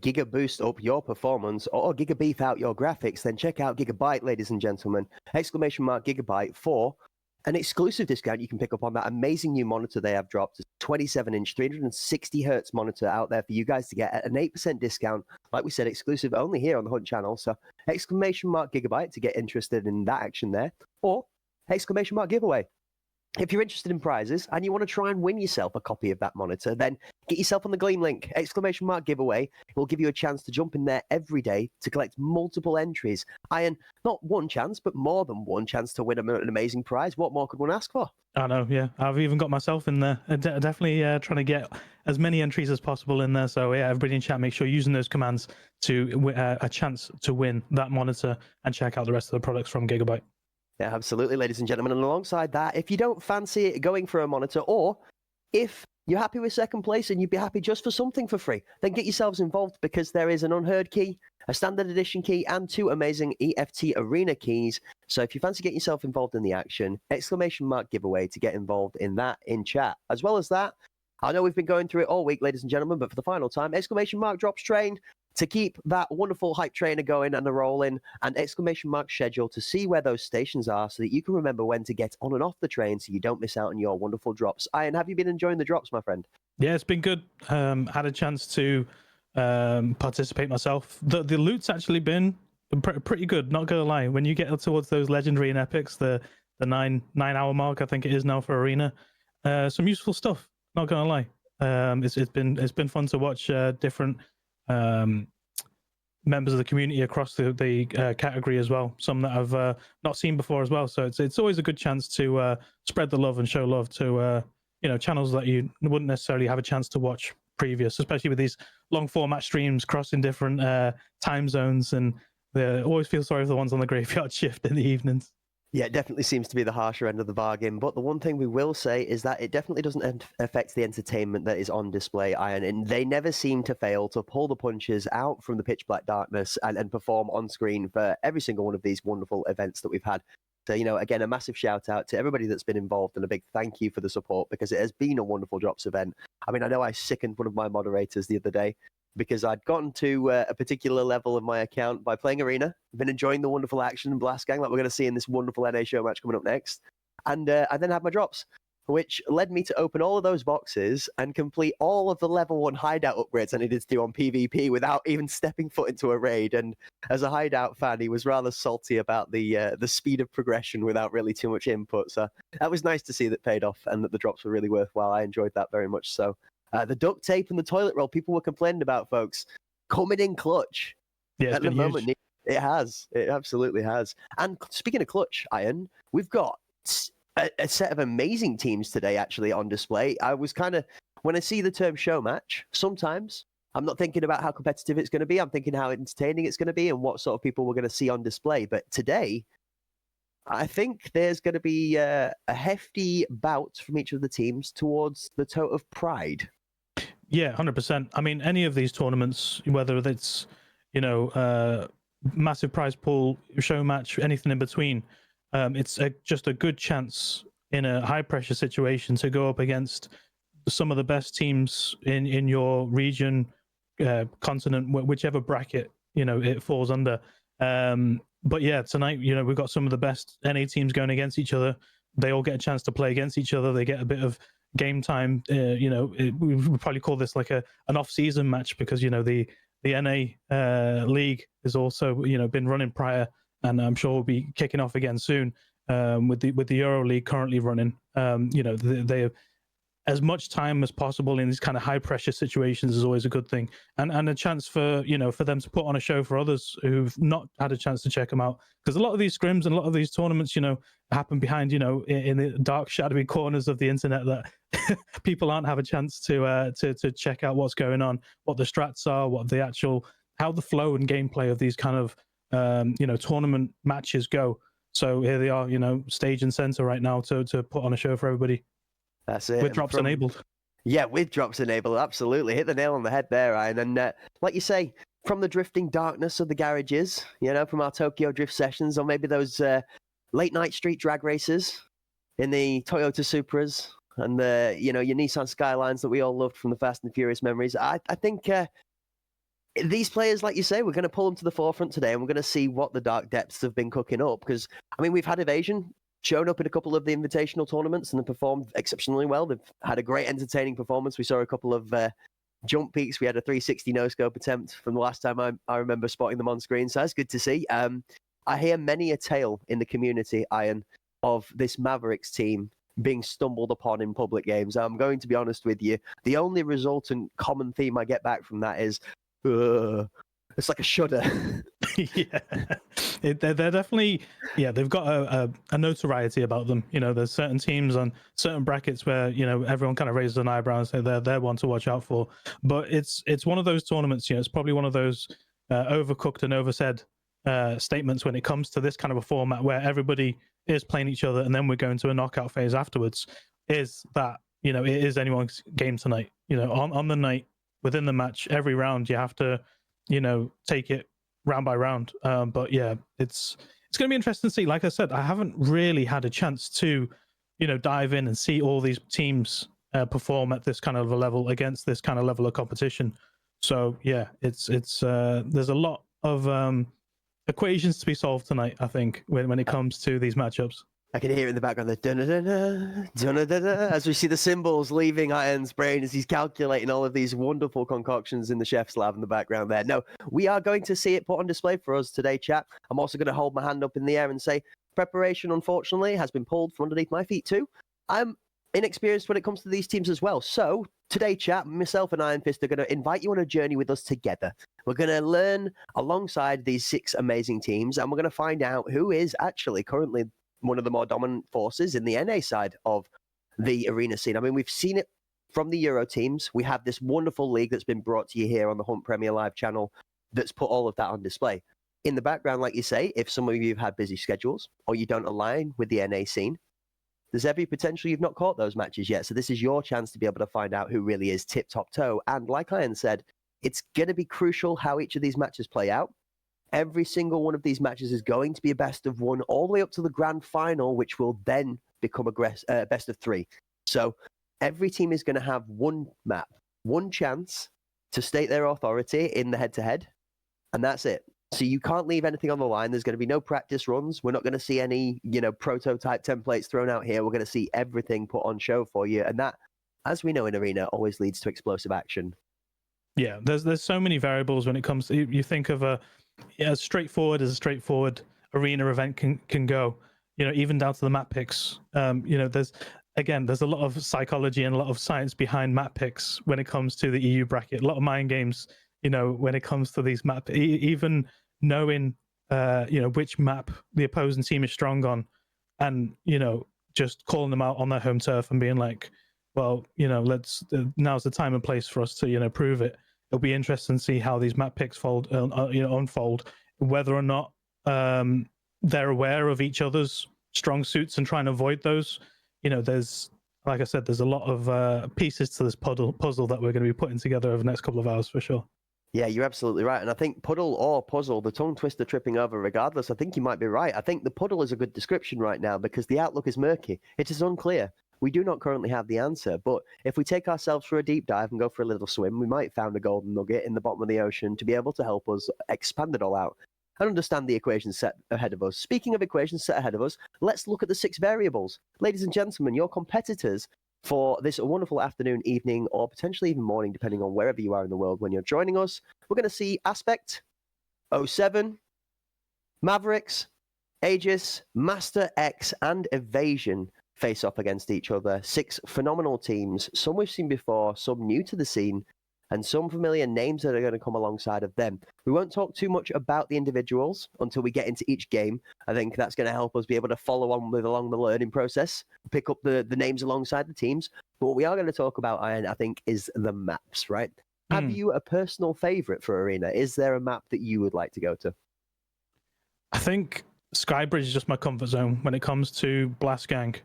Giga boost up your performance or Giga beef out your graphics, then check out Gigabyte, ladies and gentlemen. Exclamation mark Gigabyte for an exclusive discount you can pick up on that amazing new monitor they have dropped. It's a 27-inch, 360 hertz monitor out there for you guys to get at an 8% discount. Like we said, exclusive only here on the Hunt channel. So exclamation mark Gigabyte to get interested in that action there, or exclamation mark giveaway. If you're interested in prizes and you want to try and win yourself a copy of that monitor, then get yourself on the Gleam link, exclamation mark giveaway. It will give you a chance to jump in there every day to collect multiple entries. Iron, not one chance, but more than one chance to win an amazing prize. What more could one ask for? I know, yeah. I've even got myself in there. Definitely trying to get as many entries as possible in there. So yeah, everybody in chat, make sure you're using those commands to a chance to win that monitor and check out the rest of the products from Gigabyte. Yeah, absolutely, ladies and gentlemen. And alongside that, if you don't fancy going for a monitor, or if you're happy with second place and you'd be happy just for something for free, then get yourselves involved, because there is an unheard key, a standard edition key, and 2 amazing EFT arena keys. So if you fancy getting yourself involved in the action, exclamation mark giveaway to get involved in that in chat. As well as that, I know we've been going through it all week, ladies and gentlemen, but for the final time, exclamation mark drops train to keep that wonderful hype trainer going and a rolling, and exclamation mark schedule to see where those stations are so that you can remember when to get on and off the train so you don't miss out on your wonderful drops. Ian, have you been enjoying the drops, my friend? Yeah, it's been good. Had a chance to participate myself. The loot's actually been pretty good, not gonna lie. When you get towards those legendary and epics, the 9 hour mark, I think it is now for arena, some useful stuff, not gonna lie. It's been fun to watch different members of the community across the category as well, some that I've not seen before as well. So it's always a good chance to spread the love and show love to channels that you wouldn't necessarily have a chance to watch previous, especially with these long format streams crossing different time zones, and they always feel sorry for the ones on the graveyard shift in the evenings. Yeah, it definitely seems to be the harsher end of the bargain. But the one thing we will say is that it definitely doesn't affect the entertainment that is on display, Iron. And they never seem to fail to pull the punches out from the pitch black darkness and perform on screen for every single one of these wonderful events that we've had. So, again, a massive shout out to everybody that's been involved, and a big thank you for the support, because it has been a wonderful drops event. I mean, I know I sickened one of my moderators the other day because I'd gotten to a particular level of my account by playing Arena. I've been enjoying the wonderful action and blast gang like we're going to see in this wonderful NA show match coming up next. And I then had my drops, which led me to open all of those boxes and complete all of the level 1 hideout upgrades I needed to do on PvP without even stepping foot into a raid. And as a hideout fan, he was rather salty about the speed of progression without really too much input. So that was nice to see that paid off and that the drops were really worthwhile. I enjoyed that very much so. The duct tape and the toilet roll people were complaining about, folks, coming in clutch. Yeah, at the moment. It has. It absolutely has. And speaking of clutch, Iron, we've got a set of amazing teams today actually on display. I was when I see the term show match, sometimes I'm not thinking about how competitive it's going to be. I'm thinking how entertaining it's going to be and what sort of people we're going to see on display. But today, I think there's going to be a hefty bout from each of the teams towards the toe of pride. Yeah, 100%. I mean, any of these tournaments, whether it's, massive prize pool, show match, anything in between, it's just a good chance in a high pressure situation to go up against some of the best teams in your region, continent, whichever bracket, it falls under. But yeah, tonight, we've got some of the best NA teams going against each other. They all get a chance to play against each other. They get a bit of game time. We would probably call this like an off-season match, because the NA league is also been running prior, and I'm sure will be kicking off again soon with the Euro League currently running. They have as much time as possible in these kind of high pressure situations is always a good thing, and a chance for for them to put on a show for others who've not had a chance to check them out, because a lot of these scrims and a lot of these tournaments happen behind in the dark shadowy corners of the internet that people aren't have a chance to check out what's going on, what the strats are, how the flow and gameplay of these kind of tournament matches go. So here they are, stage and center right now to put on a show for everybody. That's it. With drops enabled. Yeah, with drops enabled, absolutely. Hit the nail on the head there, Ryan. And like you say, from the drifting darkness of the garages, from our Tokyo Drift sessions, or maybe those late night street drag races in the Toyota Supras and your Nissan Skylines that we all loved from the Fast and Furious memories. I think these players, like you say, we're going to pull them to the forefront today, and we're going to see what the dark depths have been cooking up. Because, I mean, we've had Evasion shown up in a couple of the invitational tournaments and have performed exceptionally well. They've had a great entertaining performance. We saw a couple of jump peaks. We had a 360 no-scope attempt from the last time I remember spotting them on screen, so that's good to see. I hear many a tale in the community, Iron, of this Mavericks team being stumbled upon in public games. I'm going to be honest with you. The only resultant common theme I get back from that is, it's like a shudder. Yeah, they're definitely, yeah, they've got a notoriety about them. You know, there's certain teams on certain brackets where, you know, everyone kind of raises an eyebrow and say they're one to watch out for. But it's one of those tournaments, you know, it's probably one of those overcooked and oversaid statements when it comes to this kind of a format where everybody is playing each other and then we're going to a knockout phase afterwards, is that, you know, it is anyone's game tonight. You know, on the night, within the match, every round you have to, you know, take it round by round. But yeah, it's going to be interesting to see. Like I said, I haven't really had a chance to, you know, dive in and see all these teams perform at this kind of a level against this kind of level of competition. So yeah, it's there's a lot of equations to be solved tonight, I think, when it comes to these matchups. I can hear it in the background, the dun-dun-dun-dun, dun-dun-dun-dun, as we see the symbols leaving Iron's brain as he's calculating all of these wonderful concoctions in the chef's lab in the background there. No, we are going to see it put on display for us today, chat. I'm also going to hold my hand up in the air and say, preparation, unfortunately, has been pulled from underneath my feet too. I'm inexperienced when it comes to these teams as well. So today, chat, myself and Iron Fist are going to invite you on a journey with us together. We're going to learn alongside these 6 amazing teams, and we're going to find out who is actually currently one of the more dominant forces in the NA side of the arena scene. I mean, we've seen it from the Euro teams. We have this wonderful league that's been brought to you here on the Hunt Premier Live channel that's put all of that on display. In the background, like you say, if some of you have had busy schedules or you don't align with the NA scene, there's every potential you've not caught those matches yet. So this is your chance to be able to find out who really is tip top toe. And like Ian said, it's going to be crucial how each of these matches play out. Every single one of these matches is going to be a best of 1 all the way up to the grand final, which will then become a best of 3. So every team is going to have one map, one chance to state their authority in the head-to-head, and that's it. So you can't leave anything on the line. There's going to be no practice runs. We're not going to see any, you know, prototype templates thrown out here. We're going to see everything put on show for you, and that, as we know in Arena, always leads to explosive action. Yeah, there's so many variables when it comes to, you think of as straightforward as a straightforward arena event can go, you know, even down to the map picks. You know, there's a lot of psychology and a lot of science behind map picks when it comes to the EU bracket. A lot of mind games, you know, when it comes to these map, even knowing, you know, which map the opposing team is strong on, and, you know, just calling them out on their home turf and being like, well, you know, now's the time and place for us to, you know, prove it. It'll be interesting to see how these map picks unfold, whether or not they're aware of each other's strong suits and trying to avoid those. You know, there's, like I said, there's a lot of pieces to this puzzle that we're going to be putting together over the next couple of hours for sure. Yeah, you're absolutely right. And I think puddle or puzzle, the tongue twister tripping over regardless, I think you might be right. I think the puddle is a good description right now because the outlook is murky. It is unclear. We do not currently have the answer, but if we take ourselves for a deep dive and go for a little swim, we might find a golden nugget in the bottom of the ocean to be able to help us expand it all out and understand the equations set ahead of us. Speaking of equations set ahead of us, let's look at the 6 variables. Ladies and gentlemen, your competitors for this wonderful afternoon, evening, or potentially even morning, depending on wherever you are in the world when you're joining us. We're going to see Aspect, 07, Mavericks, Aegis, Master X, and Evasion face off against each other. 6 phenomenal teams, some we've seen before, some new to the scene, and some familiar names that are going to come alongside of them. We won't talk too much about the individuals until we get into each game. I think that's going to help us be able to follow on along the learning process, pick up the names alongside the teams. But what we are going to talk about, Ian, I think, is the maps, right? Have you a personal favorite for Arena? Is there a map that you would like to go to? I think Skybridge is just my comfort zone when it comes to Blast Gang.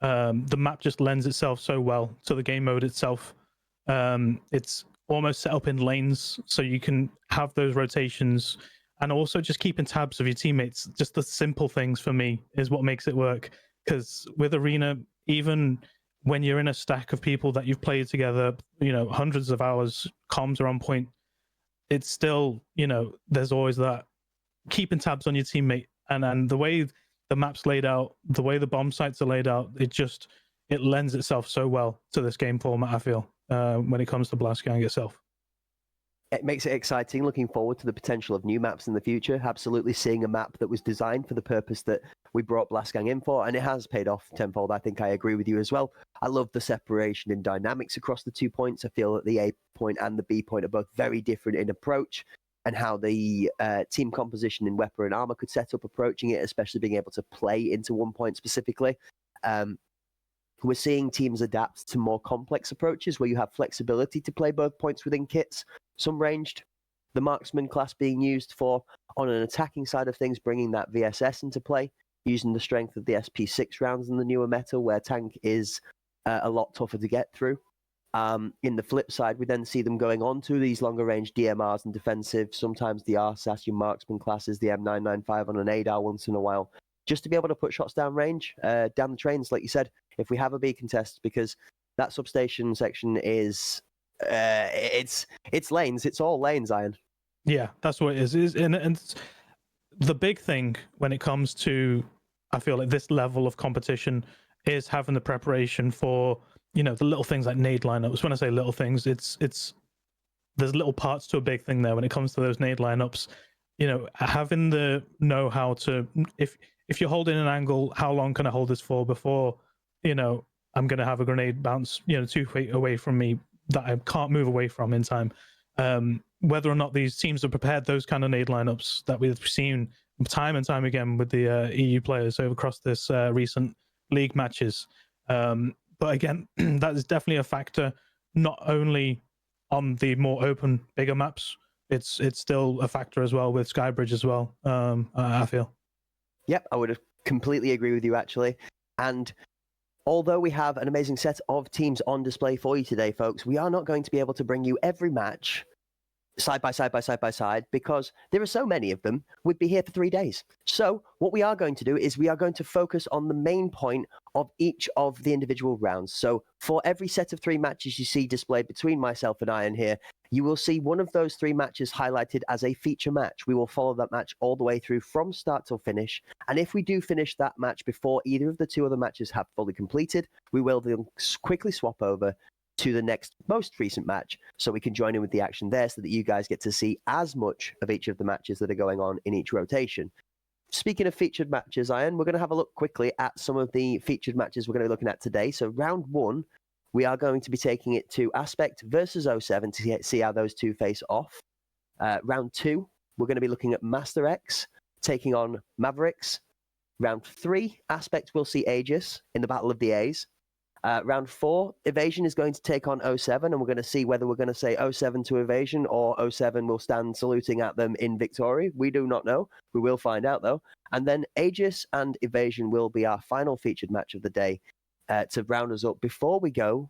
The map just lends itself so well to the game mode itself. It's almost set up in lanes so you can have those rotations and also just keeping tabs of your teammates. Just the simple things for me is what makes it work, because with Arena, even when you're in a stack of people that you've played together, you know, hundreds of hours, comms are on point. it's still, there's always that keeping tabs on your teammate, and the way the map's laid out, the way the bomb sites are laid out, it lends itself so well to this game format, I feel, when it comes to Blast Gang itself. It makes it exciting, looking forward to the potential of new maps in the future. Absolutely seeing a map that was designed for the purpose that we brought Blast Gang in for, and it has paid off tenfold. I think I agree with you as well. I love the separation in dynamics across the 2 points. I feel that the A point and the B point are both very different in approach, and how the team composition in weapon and armor could set up approaching it, especially being able to play into 1 point specifically. We're seeing teams adapt to more complex approaches where you have flexibility to play both points within kits. Some ranged, the marksman class being used for, on an attacking side of things, bringing that VSS into play, using the strength of the SP6 rounds in the newer meta, where tank is a lot tougher to get through. In the flip side, we then see them going on to these longer range DMRs and defensive, sometimes the RSAS, your marksman classes, the M995 on an ADAR once in a while, just to be able to put shots down range, down the trains, like you said, if we have a B contest, because that substation section is... it's lanes. It's all lanes, Iron. Yeah, that's what it is. And the big thing when it comes to, I feel like, this level of competition is having the preparation for, the little things like nade lineups. When I say little things, it's there's little parts to a big thing there when it comes to those nade lineups. Having the know-how to, if you're holding an angle, how long can I hold this for before, I'm going to have a grenade bounce, 2 feet away from me that I can't move away from in time. Whether or not these teams have prepared those kind of nade lineups that we've seen time and time again with the EU players over across this recent league matches. But again, that is definitely a factor, not only on the more open, bigger maps. It's still a factor as well with Skybridge as well, I feel. Yep, I would completely agree with you, actually. And although we have an amazing set of teams on display for you today, folks, we are not going to be able to bring you every match side by side, because there are so many of them. We'd be here for 3 days. So what we are going to do is we are going to focus on the main point of each of the individual rounds. So for every set of 3 matches you see displayed between myself and Iron here, you will see one of those 3 matches highlighted as a feature match. We will follow that match all the way through from start till finish. And if we do finish that match before either of the 2 other matches have fully completed, we will then quickly swap over to the next most recent match, so we can join in with the action there, so that you guys get to see as much of each of the matches that are going on in each rotation. Speaking of featured matches, Iron, we're going to have a look quickly at some of the featured matches we're going to be looking at today. So round 1, we are going to be taking it to Aspect versus 07 to see how those 2 face off. Round 2, we're going to be looking at Master X taking on Mavericks. Round 3, Aspect will see Aegis in the Battle of the A's. Round 4, Evasion is going to take on 07, and we're going to see whether we're going to say 07 to Evasion or 07 will stand saluting at them in victory. We do not know. We will find out, though. And then Aegis and Evasion will be our final featured match of the day to round us up before we go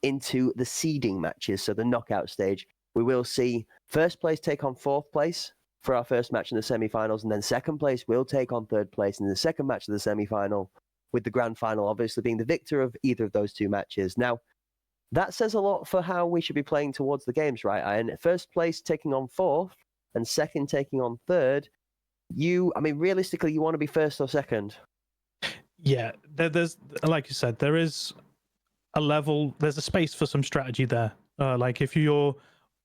into the seeding matches, so the knockout stage. We will see first place take on fourth place for our first match in the semi-finals, and then second place will take on third place in the second match of the semi-final, with the grand final obviously being the victor of either of those 2 matches. Now, that says a lot for how we should be playing towards the games, right, Iron? First place taking on fourth, and second taking on third. Realistically, you want to be first or second? Yeah, there's, like you said, there is a level, there's a space for some strategy there. Like if you're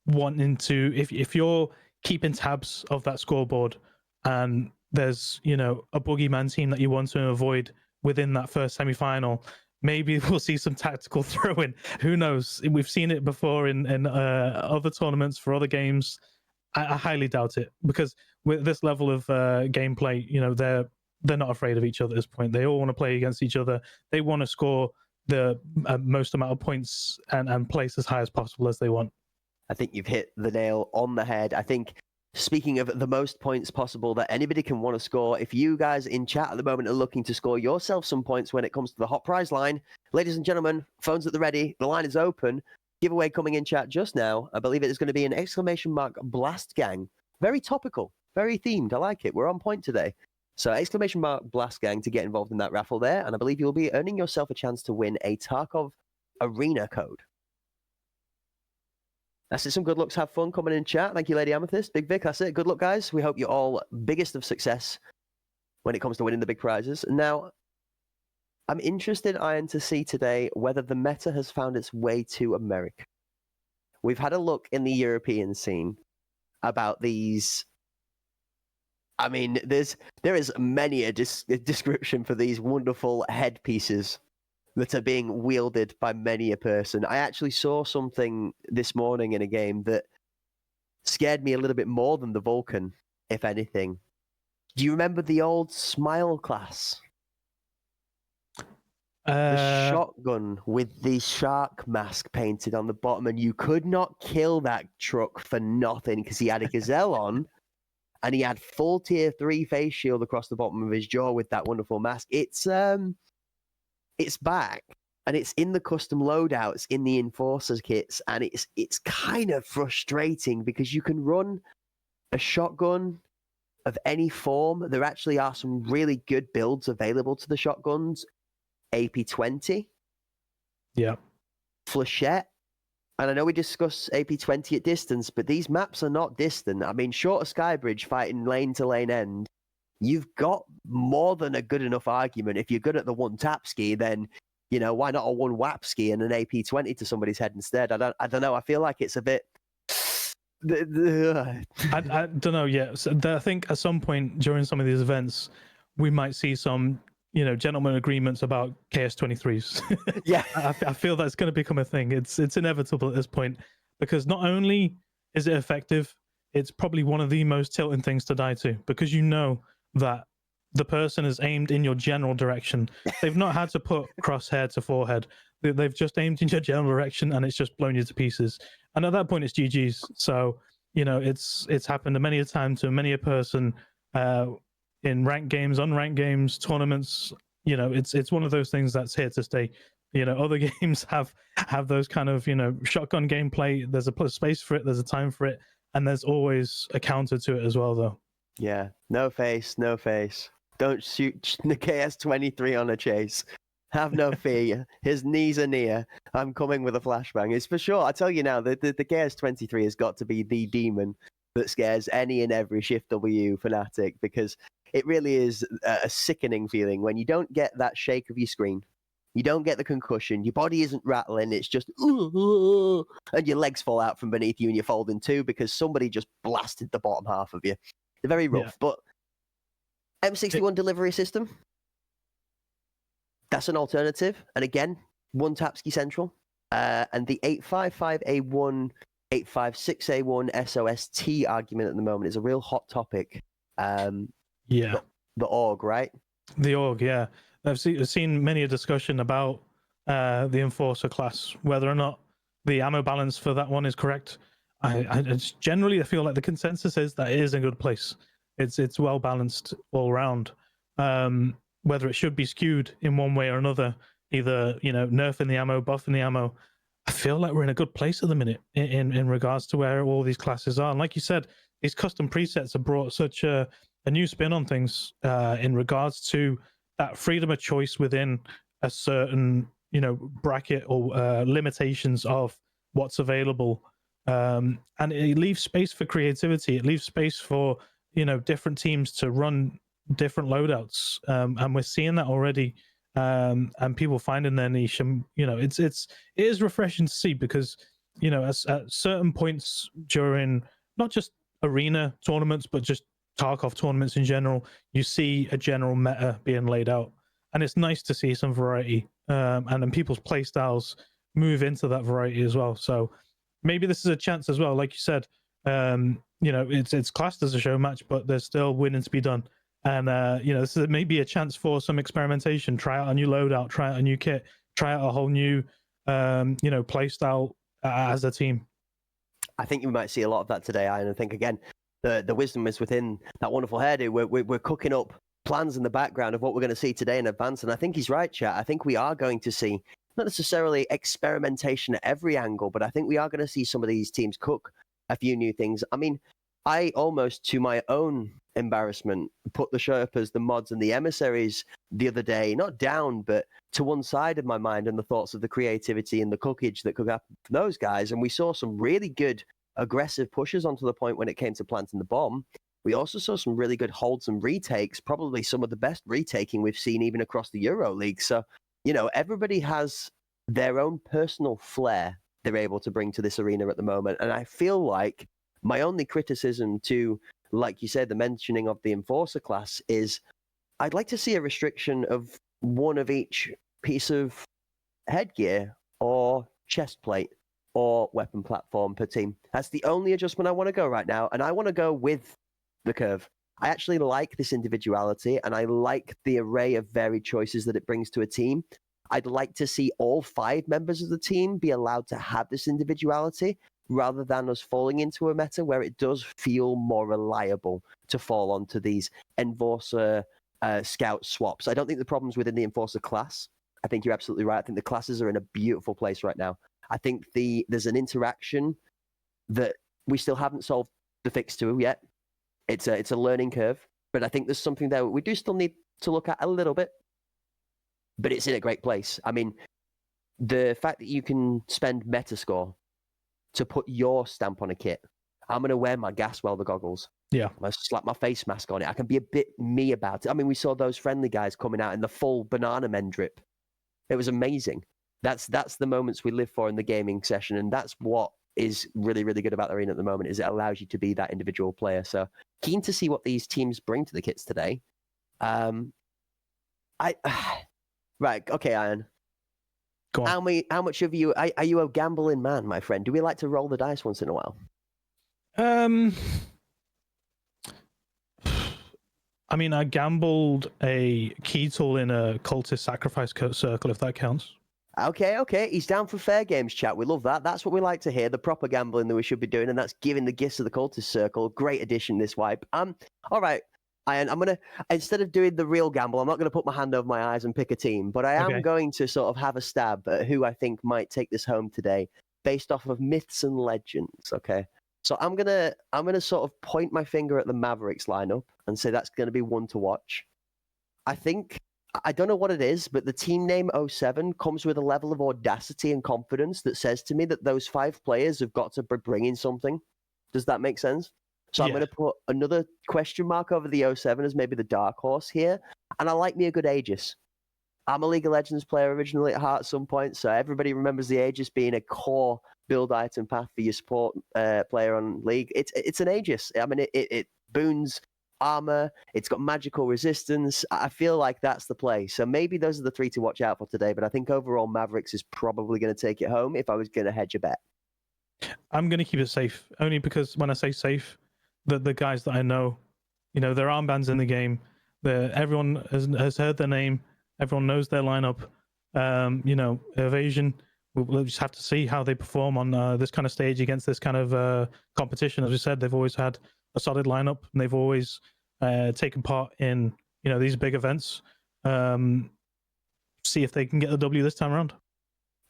wanting to, if you're keeping tabs of that scoreboard, and there's, a boogeyman team that you want to avoid within that first semi-final, maybe we'll see some tactical throw-in. Who knows? We've seen it before in other tournaments for other games. I highly doubt it, because with this level of gameplay, they're not afraid of each other at this point. They all want to play against each other. They want to score the most amount of points and place as high as possible as they want. I think you've hit the nail on the head. I think, speaking of the most points possible that anybody can want to score, if you guys in chat at the moment are looking to score yourself some points when it comes to the hot prize line, ladies and gentlemen, phones at the ready, the line is open. Giveaway coming in chat just now. I believe it is going to be an ! Blast Gang. Very topical, very themed. I like it. We're on point today. So ! Blast Gang to get involved in that raffle there, and I believe you'll be earning yourself a chance to win a Tarkov Arena code. That's it. Some good looks. Have fun. Coming in chat. Thank you, Lady Amethyst. Big Vic. That's it. Good luck, guys. We hope you're all biggest of success when it comes to winning the big prizes. Now, I'm interested, Iron, to see today whether the meta has found its way to America. We've had a look in the European scene about these. I mean, there is many a description for these wonderful headpieces that are being wielded by many a person. I actually saw something this morning in a game that scared me a little bit more than the Vulcan, if anything. Do you remember the old Smile class? The shotgun with the shark mask painted on the bottom, and you could not kill that truck for nothing because he had a gazelle on, and he had full tier 3 face shield across the bottom of his jaw with that wonderful mask. It's back, and it's in the custom loadouts in the Enforcers kits, and it's kind of frustrating because you can run a shotgun of any form. There actually are some really good builds available to the shotguns. AP20. Yeah. Flechette. And I know we discuss AP20 at distance, but these maps are not distant. I mean, short of Skybridge fighting lane to lane end, you've got more than a good enough argument. If you're good at the one tap ski, then, you know, why not a one whap ski and an AP20 to somebody's head instead? I don't know. I feel like it's a bit. I don't know yet. So I think at some point during some of these events, we might see some, you know, gentleman agreements about KS23s. Yeah. I feel that's going to become a thing. It's inevitable at this point, because not only is it effective, it's probably one of the most tilting things to die to, because you know that the person is aimed in your general direction. They've not had to put crosshair to forehead. They've just aimed in your general direction, and it's just blown you to pieces. And at that point, it's GG's. So, you know, it's happened many a time to many a person, in ranked games, unranked games, tournaments. You know, it's one of those things that's here to stay. You know, other games have those kind of, you know, shotgun gameplay. There's a space for it, there's a time for it, and there's always a counter to it as well, though. Yeah, no face. Don't shoot the KS23 on a chase. Have no fear. His knees are near. I'm coming with a flashbang. It's for sure. I tell you now, the KS23 has got to be the demon that scares any and every Shift W fanatic, because it really is a sickening feeling when you don't get that shake of your screen. You don't get the concussion. Your body isn't rattling. It's just, and your legs fall out from beneath you and you're folding too because somebody just blasted the bottom half of you. They're very rough, Yeah. but M61 delivery system, that's an alternative. And again, one Tapski Central. And the 855A1, 856A1 SOST argument at the moment is a real hot topic. Yeah. The org, right? The org, yeah. I've seen many a discussion about the Enforcer class, whether or not the ammo balance for that one is correct. I generally feel like the consensus is that it is in a good place. It's well balanced all around. Whether it should be skewed in one way or another, either, you know, nerfing the ammo, buffing the ammo, I feel like we're in a good place at the minute in regards to where all these classes are. And like you said, these custom presets have brought such a new spin on things in regards to that freedom of choice within a certain, you know, bracket or limitations of what's available. And it leaves space for creativity. It leaves space for, you know, different teams to run different loadouts. And we're seeing that already. And people finding their niche. And, you know, it is refreshing to see, because, you know, at certain points during not just arena tournaments, but just Tarkov tournaments in general, you see a general meta being laid out, and it's nice to see some variety, and then people's play styles move into that variety as well. So maybe this is a chance as well, like you said. You know, it's classed as a show match, but there's still winning to be done, and you know, this is maybe a chance for some experimentation. Try out a new loadout, try out a new kit, try out a whole new, you know, play style as a team. I think we might see a lot of that today, and I think again, the wisdom is within that wonderful hairdo. We're cooking up plans in the background of what we're going to see today in advance, and I think he's right, chat. I think we are going to see not necessarily experimentation at every angle, but I think we are going to see some of these teams cook a few new things. I mean, I almost, to my own embarrassment put the Sherpas, the mods, and the emissaries the other day, not down, but to one side of my mind and the thoughts of the creativity and the cookage that could happen for those guys. And we saw some really good aggressive pushes onto the point when it came to planting the bomb. We also saw some really good holds and retakes, probably some of the best retaking we've seen even across the Euro League. So, everybody has their own personal flair they're able to bring to this arena at the moment. And I feel like my only criticism to, like you said, the mentioning of the Enforcer class is I'd like to see a restriction of one of each piece of headgear or chest plate or weapon platform per team. That's the only adjustment I want to go right now. And I want to go with the curve. I actually like this individuality and I like the array of varied choices that it brings to a team. I'd like to see all 5 members of the team be allowed to have this individuality rather than us falling into a meta where it does feel more reliable to fall onto these Enforcer scout swaps. I don't think the problem's within the Enforcer class. I think you're absolutely right. I think the classes are in a beautiful place right now. I think there's an interaction that we still haven't solved the fix to yet. It's a learning curve, but I think there's something there we do still need to look at a little bit. But it's in a great place. I mean, the fact that you can spend Metascore to put your stamp on a kit. I'm going to wear my gas welder goggles. Yeah. I'm going to slap my face mask on it. I can be a bit me about it. I mean, we saw those friendly guys coming out in the full banana men drip. It was amazing. That's the moments we live for in the gaming session. And that's what is really, really good about the arena at the moment is it allows you to be that individual player. So keen to see what these teams bring to the kits today. Right, okay, Iron. Go on. How much of you are you a gambling man, my friend? Do we like to roll the dice once in a while? I mean, I gambled a key tool in a cultist sacrifice circle, if that counts. Okay. He's down for fair games, chat. We love that. That's what we like to hear, the proper gambling that we should be doing, and that's giving the gifts of the cultist circle. Great addition, this wipe. All right, Ian, I'm going to, instead of doing the real gamble, I'm not going to put my hand over my eyes and pick a team, but I am going to sort of have a stab at who I think might take this home today based off of myths and legends, okay? So I'm gonna sort of point my finger at the Mavericks lineup and say that's going to be one to watch. I don't know what it is, but the team name 07 comes with a level of audacity and confidence that says to me that those 5 players have got to be bringing something. Does that make sense? So I'm going to put another question mark over the 07 as maybe the dark horse here. And I like me a good Aegis. I'm a League of Legends player originally at heart at some point, so everybody remembers the Aegis being a core build item path for your support player on League. It's an Aegis. I mean, it boons armor. It's got magical resistance. I feel like that's the play. So maybe those are the 3 to watch out for today. But I think overall Mavericks is probably going to take it home if I was going to hedge a bet. I'm going to keep it safe, only because when I say safe, the guys that I know, their armbands in the game. Everyone has heard their name. Everyone knows their lineup. Evasion. We'll just have to see how they perform on this kind of stage against this kind of competition. As we said, they've always had a solid lineup, and they've always taken part in these big events. See if they can get the W this time around.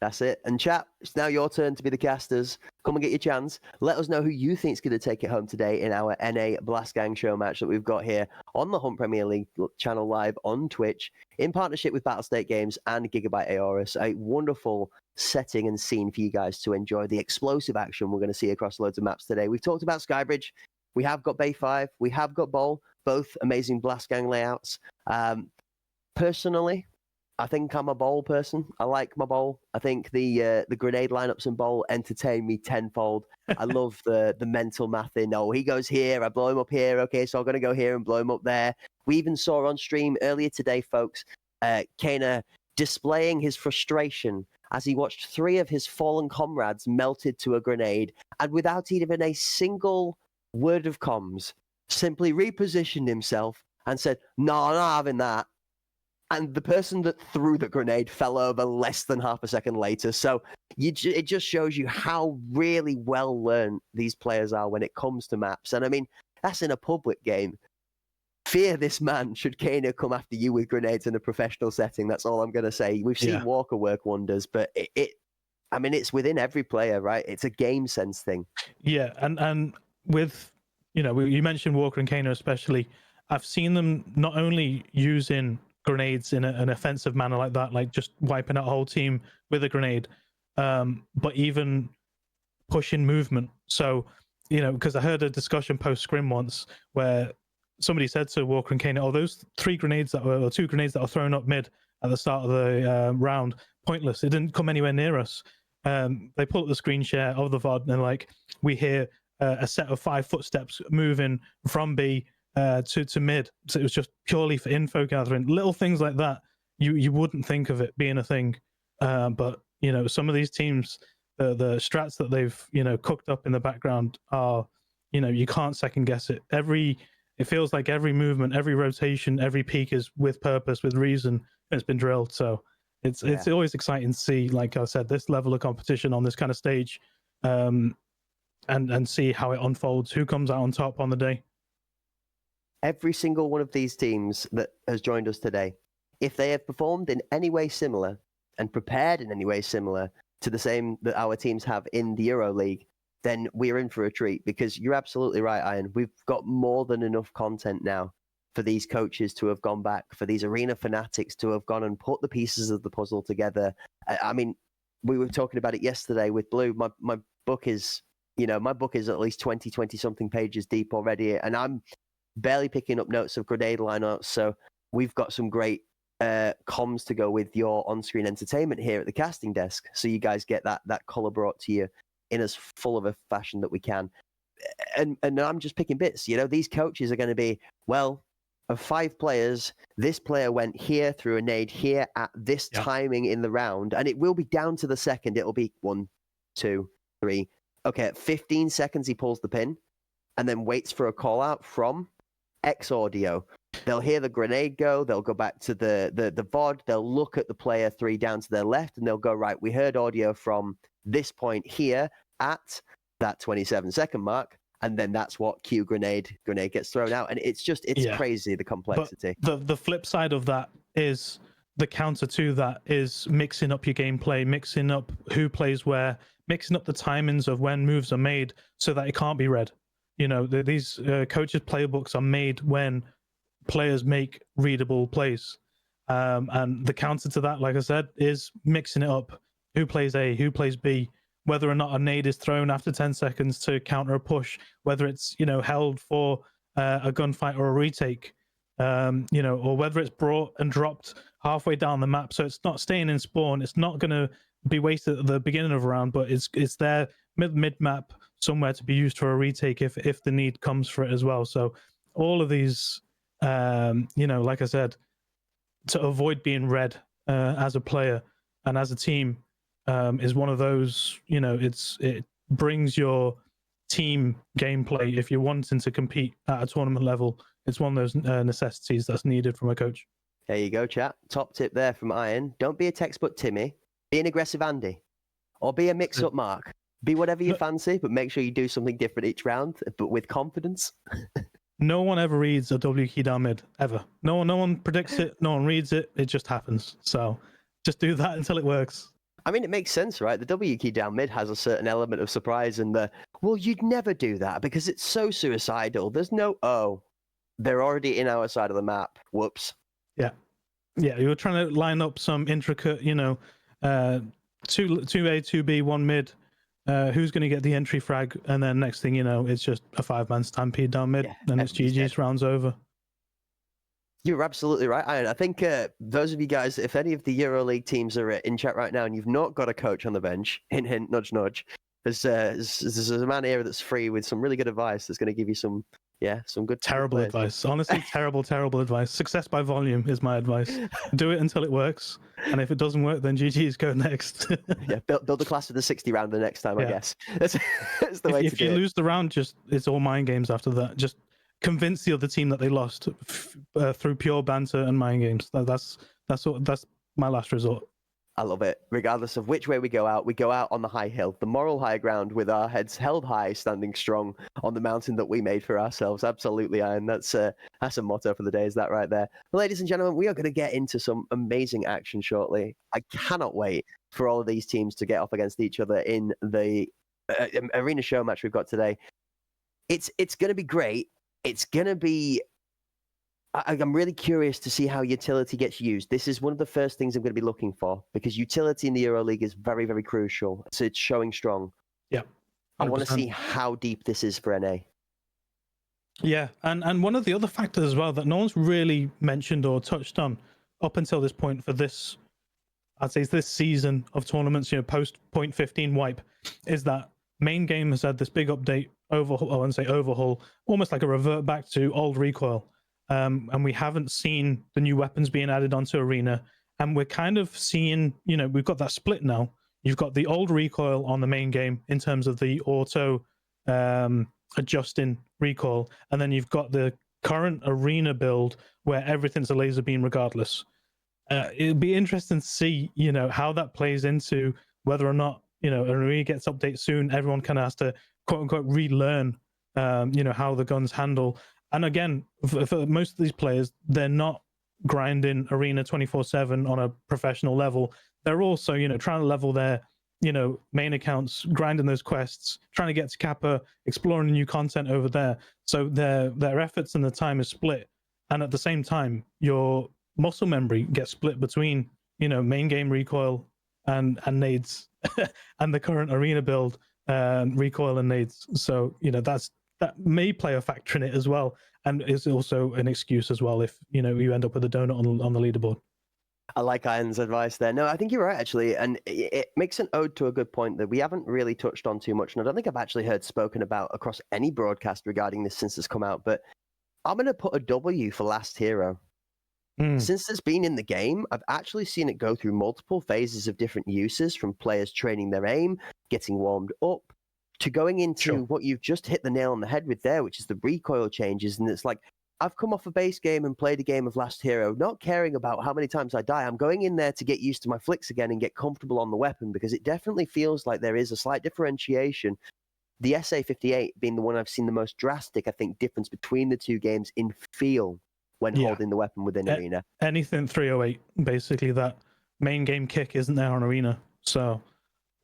That's it. And chat, it's now your turn to be the casters. Come and get your chance. Let us know who you think is going to take it home today in our NA Blast Gang show match that we've got here on the Hunt Premier League channel live on Twitch in partnership with Battlestate Games and Gigabyte Aorus. A wonderful setting and scene for you guys to enjoy the explosive action we're going to see across loads of maps today. We've talked about Skybridge. We have got Bay 5. We have got Bowl. Both amazing Blast Gang layouts. Personally, I think I'm a Bowl person. I like my Bowl. I think the grenade lineups in Bowl entertain me tenfold. I love the mental math in, he goes here, I blow him up here. Okay, so I'm going to go here and blow him up there. We even saw on stream earlier today, folks, Kana displaying his frustration as he watched 3 of his fallen comrades melted to a grenade, and without even a single word of comms, simply repositioned himself and said, no, I'm not having that. And the person that threw the grenade fell over less than half a second later. So it just shows you how really well learned these players are when it comes to maps. And I mean, that's in a public game. Fear this man should Kana come after you with grenades in a professional setting. That's all I'm going to say. We've seen Walker work wonders, but it's within every player, right? It's a game sense thing. Yeah, and with you mentioned Walker and Kano especially. I've seen them not only using grenades in an offensive manner like that, like just wiping out a whole team with a grenade, but even pushing movement. So, because I heard a discussion post scrim once where somebody said to Walker and Kano, "Oh, those two grenades that were thrown up mid at the start of the round, pointless. It didn't come anywhere near us." They pull up the screen share of the VOD and like we hear a set of 5 footsteps moving from B to mid. So it was just purely for info gathering. Little things like that, you wouldn't think of it being a thing, but some of these teams, the strats that they've cooked up in the background are, you can't second guess it. It feels like every movement, every rotation, every peak is with purpose, with reason. It's been drilled. So it's always exciting to see, like I said, this level of competition on this kind of stage, and see how it unfolds. Who comes out on top on the day? Every single one of these teams that has joined us today, if they have performed in any way similar and prepared in any way similar to the same that our teams have in the EuroLeague, then we're in for a treat, because you're absolutely right, Iron. We've got more than enough content now for these coaches to have gone back, for these arena fanatics to have gone and put the pieces of the puzzle together. I mean, we were talking about it yesterday with Blue. My book is, my book is at least 20 something pages deep already, and I'm barely picking up notes of grenade lineups. So we've got some great comms to go with your on-screen entertainment here at the casting desk, so you guys get that color brought to you in as full of a fashion that we can. And I'm just picking bits. These coaches are going to be, well, of 5 players, this player went here through a nade here at this timing in the round, and it will be down to the second. It'll be 1, 2, 3. Okay, at 15 seconds he pulls the pin and then waits for a call out from X audio. They'll hear the grenade go, they'll go back to the VOD, they'll look at the player 3 down to their left, and they'll go, right, we heard audio from this point here at that 27-second mark, and then that's what cue grenade gets thrown out. And it's crazy, the complexity. But the flip side of that is, the counter to that is mixing up your gameplay, mixing up who plays where, mixing up the timings of when moves are made so that it can't be read. These coaches' playbooks are made when players make readable plays. And the counter to that, like I said, is mixing it up. Who plays A, who plays B, whether or not a nade is thrown after 10 seconds to counter a push, whether it's, held for a gunfight or a retake, or whether it's brought and dropped halfway down the map. So it's not staying in spawn. It's not going to be wasted at the beginning of a round, but it's there mid map somewhere to be used for a retake if the need comes for it as well. So all of these, like I said, to avoid being read as a player and as a team, is one of those, it brings your team gameplay. If you're wanting to compete at a tournament level, it's one of those necessities that's needed from a coach. There you go, chat. Top tip there from Iron. Don't be a textbook Timmy. Be an aggressive Andy. Or be a mix-up Mark. Be whatever you fancy, but make sure you do something different each round, but with confidence. No one ever reads a W key down mid, ever. No one predicts it. No one reads it. It just happens. So just do that until it works. I mean, it makes sense, right? The W key down mid has a certain element of surprise, and well, you'd never do that because it's so suicidal. There's no, they're already in our side of the map. Whoops. Yeah. You're trying to line up some intricate, 2A, 2B, 1 mid. Who's going to get the entry frag? And then next thing you know, it's just a 5-man stampede down mid, and it's GG's, rounds over. You're absolutely right, Iron. I think those of you guys, if any of the EuroLeague teams are in chat right now and you've not got a coach on the bench, hint, hint, nudge, nudge, there's a man here that's free with some really good advice that's going to give you some good... Terrible advice. Honestly, terrible advice. Success by volume is my advice. Do it until it works. And if it doesn't work, then GG's, go next. Build the class with the 60 round the next time, I guess. That's the way to do it. If you lose the round, it's all mind games after that. Just convince the other team that they lost through pure banter and mind games. That's my last resort. I love it. Regardless of which way we go out on the high hill, the moral high ground, with our heads held high, standing strong on the mountain that we made for ourselves. Absolutely, Iron. That's a motto for the day, is that right there? Well, ladies and gentlemen, we are going to get into some amazing action shortly. I cannot wait for all of these teams to get off against each other in the arena show match we've got today. it's going to be great. It's going to be. I'm really curious to see how utility gets used. This is one of the first things I'm going to be looking for because utility in the EuroLeague is very, very crucial. So it's showing strong. Yeah, 100%. I want to see how deep this is for NA. Yeah, and one of the other factors as well that no one's really mentioned or touched on up until this point for this, I'd say, this season of tournaments, post point 15 wipe, is that main game has had this big update, overhaul, I wouldn't say overhaul, almost like a revert back to old recoil. And we haven't seen the new weapons being added onto Arena. And we're kind of seeing, we've got that split now. You've got the old recoil on the main game in terms of the auto adjusting recoil. And then you've got the current Arena build where everything's a laser beam regardless. It'd be interesting to see, how that plays into whether or not, Arena gets updated soon. Everyone kind of has to, quote unquote, relearn, how the guns handle. And again, for most of these players, they're not grinding Arena 24/7 on a professional level. They're also, trying to level their, main accounts, grinding those quests, trying to get to Kappa, exploring new content over there. So their efforts and the time is split. And at the same time, your muscle memory gets split between, main game recoil and nades and the current Arena build recoil and nades. So, that may play a factor in it as well, and is also an excuse as well if you end up with a donut on the leaderboard. I like Iron's advice there. No, I think you're right actually, and it makes an ode to a good point that we haven't really touched on too much, and I don't think I've actually heard spoken about across any broadcast regarding this since it's come out. But I'm going to put a W for Last Hero. Since it's been in the game, I've actually seen it go through multiple phases of different uses, from players training their aim, getting warmed up, to going into what you've just hit the nail on the head with there, which is the recoil changes. And it's like, I've come off a base game and played a game of Last Hero, not caring about how many times I die. I'm going in there to get used to my flicks again and get comfortable on the weapon, because it definitely feels like there is a slight differentiation. The SA58 being the one I've seen the most drastic, I think, difference between the two games in feel when holding the weapon within Arena. Anything 308, basically, that main game kick isn't there on Arena. So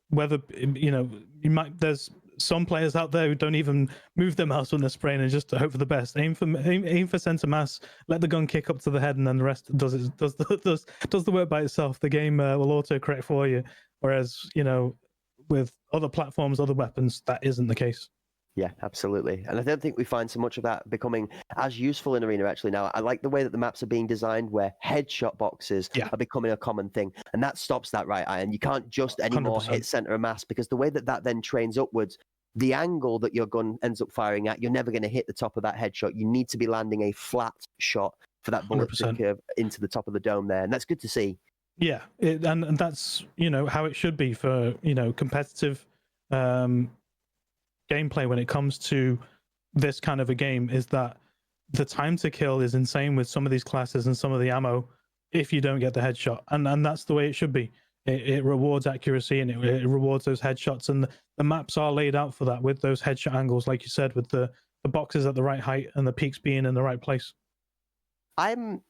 whether, there's some players out there who don't even move their mouse when they're spraying and just hope for the best. Aim for center mass, let the gun kick up to the head, and then the rest does the work by itself. The game will auto correct for you. Whereas, with other platforms, other weapons, that isn't the case. Yeah, absolutely. And I don't think we find so much of that becoming as useful in Arena actually now. I like the way that the maps are being designed where headshot boxes are becoming a common thing. And that stops that, right, Iron? You can't just anymore 100%. Hit center of mass, because the way that then trains upwards, the angle that your gun ends up firing at, you're never going to hit the top of that headshot. You need to be landing a flat shot for that bullet 100%. To curve into the top of the dome there. And that's good to see. Yeah, and that's, how it should be for, competitive gameplay when it comes to this kind of a game, is that the time to kill is insane with some of these classes and some of the ammo if you don't get the headshot. And that's the way it should be. It rewards accuracy, and it rewards those headshots, and the maps are laid out for that, with those headshot angles, like you said, with the boxes at the right height and the peaks being in the right place. I'm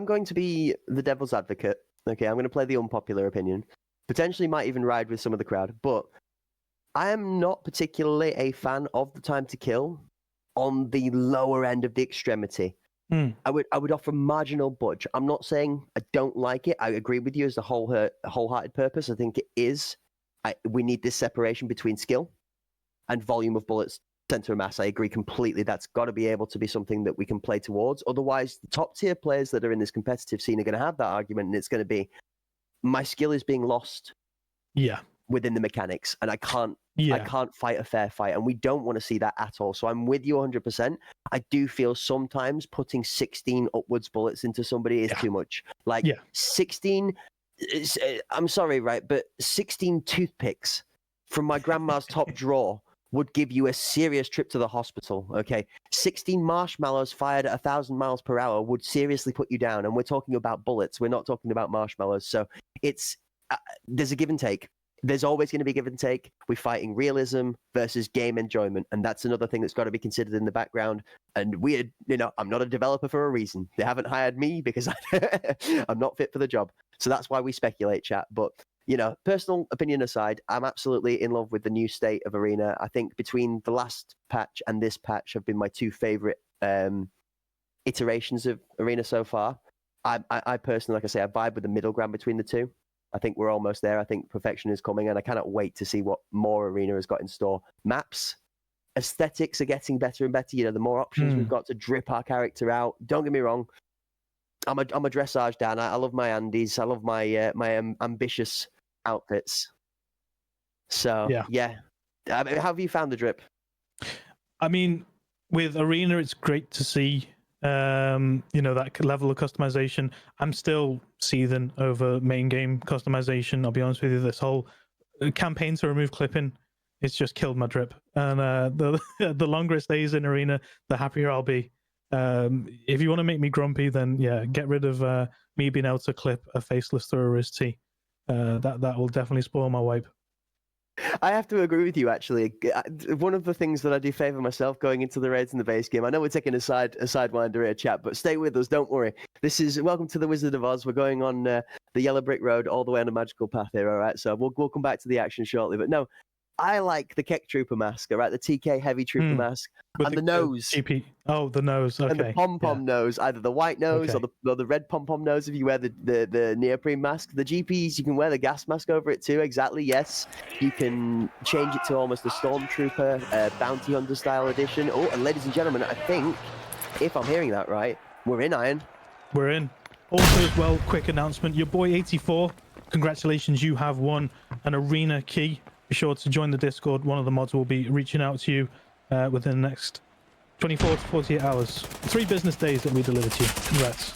going to be the devil's advocate. Okay, I'm going to play the unpopular opinion. Potentially might even ride with some of the crowd, but I am not particularly a fan of the time to kill on the lower end of the extremity. I would offer marginal budge. I'm not saying I don't like it. I agree with you as a wholehearted purpose. I think it is. We need this separation between skill and volume of bullets, center of mass. I agree completely. That's got to be able to be something that we can play towards. Otherwise, the top tier players that are in this competitive scene are going to have that argument, and it's going to be, my skill is being lost. Yeah. Within the mechanics, and I can't fight a fair fight, and we don't want to see that at all. So I'm with you 100%. I do feel sometimes putting 16 upwards bullets into somebody is too much. 16, I'm sorry, right, but 16 toothpicks from my grandma's top drawer would give you a serious trip to the hospital. Okay, 16 marshmallows fired at 1,000 miles per hour would seriously put you down, and we're talking about bullets. We're not talking about marshmallows. So it's there's a give and take. There's always going to be give and take. We're fighting realism versus game enjoyment, and that's another thing that's got to be considered in the background. And I'm not a developer for a reason. They haven't hired me because I'm not fit for the job. So that's why we speculate, chat. But you know, personal opinion aside, I'm absolutely in love with the new state of Arena. I think between the last patch and this patch have been my two favorite iterations of Arena so far. I personally, like I say, I vibe with the middle ground between the two. I think we're almost there. I think perfection is coming, and I cannot wait to see what more Arena has got in store. Maps, aesthetics are getting better and better. You know, the more options we've got to drip our character out. Don't get me wrong, I'm a dressage Dan. I love my Andes. I love my ambitious outfits. So yeah. I mean, how have you found the drip? I mean, with Arena, it's great to see that level of customization. I'm still seething over main game customization. I'll be honest with you, this whole campaign to remove clipping, it's just killed my drip. And the longer it stays in Arena, the happier I'll be. If you want to make me grumpy, then yeah, get rid of me being able to clip a faceless through a wrist T. That will definitely spoil my wipe. I have to agree with you, actually. One of the things that I do favour myself going into the raids in the base game, I know we're taking a sidewinder here, chat, but stay with us, don't worry. This is Welcome to the Wizard of Oz. We're going on the Yellow Brick Road all the way on a magical path here, all right? So we'll come back to the action shortly. But no, I like the Keck Trooper mask, all right? The TK Heavy Trooper mask. And the nose. GP. Oh, the nose. Okay. And the pom-pom nose, either the white nose or the red pom-pom nose if you wear the neoprene mask. The GPs, you can wear the gas mask over it too, exactly, yes. You can change it to almost a Stormtrooper Bounty Hunter style edition. Oh, and ladies and gentlemen, I think, if I'm hearing that right, we're in, Iron. We're in. Also as well, quick announcement, your boy 84, congratulations, you have won an Arena key. Be sure to join the Discord. One of the mods will be reaching out to you within the next 24 to 48 hours. 3 business days that we deliver to you. Congrats.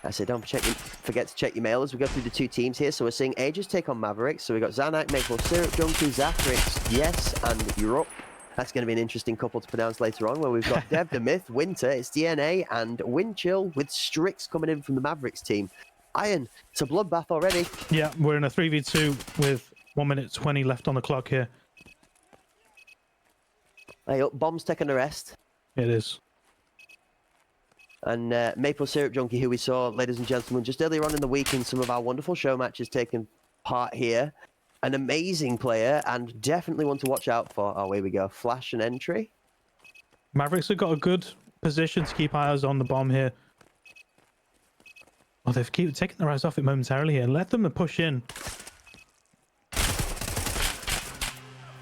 I say don't forget to check your mail as we go through the two teams here. So we're seeing Aegis take on Mavericks. So we've got Zanak, Maple Syrup Junkie, Zachrix, Yes, and Europe. That's going to be an interesting couple to pronounce later on, where we've got Dev the Myth, Winter, it's DNA, and Windchill with Strix coming in from the Mavericks team. Iron, it's a bloodbath already. Yeah, we're in a 3v2 with 1 minute 20 left on the clock here. Hey, Bomb's taking a rest. It is. And Maple Syrup Junkie, who we saw, ladies and gentlemen, just earlier on in the week in some of our wonderful show matches taking part here. An amazing player and definitely one to watch out for. Oh, here we go. Flash and entry. Mavericks have got a good position to keep eyes on the bomb here. Oh, they've taken their eyes off it momentarily here. Let them push in.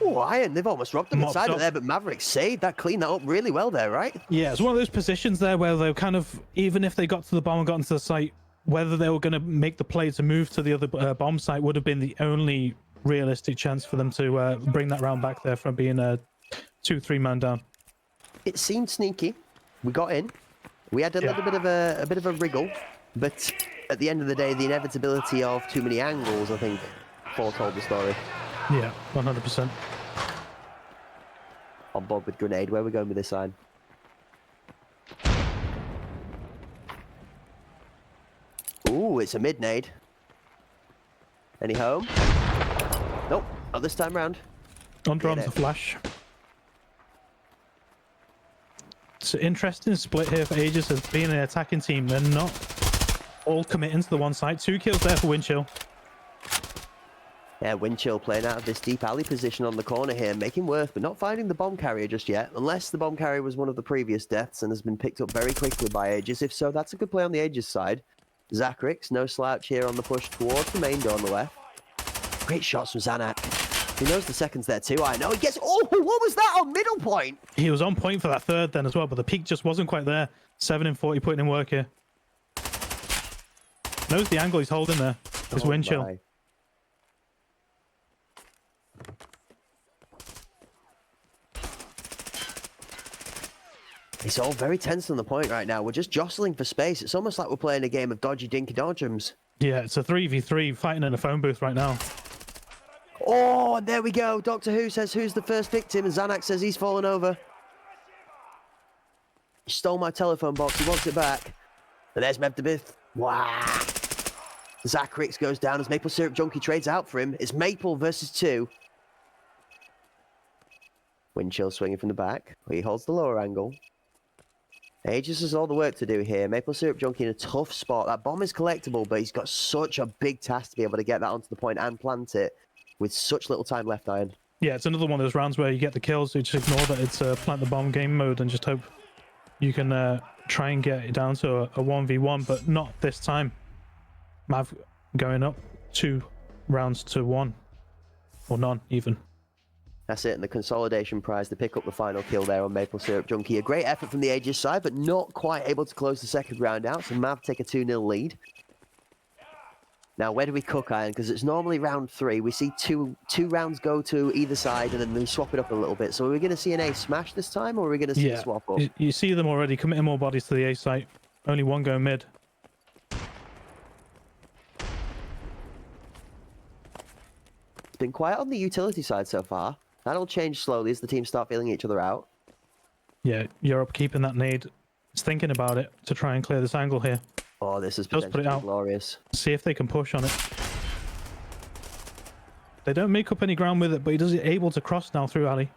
Oh, Iron, they've almost robbed them inside of there, but Mavericks saved that, cleaned that up really well there, right? Yeah, it's one of those positions there where they kind of, even if they got to the bomb and got into the site, whether they were going to make the play to move to the other bomb site would have been the only realistic chance for them to bring that round back there from being a 2-3 man down. It seemed sneaky. We got in. We had a little bit of a wriggle, but at the end of the day, the inevitability of too many angles, I think, foretold the story. Yeah, 100%. On board with grenade. Where are we going with this side? Ooh, it's a mid-nade. Any home? Nope, not this time round. On the flash. It's an interesting split here for Aegis as being an attacking team. They're not all committing to the one side. 2 kills there for Windchill. Yeah, Windchill playing out of this deep alley position on the corner here, making worth, but not finding the bomb carrier just yet, unless the bomb carrier was one of the previous deaths and has been picked up very quickly by Aegis. If so, that's a good play on the Aegis side. Zachrix, no slouch here on the push towards the main door on the left. Great shots from Zanak. He knows the seconds there too, I know. He gets, oh, what was that on middle point? He was on point for that third then as well, but the peak just wasn't quite there. 7 in 40 putting in work here. Knows the angle he's holding there. It's Windchill. My. It's all very tense on the point right now. We're just jostling for space. It's almost like we're playing a game of dodgy dinky dodgems. Yeah, it's a 3v3 fighting in a phone booth right now. Oh, and there we go. Doctor Who says who's the first victim, and Zanak says he's fallen over. He stole my telephone box. He wants it back. And there's Mebdabith. Wow. Zachrix goes down as Maple Syrup Junkie trades out for him. It's Maple versus 2. Windchill swinging from the back. He holds the lower angle. Aegis has all the work to do here. Maple Syrup Junkie in a tough spot. That bomb is collectible, but he's got such a big task to be able to get that onto the point and plant it with such little time left, Iron. Yeah, it's another one of those rounds where you get the kills, you just ignore that it's plant the bomb game mode and just hope you can try and get it down to a 1v1, but not this time. Mav going up 2 rounds to 1, or none even. That's it, and the consolidation prize to pick up the final kill there on Maple Syrup Junkie. A great effort from the Aegis side, but not quite able to close the second round out, so Mav take a 2-0 lead. Now, where do we cook, Iron? Because it's normally round 3. We see two rounds go to either side, and then they swap it up a little bit. So are we going to see an A smash this time, or are we going to see a swap up? You see them already committing more bodies to the A site. Only one going mid. It's been quiet on the utility side so far. That'll change slowly as the teams start feeling each other out. Yeah, Europe keeping that nade. It's thinking about it to try and clear this angle here. Oh, this is Just put it potentially out. glorious. See if they can push on it. They don't make up any ground with it, but he does able to cross now through alley.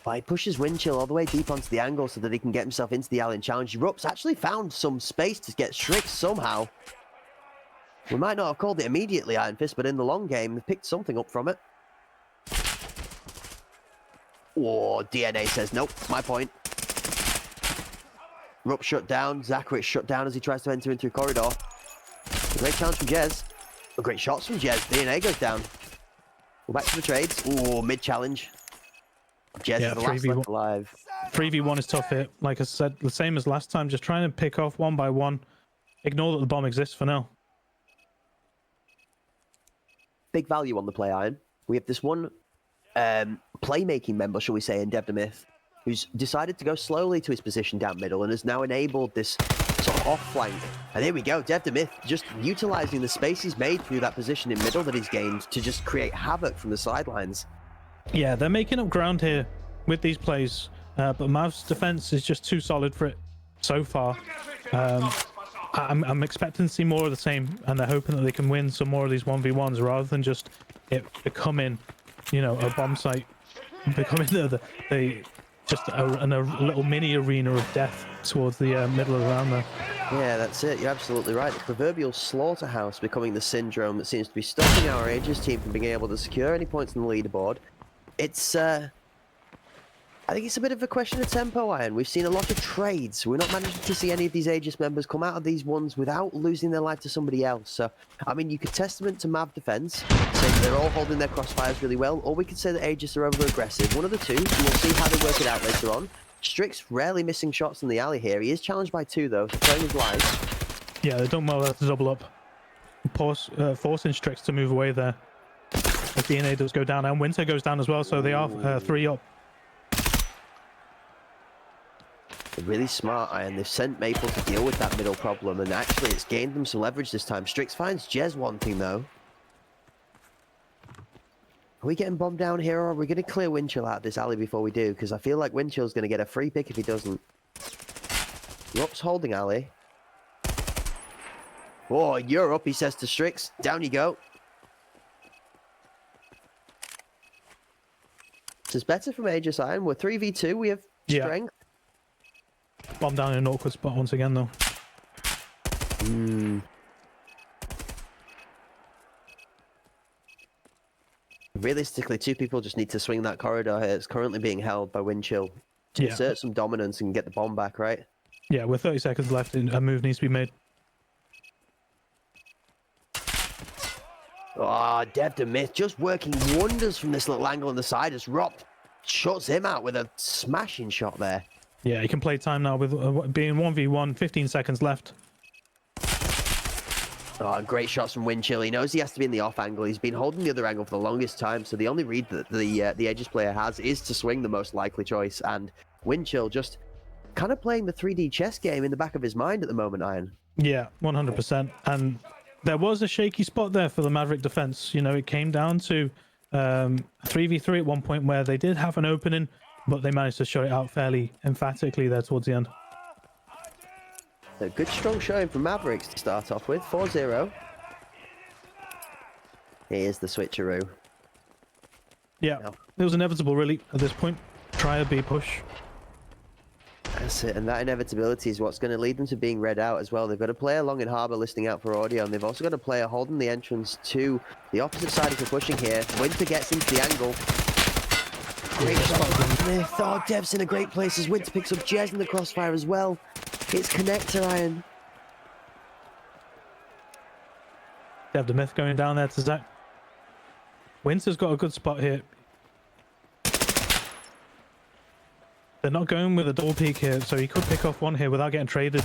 Well, he pushes Windchill all the way deep onto the angle so that he can get himself into the alley and challenge. Rup's actually found some space to get Strix somehow. We might not have called it immediately, Iron Fist, but in the long game, they picked something up from it. Oh, DNA says, nope, my point. Rup shut down. Zachary shut down as he tries to enter in through corridor. A great challenge from Jez. A great shots from Jez. DNA goes down. We're back to the trades. Oh, mid-challenge. Jez is the last left alive. 3v1 is tough here. Like I said, the same as last time. Just trying to pick off one by one. Ignore that the bomb exists for now. Big value on the play, Iron. We have this one playmaking member, shall we say, in Devdemith, who's decided to go slowly to his position down middle and has now enabled this sort of off flank. And here we go, Devdemith just utilizing the space he's made through that position in middle that he's gained to just create havoc from the sidelines. Yeah, they're making up ground here with these plays, but Mav's defense is just too solid for it so far. I'm expecting to see more of the same, and they're hoping that they can win some more of these 1v1s rather than just it becoming, you know, a bomb site, becoming just a little mini arena of death towards the middle of the round there. Yeah, that's it. You're absolutely right. The proverbial slaughterhouse becoming the syndrome that seems to be stopping our Aegis team from being able to secure any points on the leaderboard. It's, I think it's a bit of a question of tempo, Iron. We've seen a lot of trades. We're not managing to see any of these Aegis members come out of these ones without losing their life to somebody else. So, I mean, you could testament to Mav defense, say that they're all holding their crossfires really well, or we could say that Aegis are over-aggressive. One of the two. We'll see how they work it out later on. Strix rarely missing shots in the alley here. He is challenged by 2, though, so playing his life. Yeah, they don't well have to double up. Forcing Strix to move away there. As DNA does go down, and Winter goes down as well, so they are 3 up. They're really smart, Iron. They've sent Maple to deal with that middle problem, and actually it's gained them some leverage this time. Strix finds Jez wanting, though. Are we getting bombed down here, or are we going to clear Windchill out of this alley before we do? Because I feel like Windchill's going to get a free pick if he doesn't. Rup's holding alley. Oh, you're up, he says to Strix. Down you go. This is better from Aegis, Iron. We're 3v2. We have strength. Bomb down in an awkward spot once again, though. Realistically, 2 people just need to swing that corridor here. It's currently being held by Windchill to assert some dominance and get the bomb back, right? Yeah, with 30 seconds left, a move needs to be made. Oh, Devdemith just working wonders from this little angle on the side as Rup shuts him out with a smashing shot there. Yeah, he can play time now with being 1v1, 15 seconds left. Oh, great shots from Windchill. He knows he has to be in the off angle. He's been holding the other angle for the longest time, so the only read that the Aegis player has is to swing the most likely choice, and Windchill just kind of playing the 3D chess game in the back of his mind at the moment, Iron. Yeah, 100%. And there was a shaky spot there for the Maverick defense. You know, it came down to 3v3 at one point where they did have an opening, but they managed to shut it out fairly emphatically there towards the end. A good strong showing from Mavericks to start off with. 4-0. Here's the switcheroo. Yeah, it was inevitable really at this point. Try a B push. That's it, and that inevitability is what's going to lead them to being read out as well. They've got a player long in harbour listening out for audio, and they've also got a player holding the entrance to the opposite side as we're pushing here. Winter gets into the angle. Great shot from Smith. Oh, Dev's in a great place as Winter picks up Jez in the crossfire as well. It's connector iron. Dev the Myth going down there to Zach. Winter's got a good spot here. They're not going with a double peak here, so he could pick off one here without getting traded.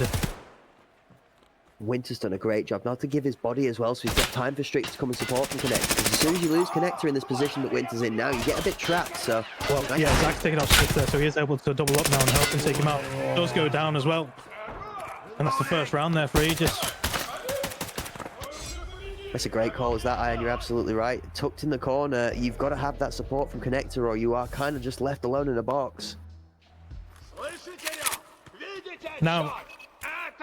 Winter's done a great job not to give his body as well, so he's got time for Strix to come and support from Connector. Because as soon as you lose Connector in this position that Winter's in now, you get a bit trapped, so... Well, yeah, Zach's taking off Strix there, so he is able to double up now and help him take him out. Does go down as well. And that's the first round there for Aegis. That's a great call, is that, Iron? You're absolutely right. Tucked in the corner, you've got to have that support from Connector, or you are kind of just left alone in a box. Now,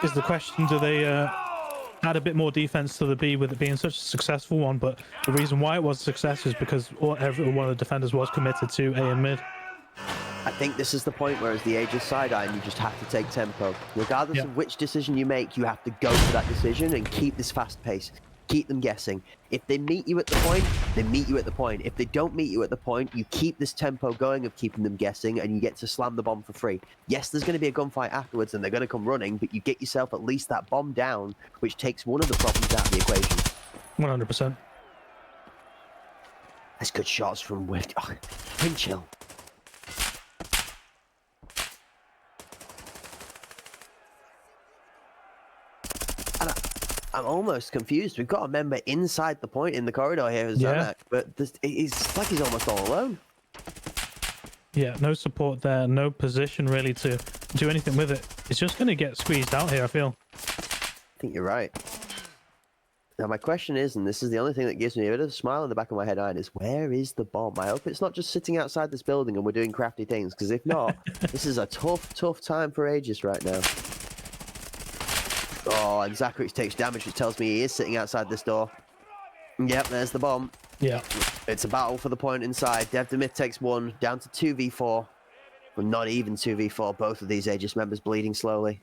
is the question, do they add a bit more defense to the B with it being such a successful one? But the reason why it was a success is because every one of the defenders was committed to A and mid. I think this is the point where, as the Aegis side iron, you just have to take tempo. Regardless of which decision you make, you have to go for that decision and keep this fast pace. Keep them guessing. If they meet you at the point, they meet you at the point. If they don't meet you at the point, you keep this tempo going of keeping them guessing, and you get to slam the bomb for free. Yes, there's going to be a gunfight afterwards, and they're going to come running, but you get yourself at least that bomb down, which takes one of the problems out of the equation. 100%. That's good shots from Wind Chill. I'm almost confused. We've got a member inside the point in the corridor here as Zanak, but it's like he's almost all alone. Yeah, no support there, no position really to do anything with it. It's just going to get squeezed out here, I feel. I think you're right. Now my question is, and this is the only thing that gives me a bit of a smile in the back of my head, Iron, is where is the bomb? I hope it's not just sitting outside this building and we're doing crafty things, because if not, this is a tough time for Aegis right now. Oh, and Zacharich takes damage, which tells me he is sitting outside this door. Yep, there's the bomb. Yeah. It's a battle for the point inside. Dev the Myth takes one, down to 2v4. Well, not even 2v4, both of these Aegis members bleeding slowly.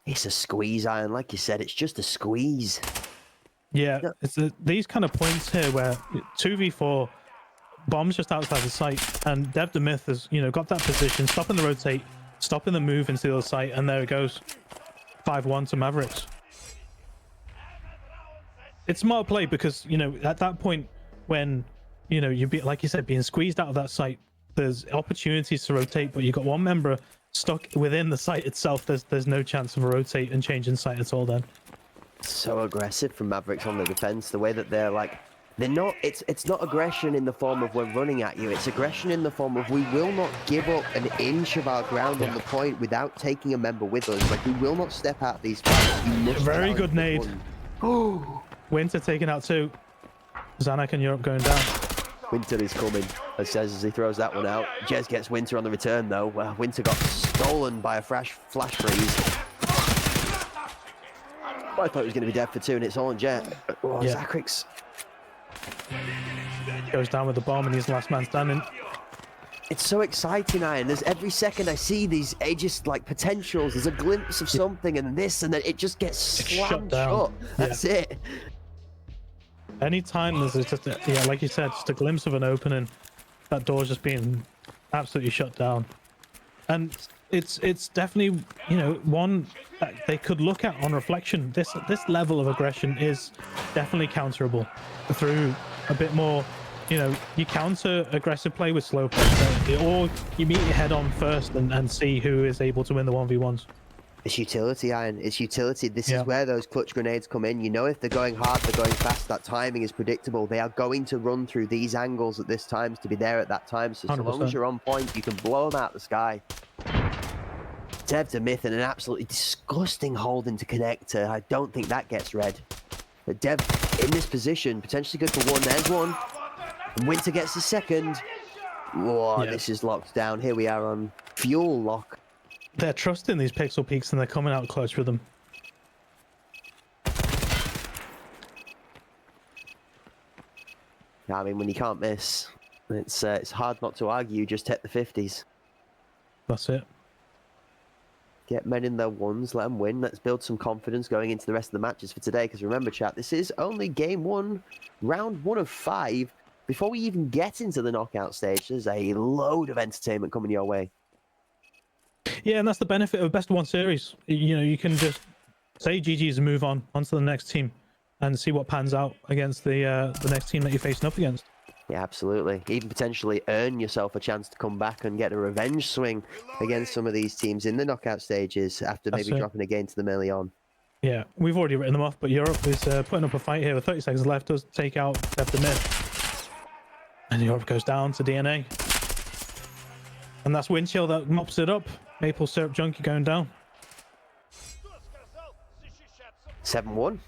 It's a squeeze, Iron. Like you said, it's just a squeeze. Yeah, it's these kind of points here where 2v4, bombs just outside the site, and Dev the Myth has, got that position, stopping the rotate, stopping the move into the other site, and there it goes. 5-1 to Mavericks. It's smart play because, at that point when, you'd be, like you said, being squeezed out of that site, there's opportunities to rotate, but you've got one member stuck within the site itself. There's no chance of a rotate and changing site at all then. So aggressive from Mavericks on the defense, the way that they're not, it's not aggression in the form of we're running at you, it's aggression in the form of we will not give up an inch of our ground on the point without taking a member with us. Like, we will not step out of these fights. You must Very good nade. Oh, Winter taking out 2. Zanak and Europe going down. Winter is coming, as he throws that one out. Jez gets Winter on the return though. Well, Winter got stolen by a flash freeze. I thought he was going to be dead for 2, and it's all on Jet. Oh, yeah. Zacharix goes down with the bomb, and he's the last man standing. It's so exciting, Iron. There's every second I see these Aegis potentials. There's a glimpse of something, and this, and then it just gets slammed shut. That's it. Anytime there's just like you said, just a glimpse of an opening, that door's just being absolutely shut down. And it's definitely one that they could look at on reflection. This level of aggression is definitely counterable through a bit more. You counter aggressive play with slow play, or you meet your head on first and see who is able to win the 1v1s. It's utility, Iron. It's utility. This is where those clutch grenades come in. If they're going hard, they're going fast, that timing is predictable. They are going to run through these angles at this time to be there at that time. So 100%. long as you're on point, you can blow them out the sky. Dev the Myth and an absolutely disgusting hold into Connector. I don't think that gets read. But Dev in this position, potentially good for one. There's one. And Winter gets the second. Whoa, this is locked down. Here we are on fuel lock. They're trusting these pixel peaks and they're coming out clutch with them. I mean, when you can't miss. It's hard not to argue. Just hit the 50s. That's it. Get men in their ones, let them win. Let's build some confidence going into the rest of the matches for today. Because remember, chat, this is only game 1, round 1 of 5. Before we even get into the knockout stage, there's a load of entertainment coming your way. Yeah, and that's the benefit of best of 1 series. You know, you can just say GG's and move on to the next team and see what pans out against the next team that you're facing up against. Yeah, absolutely. Even potentially earn yourself a chance to come back and get a revenge swing against some of these teams in the knockout stages after maybe dropping a game to them early on. Yeah, we've already written them off, but Europe is putting up a fight here with 30 seconds left. Does take out the mid. And Europe goes down to DNA. And that's Windchill that mops it up. Maple Syrup Junkie going down. 7-1.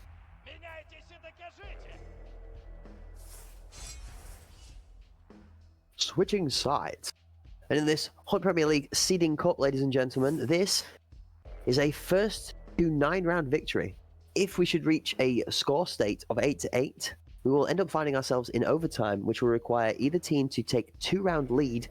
Switching sides. And in this Hot Premier League Seeding Cup, ladies and gentlemen, this is a first to 9-round victory. If we should reach a score state of 8-8, we will end up finding ourselves in overtime, which will require either team to take 2-round lead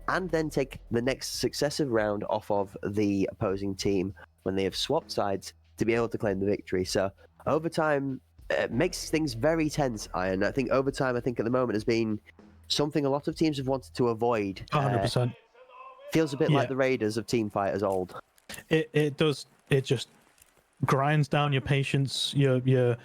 and then take the next successive round off of the opposing team when they have swapped sides to be able to claim the victory. So overtime makes things very tense, Iron. I think overtime, at the moment, has been something a lot of teams have wanted to avoid. 100%. Feels a bit like the Raiders of Team Fighters old. It does. It just grinds down your patience, your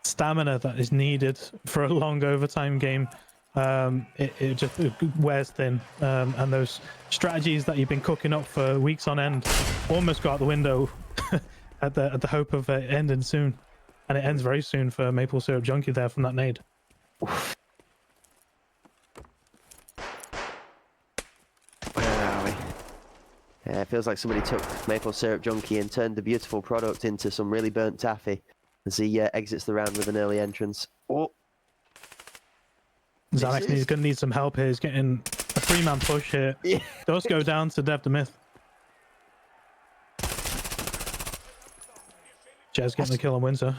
stamina that is needed for a long overtime game. It just wears thin, and those strategies that you've been cooking up for weeks on end almost go out the window at the hope of it ending soon, and it ends very soon for Maple Syrup Junkie there from that nade. Where are we? Yeah, it feels like somebody took Maple Syrup Junkie and turned the beautiful product into some really burnt taffy as he exits the round with an early entrance. Oh. Xanax is going to need some help here. He's getting a 3-man push here. Yeah. Does go down to Dev the Myth. Jez getting the kill on Windsor.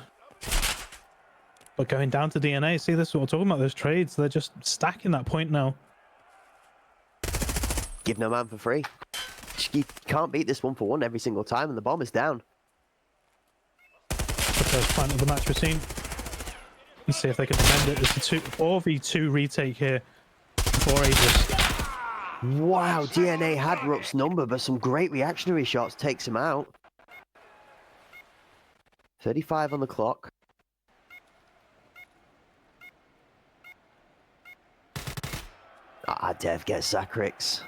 But going down to DNA. See, this is what we're talking about, those trades. They're just stacking that point now. Give no man for free. You can't beat this 1-for-1 every single time, and the bomb is down. The first plant of the match we've seen. Let's see if they can defend it. It's a 4v2 retake here for Aegis. Wow, DNA had Rupp's number, but some great reactionary shots takes him out. 35 on the clock. Dev gets Zakrix.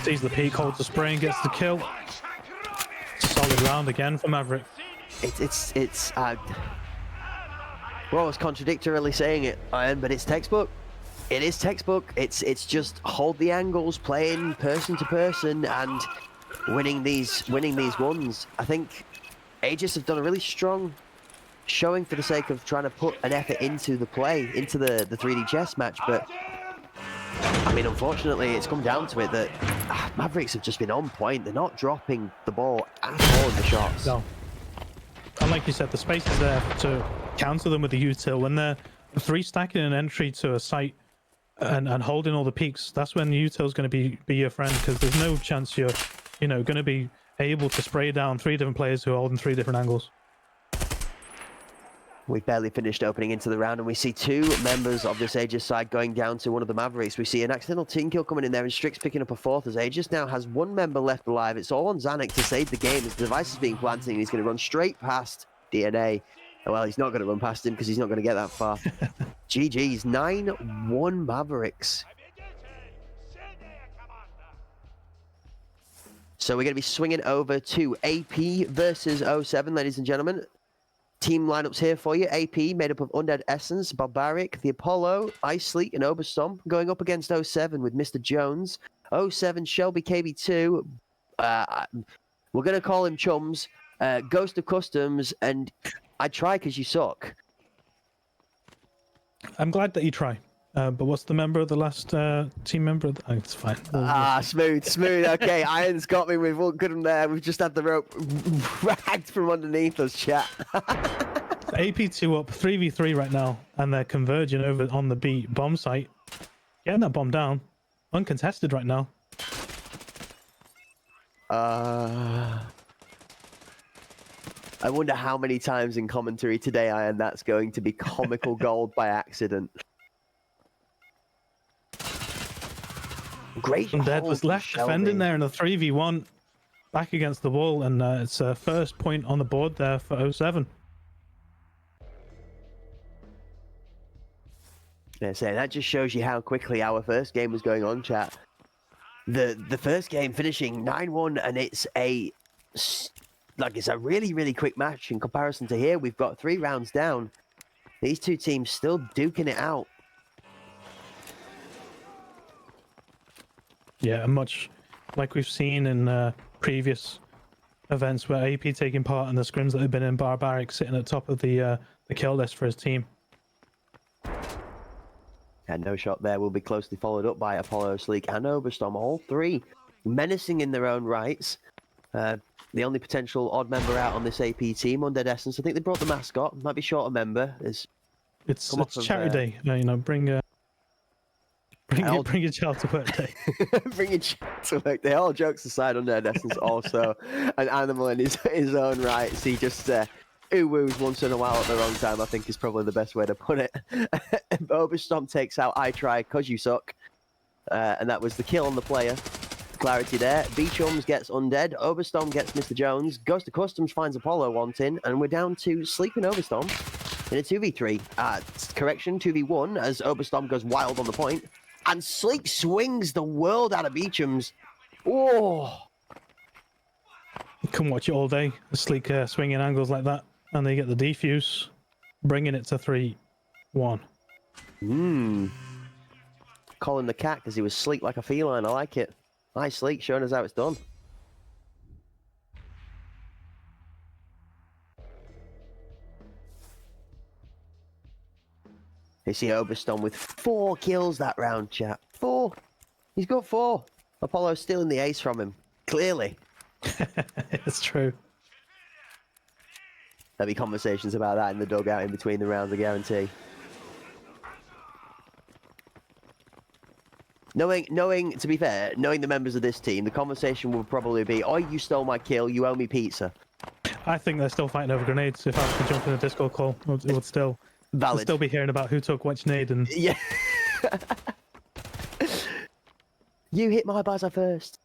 Sees the peak, holds the spray and gets the kill. Solid round again for Maverick. We're always contradictorily saying it, Iron, but it's textbook. It is textbook. It's just hold the angles, playing person to person, and winning these ones. I think Aegis have done a really strong showing for the sake of trying to put an effort into the play, into the 3D chess match, but I mean, unfortunately, it's come down to it that Mavericks have just been on point. They're not dropping the ball at all in the shots. No. And like you said, the space is there to counter them with the util. When they're 3-stacking an entry to a site and holding all the peaks, that's when the util is going to be your friend, because there's no chance you're going to be able to spray down 3 different players who are holding 3 different angles. We've barely finished opening into the round, and we see 2 members of this Aegis side going down to one of the Mavericks. We see an accidental team kill coming in there, and Strix picking up a 4th, as Aegis now has 1 member left alive. It's all on Xanax to save the game as the device is being planted, and he's going to run straight past DNA. Well, he's not going to run past him because he's not going to get that far. GG's, 9-1 Mavericks. So we're going to be swinging over to AP versus 07, ladies and gentlemen. Team lineups here for you. AP made up of Undead Essence, Barbaric, the Apollo, Ice Sleet, and Oberstomp, going up against 07 with Mr. Jones. 07, Shelby KB2. We're going to call him Chums. Ghost of Customs, and I try because you suck. I'm glad that you try. But what's the member of the last team member? Oh, it's fine. Smooth. Okay, Iron's got me. We've all good in there. We've just had the rope dragged from underneath us, chat. AP2 up 3v3 right now, and they're converging over on the B bomb site. Getting that bomb down. Uncontested right now. I wonder how many times in commentary today, Iron, that's going to be comical gold by accident. Great. Undead was left defending there in a 3v1 back against the wall, and it's a first point on the board there for 07. Yeah, so that just shows you how quickly our first game was going on, chat. The first game finishing 9-1, and it's a really, really quick match in comparison to here. We've got 3 rounds down. These two teams still duking it out. Yeah, much like we've seen in previous events where AP taking part in the scrims that they've been in, Barbaric sitting at top of the kill list for his team. And no shot there will be closely followed up by Apollo, Sleek, and Overstorm. All 3 menacing in their own rights. The only potential odd member out on this AP team, Undead Essence. I think they brought the mascot. Might be short a member. It's charity day. You know, bring your child to work day. Bring your child to work day. All jokes aside, Undead Essence also an animal in his own rights. He just ooh-woos once in a while at the wrong time, I think is probably the best way to put it. Overstomp takes out I Try Cause You Suck. And that was the kill on the player. Clarity there. B-Chums gets Undead. Overstorm gets Mr. Jones. Goes to Customs, finds Apollo wanting. And we're down to Sleeping Overstorm in a 2v3. Correction, 2v1 as Overstorm goes wild on the point. And Sleek swings the world out of B-Chums. Oh! You can watch it all day. The Sleek swinging angles like that. And they get the defuse, bringing it to 3-1. Calling the cat because he was sleek like a feline. I like it. Nice Sleek, showing us how it's done. You see Overstorm with 4 kills that round, chat. 4. He's got 4. Apollo's stealing the ace from him. Clearly. It's true. There'll be conversations about that in the dugout in between the rounds, I guarantee. Knowing, to be fair, knowing the members of this team, the conversation will probably be, oh, you stole my kill, you owe me pizza. I think they're still fighting over grenades. If I was to jump in a Discord call, it would still... Valid. We'll still be hearing about who took which nade and... Yeah. You hit my buzzer first.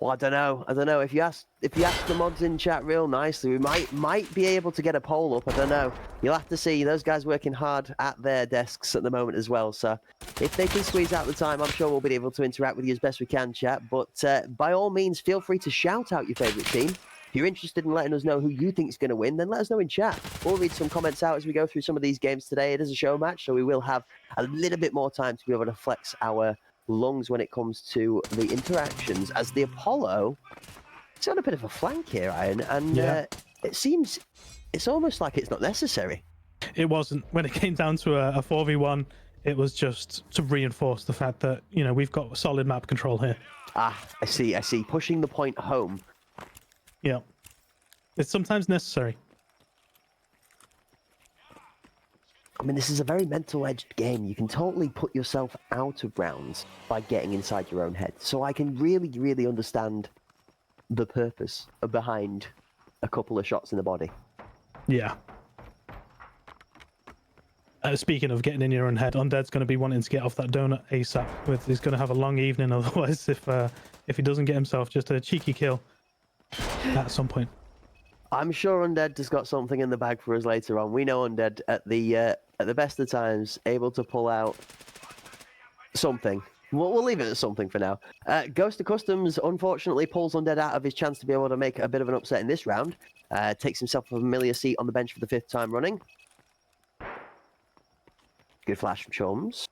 Well, I don't know. If you ask the mods in chat real nicely, we might be able to get a poll up. I don't know. You'll have to see. Those guys working hard at their desks at the moment as well. So if they can squeeze out the time, I'm sure we'll be able to interact with you as best we can, chat. But by all means, feel free to shout out your favourite team. If you're interested in letting us know who you think is going to win, then let us know in chat. We'll read some comments out as we go through some of these games today. It is a show match, so we will have a little bit more time to be able to flex our lungs when it comes to the interactions, as the Apollo it's on a bit of a flank here, Iron, and it's almost like it's not necessary. It wasn't. When it came down to a 4v1, it was just to reinforce the fact that, you know, we've got solid map control here. I see. Pushing the point home. Yeah. It's sometimes necessary. I mean, this is a very mental-edged game. You can totally put yourself out of rounds by getting inside your own head. So I can really, really understand the purpose behind a couple of shots in the body. Yeah. Speaking of getting in your own head, Undead's going to be wanting to get off that donut ASAP. He's going to have a long evening otherwise if he doesn't get himself just a cheeky kill at some point. I'm sure Undead has got something in the bag for us later on. We know Undead at the best of times able to pull out something. We'll leave it at something for now. Ghost of Customs unfortunately pulls Undead out of his chance to be able to make a bit of an upset in this round. Takes himself a familiar seat on the bench for the 5th time running. Good flash from Chums.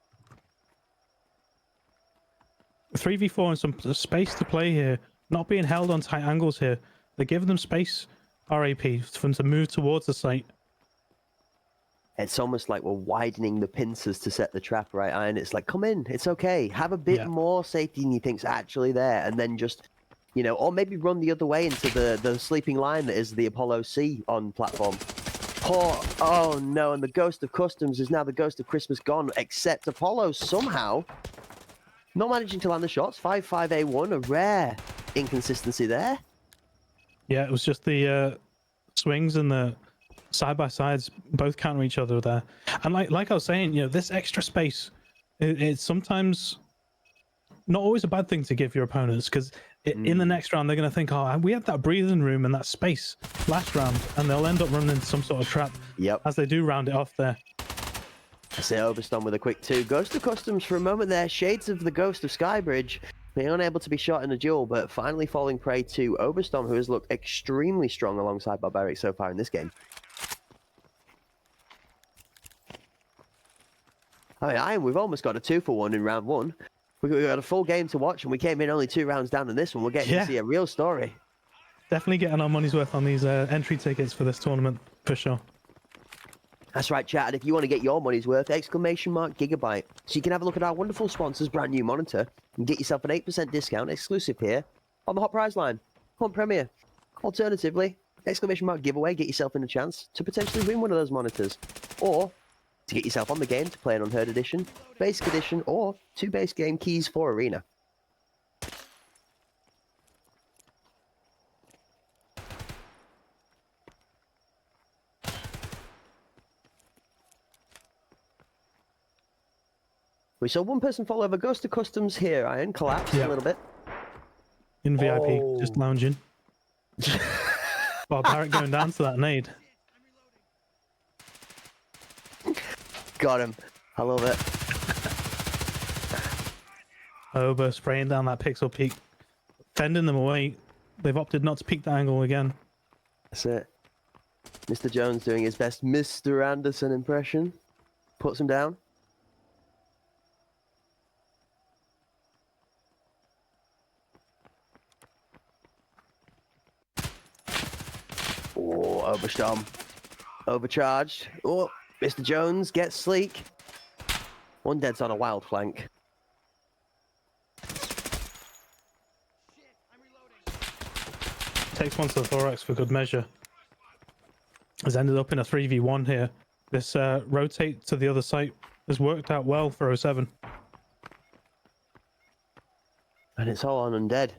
3v4 and some space to play here. Not being held on tight angles here. They're giving them space, RAP, for them to move towards the site. It's almost like we're widening the pincers to set the trap, right, Iron? It's like, come in, it's okay. Have a bit more safety than you think's actually there, and then just You know, or maybe run the other way into the sleeping line that is the Apollo C on platform. Oh no, and the Ghost of Customs is now the Ghost of Christmas gone, except Apollo somehow not managing to land the shots. 5-5-A1, a rare inconsistency there. Yeah, it was just the swings and the side-by-sides both counter each other there. And like I was saying, you know, this extra space, it's sometimes not always a bad thing to give your opponents, because in the next round they're going to think, oh, we had that breathing room and that space last round, and they'll end up running into some sort of trap. Yep. As they do round it off there. I say Overstorm with a quick 2. Ghost of Customs for a moment there. Shades of the Ghost of Skybridge. Being unable to be shot in a duel, but finally falling prey to Overstorm, who has looked extremely strong alongside Barbaric so far in this game. I mean, Iron, we've almost got a 2-for-1 in round 1. We got a full game to watch, and we came in only 2 rounds down in this one. We're getting to see a real story. Definitely getting our money's worth on these entry tickets for this tournament, for sure. That's right, chat. And if you want to get your money's worth, !Gigabyte. So you can have a look at our wonderful sponsor's brand new monitor and get yourself an 8% discount exclusive here on the Hot Prize line on Premier. Alternatively, !Giveaway, get yourself in a chance to potentially win one of those monitors. Or to get yourself on the game to play an Unheard Edition, Basic Edition, or 2 base game keys for Arena. We saw one person fall over. Ghost of Customs here, Iron. Collapsed a little bit. In VIP, just lounging. Barbaric going down to that nade. Got him. I love it. Ober spraying down that pixel peak. Fending them away. They've opted not to peek the angle again. That's it. Mr. Jones doing his best Mr. Anderson impression. Puts him down. Oh, Overstorm. Overcharged. Oh, Mr. Jones gets sleek. Undead's on a wild flank. Takes one to the thorax for good measure. Has ended up in a 3v1 here. This rotate to the other site has worked out well for 07. And it's all on Undead.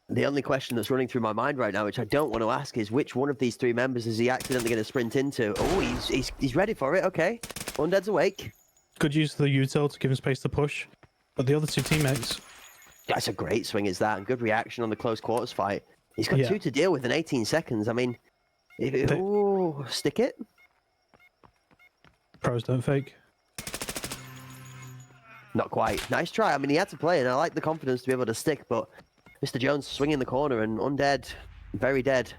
The only question that's running through my mind right now, which I don't want to ask, is which one of these 3 members is he accidentally going to sprint into? Oh, he's ready for it. Okay. Undead's awake. Good use of the util to give him space to push. But the other 2 teammates... That's a great swing, is that? And good reaction on the close quarters fight. He's got 2 to deal with in 18 seconds. I mean, stick it. Pros don't fake. Not quite. Nice try. I mean, he had to play, and I like the confidence to be able to stick, but Mr. Jones swinging the corner and Undead, very dead.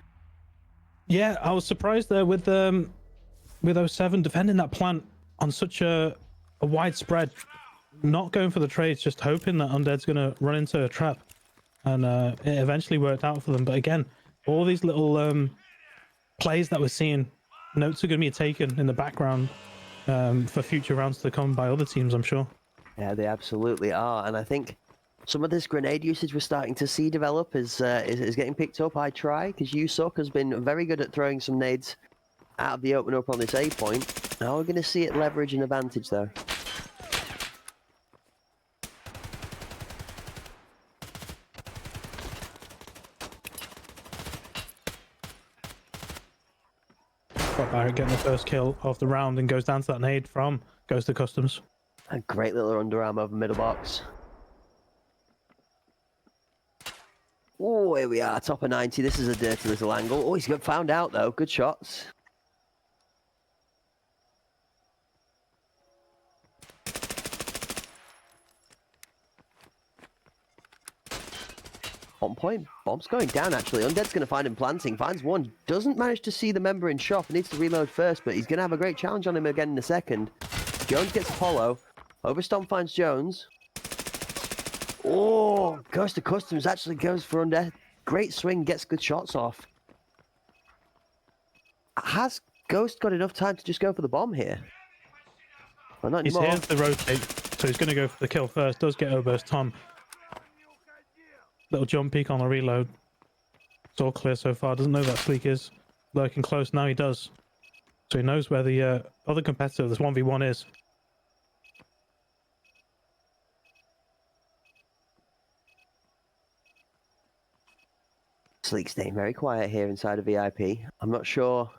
Yeah, I was surprised there with 07 defending that plant on such a wide spread, not going for the trades, just hoping that Undead's going to run into a trap. And it eventually worked out for them. But again, all these little plays that we're seeing, notes are going to be taken in the background for future rounds to come by other teams, I'm sure. Yeah, they absolutely are. And I think some of this grenade usage we're starting to see develop is getting picked up. I try, because Yusok has been very good at throwing some nades out of the open up on this A point. Now we're going to see it leverage an advantage, though. Barrett getting the first kill of the round and goes down to that nade from Ghost of Customs. A great little underarm over middle box. Oh, here we are, top of 90. This is a dirty little angle. Oh, he's got found out, though. Good shots. On point. Bomb's going down, actually. Undead's going to find him planting. Finds one. Doesn't manage to see the member in shop. Needs to reload first, but he's going to have a great challenge on him again in a second. Jones gets Apollo. Overstorm finds Jones. Oh, Ghost of Customs actually goes for Undead. Great swing, gets good shots off. Has Ghost got enough time to just go for the bomb here? Well, not anymore. He's here to rotate, so he's going to go for the kill first. Does get Oberst Tom. Little jump peek on a reload. It's all clear so far. Doesn't know that Sleek is lurking close. Now he does. So he knows where the other competitor, this 1v1 is. Sleek staying very quiet here inside of VIP. I'm not sure.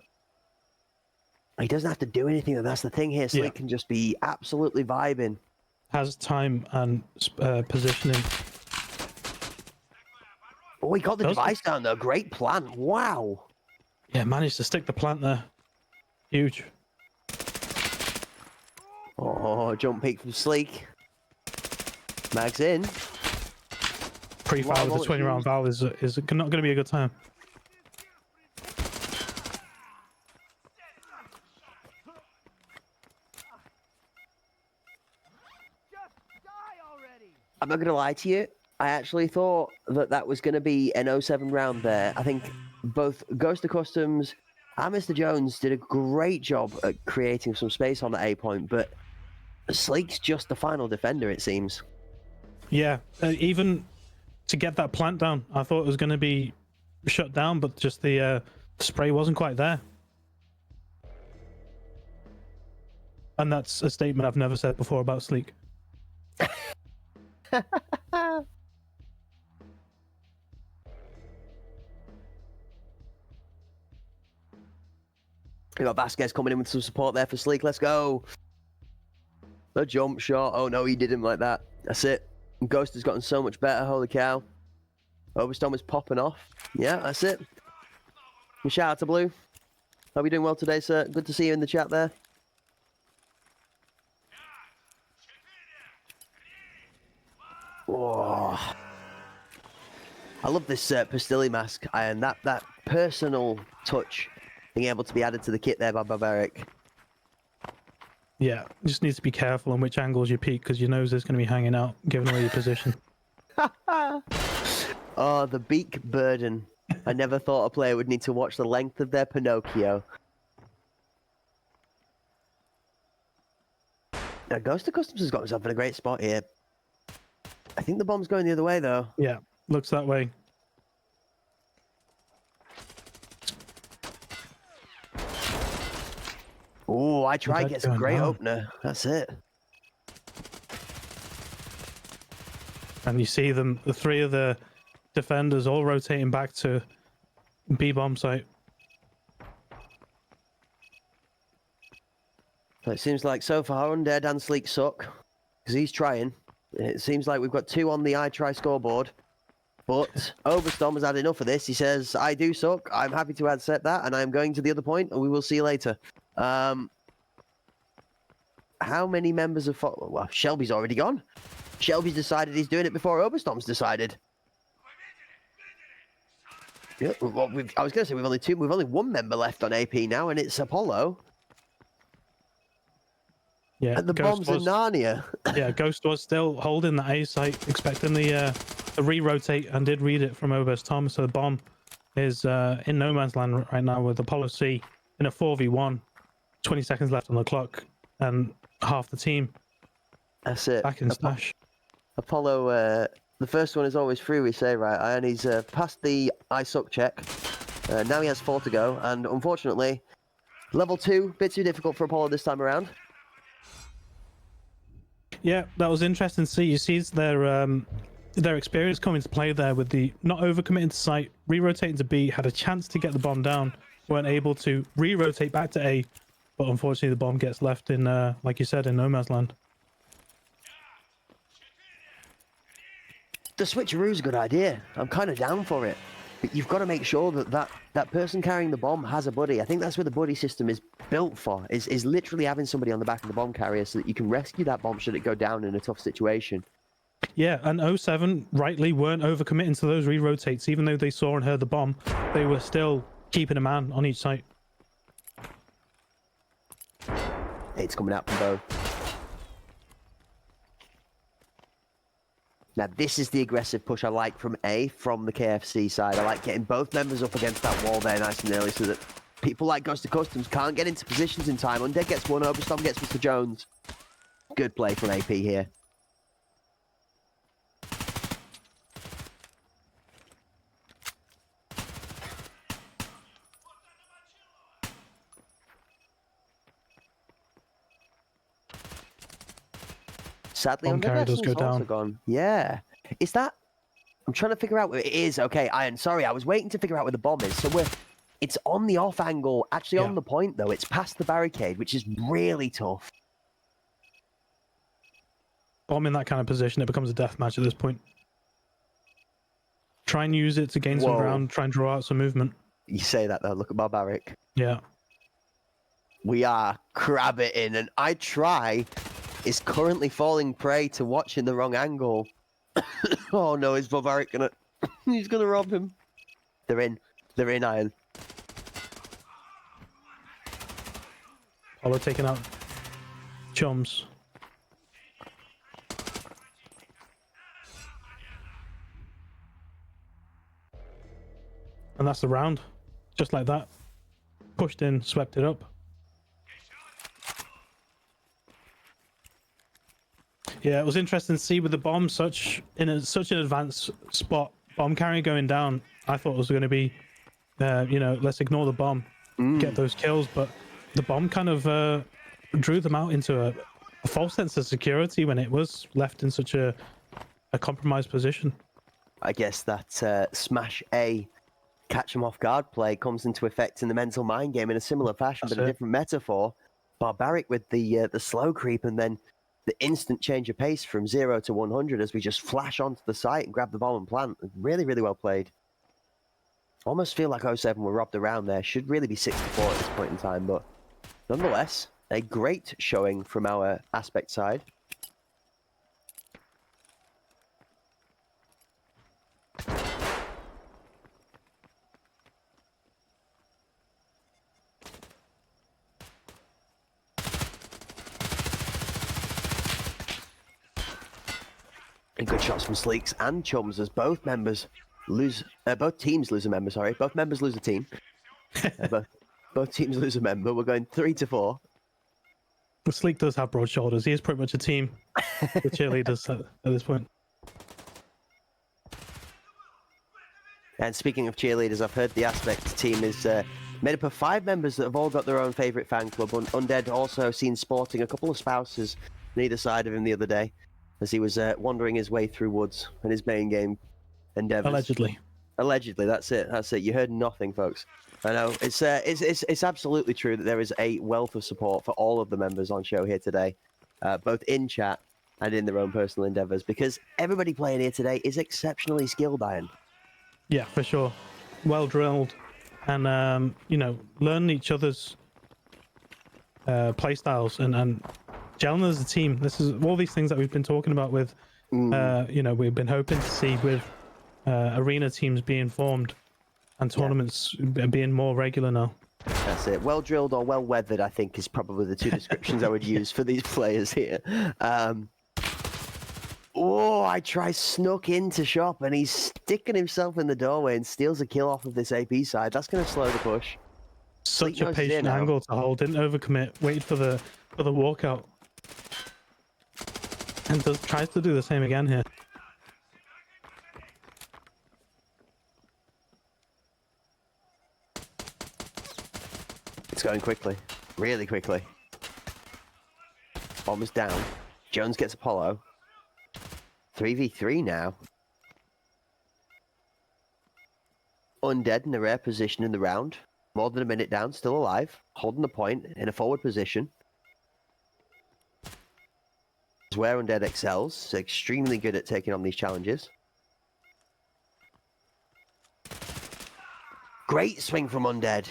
He doesn't have to do anything, and that's the thing here. Sleek can just be absolutely vibing. Has time and positioning. Oh, he got the device down though. Great plan. Wow. Yeah, managed to stick the plant there. Huge. Oh, jump peek from Sleek. Mag's in. Pre-fire with the 20-round valve is not going to be a good time. I'm not going to lie to you. I actually thought that that was going to be an 07 round there. I think both Ghost of Customs and Mr. Jones did a great job at creating some space on the A point, but Sleek's just the final defender, it seems. Yeah, even to get that plant down, I thought it was going to be shut down, but just the spray wasn't quite there. And that's a statement I've never said before about Sleek. We got Vasquez coming in with some support there for Sleek. Let's go. The jump shot. Oh no, he didn't like that. That's it. Ghost has gotten so much better. Holy cow. Overstorm is popping off. Yeah, that's it. And shout out to Blue. Hope you're doing well today, sir. Good to see you in the chat there. Oh. I love this Pastilli mask and that personal touch being able to be added to the kit there by Barbaric. Yeah, you just need to be careful on which angles you peek because your nose is going to be hanging out, giving away your position. Oh, the beak burden. I never thought a player would need to watch the length of their Pinocchio. Now, Ghost of Customs has got himself in a great spot here. I think the bomb's going the other way, though. Yeah, looks that way. Oh, I try gets a great opener. That's it. And you see them, the three of the defenders all rotating back to B-bomb site. So it seems like so far Undead and Sleek suck because he's trying. It seems like we've got 2 on the I try scoreboard. But Overstorm has had enough of this. He says, I do suck. I'm happy to accept that. And I'm going to the other point and we will see you later. How many members of... Well, Shelby's already gone. Shelby's decided he's doing it before Overstorm's decided. Yeah, well, I was going to say we've only 1 member left on AP now, and it's Apollo. Yeah, and the bombs in Narnia. Yeah, Ghost was still holding the A site, expecting the re-rotate, and did read it from Overstorm. So the bomb is in no man's land right now with Apollo C in a 4v1. 20 seconds left on the clock, and half the team. That's it. Back in stash. Apollo, the first one is always free, we say, right? And he's passed the I suck check. Now he has 4 to go, and unfortunately, level 2, bit too difficult for Apollo this time around. Yeah, that was interesting to see. You see their experience coming to play there with the not overcommitting to site, re-rotating to B, had a chance to get the bomb down, weren't able to re-rotate back to A, but unfortunately the bomb gets left in, like you said, in no man's land. The switcheroo is a good idea. I'm kind of down for it. But you've got to make sure that person carrying the bomb has a buddy. I think that's what the buddy system is built for, is literally having somebody on the back of the bomb carrier so that you can rescue that bomb should it go down in a tough situation. Yeah, and 07 rightly weren't overcommitting to those re-rotates. Even though they saw and heard the bomb, they were still keeping a man on each site. It's coming out from both. Now, this is the aggressive push I like from A, from the KFC side. I like getting both members up against that wall there nice and early so that people like Ghost of Customs can't get into positions in time. Undead gets one, Overstorm gets Mr. Jones. Good play from AP here. Sadly, Bomb carrier does Undead go Essence also down. gone. Yeah. Is that... I'm trying to figure out where it is. Okay, Iron, sorry, I was waiting to figure out where the bomb is. So it's on the off angle, actually on the point, though. It's past the barricade, which is really tough. Bomb in that kind of position, it becomes a death match at this point. Try and use it to gain some ground, try and draw out some movement. You say that, though. Look at Barbaric. Yeah. We are crab-itting, and I try is currently falling prey to watching the wrong angle. Oh no, is Barbaric gonna... He's gonna rob him. They're in, Iron. Apollo taking out Chums. And that's the round. Just like that. Pushed in, swept it up. Yeah, it was interesting to see with the bomb such an advanced spot, bomb carrier going down. I thought it was going to be, let's ignore the bomb, get those kills, but the bomb kind of drew them out into a false sense of security when it was left in such a compromised position. I guess that Smash A, catch them off guard play comes into effect in the mental mind game in a similar fashion, but a different metaphor. Barbaric with the slow creep, and then the instant change of pace from 0 to 100 as we just flash onto the site and grab the bomb and plant. Really, really well played. Almost feel like 07 were robbed around there. Should really be 64 at this point in time, but nonetheless, a great showing from our aspect side. And good shots from Sleeks and Chums as both teams lose a member, sorry. Both members lose a team. both teams lose a member. We're going 3 to 4. Sleek does have broad shoulders. He is pretty much a team. The cheerleaders at this point. And speaking of cheerleaders, I've heard the Aspect team is made up of 5 members that have all got their own favourite fan club. Undead also seen sporting a couple of spouses on either side of him the other day, as he was wandering his way through woods in his main game endeavors. Allegedly, that's it. You heard nothing, folks. I know it's absolutely true that there is a wealth of support for all of the members on show here today, both in chat and in their own personal endeavors, because everybody playing here today is exceptionally skilled, Iron. Yeah, for sure. Well drilled, and learn each other's play styles and gelling as a team. This is all these things that we've been talking about with, we've been hoping to see with arena teams being formed and tournaments being more regular now. That's it. Well drilled or well weathered, I think, is probably the 2 descriptions I would use for these players here. I try snuck into shop and he's sticking himself in the doorway and steals a kill off of this AP side. That's going to slow the push. Such a patient angle to hold. Didn't overcommit. Waited for the walkout. And tries to do the same again here. It's going quickly. Really quickly. Bomb's down. Jones gets Apollo. 3v3 now. Undead in a rare position in the round. More than a minute down, still alive. Holding the point in a forward position. This is where Undead excels. He's extremely good at taking on these challenges. Great swing from Undead.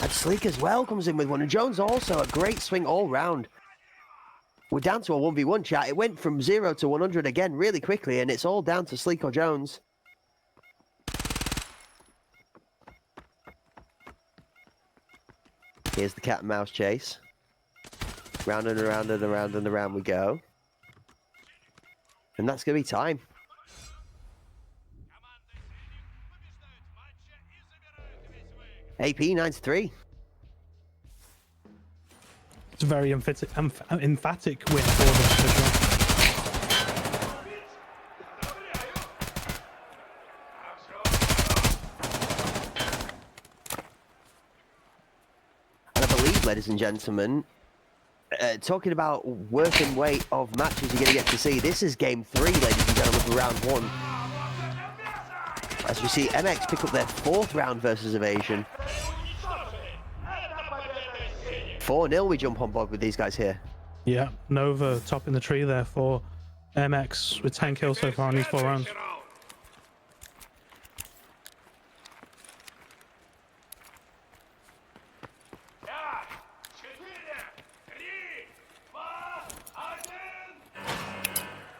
And Sleek as well comes in with one. And Jones also a great swing all round. We're down to a 1v1 chat. It went from 0 to 100 again really quickly, and it's all down to Sleek or Jones. Here's the cat and mouse chase. Round and around and around and around we go. And that's going to be time. AP 93. It's a very emphatic win for them. And I believe, ladies and gentlemen, talking about working weight of matches you're going to get to see. This is game 3, ladies and gentlemen, for round 1. As we see MX pick up their 4th round versus Evasion. 4-0 we jump on board with these guys here. Yeah, Nova top in the tree there for MX with 10 kills so far in these 4 rounds.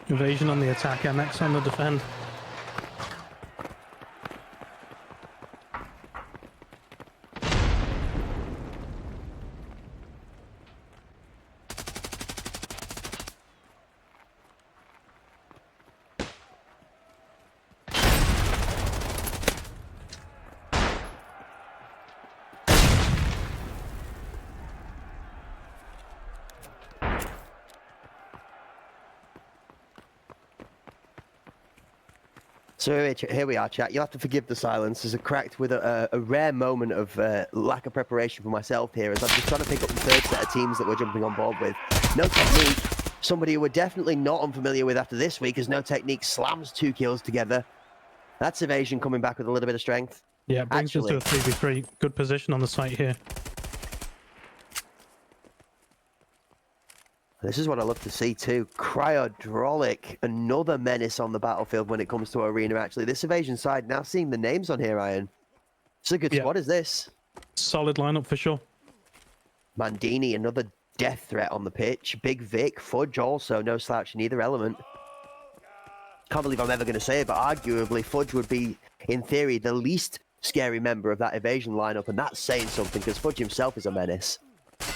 Evasion on the attack, MX on the defend. So here we are, chat. You'll have to forgive the silence. There's a cracked with a rare moment of lack of preparation for myself here, as I'm just trying to pick up the 3rd set of teams that we're jumping on board with. No Technique, somebody who we're definitely not unfamiliar with after this week, as No Technique slams 2 kills together. That's Evasion coming back with a little bit of strength. Yeah, it brings us to a 3v3. Good position on the site here. This is what I love to see too. Cryodrolic, another menace on the battlefield when it comes to Arena, actually. This Evasion side, now seeing the names on here, Iron. It's a good squad, is this? Solid lineup for sure. Mandini, another death threat on the pitch. Big Vic, Fudge also, no slouch in either element. Can't believe I'm ever going to say it, but arguably Fudge would be, in theory, the least scary member of that Evasion lineup, and that's saying something, because Fudge himself is a menace.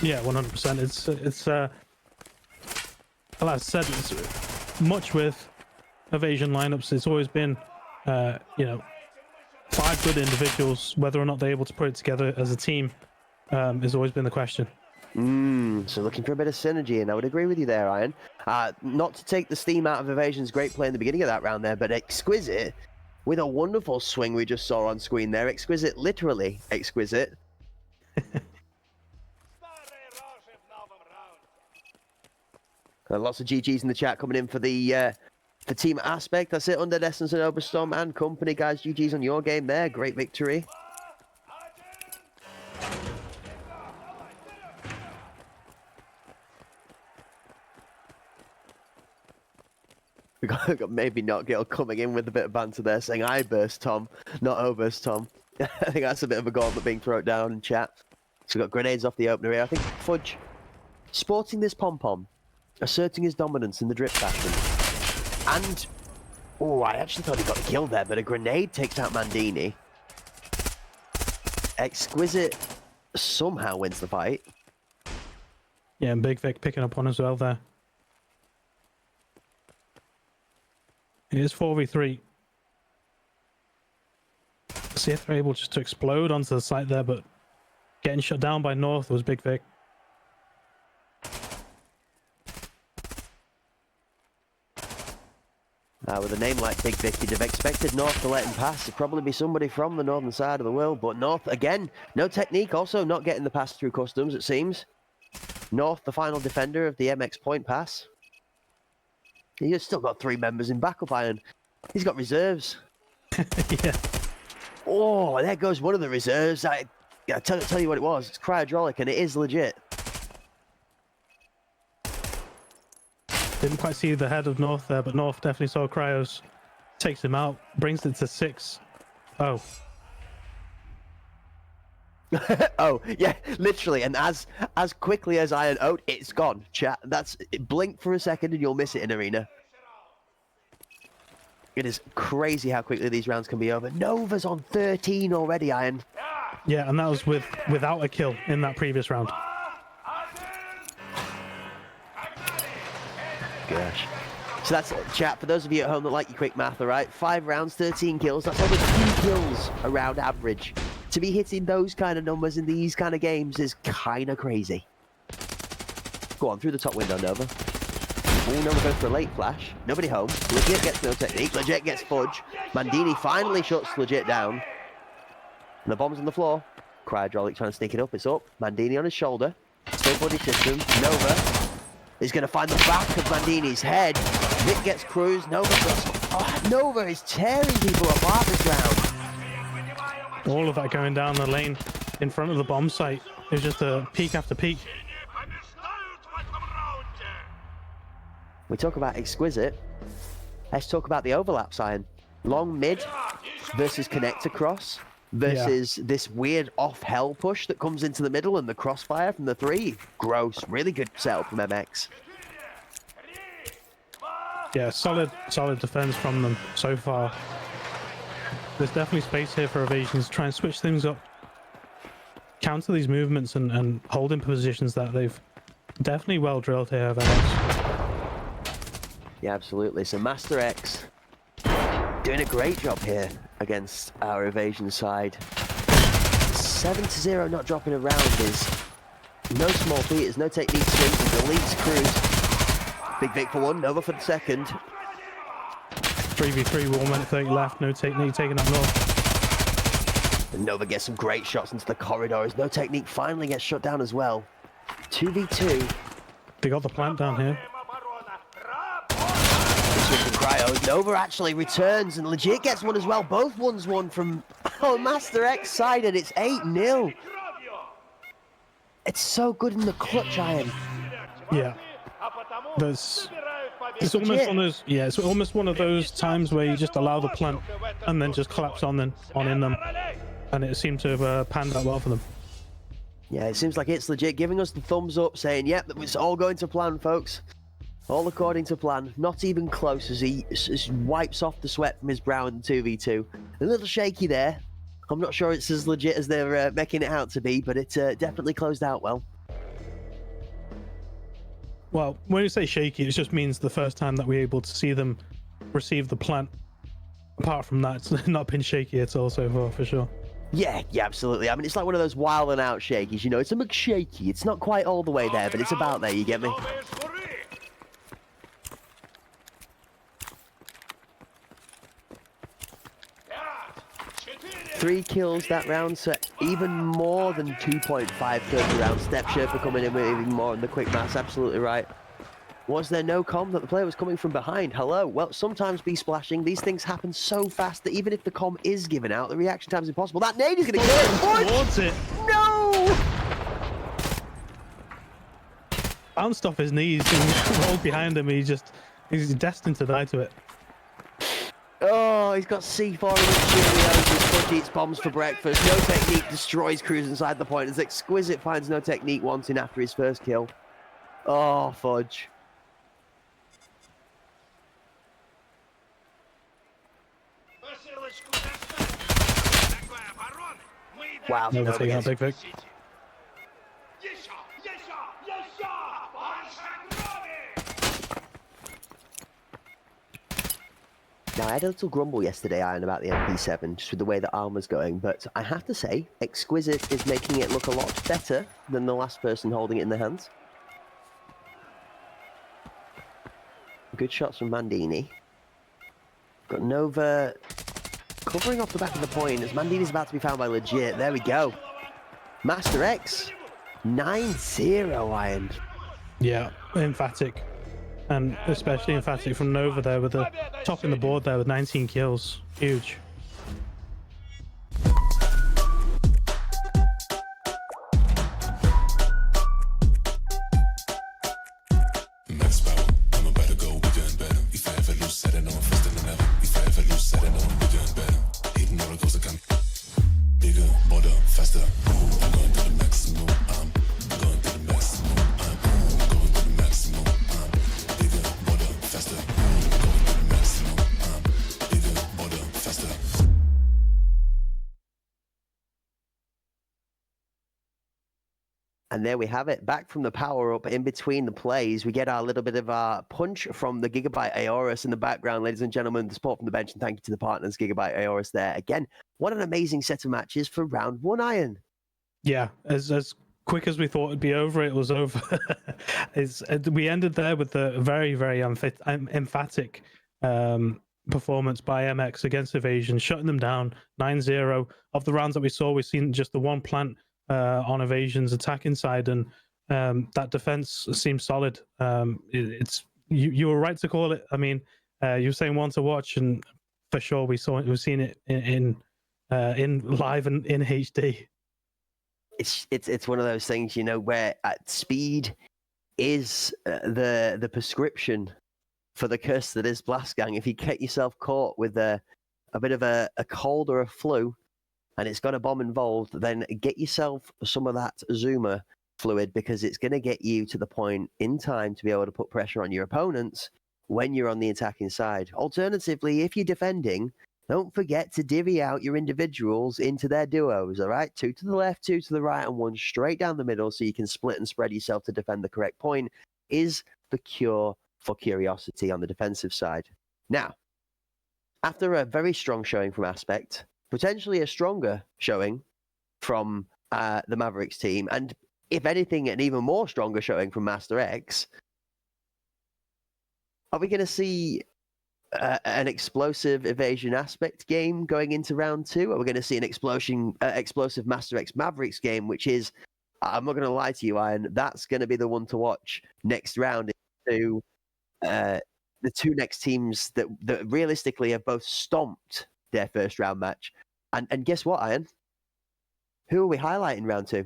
Yeah, 100%. It's like I said, it's much with Evasion lineups. It's always been, you know, 5 good individuals. Whether or not they're able to put it together as a team has always been the question. So looking for a bit of synergy, and I would agree with you there, Iron. Not to take the steam out of Evasion's great play in the beginning of that round there, but Exquisite, with a wonderful swing we just saw on screen there. Exquisite, literally exquisite. Lots of GGs in the chat coming in for the team aspect. That's it, under Essence and Oberstorm and company, guys. GGs on your game there. Great victory. We got maybe Not Gil coming in with a bit of banter there, saying I burst Tom, not Oberst Tom. I think that's a bit of a gauntlet being thrown down in chat. So we've got grenades off the opener here. I think Fudge sporting this pom-pom, asserting his dominance in the drip fashion. And, oh, I actually thought he got the kill there, but a grenade takes out Mandini. Exquisite somehow wins the fight. Yeah, and Big Vic picking up on as well there. It is 4v3. See if they're able just to explode onto the site there, but getting shut down by North was Big Vic. With a name like Big Vic, you'd have expected North to let him pass. It'd probably be somebody from the northern side of the world, but North, again, no technique, also not getting the pass through customs, it seems. North, the final defender of the MX point pass. He's still got 3 members in backup, Iron. He's got reserves. Yeah. Oh, there goes one of the reserves. I tell you what it was. It's Cryodrolic, and it is legit. Didn't quite see the head of North there, but North definitely saw Cryos. Takes him out, brings it to 6. Oh. Oh, yeah, literally. And as quickly as Iron Oat, it's gone, chat. Blink for a second and you'll miss it in Arena. It is crazy how quickly these rounds can be over. Nova's on 13 already, Iron. Yeah, and that was without a kill in that previous round. Gosh. So that's chat. For those of you at home that like your quick math, all right? 5 rounds, 13 kills. That's over 2 kills around average. To be hitting those kind of numbers in these kind of games is kind of crazy. Go on, through the top window, Nova. Oh, Nova goes for a late flash. Nobody home. Legit gets no technique. Legit gets Fudge. Mandini finally shuts Legit down. And the bomb's on the floor. Cryodrolic trying to sneak it up. It's up. Mandini on his shoulder. Still body system. Nova He's going to find the back of Mandini's head. Vic gets cruised. Nova is tearing people apart this round. All of that going down the lane in front of the bomb site. It was just a peak after peak. We talk about exquisite. Let's talk about the overlaps, Iron. Long mid versus connect across versus this weird off hell push that comes into the middle and the crossfire from the 3. Gross. Really good setup from MX. Yeah, solid defense from them so far. There's definitely space here for Evasions to try and switch things up, counter these movements and hold in positions that they've definitely well drilled here. Yeah, absolutely. So Master X doing a great job here against our Evasion side. 7-0 not dropping a round is no small feat. There's no technique swings. The Leauge cruise. Big Vic for 1, Nova for the second. 3v3, 1 minute 30 left, no technique taking up north. And Nova gets some great shots into the corridor as no technique finally gets shut down as well. 2v2. They got the plant down here. With the cryos, Nova actually returns and legit gets one as well. Both ones won from Master X side, and it's 8-0. It's so good in the clutch, Iron. Yeah. It's almost one of those. Yeah, it's almost one of those times where you just allow the plant and then just collapse on in them, and it seemed to have panned out well for them. Yeah, it seems like it's legit giving us the thumbs up, saying, "Yep, it's all going to plan, folks. All according to plan. Not even close." As he wipes off the sweat from his brow in 2v2. A little shaky there. I'm not sure it's as legit as they're making it out to be, but it definitely closed out well. Well, when you say shaky, it just means the first time that we're able to see them receive the plant. Apart from that, it's not been shaky at all so far, for sure. Yeah, absolutely. I mean, it's like one of those wild and out shakies, you know. It's a McShaky. It's not quite all the way there, but it's about there, you get me? 3 kills that round, so even more than 2.5 kills a round. Step Sherpa coming in with even more in the quick mass, absolutely right. Was there no comm that the player was coming from behind? Hello? Well, sometimes be splashing. These things happen so fast that even if the comm is given out, the reaction time is impossible. That nade is going to kill it! Towards it! No! Bounced off his knees and rolled behind him. He's destined to die to it. Oh, he's got C4 and Cheerios. His fudge eats bombs for breakfast. No technique destroys crews inside the point as Exquisite finds no technique wanting after his first kill. Oh, fudge. Wow. Never taking out Big Vic. Now, I had a little grumble yesterday, Iron, about the MP7, just with the way the armor's going, but I have to say, Exquisite is making it look a lot better than the last person holding it in their hands. Good shots from Mandini. Got Nova covering off the back of the point as Mandini's about to be found by Legit. There we go. Master X, 9-0, Iron. Yeah, emphatic. And especially emphatic from Nova there with the top in the board there with 19 kills. Huge. And there we have it, back from the power-up in between the plays. We get our little bit of our punch from the Gigabyte Aorus in the background, ladies and gentlemen. The support from the bench, and thank you to the partners, Gigabyte Aorus there. Again, what an amazing set of matches for round 1, Iron. Yeah, as quick as we thought it'd be over, it was over. We ended there with a very, very emphatic performance by MX against Evasion, shutting them down 9-0. Of the rounds that we saw, we've seen just the one plant on Evasion's attacking side, and that defense seems solid. It's you were right to call it. I mean, you were saying one to watch, and for sure we've seen it in live and in HD. It's one of those things, you know, where speed is the prescription for the curse that is Blastgang. If you get yourself caught with a bit of a cold or a flu, and it's got a bomb involved, then get yourself some of that Zuma fluid, because it's going to get you to the point in time to be able to put pressure on your opponents when you're on the attacking side. Alternatively, if you're defending, don't forget to divvy out your individuals into their duos, all right? 2 to the left, 2 to the right, and 1 straight down the middle, so you can split and spread yourself to defend the correct point, is the cure for curiosity on the defensive side. Now, after a very strong showing from Aspect, potentially a stronger showing from the Mavericks team, and if anything, an even more stronger showing from Master X, are we going to see an explosive Evasion Aspect game going into round 2? Are we going to see an explosive Master X Mavericks game, which is, I'm not going to lie to you, Iron, that's going to be the one to watch next round to the two next teams that realistically have both stomped their first round match. And guess what, Iron? Who are we highlighting round 2?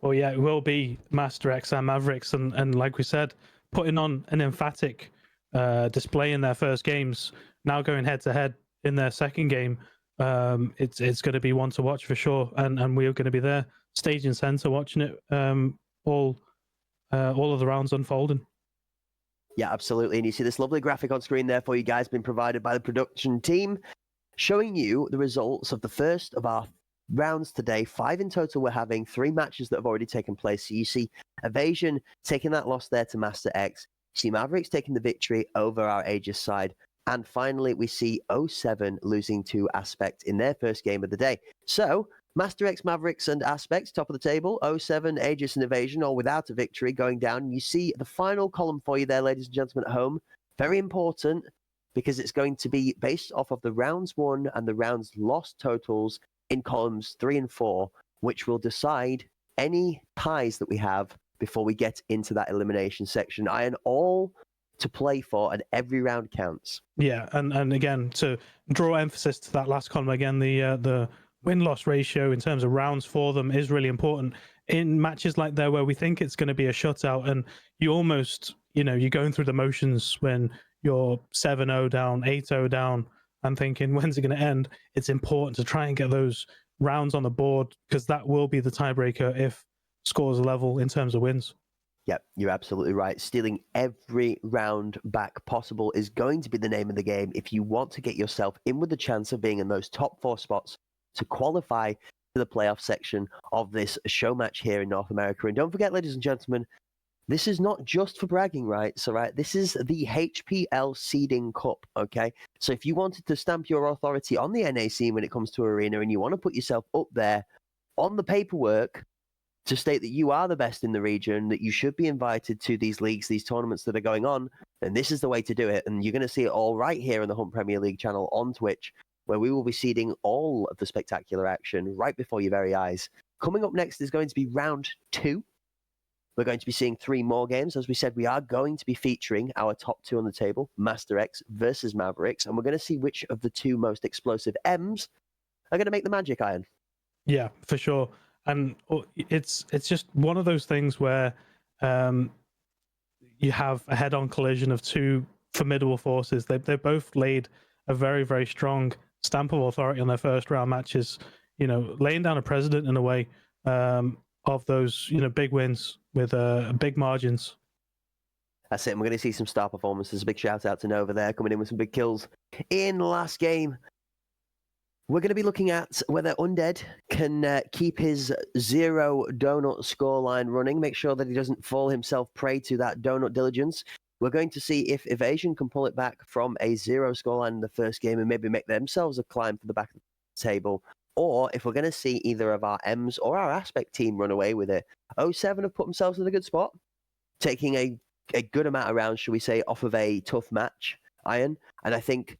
Well, yeah, it will be Master X and Mavericks, and like we said, putting on an emphatic display in their first games. Now going head to head in their second game, it's going to be one to watch for sure, and we're going to be there, stage and center, watching it all of the rounds unfolding. Yeah, absolutely. And you see this lovely graphic on screen there for you guys, been provided by the production team, showing you the results of the first of our rounds today. 5 in total we're having, 3 matches that have already taken place. So you see Evasion taking that loss there to Master X. You see Mavericks taking the victory over our Aegis side. And finally, we see 07 losing to Aspect in their first game of the day. So Master X, Mavericks, and Aspect, top of the table. 07, Aegis, and Evasion, all without a victory, going down. You see the final column for you there, ladies and gentlemen at home. Very important, because it's going to be based off of the rounds won and the rounds lost totals in columns 3 and 4, which will decide any ties that we have before we get into that elimination section. Iron, all to play for, and every round counts. Yeah, and again, to draw emphasis to that last column again, the win-loss ratio in terms of rounds for them is really important in matches like that where we think it's going to be a shutout, and you almost, you're going through the motions when you're 7-0 down, 8-0 down, and thinking, when's it going to end? It's important to try and get those rounds on the board, because that will be the tiebreaker if scores are level in terms of wins. Yep, you're absolutely right. Stealing every round back possible is going to be the name of the game if you want to get yourself in with the chance of being in those top 4 spots to qualify to the playoff section of this show match here in North America. And don't forget, ladies and gentlemen, this is not just for bragging rights, all right? This is the HPL Seeding Cup, okay? So if you wanted to stamp your authority on the NAC when it comes to Arena, and you want to put yourself up there on the paperwork to state that you are the best in the region, that you should be invited to these leagues, these tournaments that are going on, then this is the way to do it. And you're going to see it all right here on the Hunt Premier League channel on Twitch, where we will be seeding all of the spectacular action right before your very eyes. Coming up next is going to be round 2. We're going to be seeing 3 more games. As we said, we are going to be featuring our top 2 on the table, Master X versus Mavericks, and we're going to see which of the 2 most explosive M's are going to make the magic, Iron. Yeah, for sure. And it's just one of those things where you have a head-on collision of 2 formidable forces. They've both laid a very, very strong stamp of authority on their first round matches, laying down a precedent in a way of those, big wins with big margins. That's it. And we're going to see some star performances. A big shout out to Nova there, coming in with some big kills in the last game. We're going to be looking at whether Undead can keep his 0 donut scoreline running, make sure that he doesn't fall himself prey to that donut diligence. We're going to see if Evasion can pull it back from a 0 scoreline in the first game and maybe make themselves a climb for the back of the table, or if we're going to see either of our M's or our Aspect team run away with it. 07 have put themselves in a good spot, taking a good amount of rounds, shall we say, off of a tough match, Iron. And I think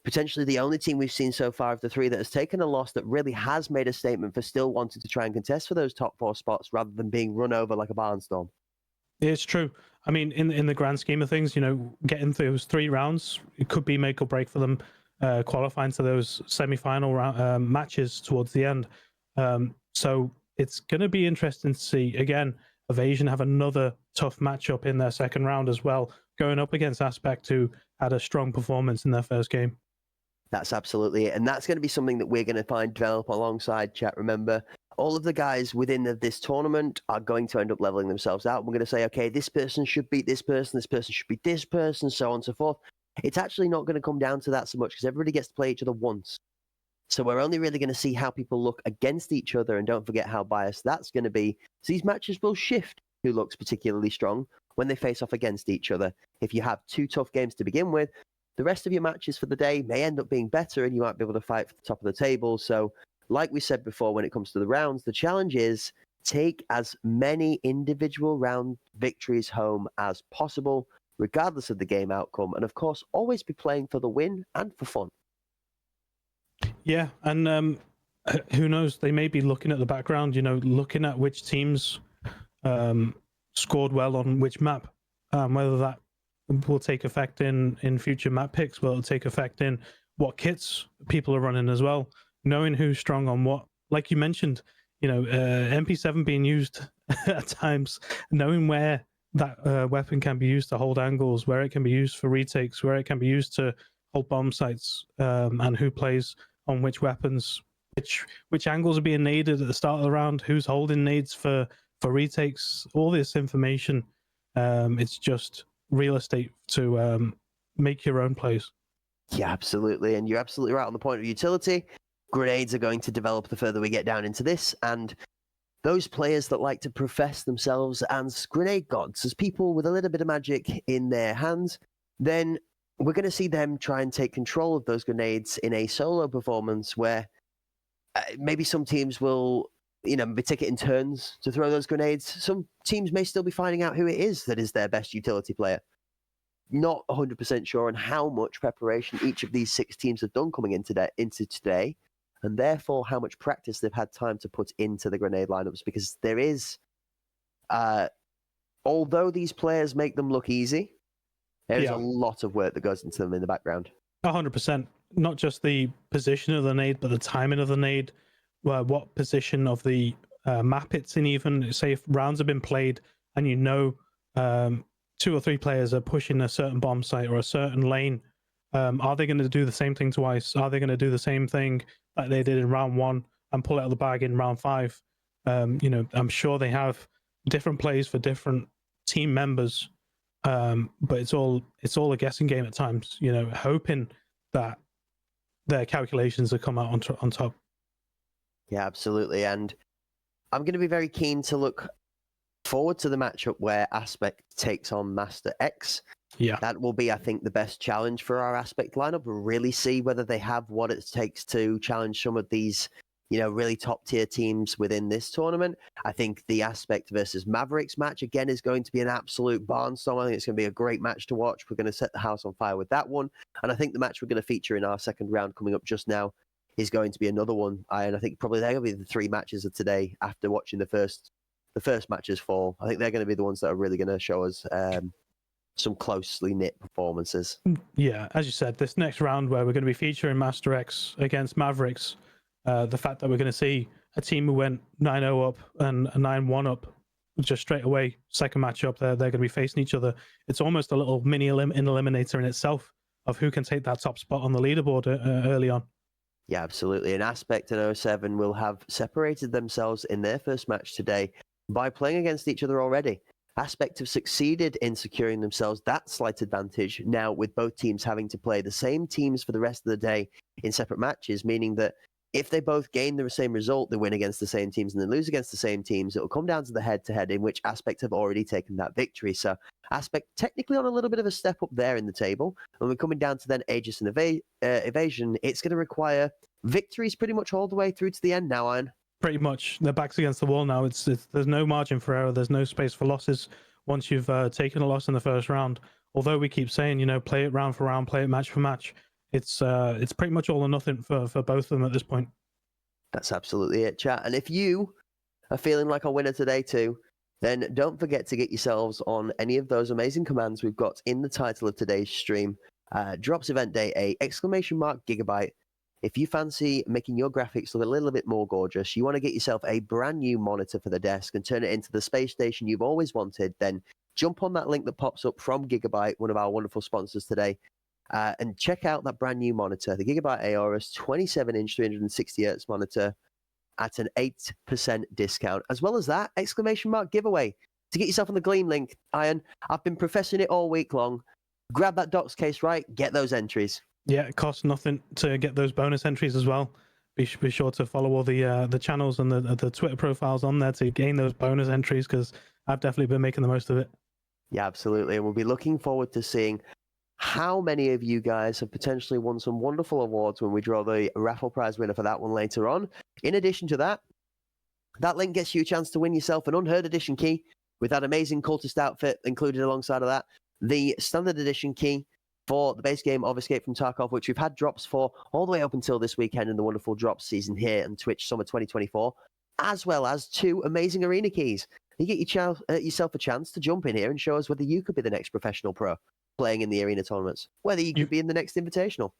potentially the only team we've seen so far of the three that has taken a loss that really has made a statement for still wanting to try and contest for those top 4 spots rather than being run over like a barnstorm. It's true. I mean, in the grand scheme of things, getting those 3 rounds, it could be make or break for them qualifying to those semi-final matches towards the end. So it's going to be interesting to see, again, Evasion have another tough matchup in their second round as well, going up against Aspect, who had a strong performance in their first game. That's absolutely it. And that's going to be something that we're going to find develop alongside chat. Remember, all of the guys within this tournament are going to end up leveling themselves out. We're going to say, okay, this person should beat this person should beat this person, so on and so forth. It's actually not going to come down to that so much because everybody gets to play each other once. So we're only really going to see how people look against each other, and don't forget how biased that's going to be. So these matches will shift who looks particularly strong when they face off against each other. If you have 2 tough games to begin with, the rest of your matches for the day may end up being better, and you might be able to fight for the top of the table. So like we said before, when it comes to the rounds, the challenge is take as many individual round victories home as possible, regardless of the game outcome. And of course, always be playing for the win and for fun. Yeah, and who knows? They may be looking at the background, looking at which teams scored well on which map, whether that will take effect in future map picks, will it take effect in what kits people are running as well, knowing who's strong on what. Like you mentioned, MP7 being used at times, knowing where that weapon can be used to hold angles, where it can be used for retakes, where it can be used to hold bomb sites, and who plays on which weapons, which angles are being needed at the start of the round, who's holding nades for retakes, all this information. It's just real estate to make your own plays. Yeah, absolutely. And you're absolutely right on the point of utility. Grenades are going to develop the further we get down into this, and those players that like to profess themselves as grenade gods, as people with a little bit of magic in their hands, then we're going to see them try and take control of those grenades in a solo performance where maybe some teams will be taking turns to throw those grenades. Some teams may still be finding out who it is that is their best utility player. Not 100% sure on how much preparation each of these 6 teams have done coming into today, and therefore how much practice they've had time to put into the grenade lineups, because there is, although these players make them look easy, there's a lot of work that goes into them in the background. 100%. Not just the position of the nade, but the timing of the nade, what position of the map it's in. Even say if rounds have been played and 2 or 3 players are pushing a certain bomb site or a certain lane, are they going to do the same thing twice? Are they going to do the same thing like they did in round 1 and pull it out of the bag in round 5? I'm sure they have different plays for different team members, but it's all a guessing game at times, hoping that their calculations will come out on top. Yeah, absolutely. And I'm going to be very keen to look forward to the matchup where Aspect takes on Master X. Yeah, that will be, I think, the best challenge for our Aspect lineup. We'll really see whether they have what it takes to challenge some of these, really top tier teams within this tournament. I think the Aspect versus Mavericks match again is going to be an absolute barnstorm. I think it's going to be a great match to watch. We're going to set the house on fire with that one. And I think the match we're going to feature in our second round coming up just now is going to be another one. And I think probably they're going to be the 3 matches of today after watching the first matches fall. I think they're going to be the ones that are really going to show us some closely knit performances. Yeah, as you said, this next round where we're going to be featuring Master X against Mavericks, the fact that we're going to see a team who went 9-0 up and a 9-1 up just straight away, second matchup, they're going to be facing each other. It's almost a little mini eliminator in itself of who can take that top spot on the leaderboard early on. Yeah, absolutely. And Aspect and 07 will have separated themselves in their first match today by playing against each other already. Aspect have succeeded in securing themselves that slight advantage now, with both teams having to play the same teams for the rest of the day in separate matches, meaning that if they both gain the same result, they win against the same teams and then lose against the same teams, it will come down to the head-to-head, in which Aspect have already taken that victory. So Aspect technically on a little bit of a step up there in the table. When we're coming down to then Aegis and Evasion, it's going to require victories pretty much all the way through to the end now, Iron. Pretty much. Their backs against the wall now. It's there's no margin for error. There's no space for losses once you've taken a loss in the first round. Although we keep saying, play it round for round, play it match for match. it's pretty much all or nothing for both of them at this point. That's absolutely it, chat. And if you are feeling like a winner today too, then don't forget to get yourselves on any of those amazing commands we've got in the title of today's stream. Drops Event Day 8, !Gigabyte. If you fancy making your graphics look a little bit more gorgeous, you want to get yourself a brand new monitor for the desk and turn it into the space station you've always wanted, then jump on that link that pops up from Gigabyte, one of our wonderful sponsors today, and check out that brand new monitor, the Gigabyte Aorus 27-inch 360Hz monitor at an 8% discount. As well as that, ! Giveaway. To get yourself on the Gleam link, Iron, I've been professing it all week long. Grab that docs case right, get those entries. Yeah, it costs nothing to get those bonus entries as well. Be sure to follow all the channels and the Twitter profiles on there to gain those bonus entries, because I've definitely been making the most of it. Yeah, absolutely. And we'll be looking forward to seeing how many of you guys have potentially won some wonderful awards when we draw the raffle prize winner for that one later on. In addition to that, that link gets you a chance to win yourself an Unheard Edition key with that amazing cultist outfit included alongside of that. The Standard Edition key for the base game of Escape from Tarkov, which we've had drops for all the way up until this weekend in the wonderful drops season here on Twitch Summer 2024, as well as 2 amazing arena keys. You get yourself a chance to jump in here and show us whether you could be the next professional pro playing in the arena tournaments, whether you could be in the next invitational.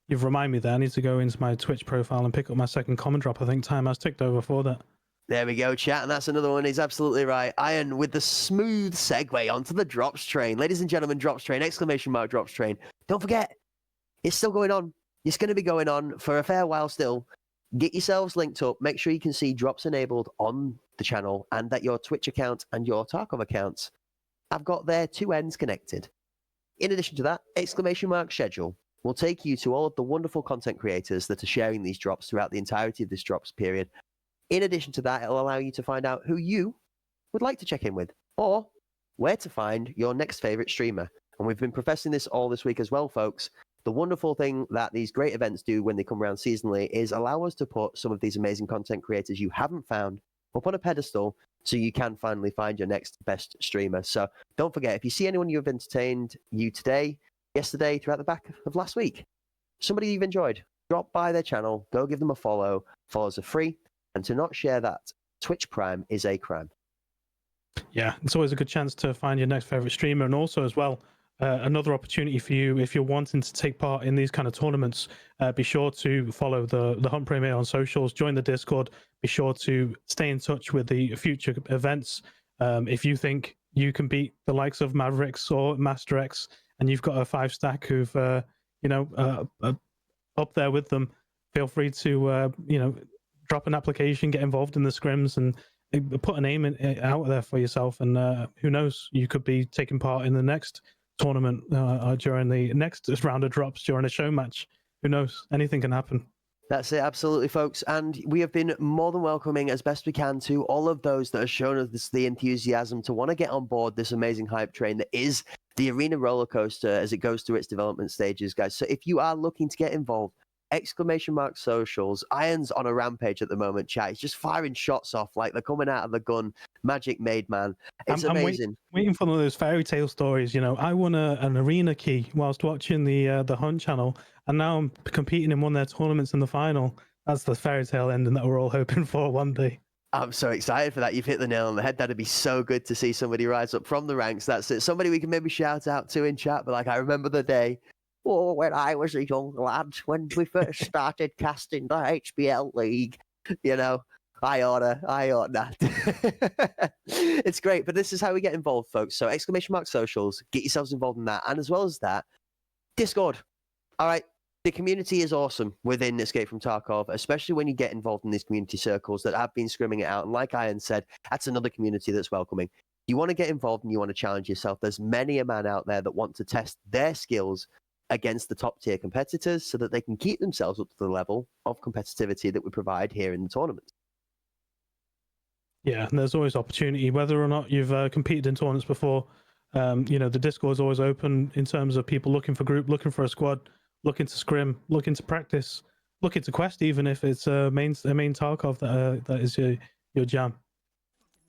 You've reminded me that I need to go into my Twitch profile and pick up my second comment drop. I think time has ticked over for that. There we go, chat, and that's another one. He's absolutely right. Iron with the smooth segue onto the drops train. Ladies and gentlemen, drops train, ! Drops train. Don't forget, it's still going on. It's going to be going on for a fair while still. Get yourselves linked up. Make sure you can see drops enabled on the channel and that your Twitch account and your Tarkov accounts have got their 2 ends connected. In addition to that, ! Schedule will take you to all of the wonderful content creators that are sharing these drops throughout the entirety of this drops period. In addition to that, it'll allow you to find out who you would like to check in with, or where to find your next favorite streamer. And we've been professing this all this week as well, folks. The wonderful thing that these great events do when they come around seasonally is allow us to put some of these amazing content creators you haven't found up on a pedestal so you can finally find your next best streamer. So don't forget, if you see anyone you've entertained you today, yesterday, throughout the back of last week, somebody you've enjoyed, drop by their channel, go give them a follow. Follows are free, and to not share that Twitch Prime is a crime. Yeah, it's always a good chance to find your next favorite streamer, and also as well, another opportunity for you if you're wanting to take part in these kind of tournaments. Be sure to follow the Hunt Premier on socials, join the Discord. Be sure to stay in touch with the future events. If you think you can beat the likes of Mavericks or Master X, and you've got a 5-stack who've up there with them, feel free to drop an application, get involved in the scrims, and put a name out there for yourself. And who knows, you could be taking part in the next tournament during the next round of drops during a show match. Who knows? Anything can happen. That's it, absolutely, folks. And we have been more than welcoming as best we can to all of those that have shown us the enthusiasm to want to get on board this amazing hype train that is the arena roller coaster as it goes through its development stages, guys. So if you are looking to get involved, ! Socials. Iron's on a rampage at the moment, chat. He's just firing shots off like they're coming out of the gun. Magic made, man. It's amazing. I'm waiting for one of those fairy tale stories. I won an arena key whilst watching the Hunt channel, and now I'm competing in one of their tournaments in the final. That's the fairy tale ending that we're all hoping for one day. I'm so excited for that. You've hit the nail on the head. That'd be so good to see somebody rise up from the ranks. That's it. Somebody we can maybe shout out to in chat, but like, I remember the day when I was a young lad, when we first started casting the HBL League, I ought not. It's great, but this is how we get involved, folks. So ! Socials, get yourselves involved in that. And as well as that, Discord. All right. The community is awesome within Escape from Tarkov, especially when you get involved in these community circles that have been scrimming it out. And like Iron said, that's another community that's welcoming. You want to get involved and you want to challenge yourself. There's many a man out there that want to test their skills against the top tier competitors so that they can keep themselves up to the level of competitivity that we provide here in the tournament. Yeah, and there's always opportunity, whether or not you've competed in tournaments before. The Discord is always open in terms of people looking for group, looking for a squad, looking to scrim, looking to practice, looking to quest, even if it's a main Tarkov that is your jam.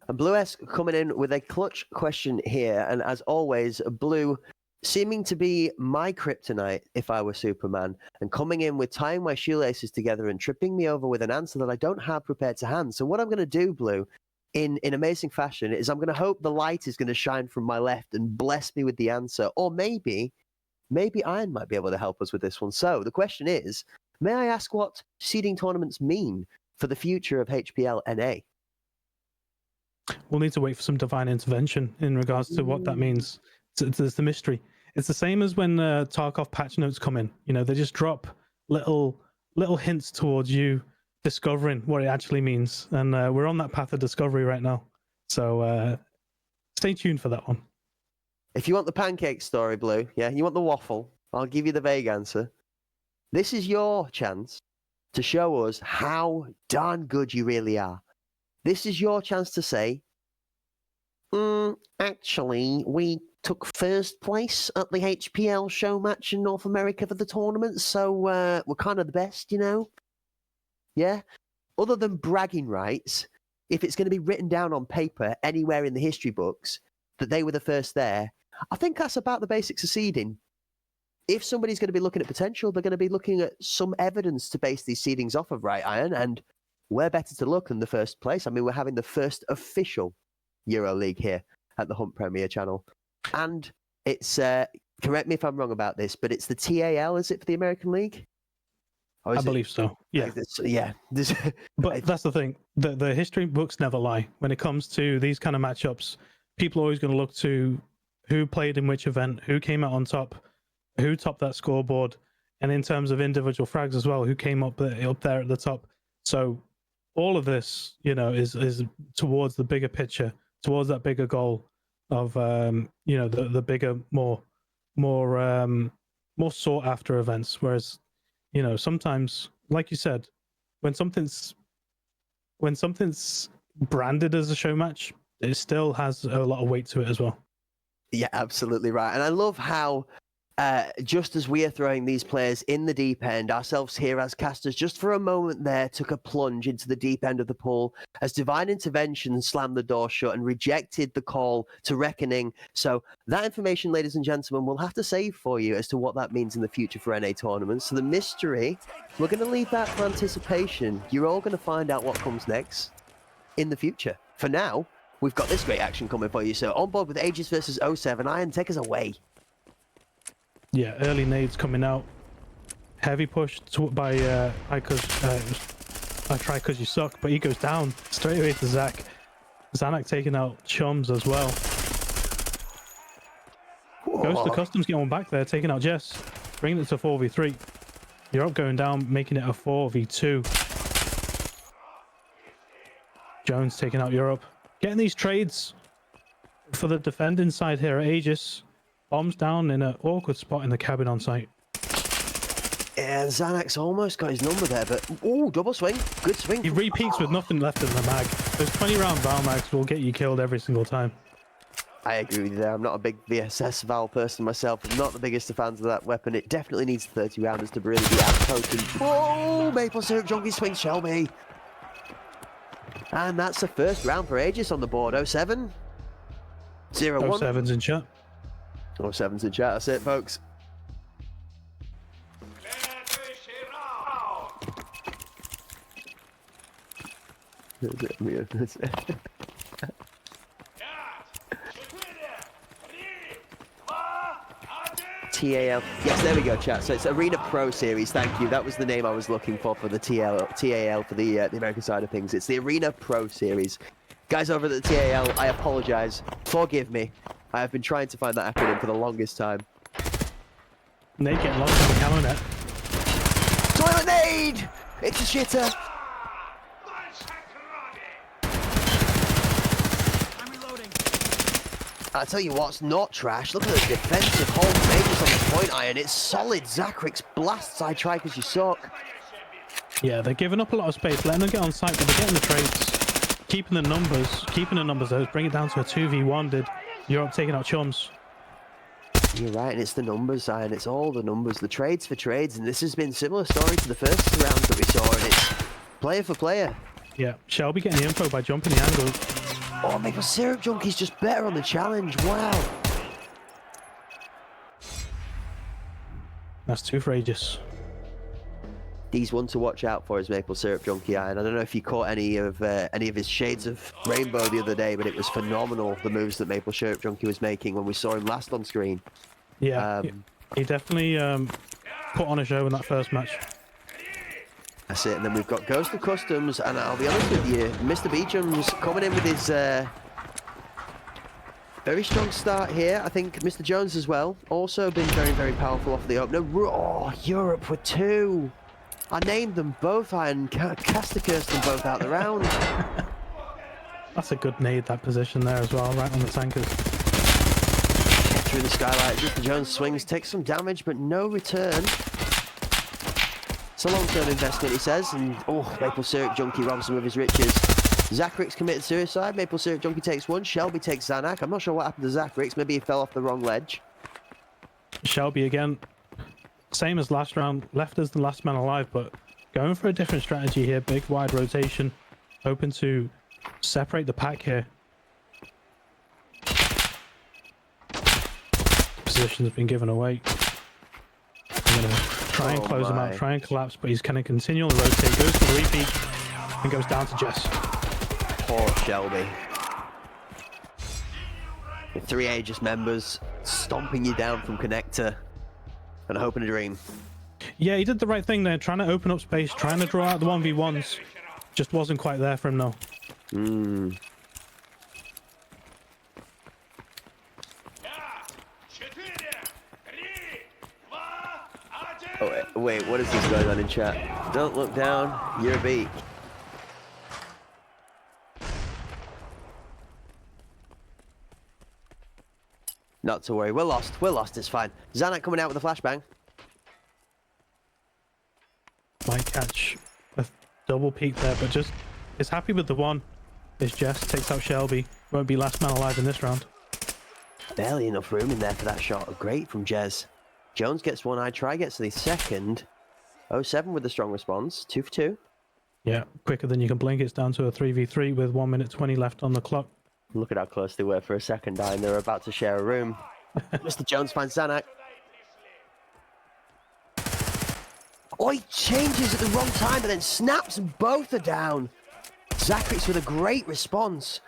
And Blue S coming in with a clutch question here, and as always, Blue, seeming to be my kryptonite if I were Superman, and coming in with tying my shoelaces together and tripping me over with an answer that I don't have prepared to hand. So what I'm going to do, Blue, in amazing fashion, is I'm going to hope the light is going to shine from my left and bless me with the answer. Or maybe Iron might be able to help us with this one. So the question is, may I ask what seeding tournaments mean for the future of HPL NA? We'll need to wait for some divine intervention in regards to what that means. It's the mystery. It's the same as when Tarkov patch notes come in. You know, they just drop little hints towards you discovering what it actually means, and we're on that path of discovery right now. So stay tuned for that one. If you want the pancake story, Blue, yeah, you want the waffle, I'll give you the vague answer. This is your chance to show us how darn good you really are. This is your chance to say, actually, we took first place at the HPL show match in North America for the tournament, so we're kind of the best, you know? Yeah? Other than bragging rights, if it's going to be written down on paper anywhere in the history books that they were the first there, I think that's about the basics of seeding. If somebody's going to be looking at potential, they're going to be looking at some evidence to base these seedings off of, right, Iron? And where better to look than the first place? I mean, we're having the first official EuroLeague here at the Hunt Premier channel. And it's, correct me if I'm wrong about this, but it's the TAL, is it, for the American League? I believe so, yeah. Yeah. But that's the thing. The history books never lie. When it comes to these kind of matchups, people are always going to look to who played in which event, who came out on top, who topped that scoreboard, and in terms of individual frags as well, who came up there at the top. So all of this, you know, is towards the bigger picture, towards that bigger goal of you know, the bigger, more sought after events. Whereas, you know, sometimes, like you said, when something's branded as a show match, it still has a lot of weight to it as well. Yeah, absolutely right. And I love how just as we are throwing these players in the deep end, ourselves here as casters just for a moment there took a plunge into the deep end of the pool as divine intervention slammed the door shut and rejected the call to reckoning. So that information, ladies and gentlemen, we'll have to save for you as to what that means in the future for NA tournaments. So the mystery, we're going to leave that for anticipation. You're all going to find out what comes next in the future. For now, we've got this great action coming for you. So on board with Aegis versus 07, Iron, take us away. Yeah, early nades coming out. Heavy push by I try cause you suck, but he goes down straight away to Zach. Zanak taking out Chums as well. Goes to Customs, getting one back there, taking out Jess, bringing it to 4v3. Europe going down, making it a 4v2. Jones taking out Europe. Getting these trades for the defending side here at Aegis. Bombs down in an awkward spot in the cabin on site. Yeah, Xanax almost got his number there, but oh, double swing. Good swing. He repeats with nothing left in the mag. Those 20-round Val mags will get you killed every single time. I agree with you there. I'm not a big VSS Val person myself. I'm not the biggest of fans of that weapon. It definitely needs 30 rounders to really be as potent. Oh, Maple Syrup Junkie swing Shelby. And that's the first round for Aegis on the board. 07. 0-1. 07's in chat. 07's in chat. That's it, folks. TAL. Yes, there we go, chat. So it's Arena Pro Series. Thank you. That was the name I was looking for the TAL for the American side of things. It's the Arena Pro Series. Guys over at the TAL, I apologize. Forgive me. I have been trying to find that acronym for the longest time. Nade getting lost in the camo net. Toilet nade! It's a shitter. I'm reloading. I tell you what's not trash. Look at the defensive hold Mages on the point iron. It's solid. Zachrix blasts. I try because you suck. Yeah, they're giving up a lot of space, letting them get on site, but they're getting the trades, keeping the numbers. Those bring it down to a 2v1. Did Europe taking out Chums? You're right, and it's the numbers, Iron. It's all the numbers, the trades for trades, and this has been a similar story to the first round that we saw, and it's player for player. Yeah, Shelby getting the info by jumping the angle. Oh, Maple Syrup Junkie's just better on the challenge. Wow. That's two for Aegis. He's one to watch out for, his Maple Syrup Junkie Iron. I don't know if you caught any of his shades of rainbow the other day, but it was phenomenal, the moves that Maple Syrup Junkie was making when we saw him last on screen. Yeah, he definitely put on a show in that first match. That's it, and then we've got Ghost of Customs, and I'll be honest with you, Mr. Beecham's coming in with his very strong start here. I think Mr. Jones as well, also been very, very powerful off the opener. Oh, Europe with two. I named them both, Iron. Caster cursed them both out the round. That's a good nade, that position there as well, right on the tankers. Through the skylight, Mr. Jones swings, takes some damage, but no return. It's a long-term investment, he says, and Maple Syrup Junkie robs him of his riches. Zacharix committed suicide, Maple Syrup Junkie takes one, Shelby takes Zanak. I'm not sure what happened to Zacharix, maybe he fell off the wrong ledge. Shelby again, same as last round, left as the last man alive, but going for a different strategy here. Big wide rotation, hoping to separate the pack here. Position's been given away. I'm gonna try and close him out, try and collapse, but he's gonna continue on the rotate, goes for the repeat, and goes down to Jess. Poor Shelby. With 3 Aegis members stomping you down from connector and hoping to dream. Yeah, he did the right thing there, trying to open up space, trying to draw out the 1v1s. Just wasn't quite there for him though. Oh, wait, what is this going on in chat? Don't look down, you're a beak. Not to worry, we're lost, it's fine. Zanak coming out with a flashbang. Might catch a double peek there, but just is happy with the one. Is Jess, takes out Shelby. Won't be last man alive in this round. Barely enough room in there for that shot. Great from Jez. Jones gets one, I try gets the second. 07 with the strong response, 2 for 2. Yeah, quicker than you can blink. It's down to a 3v3 with 1 minute 20 left on the clock. Look at how close they were for a second, and they're about to share a room. Mr. Jones finds Zanak. Oh, he changes at the wrong time, but then snaps and both are down. Zacharix with a great response.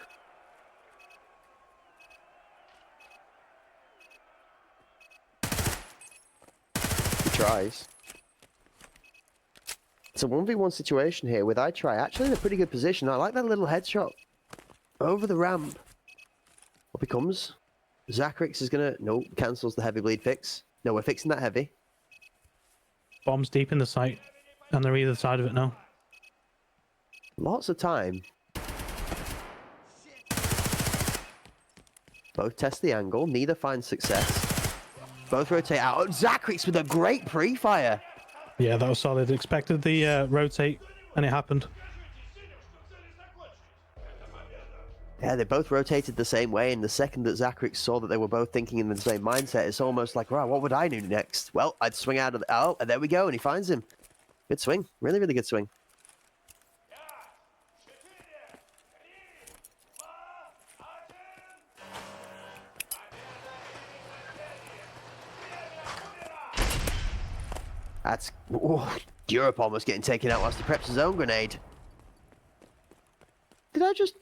He tries. It's a 1v1 situation here with I try actually in a pretty good position. I like that little headshot over the ramp. What becomes? Zacharix is gonna cancels the heavy bleed fix. No, we're fixing that heavy. Bombs deep in the site, and they're either side of it now. Lots of time. Both test the angle, neither finds success. Both rotate out. Zacharix with a great pre-fire. Yeah, that was solid. Expected the rotate, and it happened. Yeah, they both rotated the same way, and the second that Zacharix saw that they were both thinking in the same mindset, it's almost like, right, what would I do next? Well, I'd swing out of the... Oh, and there we go, and he finds him. Good swing. Really, really good swing. That's... Oh, Europe almost getting taken out whilst he preps his own grenade. Did I just...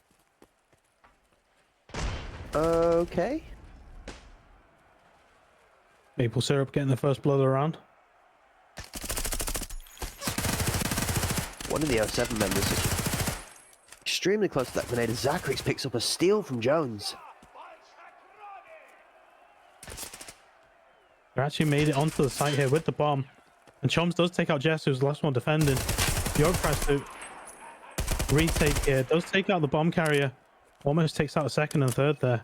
Okay. Maple Syrup getting the first blood of the round. One of the 07 members is extremely close to that grenade, and Zacharix picks up a steal from Jones. They actually made it onto the site here with the bomb. And Choms does take out Jess, who's the last one defending. York tries to retake here. Does take out the bomb carrier. Almost takes out a second and third there.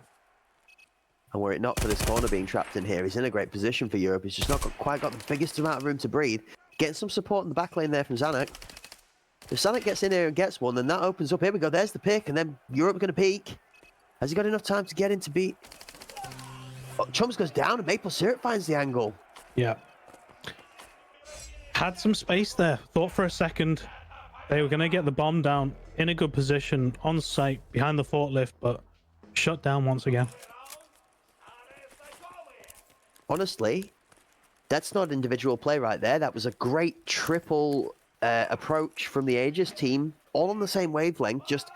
And were it not for this corner being trapped in here, he's in a great position for Europe. He's just not quite got the biggest amount of room to breathe. Getting some support in the back lane there from Zanak. If Zanak gets in here and gets one, then that opens up. Here we go, there's the pick, and then Europe going to peek. Has he got enough time to get in to beat? Oh, Chums goes down, and Maple Syrup finds the angle. Yeah. Had some space there. Thought for a second they were going to get the bomb down in a good position on site behind the forklift, but shut down once again. Honestly, That's not individual play right there. That was a great triple approach from the Aegis team, all on the same wavelength, just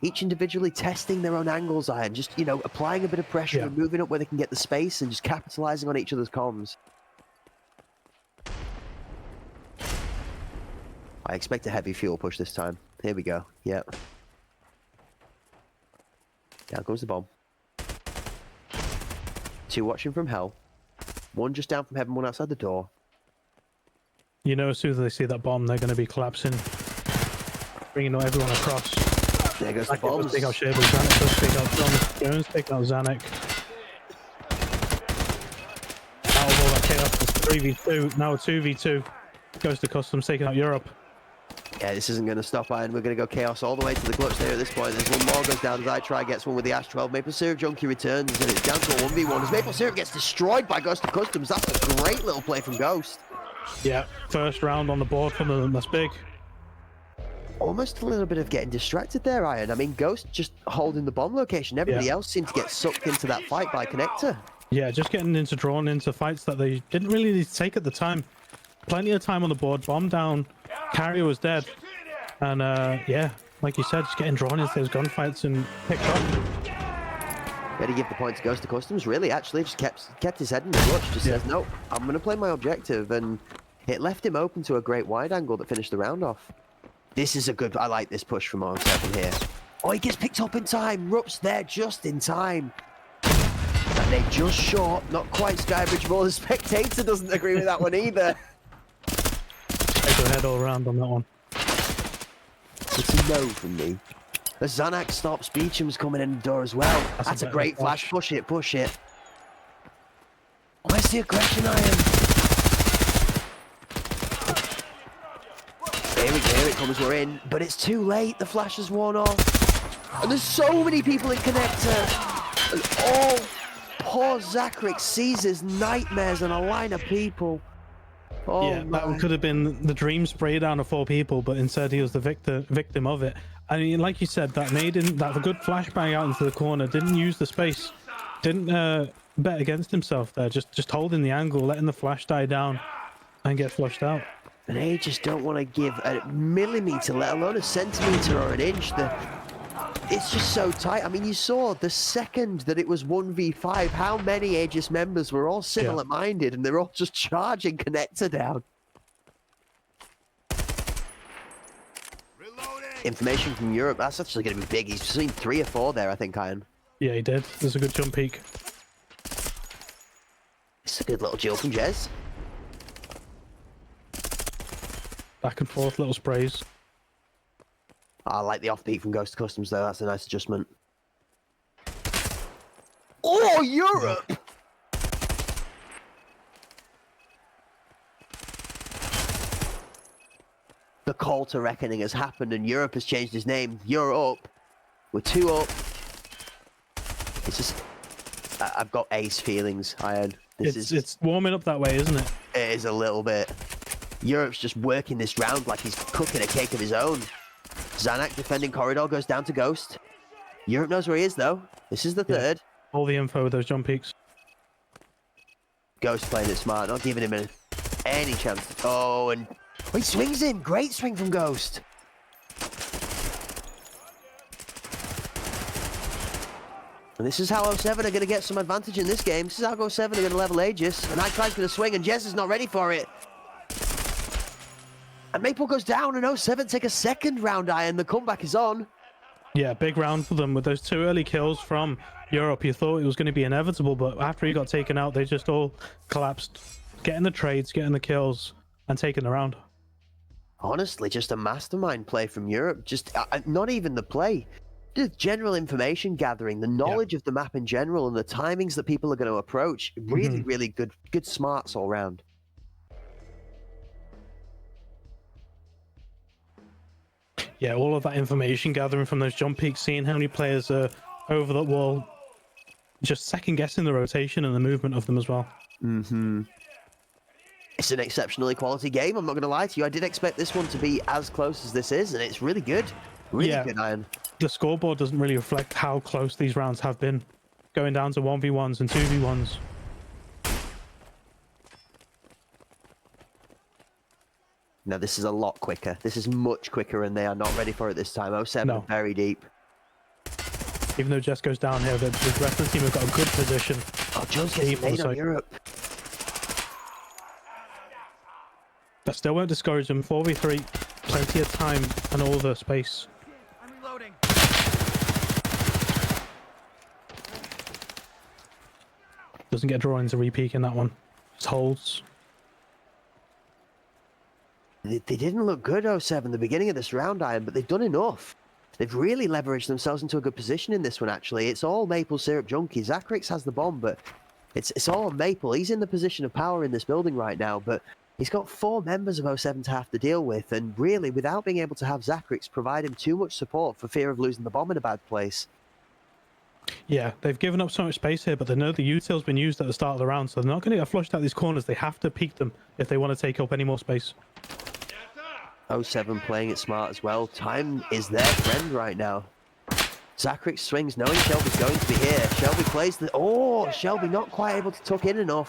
each individually testing their own angles, Iron, just, you know, applying a bit of pressure and moving up where they can get the space and just capitalizing on each other's comms. I expect a heavy fuel push this time. Here we go. Yep. Down goes the bomb. 2 watching from hell. 1 just down from heaven, 1 outside the door. You know, as soon as they see that bomb, they're going to be collapsing, bringing everyone across. There goes the bombs. Take out Shaber, Zanuck does take out Jones, take out Zanuck. Out of all that chaos, it's 3v2, now 2v2. Goes to Customs, taking out Europe. Yeah, this isn't going to stop, Iron. We're going to go chaos all the way to the clutch there at this point. There's 1 more goes down as I try gets one with the Ash 12. Maple Syrup Junkie returns, and it's down to a 1v1 as Maple Syrup gets destroyed by Ghost of Customs. That's a great little play from Ghost. Yeah, first round on the board from them, that's big. Almost a little bit of getting distracted there, Iron. I mean, Ghost just holding the bomb location. Everybody else seemed to get sucked into that fight by Connector. Yeah, just getting drawn into fights that they didn't really need to take at the time. Plenty of time on the board, bomb down, carrier was dead. And yeah, like you said, just getting drawn into those gunfights and picked up. Better give the point to Ghost of Customs, really, actually. Just kept his head in the clutch, just says, no, I'm going to play my objective. And it left him open to a great wide angle that finished the round off. This is a good... I like this push from R7 here. Oh, he gets picked up in time. Rupp's there just in time. And they just short. Not quite Skybridgeable. The spectator doesn't agree with that one either. Take your head all around on that one. It's a no from me. The Zanuck stops. Beecham's coming in the door as well. That's a great flash. Push it, push it. Where's the aggression, Iron? Here it comes, we're in, but it's too late, the flash has worn off. And there's so many people in Connector. And poor Zacharix sees his nightmares on a line of people. Oh, yeah, that could have been the dream spray down of 4 people, but instead he was the victim of it. I mean, like you said, that the good flashbang out into the corner, didn't use the space, didn't bet against himself there, just holding the angle, letting the flash die down and get flushed out. And they just don't want to give a millimeter, let alone a centimeter or an inch. It's just so tight. I mean, you saw the second that it was 1v5, how many Aegis members were all similar-minded, and they're all just charging Connector down. Reloading. Information from Europe, that's actually going to be big. He's seen 3 or 4 there, I think, Iron. Yeah, he did. There's a good jump peak. It's a good little Jill from Jez. Back and forth, little sprays. I like the off-beat from Ghost of Customs, though. That's a nice adjustment. Oh, Europe! The call to reckoning has happened, and Europe has changed his name. You're up. We're 2 up. It's just... I've got ace feelings, Iron. It's warming up that way, isn't it? It is a little bit. Europe's just working this round like he's cooking a cake of his own. Zanuck defending corridor goes down to Ghost. Europe knows where he is, though. This is the third. All the info with those jump peaks. Ghost playing it smart, not giving him any chance. Oh, and he swings in. Great swing from Ghost. And this is how 07 are going to get some advantage in this game. This is how 07 are going to level Aegis. And Nightcry's going to swing, and Jez is not ready for it. And Maple goes down, and 07 take a second round, Iron. The comeback is on. Yeah, big round for them with those 2 early kills from Europe. You thought it was going to be inevitable, but after he got taken out, they just all collapsed. Getting the trades, getting the kills, and taking the round. Honestly, just a mastermind play from Europe. Just not even the play. The general information gathering, the knowledge of the map in general, and the timings that people are going to approach. Really, really good smarts all round. Yeah, all of that information gathering from those jump peaks, seeing how many players are over the wall, just second guessing the rotation and the movement of them as well. It's an exceptionally quality game, I'm not going to lie to you. I did expect this one to be as close as this is, and it's really good. Really good, Iron. The scoreboard doesn't really reflect how close these rounds have been, going down to 1v1s and 2v1s. No, this is a lot quicker. This is much quicker, and they are not ready for it this time. 07 No. very deep. Even though Jess goes down here, the rest of the team have got a good position. Oh, Jones gets made on Europe. That still won't discourage them. 4v3, plenty of time and all the space. I'm reloading. Doesn't get drawn into re-peek in that one. Just holds. They didn't look good, 07, the beginning of this round, Iron, but they've done enough. They've really leveraged themselves into a good position in this one, actually. It's all Maple Syrup Junkie. Zacharix has the bomb, but it's all on Maple. He's in the position of power in this building right now, but he's got 4 members of 07 to have to deal with, and really, without being able to have Zacharix provide him too much support for fear of losing the bomb in a bad place. Yeah, they've given up so much space here, but they know the util's been used at the start of the round, so they're not going to get flushed out these corners. They have to peek them if they want to take up any more space. 07 playing it smart as well. Time is their friend right now. Zacharix swings, knowing Shelby's going to be here. Shelby plays the... Oh, Shelby not quite able to tuck in enough.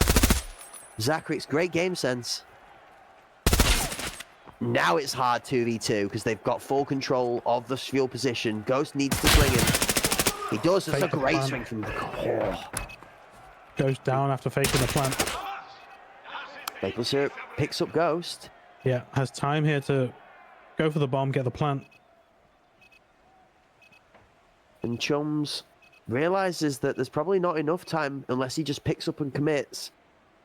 Zacharix, great game sense. Now it's hard 2v2 because they've got full control of the fuel position. Ghost needs to swing him. He does. That's a great swing from the... Oh. Goes down after faking the plant. Maple Syrup picks up Ghost. Yeah, has time here to go for the bomb, get the plant. And Chums realizes that there's probably not enough time unless he just picks up and commits.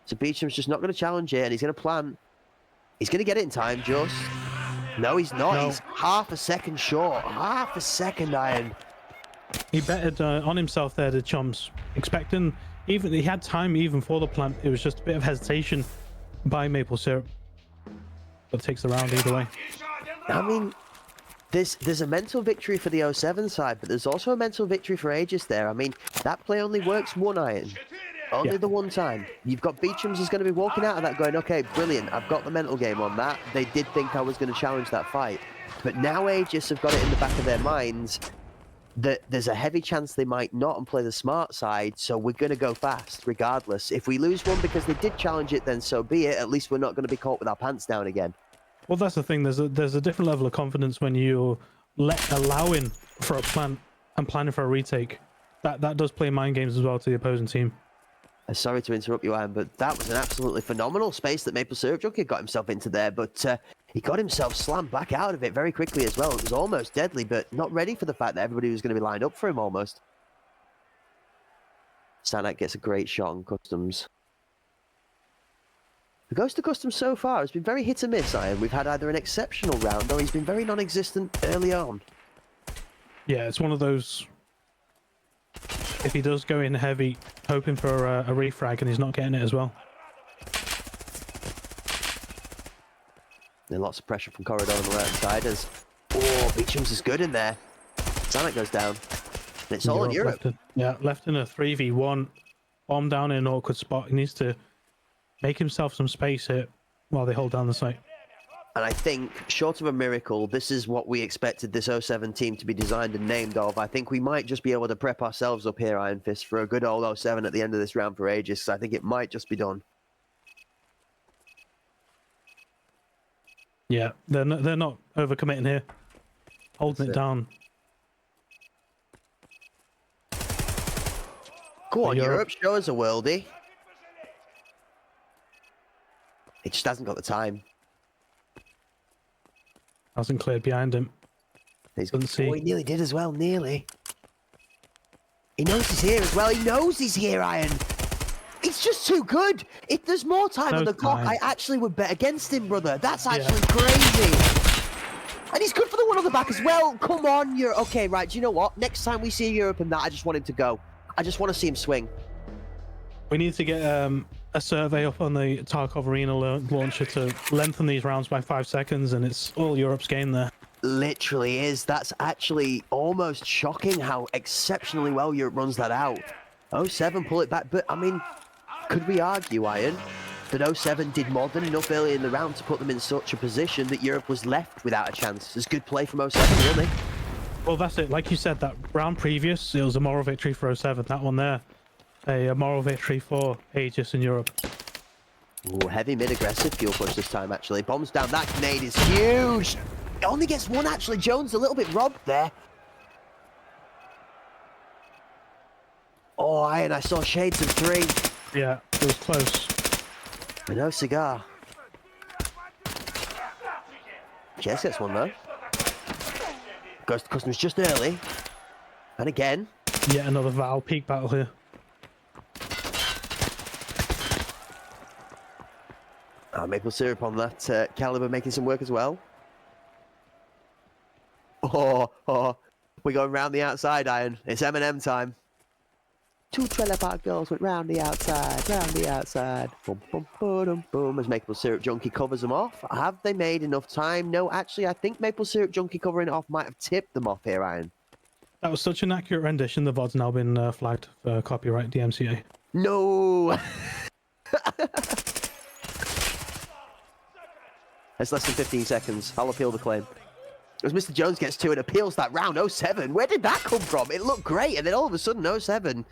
So Beecham's just not going to challenge it, and he's going to plant. He's going to get it in time, just. No, he's not. No. He's half a second short. Half a second, Iron. He betted on himself there, the Chums. Expecting, even he had time even for the plant. It was just a bit of hesitation by Maple Syrup. But takes the round either way. I mean, there's a mental victory for the 07 side, but there's also a mental victory for Aegis there. I mean, that play only works one, Iron. Only the one time. You've got Beecham's is going to be walking out of that going, okay, brilliant, I've got the mental game on that. They did think I was going to challenge that fight. But now Aegis have got it in the back of their minds that there's a heavy chance they might not and play the smart side, so we're going to go fast regardless. If we lose one because they did challenge it, then so be it. At least we're not going to be caught with our pants down again. Well, that's the thing. There's a different level of confidence when you're allowing for a plant and planning for a retake. That does play mind games as well to the opposing team. Sorry to interrupt you, Ian, but that was an absolutely phenomenal space that Maple Syrup Junkie got himself into there, but he got himself slammed back out of it very quickly as well. It was almost deadly, but not ready for the fact that everybody was going to be lined up for him almost. Stanek gets a great shot on Customs. The Ghost of Customs so far has been very hit and miss, Ian. We've had either an exceptional round or he's been very non-existent early on. Yeah, it's one of those... If he does go in heavy, hoping for a refrag and he's not getting it as well. And lots of pressure from Corridor on the right side as... Oh, Beecham's is good in there. Stanek goes down. And it's all in Europe. Left in a 3v1. Bomb down in an awkward spot. He needs to make himself some space here while they hold down the site. And I think, short of a miracle, this is what we expected this 07 team to be designed and named of. I think we might just be able to prep ourselves up here, Iron Fist, for a good old 07 at the end of this round for Aegis. I think it might just be done. Yeah, they're not overcommitting here. Holding it down. Go on, Europe, show us a worldie. He just hasn't got the time. Hasn't cleared behind him. He's Doesn't see. Oh, he nearly did as well, nearly. He knows he's here as well. He knows he's here, Iron. It's just too good. If there's more time on the clock, I actually would bet against him, brother. That's actually crazy. And he's good for the one on the back as well. Come on, Europe. Okay, right. Do you know what? Next time we see Europe in that, I just want him to go. I just want to see him swing. We need to get a survey up on the Tarkov Arena launcher to lengthen these rounds by 5 seconds, and it's all Europe's game there. Literally is. That's actually almost shocking how exceptionally well Europe runs that out. 07 pull it back, but I mean, could we argue, Iron, that 07 did more than enough early in the round to put them in such a position that Europe was left without a chance? It's good play from 07, really. Well, that's it. Like you said, that round previous, it was a moral victory for 07. That one there, a moral victory for Aegis in Europe. Ooh, heavy mid-aggressive fuel push this time, actually. Bombs down. That grenade is huge. It only gets one, actually. Jones a little bit robbed there. Oh, Iron, I saw shades of 3. Yeah, it was close. But no cigar. Jess gets one, though. Goes to Customs just early. And again. Yet another Val peak battle here. Maple syrup on that caliber making some work as well. Oh, we're going round the outside, Iron. It's M&M time. 2 trailer park girls went round the outside, round the outside. Boom, boom, boom, boom. As Maple Syrup Junkie covers them off. Have they made enough time? No, actually, I think Maple Syrup Junkie covering it off might have tipped them off here, Iron. That was such an accurate rendition. The VOD's now been flagged for copyright DMCA. No! It's less than 15 seconds. I'll appeal the claim. As Mr. Jones gets to it, appeals that round. 07. Where did that come from? It looked great, and then all of a sudden, 07.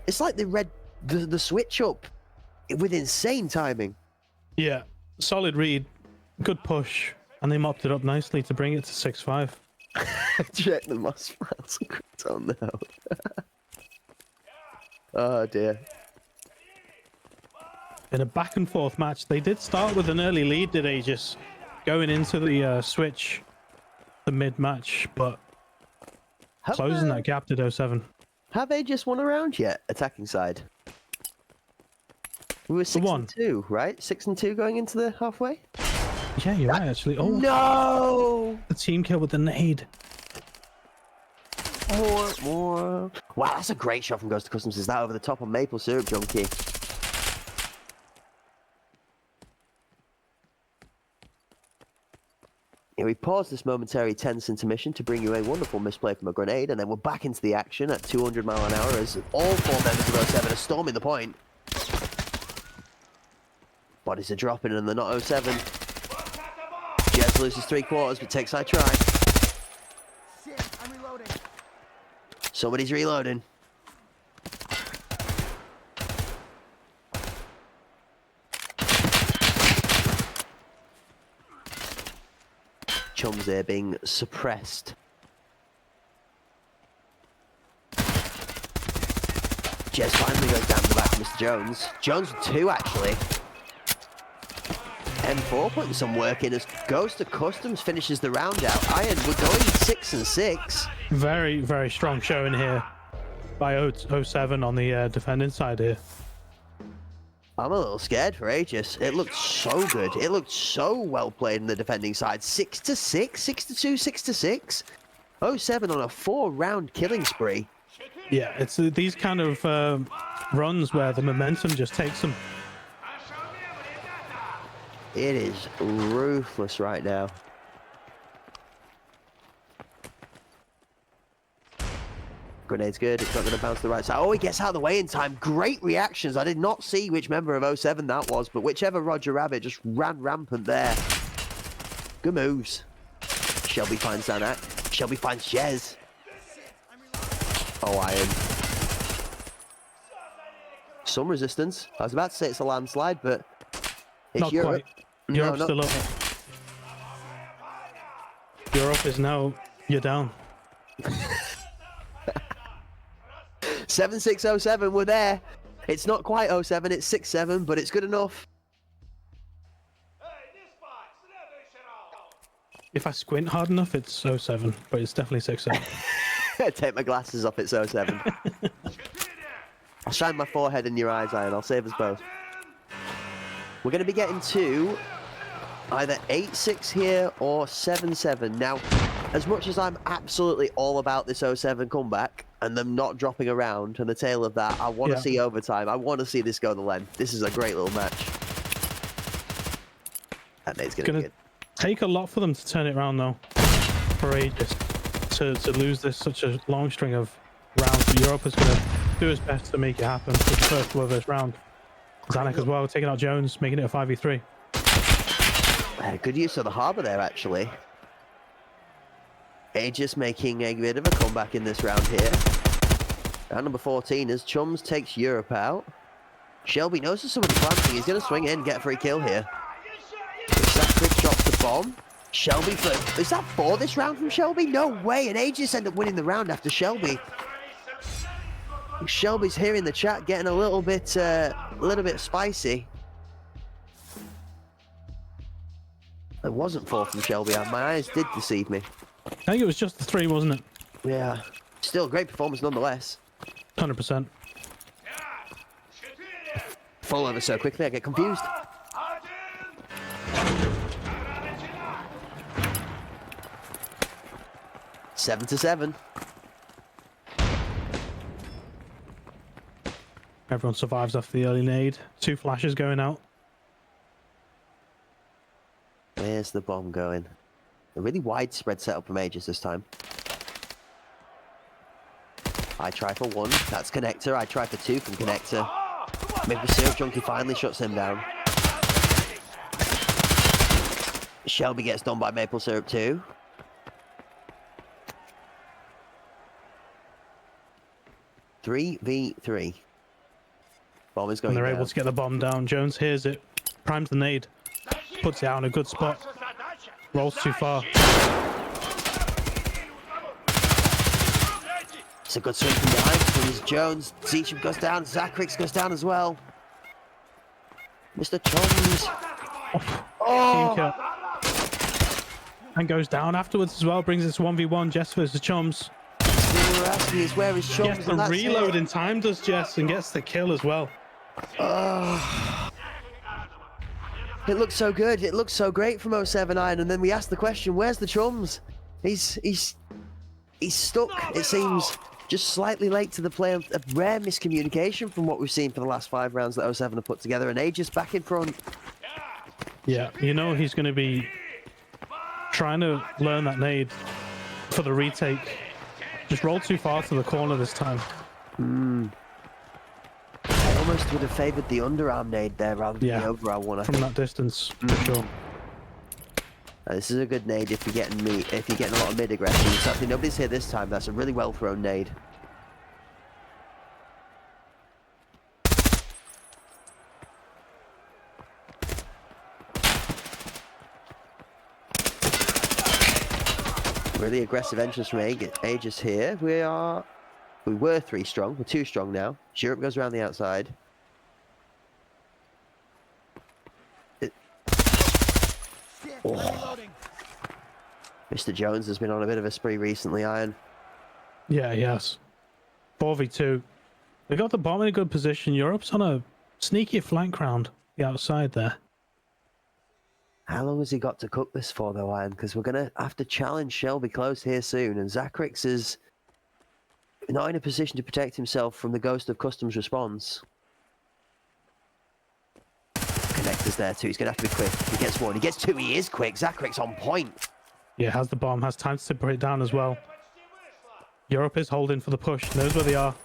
It's like they read the switch up with insane timing. Yeah, solid read, good push, and they mopped it up nicely to bring it to 6-5. Check the moss files on now. Oh dear. In a back and forth match, they did start with an early lead, did Aegis, going into the switch, the mid match, but closing that gap to 07. Have they just won a round yet? Attacking side. We were 6-2, right? 6-2 going into the halfway. Yeah, you're right. Actually, oh no! The team kill with the nade. More. Wow, that's a great shot from Ghost of Customs. Is that over the top on Maple Syrup Junkie? Yeah, we paused this momentary tense intermission to bring you a wonderful misplay from a grenade, and then we're back into the action at 200 mile an hour as all 4 members of 07 are storming the point. Bodies are dropping and they're not 07. Jez loses 3/4 but takes side try. Shit, I'm reloading. Somebody's reloading. Chums here being suppressed. Jez finally goes down the back of Mr. Jones. Jones with 2 actually. M4 putting some work in as Ghost of Customs finishes the round out. Iron, we're going 6-6. Very, very strong showing here by 07 on the defending side here. I'm a little scared for Aegis. It looked so good. It looked so well played in the defending side. 6-6, 6-2, 6-6. 07 on a 4-round killing spree. Yeah, it's these kind of runs where the momentum just takes them. It is ruthless right now. Grenade's good. It's not going to bounce to the right side. Oh, he gets out of the way in time. Great reactions. I did not see which member of 07 that was, but whichever Roger Rabbit just ran rampant there. Good moves. Shelby finds Zanak. Shelby finds Jez. Oh, Iron. Some resistance. I was about to say it's a landslide, but it's not Europe. Quite. Europe's still up. Europe is now, you're down. 7-6-07, we're there. It's not quite 07, it's 6-7, but it's good enough. If I squint hard enough, it's 07, but it's definitely 6-7. Take my glasses off, it's 07. I'll shine my forehead in your eyes, Iron. I'll save us both. We're going to be getting to either 8-6 here or 7-7. Now, as much as I'm absolutely all about this 07 comeback and them not dropping around and the tail of that, I want to see overtime. I want to see this go the length. This is a great little match. That nade's going to be good. Take a lot for them to turn it around, though. For Aegis to lose this such a long string of rounds. Europe is going to do his best to make it happen for the first blow of this round. Zanak as well, taking out Jones, making it a 5v3. Good use of the harbour there, actually. Aegis making a bit of a comeback in this round here. Round number 14 as Chums takes Europe out. Shelby knows there's someone planting. He's going to swing in, get a free kill here. Zackrix drops the bomb. Shelby for... Is that 4 this round from Shelby? No way. And Aegis end up winning the round after Shelby. Shelby's here in the chat getting a little bit spicy. It wasn't 4 from Shelby. My eyes did deceive me. I think it was just the 3, wasn't it? Yeah. Still, great performance nonetheless. 100%. Fall over so quickly, I get confused. Seven to 7. Everyone survives after the early nade. 2 flashes going out. Where's the bomb going? A really widespread setup from Aegis this time. I try for 1. That's Connector. I try for 2 from Connector. Maple Syrup Junkie finally shuts him down. Shelby gets done by Maple Syrup 2. Three v 3. Bomb is going And they're down. able to get the bomb down. Jones hears it. Primes the nade. Puts it out in a good spot. Rolls too far. It's a good swing from behind from Jones. Zeecham goes down. Zackrix goes down as well. Mr. Chums. Team kill. And goes down afterwards as well. Brings us 1v1. Jess versus Chums. What we're asking is where is Chums? Gets the reload in time, does Jess, and gets the kill as well. It looks so good. It looks so great from 079, and then we ask the question, where's the Chums? He's stuck, it seems, just slightly late to the play. A rare miscommunication from what we've seen for the last 5 rounds that 07 have put together, and Aegis back in front. Yeah, you know he's going to be trying to learn that nade for the retake. Just rolled too far to the corner this time. I almost would have favoured the underarm nade there rather than the overarm one. From that distance, for sure. This is a good nade if you're getting a lot of mid aggression. Sadly, nobody's here this time. That's a really well thrown nade. Really aggressive entrance from Aegis here. We were 3 strong. We're 2 strong now. Europe goes around the outside. Mr. Jones has been on a bit of a spree recently, Iron. Yeah, yes. 4v2. They got the bomb in a good position. Europe's on a sneaky flank round the outside there. How long has he got to cook this for, though, Iron? Because we're going to have to challenge Shelby close here soon, and Zackrix is not in a position to protect himself from the ghost of Customs response. Connector's there too. He's going to have to be quick. He gets 1. He gets 2. He is quick. Zackrix on point. Yeah, has the bomb. Has time to separate it down as well. Europe is holding for the push. Knows where they are.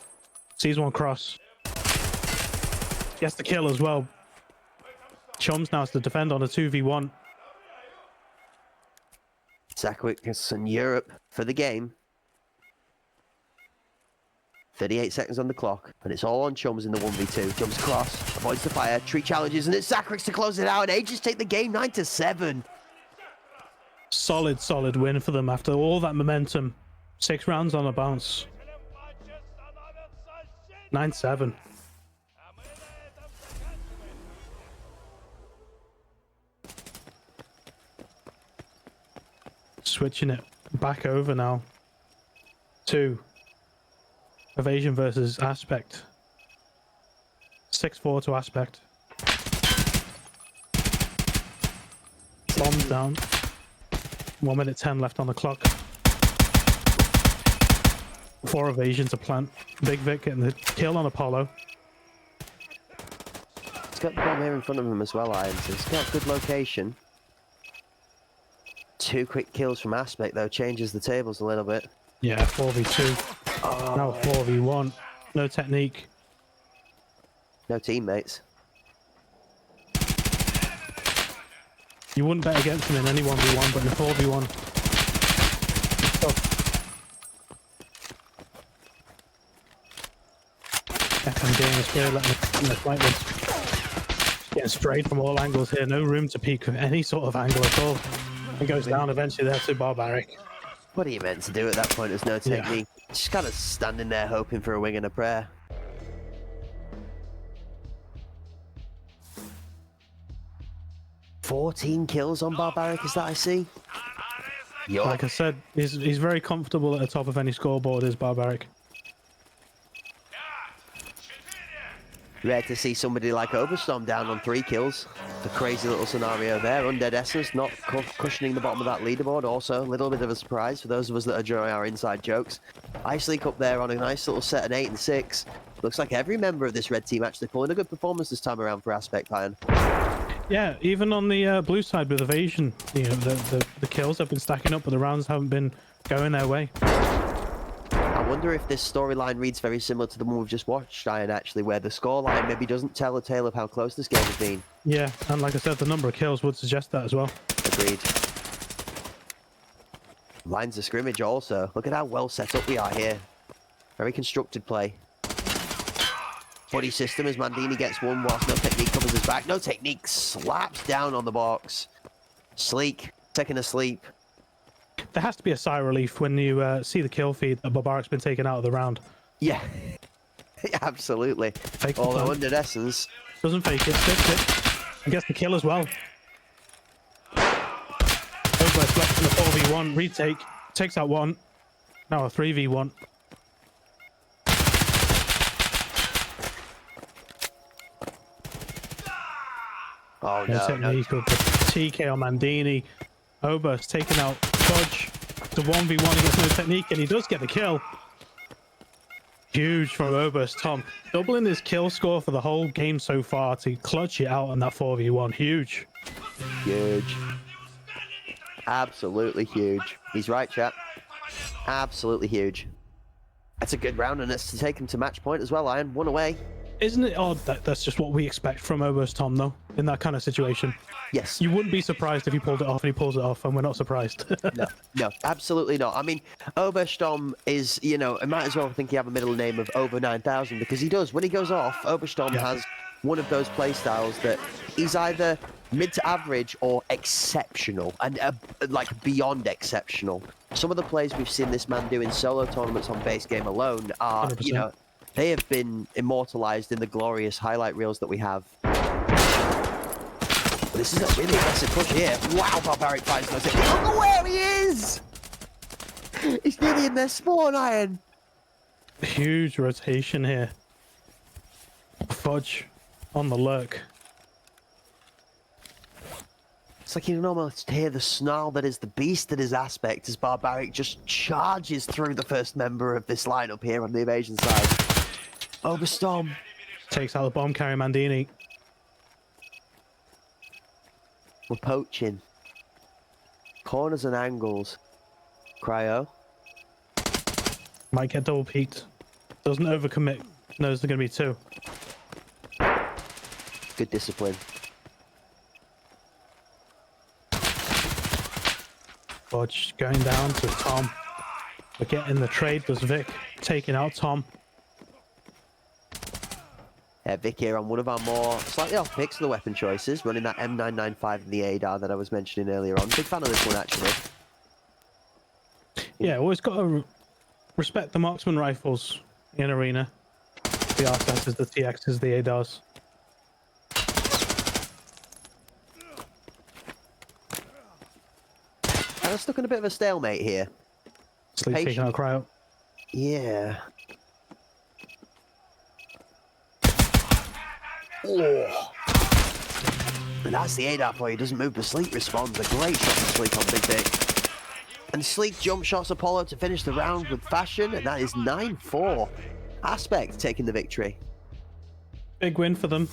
Sees one cross. Gets the kill as well. Chums now has to defend on a 2v1. Zackrix and Europe for the game. 38 seconds on the clock, and it's all on Chums in the 1v2. Chums cross, avoids the fire, tree challenges, and it's Zackrix to close it out, and Aegis take the game 9-7. Solid win for them after all that momentum. 6 rounds on a bounce. 9-7. Switching it back over now to Evasion versus Aspect. 6-4 to Aspect. Bombs down. 1 minute 10 left on the clock. 4 Evasion to plant. Big Vic getting the kill on Apollo. He's got the bomb here in front of him as well, Iron, so he's got good location. 2 quick kills from Aspect, though, changes the tables a little bit. Yeah, 4v2. Oh, Now 4v1. No technique. no teammates. You wouldn't bet against him in any 1v1, but in a 4v1. FMJ is clear, letting the flight was getting sprayed from all angles here. No room to peek with any sort of angle at all. It goes down eventually there to Barbaric. What are you meant to do at that point? There's no Yeah. technique. Just kind of standing there hoping for a wing and a prayer. "14 kills on Barbaric, is that I see?" Yup. Like I said, he's very comfortable at the top of any scoreboard, is Barbaric. Rare to see somebody like Oberstorm down on 3 kills. The crazy little scenario there. Undead Essence not cushioning the bottom of that leaderboard. Also, a little bit of a surprise for those of us that enjoy our inside jokes. Ice Leak up there on a nice little set of 8 and 6. Looks like every member of this red team actually pulling a good performance this time around for Aspect Iron. Yeah, even on the blue side with Evasion, you know, the kills have been stacking up, but the rounds haven't been going their way. I wonder if this storyline reads very similar to the one we've just watched, Iron, actually, where the scoreline maybe doesn't tell a tale of how close this game has been. Yeah, and like I said, the number of kills would suggest that as well. Agreed. Lines of scrimmage also. Look at how well set up we are here. Very constructed play. Body system as Mandini gets one whilst no technique covers his back. No technique slaps down on the box. Sleek, taking a sleep. There has to be a sigh of relief when you see the kill feed that Barbaric's been taken out of the round. Yeah, absolutely. Fake the Although plan. under Essence, Doesn't fake it, flips it, and gets the kill as well. Over flexing the 4v1, retake, takes out one. Now a 3v1. oh No no, technique of the TK on Mandini. Ober's taken out Dodge. The 1v1 against no technique, and he does get the kill. Huge from Ober's Tom. Doubling his kill score for the whole game so far to clutch it out on that 4v1. Huge. huge. Absolutely huge. He's right, chat. Absolutely huge. That's a good round, and it's to take him to match point as well, Iron. One away. Isn't it odd that that's just what we expect from Ober's Tom, though, in that kind of situation? Yes. You wouldn't be surprised if he pulled it off, and he pulls it off, and we're not surprised. No, absolutely not. I mean, Oberstorm is, you know, I might as well think he have a middle name of over 9,000 because he does. When he goes off, Oberstorm has one of those play styles that he's either mid to average or exceptional, and like beyond exceptional. Some of the plays we've seen this man do in solo tournaments on base game alone are, 100%. you know, they have been immortalized in the glorious highlight reels that we have. This is a really aggressive push here. Wow, Barbaric finds no technique. Look at where he is! He's nearly in their spawn, Iron. Huge rotation here. Fudge on the lurk. It's like you can almost hear the snarl that is the beast that is Aspect as Barbaric just charges through the first member of this lineup here on the evasion side. Oberstorm. Takes out the bomb carrier Mandini. We're poaching. Corners and angles. Cryo. Might get double peaked. Doesn't overcommit. Knows they're going to be two. Good discipline. Fudge going down to Tom. We're getting the trade. Does Vic taking out Tom? Vic here on one of our more slightly off picks of the weapon choices, running that M995 in the ADAR that I was mentioning earlier on. Big fan of this one, actually. Yeah, always got to respect the marksman rifles in arena. The RSSs, the TXs, the ADARs. I'm stuck in a bit of a stalemate here. Sleep taking out cryo. Yeah. Oh. And that's the ADAR for you. Doesn't move, but Sleek responds. A great shot from Sleek on Big Dick. And Sleek jump shots Apollo to finish the round with fashion, and that is 9-4. Aspect taking the victory. Big win for them.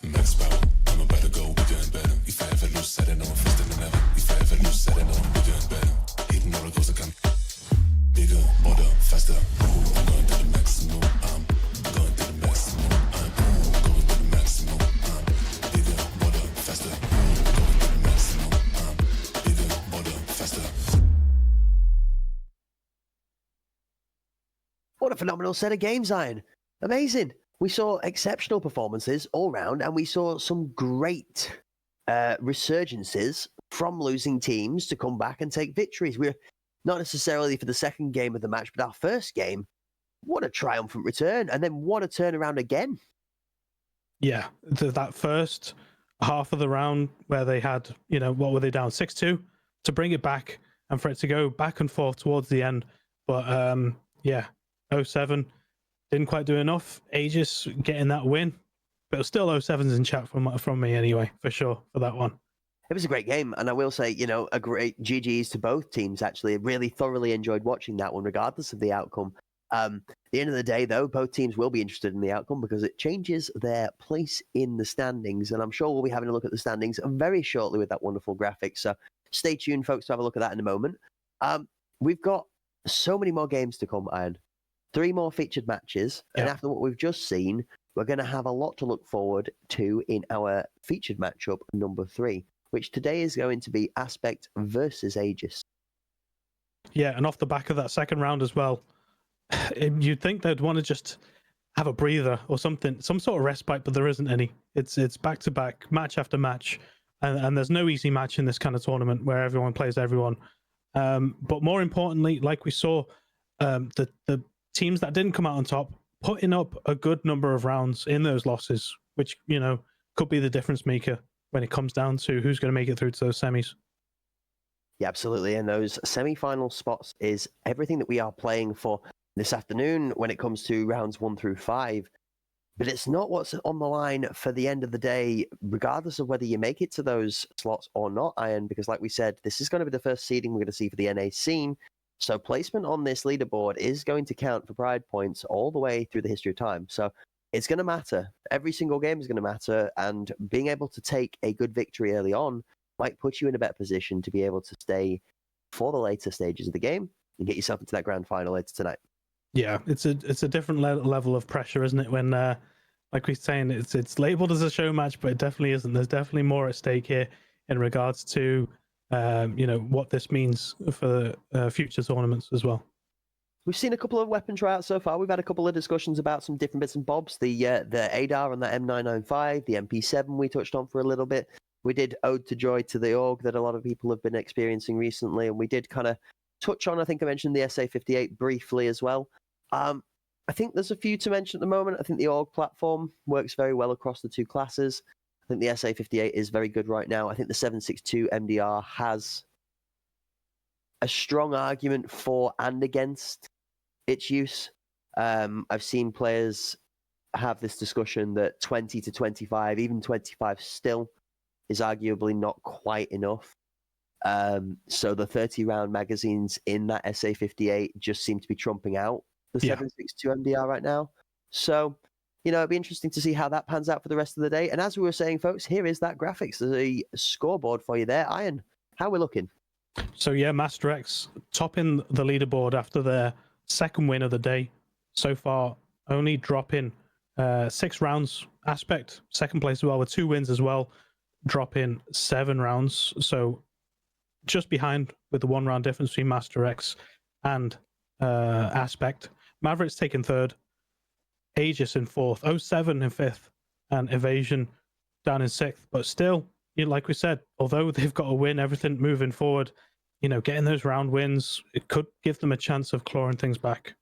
Next battle, I'm about to go bigger and better. If I ever lose, I don't know, I'm faster than ever. If I ever lose, I don't know, I'm bigger and better. Hitting all the goals I can. Bigger, bolder, faster. Ooh, I'm going to the maximum. I'm going to the maximum. I'm going to the maximum. I'm bigger, bolder, faster. Ooh, going a phenomenal set of games, Iron. Amazing. We saw exceptional performances all round, and we saw some great resurgences from losing teams to come back and take victories. We're not necessarily for the second game of the match, but our first game, what a triumphant return, and then what a turnaround again. Yeah, that first half of the round where they had, what were they down 6-2, to bring it back and for it to go back and forth towards the end. But 07 didn't quite do enough. Aegis getting that win, but it was still 07's in chat from me anyway, for sure, for that one. It was a great game, and I will say, a great GGs to both teams, actually. I really thoroughly enjoyed watching that one, regardless of the outcome. At the end of the day, though, both teams will be interested in the outcome because it changes their place in the standings, and I'm sure we'll be having a look at the standings very shortly with that wonderful graphic, so stay tuned, folks, to have a look at that in a moment. We've got so many more games to come, Iron. 3 more featured matches, and after what we've just seen, we're going to have a lot to look forward to in our featured matchup number 3, which today is going to be Aspect versus Aegis. Yeah, and off the back of that second round as well, you'd think they'd want to just have a breather or something, some sort of respite, but there isn't any. It's back to back, match after match, and there's no easy match in this kind of tournament where everyone plays everyone. But more importantly, like we saw, the teams that didn't come out on top putting up a good number of rounds in those losses, which could be the difference maker when it comes down to who's going to make it through to those semis. Yeah, absolutely. And those semi-final spots is everything that we are playing for this afternoon when it comes to rounds 1 through 5. But it's not what's on the line for the end of the day, regardless of whether you make it to those slots or not, Iron, because like we said, this is going to be the first seeding we're going to see for the NA scene. So placement on this leaderboard is going to count for pride points all the way through the history of time. So it's going to matter. Every single game is going to matter. And being able to take a good victory early on might put you in a better position to be able to stay for the later stages of the game and get yourself into that grand final later tonight. Yeah, it's a different level of pressure, isn't it? When, like we're saying, it's labeled as a show match, but it definitely isn't. There's definitely more at stake here in regards to, what this means for future tournaments as well. We've seen a couple of weapon tryouts so far. We've had a couple of discussions about some different bits and bobs. The ADAR on that M995, the MP7 we touched on for a little bit. We did Ode to Joy to the Org that a lot of people have been experiencing recently, and we did kind of touch on, I think I mentioned the SA58 briefly as well. I think there's a few to mention at the moment. I think the Org platform works very well across the 2 classes. I think the SA58 is very good right now. I think the 762 MDR has a strong argument for and against its use. I've seen players have this discussion that 20 to 25, even 25 still, is arguably not quite enough. So the 30-round magazines in that SA58 just seem to be trumping out the 762 MDR right now. So, it'd be interesting to see how that pans out for the rest of the day. And as we were saying, folks, here is that graphics, the scoreboard for you there. Iron, how we're looking? So yeah, Master X topping the leaderboard after their second win of the day. So far, only dropping 6 rounds. Aspect, second place as well, with 2 wins as well, dropping 7 rounds. So just behind with the 1 round difference between Master X and Aspect. Mavericks taking 3rd, Aegis in 4th, 07 in 5th, and Evasion down in 6th. But still, like we said, although they've got to win everything moving forward, getting those round wins, it could give them a chance of clawing things back.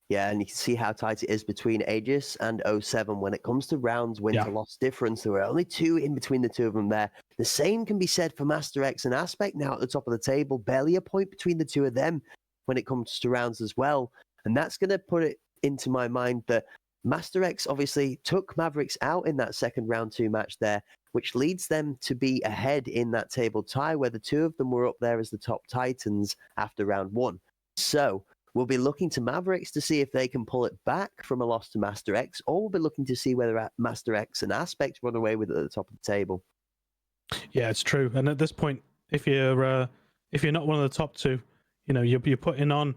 Yeah, and you can see how tight it is between Aegis and 07 when it comes to rounds win to loss difference. There were only 2 in between the 2 of them there. The same can be said for Master X and Aspect now at the top of the table. Barely a point between the 2 of them when it comes to rounds as well. And that's going to put it into my mind that Master X obviously took Mavericks out in that second round 2 match there, which leads them to be ahead in that table tie where the 2 of them were up there as the top titans after round 1. So we'll be looking to Mavericks to see if they can pull it back from a loss to Master X, or we'll be looking to see whether Master X and Aspect run away with it at the top of the table. Yeah, it's true. And at this point, if you're not one of the top 2, you're putting on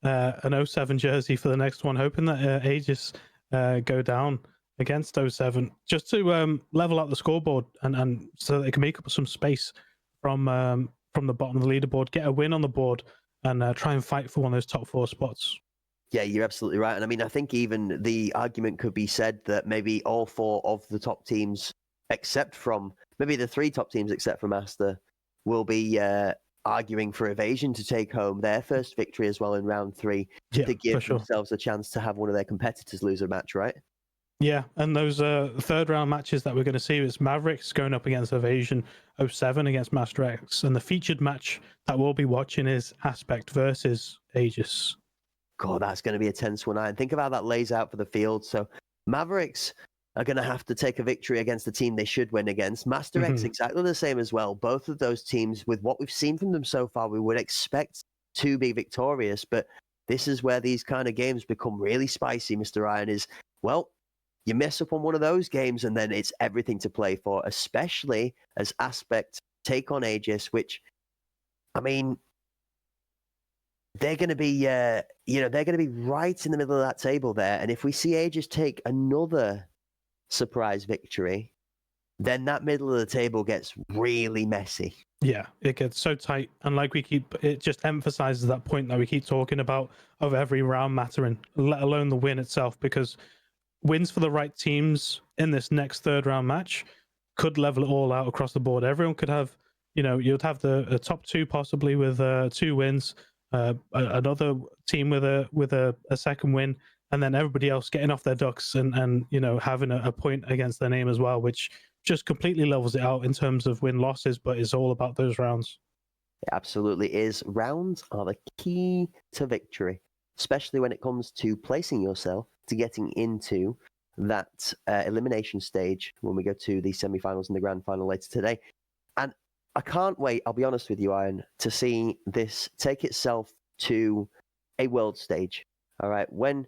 an 07 jersey for the next one, hoping that Aegis go down against 07 just to level out the scoreboard and so they can make up some space from the bottom of the leaderboard, get a win on the board, and try and fight for one of those top 4 spots. Yeah, you're absolutely right. And I mean, I think even the argument could be said that maybe all four of the top teams, except from maybe the three top teams, except from Master, will be arguing for Evasion to take home their first victory as well in round 3 Yeah, to for give sure. themselves a chance to have one of their competitors lose a match, right? Yeah, and those third round matches that we're going to see is Mavericks going up against Evasion, 07 against Master X, and the featured match that we'll be watching is Aspect versus Aegis. God, that's going to be a tense one. And think of how that lays out for the field. So Mavericks are going to have to take a victory against the team they should win against. Master X, exactly the same as well. Both of those teams, with what we've seen from them so far, we would expect to be victorious. But this is where these kind of games become really spicy, Mr. Ryan, is, well, you mess up on one of those games and then it's everything to play for, especially as Aspect take on Aegis, which, I mean, they're going to be, they're going to be right in the middle of that table there. And if we see Aegis take another surprise victory, then that middle of the table gets really messy. Yeah, it gets so tight, and like it just emphasizes that point that we keep talking about of every round mattering, let alone the win itself, because wins for the right teams in this next third round match could level it all out across the board. Everyone could have, you'd have the top two possibly with 2 wins, another team with a second win, and then everybody else getting off their ducks and having a point against their name as well, which just completely levels it out in terms of win losses. But it's all about those rounds. It absolutely is. Rounds are the key to victory, especially when it comes to placing yourself to getting into that elimination stage when we go to the semi-finals and the grand final later today. And I can't wait, I'll be honest with you, Iron, to see this take itself to a world stage. All right, when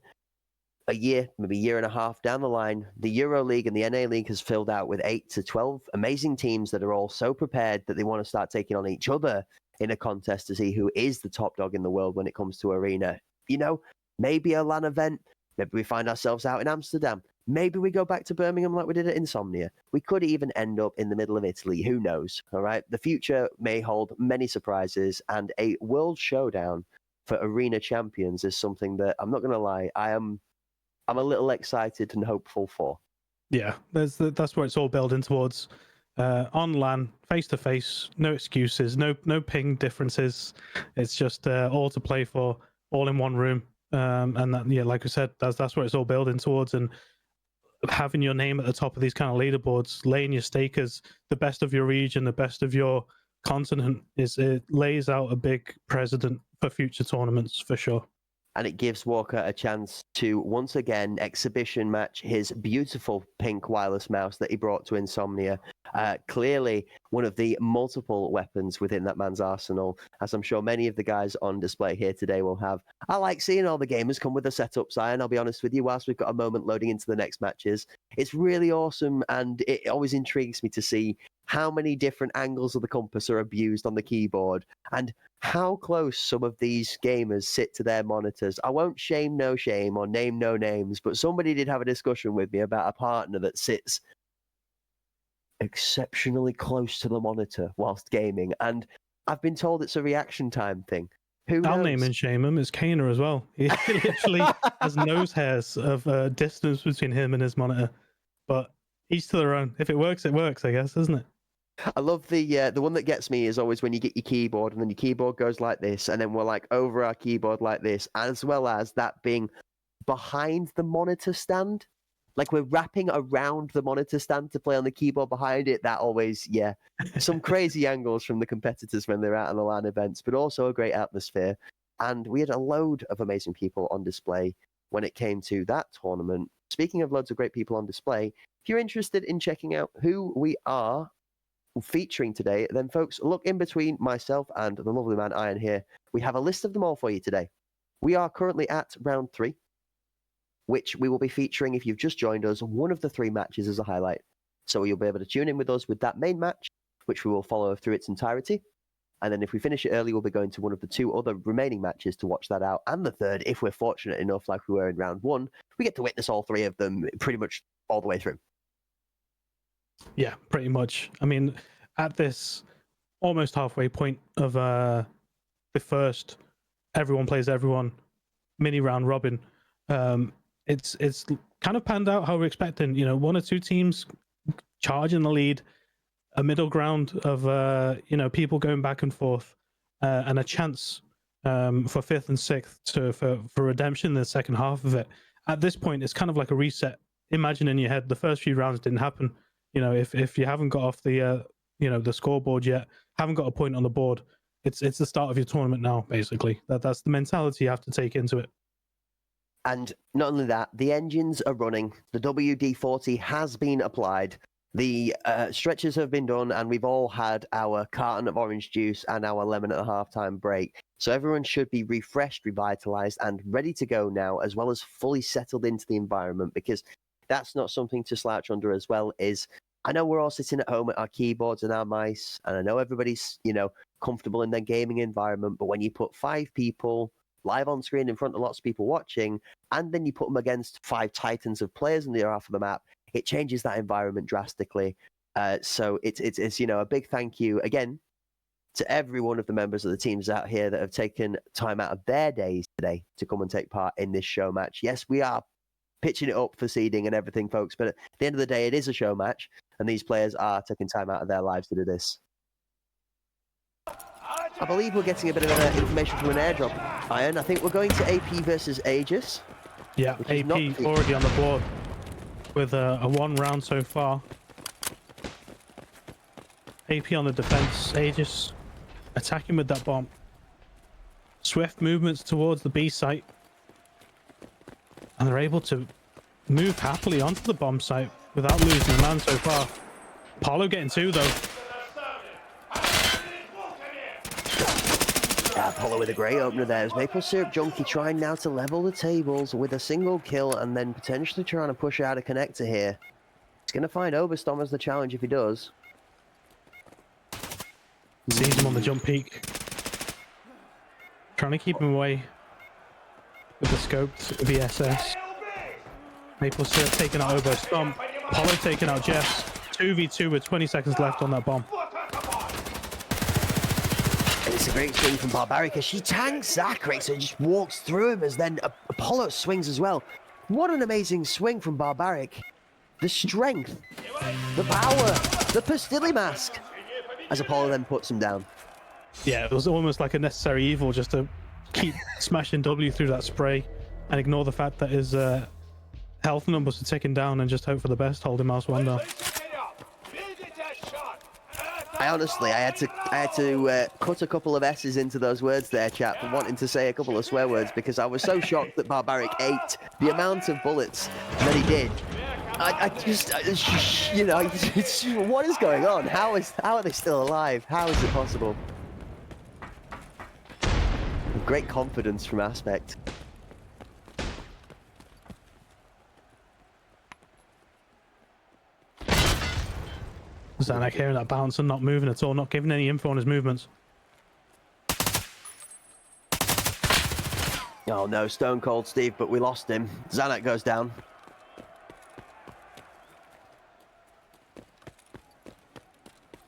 a year, maybe a year and a half down the line, the Euro League and the NA League has filled out with 8 to 12 amazing teams that are all so prepared that they want to start taking on each other in a contest to see who is the top dog in the world when it comes to arena. Maybe a LAN event, maybe we find ourselves out in Amsterdam. Maybe we go back to Birmingham like we did at Insomnia. We could even end up in the middle of Italy. Who knows? All right. The future may hold many surprises, and a world showdown for arena champions is something that, I'm not going to lie, I'm a little excited and hopeful for. Yeah, that's what it's all building towards. On LAN, face to face, no excuses, no ping differences. It's just all to play for, all in one room. And that, like I said, that's what it's all building towards. And having your name at the top of these kind of leaderboards, laying your stake as the best of your region, the best of your continent, it lays out a big precedent for future tournaments for sure. And it gives Walker a chance to once again exhibition match his beautiful pink wireless mouse that he brought to Insomnia. Clearly one of the multiple weapons within that man's arsenal, as I'm sure many of the guys on display here today will have. I like seeing all the gamers come with a setup, Zion, I'll be honest with you, whilst we've got a moment loading into the next matches. It's really awesome, and it always intrigues me to see how many different angles of the compass are abused on the keyboard, and how close some of these gamers sit to their monitors. I won't shame no shame or name no names, but somebody did have a discussion with me about a partner that sits exceptionally close to the monitor whilst gaming, and I've been told it's a reaction time thing. Who knows? I'll name and shame him. It's Kana as well. He literally has nose hairs of distance between him and his monitor, but each to their own. If it works, I guess, isn't it? I love the one that gets me is always when you get your keyboard and then your keyboard goes like this, and then we're like over our keyboard like this, as well as that being behind the monitor stand. Like we're wrapping around the monitor stand to play on the keyboard behind it. That always, some crazy angles from the competitors when they're out on the LAN events, but also a great atmosphere. And we had a load of amazing people on display when it came to that tournament. Speaking of loads of great people on display, if you're interested in checking out who we are featuring today, then folks, look in between myself and the lovely man Iron here. We have a list of them all for you today. We are currently at round 3, which we will be featuring, if you've just joined us, one of the 3 matches as a highlight. So you'll be able to tune in with us with that main match, which we will follow through its entirety. And then if we finish it early, we'll be going to one of the 2 other remaining matches to watch that out. And the third, if we're fortunate enough, like we were in round 1, we get to witness all 3 of them pretty much all the way through. Yeah, pretty much. I mean, at this almost halfway point of the first everyone plays everyone mini round robin. It's kind of panned out how we're expecting. You know, one or two teams charging the lead, a middle ground of you know, people going back and forth, and a chance for fifth and sixth for redemption in the second half of it. At this point, it's kind of like a reset. Imagine in your head the first few rounds didn't happen. You know, if you haven't got off the you know, the scoreboard yet, haven't got a point on the board, it's the start of your tournament now. Basically, that's the mentality you have to take into it. And not only that, the engines are running. The WD-40 has been applied. The stretches have been done, and we've all had our carton of orange juice and our lemon at the halftime break. So everyone should be refreshed, revitalized, and ready to go now, as well as fully settled into the environment, because that's not something to slouch under as well. I know we're all sitting at home at our keyboards and our mice, and I know everybody's, you know, comfortable in their gaming environment, but when you put 5 people live on screen in front of lots of people watching, and then you put them against 5 titans of players on the other half of the map, it changes that environment drastically. So it's you know, a big thank you again to every one of the members of the teams out here that have taken time out of their days today to come and take part in this show match. Yes, we are pitching it up for seeding and everything, folks, but at the end of the day, it is a show match, and these players are taking time out of their lives to do this. I believe we're getting a bit of information from an airdrop, Iron. I think we're going to AP versus Aegis. Yeah, AP already on the board with a 1 round so far. AP on the defense, Aegis attacking with that bomb. Swift movements towards the B site. And they're able to move happily onto the bomb site without losing a man so far. Apollo getting 2 though. Apollo with a great opener there. As Maple Syrup Junkie trying now to level the tables with a single kill and then potentially trying to push out a connector here. He's going to find Oberstorm as the challenge if he does. Sees him on the jump peak. Trying to keep him away with the scoped VSS. Maple Syrup taking out Oberstorm. Apollo taking out Jess. 2v2 with 20 seconds left on that bomb. It's a great swing from Barbaric as she tanks Zachary, so just walks through him as then Apollo swings as well. What an amazing swing from Barbaric. The strength, the power, the Pastilli mask, as Apollo then puts him down. Yeah, it was almost like a necessary evil just to keep smashing W through that spray and ignore the fact that his health numbers are ticking down and just hope for the best, holding Mouse 1 down. I honestly, I had to cut a couple of S's into those words there, chap, for wanting to say a couple of swear words because I was so shocked that Barbaric ate the amount of bullets that he did. I just, you know, what is going on? How are they still alive? How is it possible? Great confidence from Aspect. Zanak hearing that bounce and not moving at all, not giving any info on his movements. Oh no, Stone Cold Steve, but we lost him. Zanak goes down.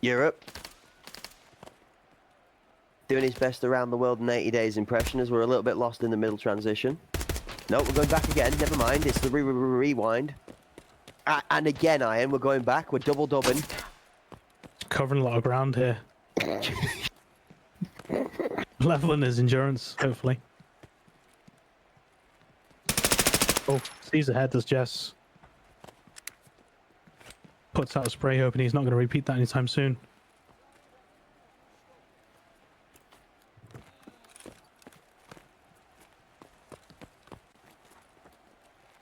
Europe. Doing his best around the world in 80 days impression as we're a little bit lost in the middle transition. No, we're going back again, never mind, it's the rewind. And again, Iron, we're going back, we're double dubbing. Covering a lot of ground here. Leveling his endurance, hopefully. Oh, sees ahead, does Jess. Puts out a spray, hoping he's not going to repeat that anytime soon.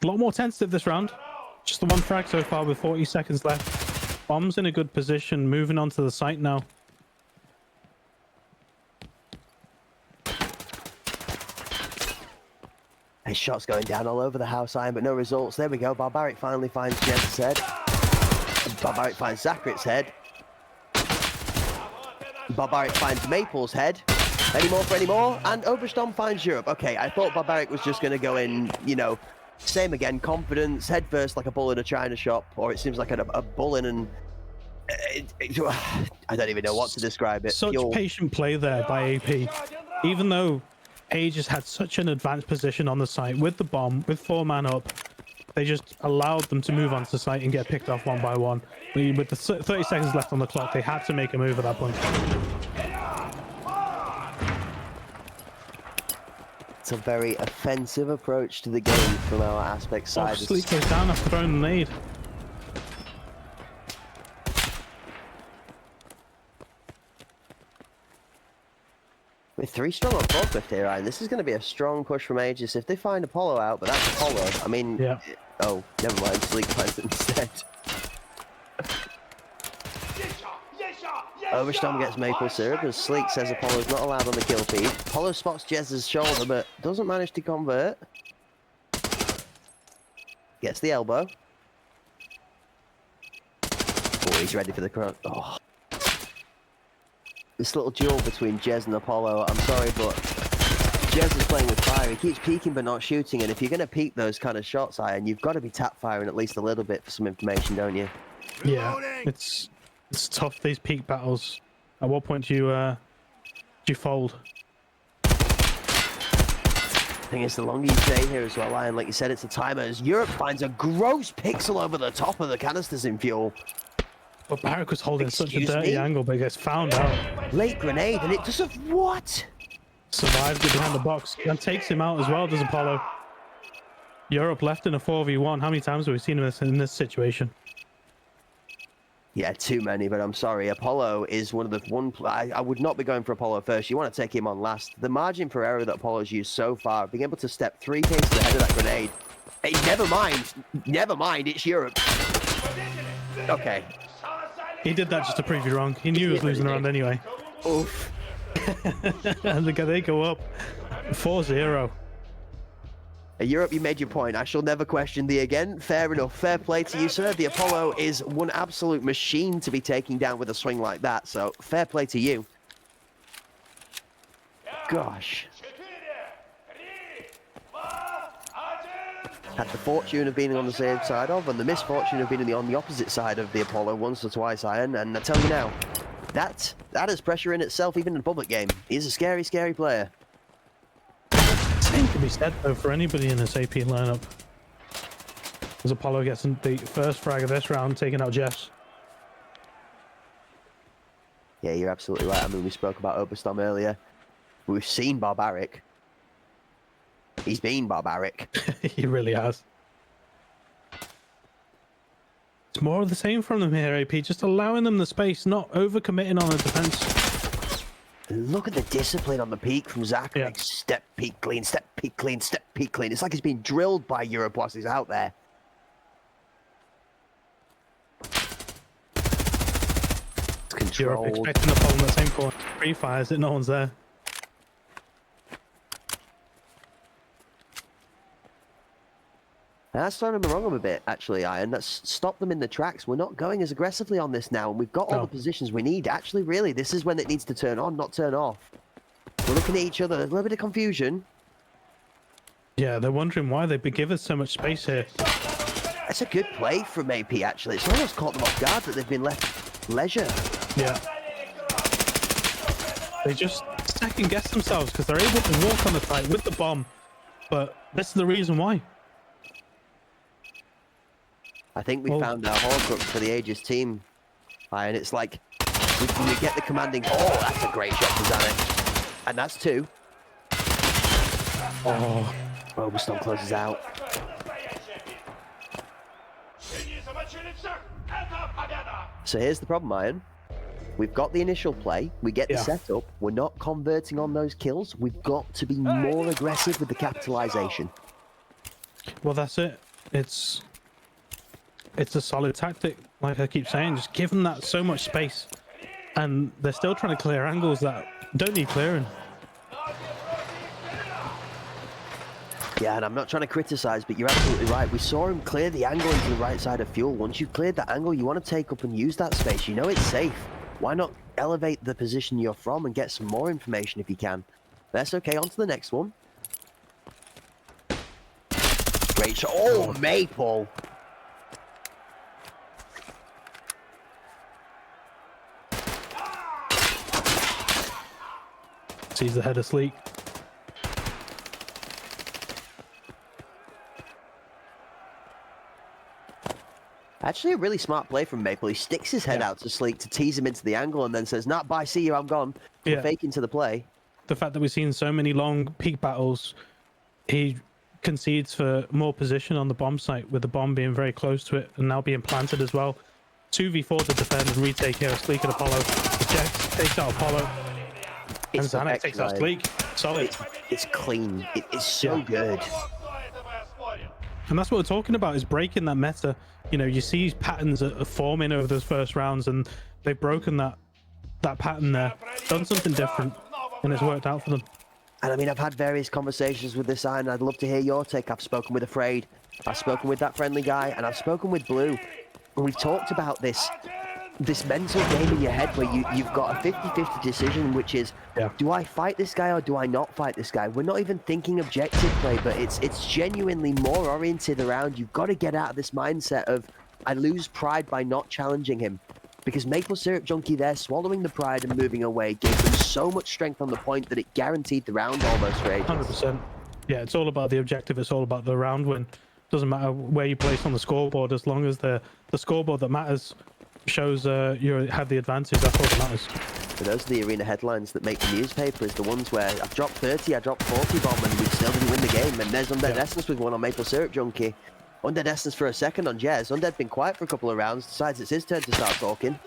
A lot more tentative this round. Just the 1 frag so far with 40 seconds left. Bomb's in a good position, moving onto the site now. His shot's going down all over the house, Iron, but no results. There we go. Barbaric finally finds Jess's head. Barbaric finds Zakrit's head. Barbaric finds Maple's head. Any more for any more? And Oberstorm finds Europe. Okay, I thought Barbaric was just going to go in, you know, same again, confidence, head first like a bull in a china shop, or it seems like a bull in an... I don't even know what to describe it. Such patient play there by AP. Even though Aegis had such an advanced position on the site with the bomb, with 4-man up. They just allowed them to move onto the site and get picked off one by one. With the 30 seconds left on the clock, they had to make a move at that point. It's a very offensive approach to the game from our aspect side. Sleep goes down after throwing the nade. With 3 strong on forklift here, Ryan, this is going to be a strong push from Aegis if they find Apollo out, but that's Apollo. I mean, yeah. Oh, never mind, Sleek finds it instead. Overstorm gets maple syrup as Sleek says Apollo's not allowed on the kill feed. Apollo spots Jez's shoulder but doesn't manage to convert. Gets the elbow. Oh, he's ready for the crunch. Oh. This little duel between Jez and Apollo, I'm sorry, but Jez is playing with fire. He keeps peeking but not shooting, and if you're going to peek those kind of shots, Iron, you've got to be tap firing at least a little bit for some information, don't you? Yeah, it's tough, these peak battles. At what point do you fold? I think it's the longer you stay here as well, Lion. Like you said, it's a timer. As Europe finds a gross pixel over the top of the canisters in fuel. But Barrick was holding such a dirty angle, but he gets found out. Late grenade, and it doesn't... What? Survives it behind the box and takes him out as well, does Apollo. Europe left in a 4v1. How many times have we seen him in this situation? Yeah, too many, but I'm sorry. Apollo is one of the I would not be going for Apollo first. You want to take him on last. The margin for error that Apollo's used so far, being able to step 3 paces ahead of that grenade. Hey, never mind, it's Europe. Okay. He did that just to prove you wrong. He knew he was losing around anyway. Oof. And they go up 4-0. Europe, you made your point. I shall never question thee again. Fair enough. Fair play to you, sir. The Apollo is one absolute machine to be taking down with a swing like that, so fair play to you. Gosh. Had the fortune of being on the same side of, and the misfortune of being on the opposite side of the Apollo once or twice, Iron, and I tell you now, that is pressure in itself, even in a public game. He's a scary, scary player. Same can be said though for anybody in this AP lineup. As Apollo gets the first frag of this round, taking out Jess. Yeah, you're absolutely right. I mean, we spoke about Oberstorm earlier. We've seen Barbaric. He's been barbaric. He really has. It's more of the same from them here, AP. Just allowing them the space, not overcommitting on the defense. Look at the discipline on the peak from Zach. Yeah. Like, step, peak, clean, step, peak, clean, step, peak, clean. It's like he's being drilled by Europe whilst he's out there. It's controlled. Europe expecting the ball in the same corner. Free fires it, no one's there. And that's throwing them wrong a bit, actually, Iron. That's stopped them in the tracks. We're not going as aggressively on this now, and we've got all the positions we need. Actually, really, this is when it needs to turn on, not turn off. We're looking at each other. There's a little bit of confusion. Yeah, they're wondering why they give us so much space here. It's a good play from AP, actually. It's almost caught them off guard that they've been left leisure. Yeah. They just second-guess themselves because they're able to walk on the site with the bomb, but this is the reason why. I think we found our Horcrux for the Aegis team, and it's like we get the commanding. Oh, that's a great shot for Zanuck, and that's 2. Oh, Oberstorm closes out. So here's the problem, Iron. We've got the initial play, we get the setup, we're not converting on those kills. We've got to be more aggressive with the capitalization. Well, that's it. It's a solid tactic, like I keep saying. Just give them that so much space, and they're still trying to clear angles that don't need clearing. Yeah, and I'm not trying to criticize, but you're absolutely right. We saw him clear the angle into the right side of fuel. Once you've cleared that angle, you want to take up and use that space. You know it's safe. Why not elevate the position you're from and get some more information if you can? That's okay. On to the next one. Great shot. Oh, Maple. Sees the header Sleek. Actually, a really smart play from Maple. He sticks his head out to Sleek to tease him into the angle and then says, "Nah, bye, see you, I'm gone." Yeah. Fake into the play. The fact that we've seen so many long peak battles, he concedes for more position on the bomb site, with the bomb being very close to it and now being planted as well. 2v4 to defend and retake here. Sleek and Apollo. Jax takes out Apollo. And Xanax takes out Sleek. Solid. It's clean. It's so good. And that's what we're talking about, is breaking that meta. You know, you see patterns are forming over those first rounds, and they've broken that pattern there, done something different, and it's worked out for them. And I mean, I've had various conversations with this, and I'd love to hear your take. I've spoken with Afraid, I've spoken with that friendly guy, and I've spoken with Blue. And we've talked about this mental game in your head where you've got a 50-50 decision, which is, do I fight this guy or do I not fight this guy? We're not even thinking objective play, but it's genuinely more oriented around, you've got to get out of this mindset of, I lose pride by not challenging him. Because Maple Syrup Junkie there, swallowing the pride and moving away, gave them so much strength on the point that it guaranteed the round almost for ages. 100%. Yeah, it's all about the objective. It's all about the round win. Doesn't matter where you place on the scoreboard, as long as the scoreboard that matters shows you have the advantage. That's all that matters. But those are the arena headlines that make the newspapers, the ones where I've dropped 30, I dropped 40 bomb, and we still didn't win the game. And there's Undead Essence with one on Maple Syrup Junkie. Undead Essence for a second on Jez. Undead been quiet for a couple of rounds, decides it's his turn to start talking.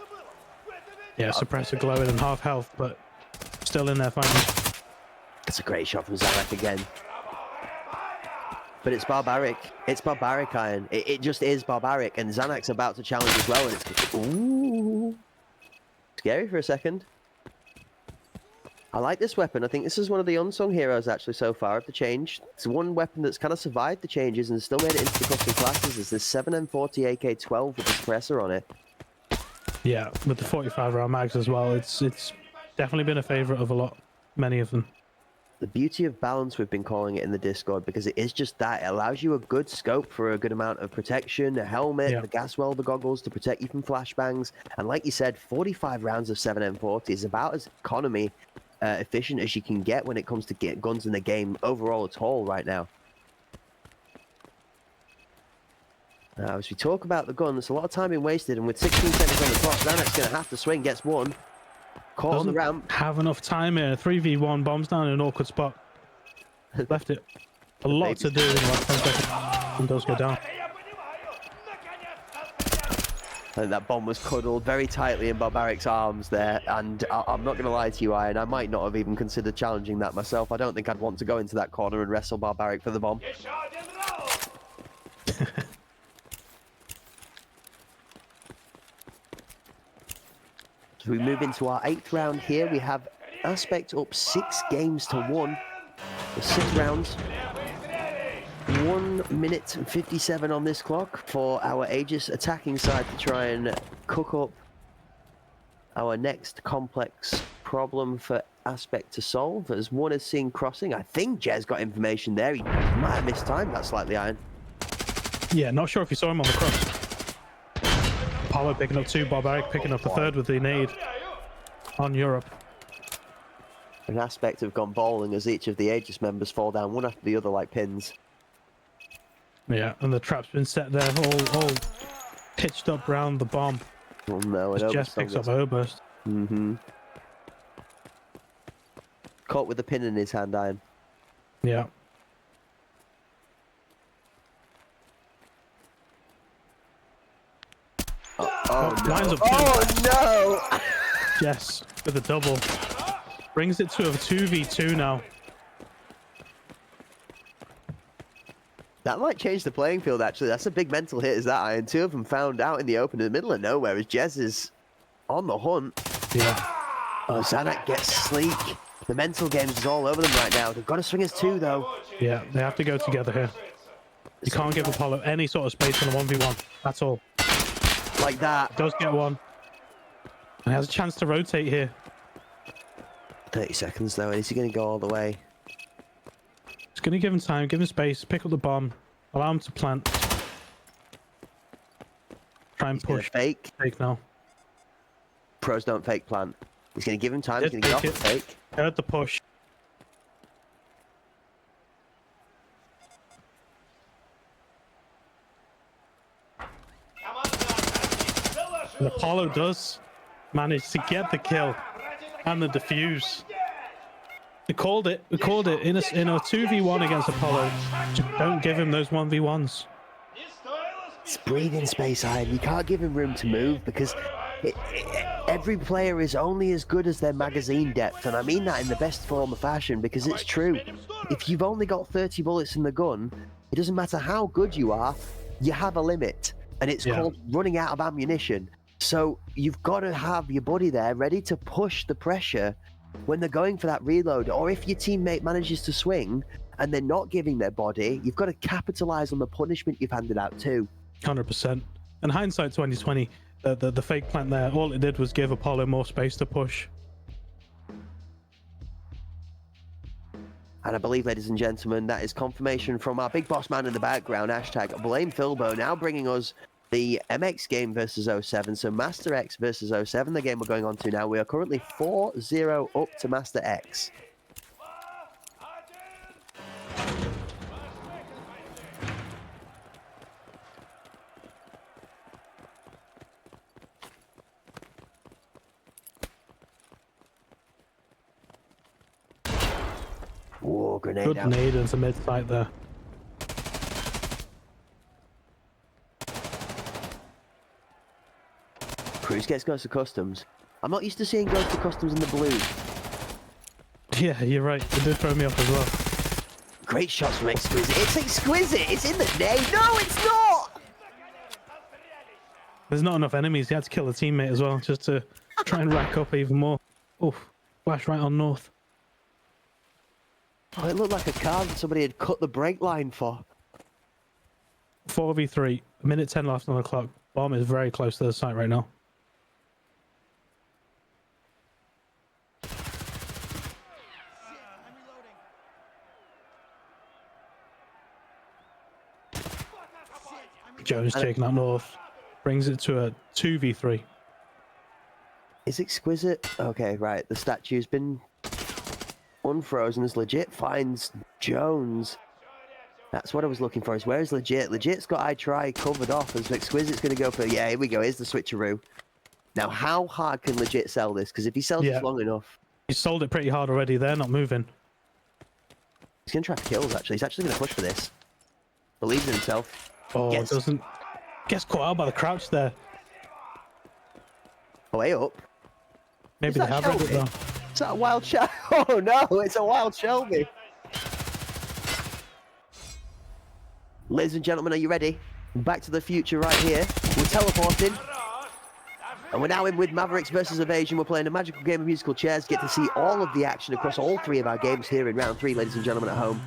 Yeah, Suppressor glowing and half health, but still in there fighting. It's a great shot from Zarak again. But it's barbaric. It's barbaric, Iron. It just is barbaric. And Zanak's about to challenge as well. And it's ooh, scary for a second. I like this weapon. I think this is one of the unsung heroes actually so far of the change. It's one weapon that's kind of survived the changes and still made it into the custom classes. Is this 7M40 AK-12 with the suppressor on it. Yeah, with the 45 round mags as well. It's definitely been a favorite of many of them. The beauty of balance, we've been calling it in the Discord, because it is just that. It allows you a good scope for a good amount of protection, a helmet, the gas welder goggles to protect you from flashbangs. And like you said, 45 rounds of 7M40 is about as economy efficient as you can get when it comes to get guns in the game overall at all right now. Now, as we talk about the gun, there's a lot of time being wasted, and with 16 seconds on the clock, Zanak's going to have to swing, gets one. Caught on the ramp. Have enough time here. 3v1, bombs down in an awkward spot. Left it. A lot to do in the last 10 seconds. And does go down. I think that bomb was cuddled very tightly in Barbaric's arms there, and I'm not going to lie to you, Iron, I might not have even considered challenging that myself. I don't think I'd want to go into that corner and wrestle Barbaric for the bomb. So we move into our 8th round here. We have Aspect up 6 games to 1. The 6 rounds. 1 minute and 57 on this clock for our Aegis attacking side to try and cook up our next complex problem for Aspect to solve. As one is seen crossing, I think Jez got information there. He might have mistimed that slightly, Iron. Yeah, not sure if you saw him on the cross. Apollo picking up 2, Barbaric picking up the 3rd with the nade on Europe. An Aspect have gone bowling as each of the Aegis members fall down one after the other like pins. Yeah, and the trap's been set there, all pitched up round the bomb. Oh no, an Jess picks up Overburst. Caught with a pin in his hand, Iron. Yeah. Lines up 2. Oh no! Jess with a double. Brings it to a 2v2 now. That might change the playing field, actually. That's a big mental hit, is that, Iron? 2 of them found out in the open in the middle of nowhere as Jez is on the hunt. Yeah. Oh, Zanak gets Sleek. The mental games is all over them right now. They've got to swing as 2, though. Yeah, they have to go together here. You can't give Apollo any sort of space on a 1v1. That's all. Like that. Does get one. And has a chance to rotate here. 30 seconds, though. Is he going to go all the way? It's going to give him time, give him space, pick up the bomb, allow him to plant. Try and push. Fake. Fake now. Pros don't fake plant. He's going to give him time. He's going to get off the fake. Heard the push. Apollo does manage to get the kill and the defuse. We called it. We called it in a 2v1 against Apollo. Just don't give him those 1v1s. It's breathing space, Iron. You can't give him room to move because every player is only as good as their magazine depth, and I mean that in the best form of fashion because it's true. If you've only got 30 bullets in the gun, it doesn't matter how good you are, you have a limit, and it's called running out of ammunition. So you've got to have your buddy there ready to push the pressure when they're going for that reload, or if your teammate manages to swing and they're not giving their body, you've got to capitalize on the punishment you've handed out too. 100%. And hindsight 2020, the fake plant there, all it did was give Apollo more space to push. And I believe, ladies and gentlemen, that is confirmation from our big boss man in the background, hashtag Blame Philbo, now bringing us the MX game versus 07. So Master X versus 07, the game we're going on to now. We are currently 4-0 up to Master X. Whoa, grenade Good out. nade into mid-sight there. Cruz gets Ghost of Customs. I'm not used to seeing Ghost of Customs in the blue. Yeah, you're right. It did throw me off as well. Great shots from Exquisite. It's Exquisite! It's in the name! No, it's not! There's not enough enemies. He had to kill a teammate as well, just to try and rack up even more. Oof. Flash right on north. Oh, it looked like a car that somebody had cut the brake line for. 4v3. A minute 10 left on the clock. Bomb is very close to the site right now. Jones taking out north. Brings it to a 2v3. Is Exquisite? Okay, right. The statue's been unfrozen as Legit finds Jones. That's what I was looking for. Is where is Legit? Legit's got I Try covered off as Exquisite's going to go for... Yeah, here we go. Here's the switcheroo. Now, how hard can Legit sell this? Because if he sells this long enough... He sold it pretty hard already. They're not moving. He's going to try for kills, actually. He's actually going to push for this. Believes in himself. Oh, it doesn't... Gets caught out by the crouch there. Way up. Maybe they have read it though. Is that a wild Shelby? Oh no, it's a wild Shelby. Ladies and gentlemen, are you ready? Back to the future right here. We're teleporting. And we're now in with Mavericks versus Evasion. We're playing a magical game of musical chairs. Get to see all of the action across all three of our games here in round 3, ladies and gentlemen at home.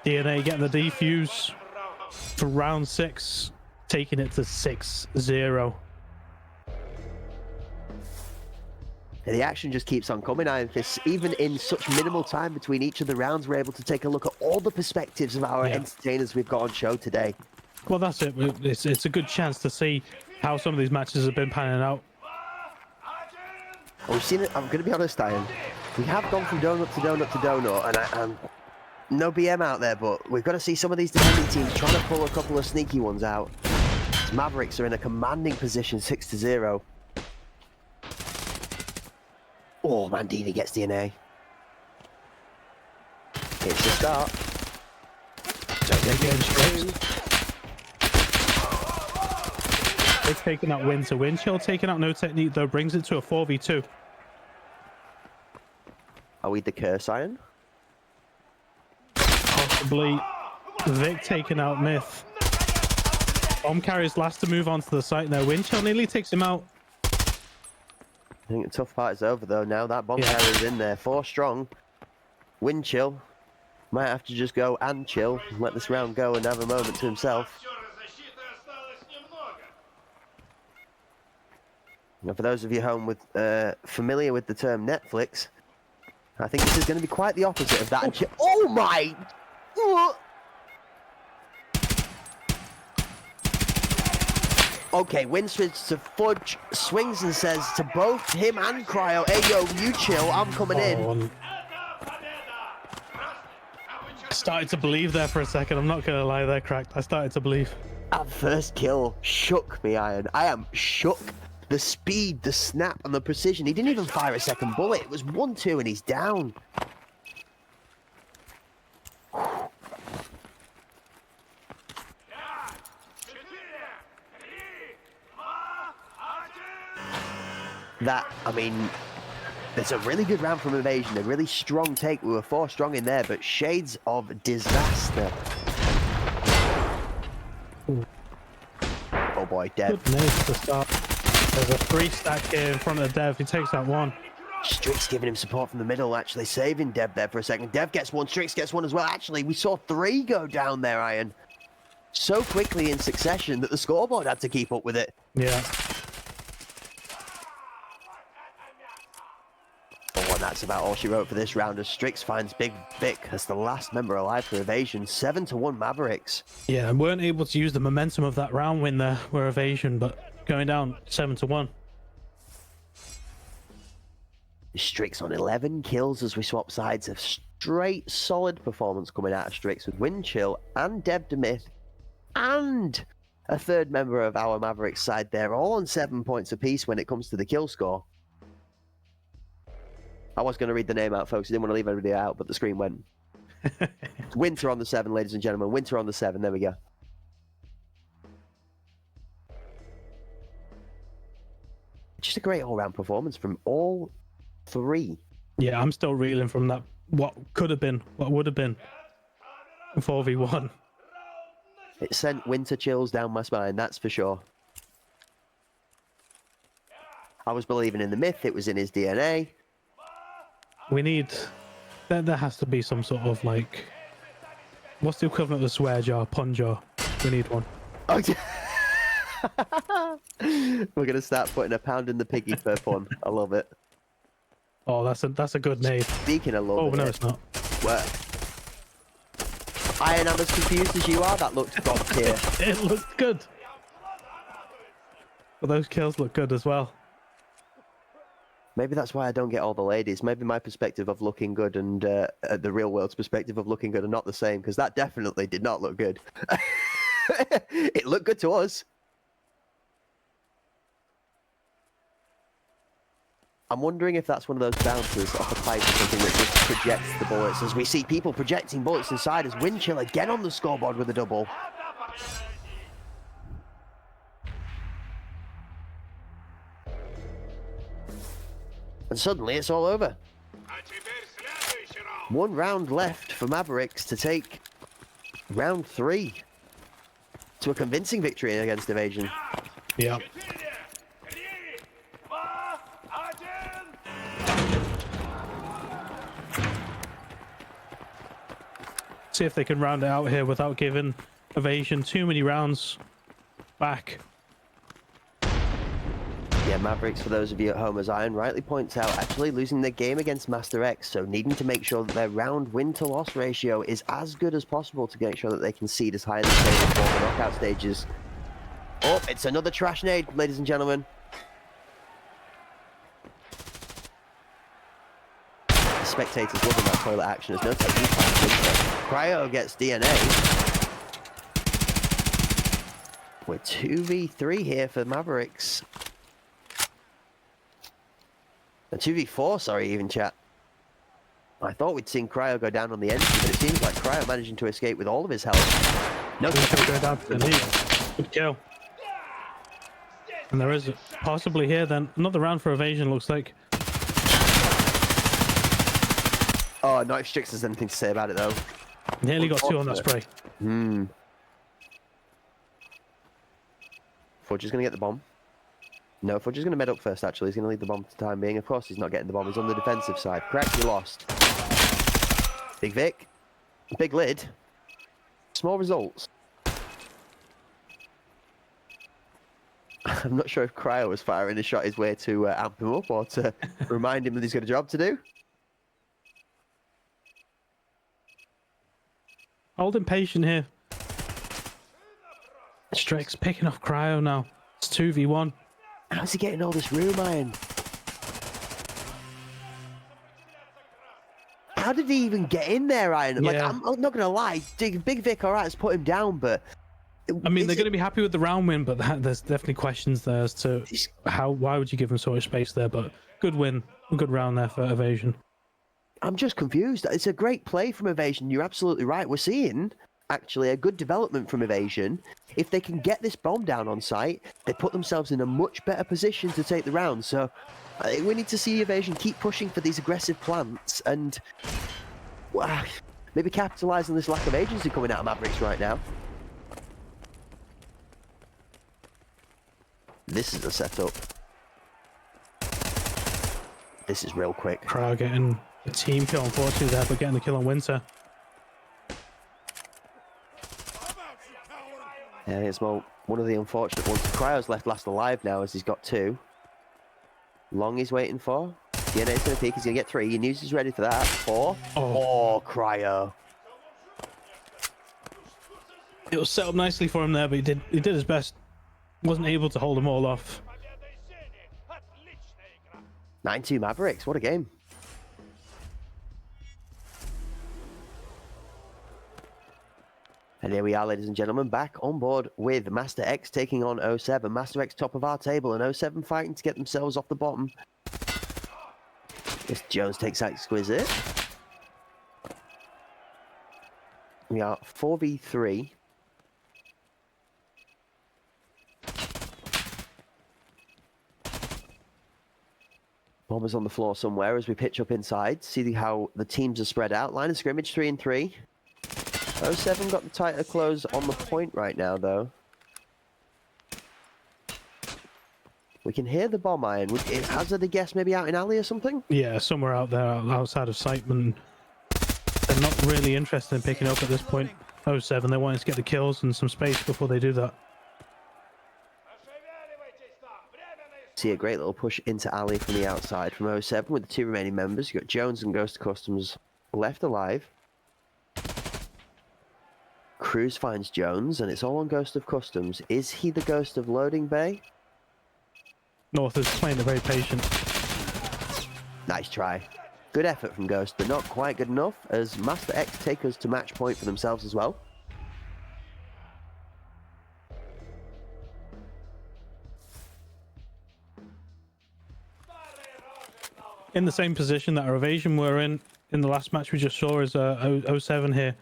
DNA getting the defuse for round 6, taking it to 6-0. The action just keeps on coming, Iron Fist. Even in such minimal time between each of the rounds, we're able to take a look at all the perspectives of our entertainers we've got on show today. Well, that's it. It's a good chance to see how some of these matches have been panning out. We've seen it. I'm going to be honest, Iron. We have gone from donut to donut to donut, and I'm no BM out there, but we've got to see some of these defending teams trying to pull a couple of sneaky ones out. As Mavericks are in a commanding position, 6-0. Oh, Mandini gets DNA. It's the start. They're taking out Win to Windchill, taking out No Technique though, brings it to a 4v2. Are we the curse, Iron? Possibly. Vic taking out Myth. Bomb carries last to move onto the site now. Windchill nearly takes him out. I think the tough part is over though now. That bomb carrier's in there. 4 strong. Wind chill. Might have to just go and chill and let this round go and have a moment to himself. Now for those of you home with familiar with the term Netflix, I think this is going to be quite the opposite of that. Oh my! Okay, Win switches to Fudge, swings and says to both him and Cryo, hey yo, you chill, I'm coming in. I started to believe there for a second, I'm not going to lie, they're cracked. I started to believe. That first kill shook me, Iron. I am shook. The speed, the snap, and the precision. He didn't even fire a second bullet. It was 1-2 and he's down. That, I mean, it's a really good round from Evasion, a really strong take. We were 4 strong in there, but shades of disaster. Oh boy, Dev. Good nade to start. There's a 3-stack here in front of Dev. He takes that one. Strix giving him support from the middle, actually saving Dev there for a second. Dev gets one, Strix gets one as well. Actually, we saw 3 go down there, Iron. So quickly in succession that the scoreboard had to keep up with it. Yeah. Oh, and that's about all she wrote for this round as Strix finds Big Vic as the last member alive for Evasion. 7-1 Mavericks. Yeah, and weren't able to use the momentum of that round win there. We're Evasion, but going down 7-1. Strix on 11 kills as we swap sides. A straight solid performance coming out of Strix with Windchill and Dev Demyth and a third member of our Mavericks side there, all on 7 points apiece when it comes to the kill score. I was going to read the name out, folks. I didn't want to leave everybody out, but the screen went. Winter on the 7, ladies and gentlemen. Winter on the 7. There we go. Just a great all-round performance from all 3. Yeah, I'm still reeling from that. What could have been, what would have been 4v1. It sent winter chills down my spine, that's for sure. I was believing in the myth. It was in his DNA. We need... There has to be some sort of, like... What's the equivalent of a swear jar? Pun jar. We need one. Okay. We're going to start putting a pound in the piggy per pun. I love it. Oh, that's a good nade. Speaking of love, Oh, no, it's not. Work. Iron, I'm as confused as you are. That looked god tier. It looked good. But those kills look good as well. Maybe that's why I don't get all the ladies. Maybe my perspective of looking good and the real world's perspective of looking good are not the same, because that definitely did not look good. It looked good to us. I'm wondering if that's one of those bouncers off a pipe or something that just projects the bullets, as we see people projecting bullets inside as Windchill again on the scoreboard with a double. And suddenly it's all over. 1 round left for Mavericks to take round 3 to a convincing victory against Evasion. Yeah. See if they can round it out here without giving Evasion too many rounds back. Yeah, Mavericks, for those of you at home, as Iron rightly points out, actually losing their game against Master X, so needing to make sure that their round win-to-loss ratio is as good as possible to make sure that they can seed as high as they can for the knockout stages. Oh, it's another trash nade, ladies and gentlemen. The spectators loving that toilet action. There's no technique. Cryo gets DNA. We're 2v3 here for Mavericks. 2v4, sorry, even chat. I thought we'd seen Cryo go down on the entry, but it seems like Cryo managing to escape with all of his health. No, Go down to the lead. Good kill. And there is possibly here then another round for Evasion, looks like. oh, not if Strix has anything to say about it though. Nearly got 2 on that spray. Fudge is going to get the bomb. No, Fudge is going to med up first, actually. He's going to leave the bomb for the time being. Of course, he's not getting the bomb. He's on the defensive side. Correct, he lost. Big Vic. Big lid. Small results. I'm not sure if Cryo was firing a shot his way to amp him up or to remind him that he's got a job to do. Holding patient here. Strix picking off Cryo now. It's 2v1. How's he getting all this room, Iron? How did he even get in there, Iron? Like, Yeah. I'm not going to lie. Big Vic, all right, has put him down, but I mean, Is they're going to it- be happy with the round win, but there's definitely questions there as to why would you give them so much space there? But good win, a good round there for Evasion. I'm just confused. It's a great play from Evasion. You're absolutely right. We're seeing actually a good development from Evasion. If they can get this bomb down on site, they put themselves in a much better position to take the round. So I think we need to see Evasion keep pushing for these aggressive plants and maybe capitalize on this lack of agency coming out of Mavericks right now. This is a setup. This is real quick. Crowd getting a team kill, unfortunately, there, but getting the kill on Winter. Yeah, it's one of the unfortunate ones. Cryo's left last alive now as he's got 2. Long he's waiting for. DNA's going to peek. He's going to get 3. News is ready for that. 4. Oh, Cryo. It was set up nicely for him there, but he did his best. Wasn't able to hold them all off. 9-2 Mavericks. What a game. And here we are, ladies and gentlemen, back on board with Master X taking on 07. Master X top of our table and 07 fighting to get themselves off the bottom. Yes, Jones takes Exquisite. We are 4v3. Bombers on the floor somewhere as we pitch up inside. See how the teams are spread out. Line of scrimmage 3 and 3. 07 got the tighter close on the point right now, though. We can hear the bomb iron. Hazard a guess maybe out in alley or something? Yeah, somewhere out there outside of sight, and they're not really interested in picking up at this point. 07, they wanted to get the kills and some space before they do that. See a great little push into alley from the outside from 07 with the 2 remaining members. You've got Jones and Ghost Customs left alive. Cruz finds Jones, and it's all on Ghost of Customs. Is he the Ghost of Loading Bay? North is playing it very patient. Nice try. Good effort from Ghost, but not quite good enough as Master X take us to match point for themselves as well. In the same position that our Evasion were in the last match we just saw as 07 here.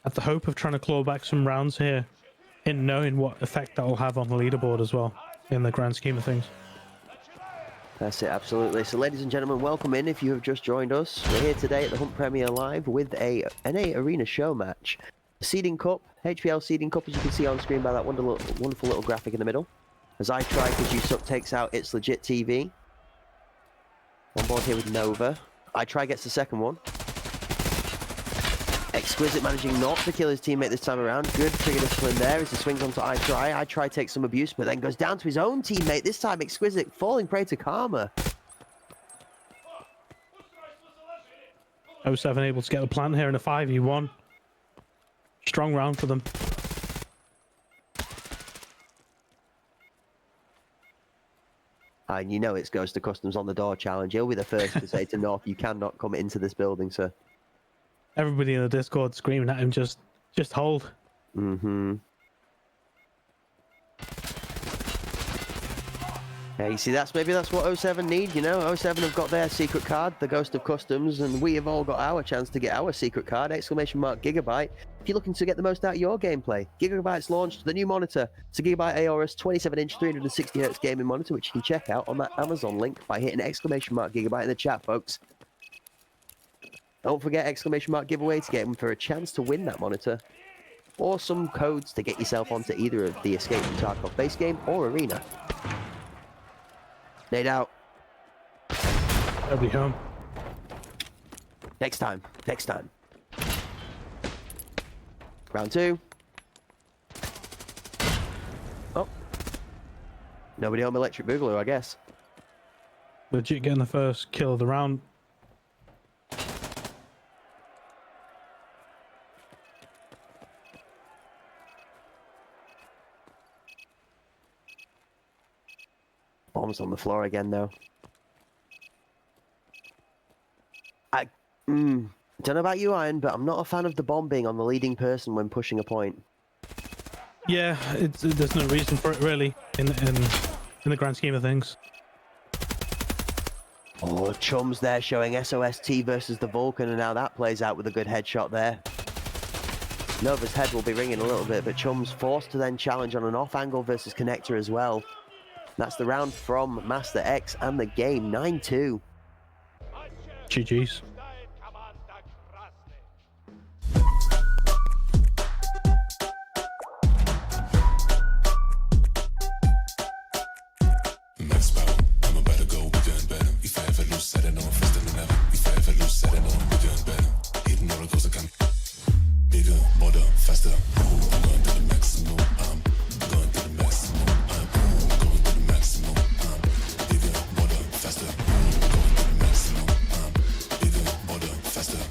At the hope of trying to claw back some rounds here, in knowing what effect that will have on the leaderboard as well, in the grand scheme of things. That's it, absolutely. So ladies and gentlemen, welcome in if you have just joined us. We're here today at the Hunt Premier Live with a NA Arena show match. Seeding Cup, HPL Seeding Cup, as you can see on screen by that wonderful little graphic in the middle. As I Try Cause You Suck takes out It's Legit TV. On board here with Nova. I Try gets the second one. Exquisite managing not to kill his teammate this time around. Good trigger discipline there as he swings onto I Try. I Try takes some abuse, but then goes down to his own teammate. This time Exquisite falling prey to karma. 07 able to get the plant here in a 5v1. Strong round for them. And you know it's Ghost of Customs on the door challenge. He'll be the first to say to North, you cannot come into this building, sir. Everybody in the Discord screaming at him, just hold. Mm-hmm. Yeah, you see, maybe that's what 07 need, you know? 07 have got their secret card, the Ghost of Customs, and we have all got our chance to get our secret card, ! Gigabyte. If you're looking to get the most out of your gameplay, Gigabyte's launched the new monitor. It's a Gigabyte Aorus 27-inch 360Hz gaming monitor, which you can check out on that Amazon link by hitting ! Gigabyte in the chat, folks. Don't forget giveaway to get them for a chance to win that monitor, or some codes to get yourself onto either of the Escape from Tarkov base game or arena. Nade out. They'll be home. Next time. Round 2. Oh. Nobody home Electric Boogaloo, I guess. Legit getting the first kill of the round. Bombs on the floor again, though. I don't know about you, Iron, but I'm not a fan of the bomb being on the leading person when pushing a point. Yeah, there's no reason for it really in the grand scheme of things. Oh, Chums there showing SOST versus the Vulcan, and now that plays out with a good headshot there. Nova's head will be ringing a little bit, but Chums forced to then challenge on an off angle versus Connector as well. That's the round from Master X and the game, 9-2. GG's. Max power, I'm about to go bigger and better. If I ever lose, set it on faster than ever. If I ever lose, set it on bigger and better. Hitting roller coaster come bigger, bolder, faster. Ooh, I'm going to the maximum. I'm going to the maximum. I'm going to the maximum. I'm bigger, bolder, faster. Ooh, I'm going to the maximum. I'm bigger, bolder, faster.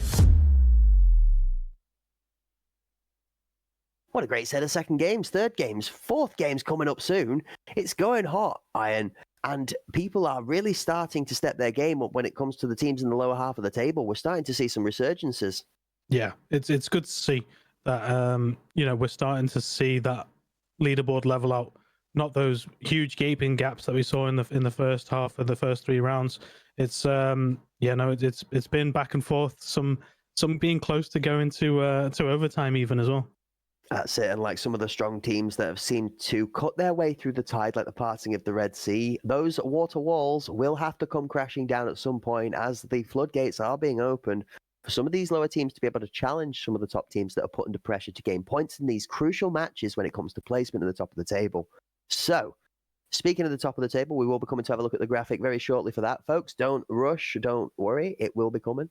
What a great set of second games, third games, fourth games coming up soon. It's going hot, Iron, and people are really starting to step their game up when it comes to the teams in the lower half of the table. We're starting to see some resurgences. Yeah, it's good to see that we're starting to see that leaderboard level out. Not those huge gaping gaps that we saw in the first half of the first 3 rounds. It's it's been back and forth. Some being close to going to overtime even as well. That's it, and like some of the strong teams that have seemed to cut their way through the tide, like the parting of the Red Sea, those water walls will have to come crashing down at some point as the floodgates are being opened for some of these lower teams to be able to challenge some of the top teams that are put under pressure to gain points in these crucial matches when it comes to placement at the top of the table. So, speaking of the top of the table, we will be coming to have a look at the graphic very shortly for that, folks. Don't rush, don't worry, it will be coming.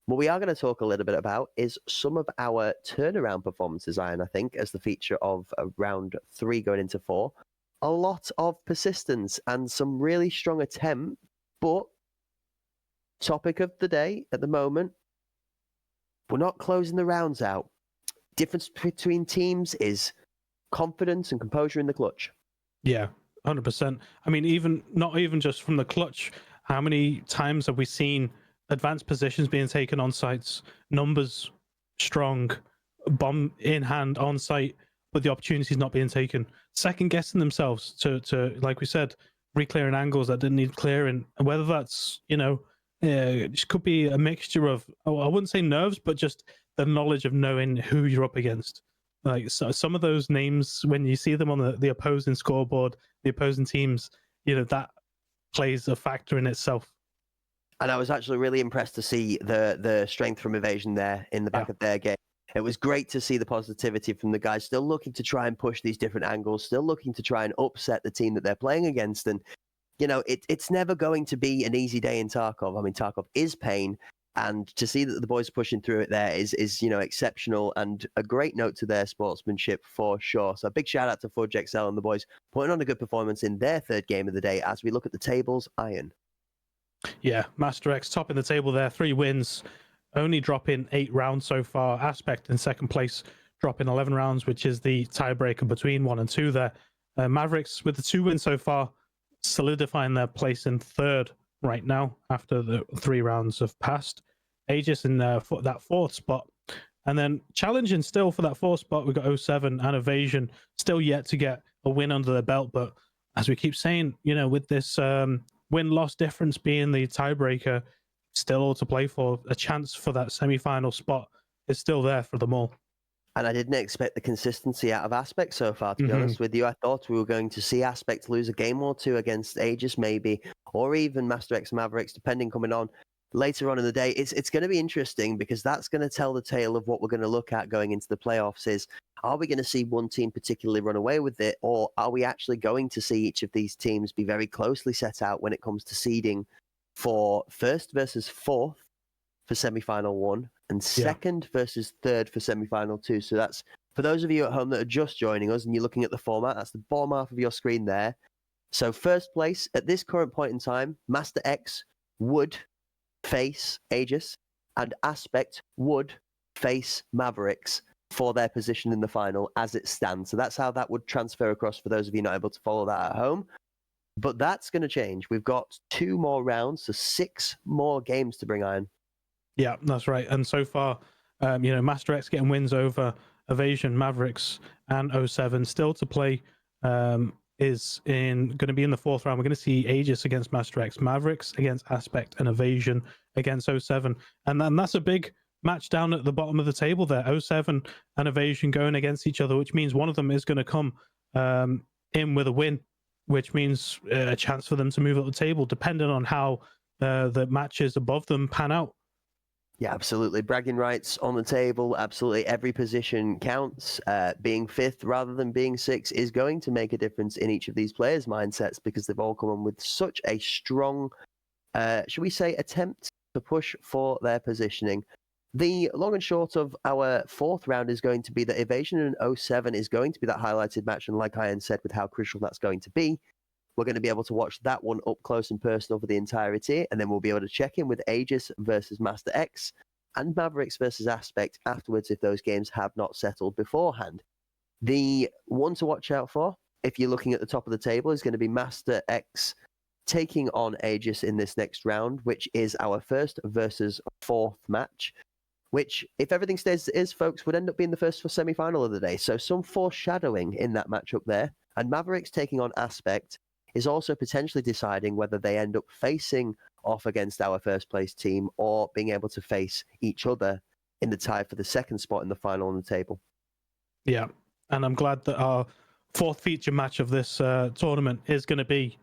What we are going to talk a little bit about is some of our turnaround performances, Iron, I think, as the feature of round 3 going into 4. A lot of persistence and some really strong attempt, but topic of the day at the moment, we're not closing the rounds out. Difference between teams is confidence and composure in the clutch. Yeah, 100%. I mean, not even just from the clutch, how many times have we seen advanced positions being taken on sites, numbers strong, bomb in hand on site, but the opportunities not being taken, second guessing themselves to like we said, re-clearing angles that didn't need clearing, and whether that's it could be a mixture of, I wouldn't say nerves, but just the knowledge of knowing who you're up against. Like some of those names, when you see them on the opposing scoreboard, the opposing teams, that plays a factor in itself. And I was actually really impressed to see the strength from Evasion there in the back of their game. It was great to see the positivity from the guys still looking to try and push these different angles, still looking to try and upset the team that they're playing against. And, it's never going to be an easy day in Tarkov. I mean, Tarkov is pain. And to see that the boys are pushing through it there is exceptional and a great note to their sportsmanship for sure. So a big shout out to Fudge XL and the boys putting on a good performance in their third game of the day as we look at the tables. Iron. Yeah, Master X topping the table there, 3 wins, only dropping 8 rounds so far. Aspect in second place, dropping 11 rounds, which is the tiebreaker between 1 and 2 there. Mavericks with the 2 wins so far, solidifying their place in third right now after the 3 rounds have passed. Aegis in that 4th spot. And then challenging still for that 4th spot, we've got 07 and Evasion still yet to get a win under their belt. But as we keep saying, with this win-loss difference being the tiebreaker, still all to play for. A chance for that semi-final spot is still there for them all. And I didn't expect the consistency out of Aspect so far, to be honest with you. I thought we were going to see Aspect lose a game or 2 against Aegis maybe, or even Master X Mavericks, depending coming on later on in the day. It's going to be interesting because that's going to tell the tale of what we're going to look at going into the playoffs is, are we going to see one team particularly run away with it, or are we actually going to see each of these teams be very closely set out when it comes to seeding for 1st versus 4th for semi-final 1 and 2nd versus 3rd for semi-final 2? So that's, for those of you at home that are just joining us and you're looking at the format, that's the bottom half of your screen there. So 1st place at this current point in time, Master X would face Aegis and Aspect would face Mavericks for their position in the final as it stands. So that's how that would transfer across for those of you not able to follow that at home. But that's going to change. We've got 2 more rounds, so 6 more games to bring Iron. Yeah, that's right. And so far, Master X getting wins over Evasion, Mavericks, and O7 still to play. Is going to be in the fourth round. We're going to see Aegis against Master X, Mavericks against Aspect, and Evasion against O7. And then that's a big match down at the bottom of the table there. O7 and Evasion going against each other, which means one of them is going to come in with a win, which means a chance for them to move up the table, depending on how the matches above them pan out. Yeah, absolutely. Bragging rights on the table. Absolutely. Every position counts. Being fifth rather than being sixth is going to make a difference in each of these players' mindsets because they've all come on with such a strong, should we say, attempt to push for their positioning. The long and short of our fourth round is going to be that Evasion and 07 is going to be that highlighted match. And like Ian said, with how crucial that's going to be, we're going to be able to watch that one up close and personal for the entirety, and then we'll be able to check in with Aegis versus Master X and Mavericks versus Aspect afterwards if those games have not settled beforehand. The one to watch out for, if you're looking at the top of the table, is going to be Master X taking on Aegis in this next round, which is our first versus fourth match, which, if everything stays as it is, folks, would end up being the first semi-final of the day. So some foreshadowing in that matchup there. And Mavericks taking on Aspect is also potentially deciding whether they end up facing off against our first place team or being able to face each other in the tie for the second spot in the final on the table. Yeah, and I'm glad that our fourth feature match of this tournament is going to be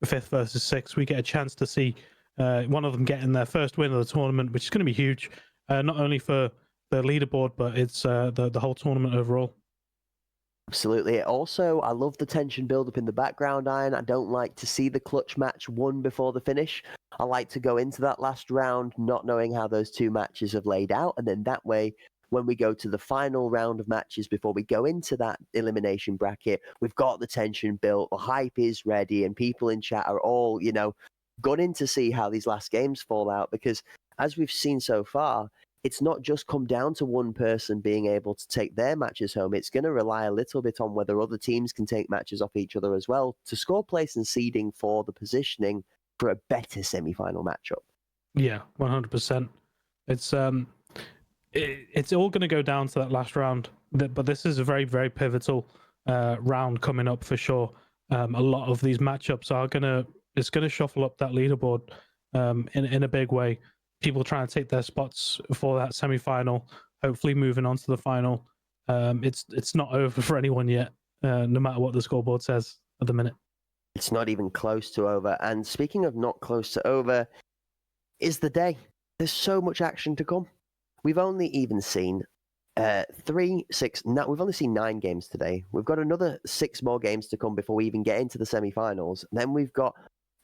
fifth versus sixth. We get a chance to see one of them getting their first win of the tournament, which is going to be huge, not only for the leaderboard, but it's the whole tournament overall. Absolutely. Also, I love the tension build up in the background, Iron. I don't like to see the clutch match won before the finish. I like to go into that last round not knowing how those two matches have laid out, and then that way, when we go to the final round of matches before we go into that elimination bracket, we've got the tension built, the hype is ready, and people in chat are all, gunning to see how these last games fall out, because as we've seen so far, it's not just come down to one person being able to take their matches home. It's going to rely a little bit on whether other teams can take matches off each other as well to score place and seeding for the positioning for a better semi-final matchup. Yeah, 100%. It's all going to go down to that last round, but this is a very, very pivotal round coming up for sure. A lot of these matchups it's going to shuffle up that leaderboard in a big way. People trying to take their spots for that semi-final, hopefully moving on to the final. It's not over for anyone yet, no matter what the scoreboard says at the minute. It's not even close to over. And speaking of not close to over, is the day. There's so much action to come. We've only even seen we've only seen 9 games today. We've got another 6 more games to come before we even get into the semi-finals. Then we've got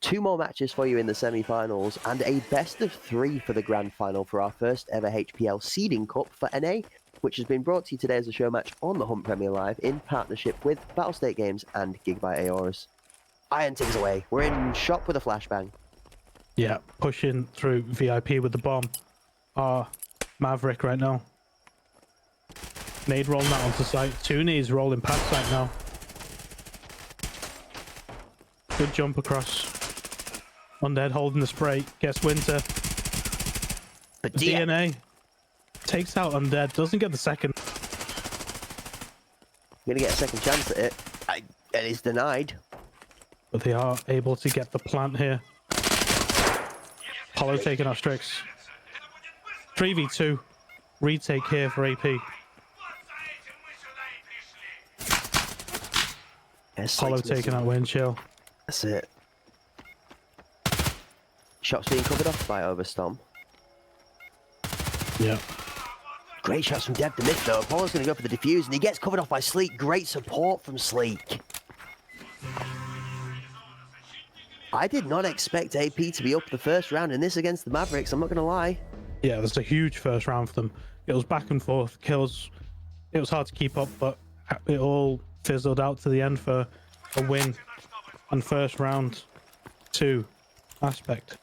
2 more matches for you in the semi-finals and a best of 3 for the grand final for our first ever HPL seeding cup for NA, which has been brought to you today as a show match on the Hunt Premier Live in partnership with Battlestate Games and Gigabyte Aorus. Iron takes away. We're in shop with a flashbang. Yeah, pushing through VIP with the bomb. Maverick right now. Nade rolling that onto site. 2 nades rolling past site now. Good jump across. Undead holding the spray. Gets Winter. But DNA takes out Undead. Doesn't get the second. Gonna get a second chance at it. It is denied. But they are able to get the plant here. Hollow taking off Strix. 3v2. Retake here for AP. Hollow taking out Wind Chill. That's it. Shots being covered off by Overstorm. Yeah. Great shots from Dev to mid though. Apollo's going to go for the defuse and he gets covered off by Sleek. Great support from Sleek. I did not expect AP to be up the first round in this against the Mavericks, I'm not going to lie. Yeah, that's a huge first round for them. It was back and forth, kills. It was hard to keep up, but it all fizzled out to the end for a win and first round 2 Aspect.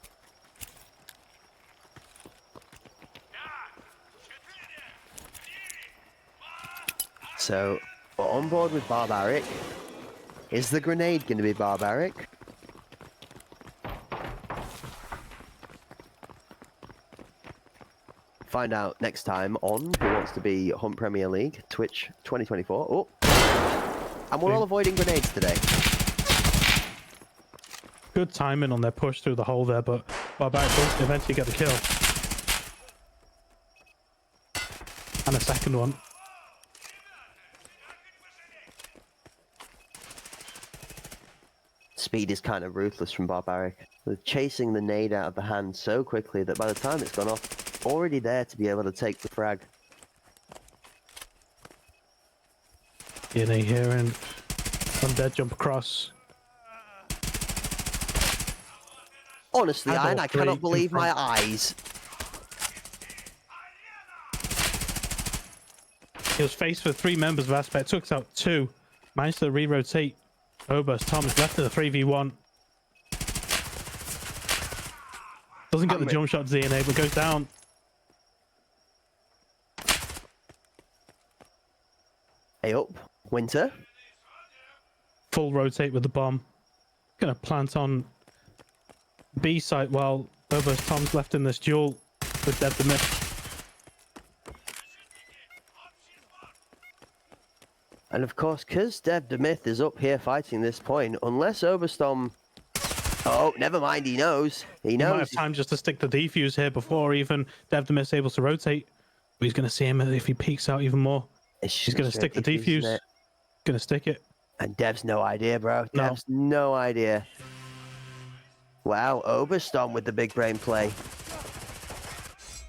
So, we're on board with Barbaric. Is the grenade going to be Barbaric? find out next time on Who Wants to Be Hunt Premier League, Twitch 2024. Oh, and we're all avoiding grenades today. Good timing on their push through the hole there, but Barbaric does eventually get the kill. And a second one. Speed is kind of ruthless from Barbaric. They're chasing the nade out of the hand so quickly that by the time it's gone off, already there to be able to take the frag. DNA here and Undead jump across. Honestly, Adult Iron, I three cannot believe in my front. eyes. He was faced with 3 members of Aspect, took out 2, managed to re-rotate. Obus Thomas left in the 3v1. Doesn't get the jump shot to DNA, but goes down. Hey up, Winter. Full rotate with the bomb. Gonna plant on B site while Obus Tom's left in this duel with Dev the Myth. And of course, because Dev the Myth is up here fighting this point, unless Oberstorm... Oh, never mind, he knows. He He might knows. have time just to stick the defuse here before even Dev the Myth's able to rotate. But he's gonna see him if he peeks out even more. He's gonna stick the defuse. Gonna stick it. And Dev's no idea, bro. No. Dev's no idea. Wow, Oberstorm with the big brain play.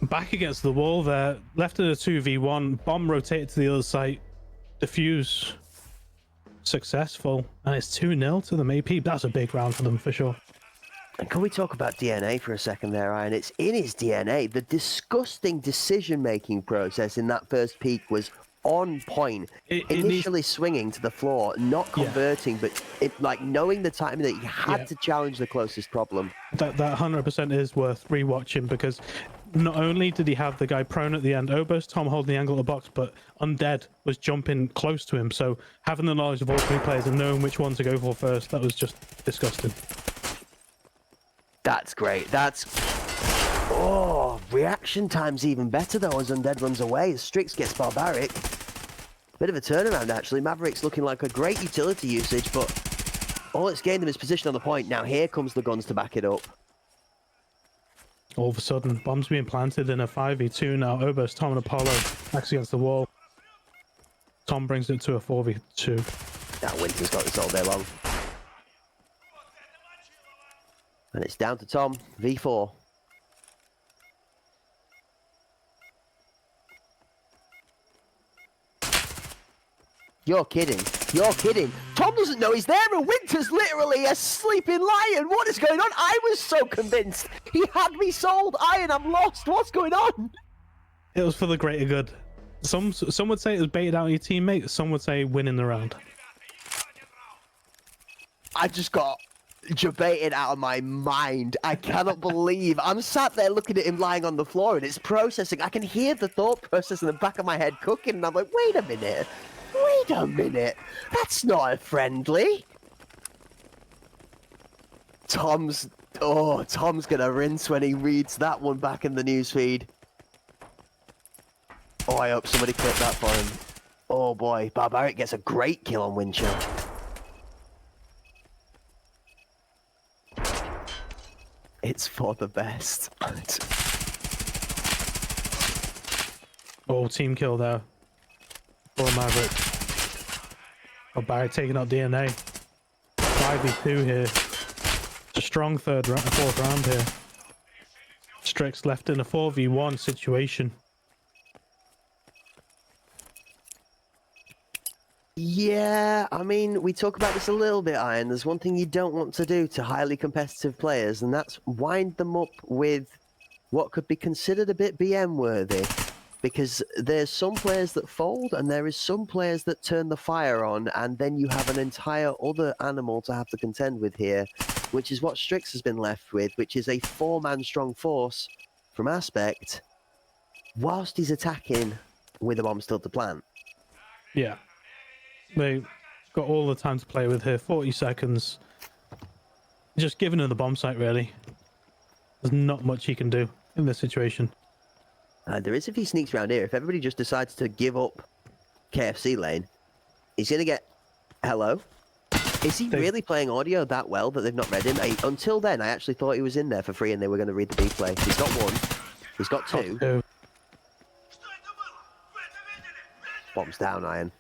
Back against the wall there. Left in a 2v1. Bomb rotated to the other site. Diffuse. Successful. And it's 2-0 to them. AP. That's a big round for them for sure. And can we talk about DNA for a second there, Ryan? It's in his DNA. The disgusting decision-making process in that first peak was on point. Initially swinging to the floor, not converting, but like knowing the timing that he had to challenge the closest problem. That 100% is worth rewatching because not only did he have the guy prone at the end, Obus, Tom holding the angle of the box, but Undead was jumping close to him. So having the knowledge of all 3 players and knowing which one to go for first, that was just disgusting. That's great. That's... Oh, reaction time's even better though as Undead runs away. As Strix gets Barbaric. Bit of a turnaround actually. Maverick's looking like a great utility usage, but all it's gained them is position on the point. Now here comes the guns to back it up. All of a sudden, bombs being planted in a 5v2 now. Obus, Tom and Apollo backs against the wall. Tom brings it to a 4v2. Now Winter's got this all day long. And it's down to Tom, v4. You're kidding. You're kidding. Tom doesn't know he's there and Winter's literally a sleeping lion. What is going on? I was so convinced. He had me sold. Iron, I'm lost. What's going on? It was for the greater good. Some would say it was baited out on your teammate. Some would say winning the round. I just got debated out of my mind. I cannot believe. I'm sat there looking at him lying on the floor and it's processing. I can hear the thought process in the back of my head cooking and I'm like, wait a minute. Wait a minute. That's not friendly. Tom's gonna rinse when he reads that one back in the newsfeed. Oh, I hope somebody clipped that for him. Oh boy, Barbaric gets a great kill on Windchill. It's for the best. Oh, team kill there. For Maverick. Oh, Barry taking out DNA. 5v2 here. It's a strong fourth round here. Strix left in a 4v1 situation. Yeah, I mean, we talk about this a little bit, Iron. There's one thing you don't want to do to highly competitive players, and that's wind them up with what could be considered a bit BM worthy. Because there's some players that fold, and there is some players that turn the fire on, and then you have an entire other animal to have to contend with here, which is what Strix has been left with, which is a 4-man strong force from Aspect, whilst he's attacking with a bomb still to plant. Yeah. They got all the time to play with here. 40 seconds. Just giving him the bomb site, really. There's not much he can do in this situation. There is if he sneaks around here. If everybody just decides to give up KFC lane, he's going to get... Hello? Is he really playing audio that well that they've not read him? Until then, I actually thought he was in there for free and they were going to read the replay. He's got one. He's got two. Bombs down, Iron.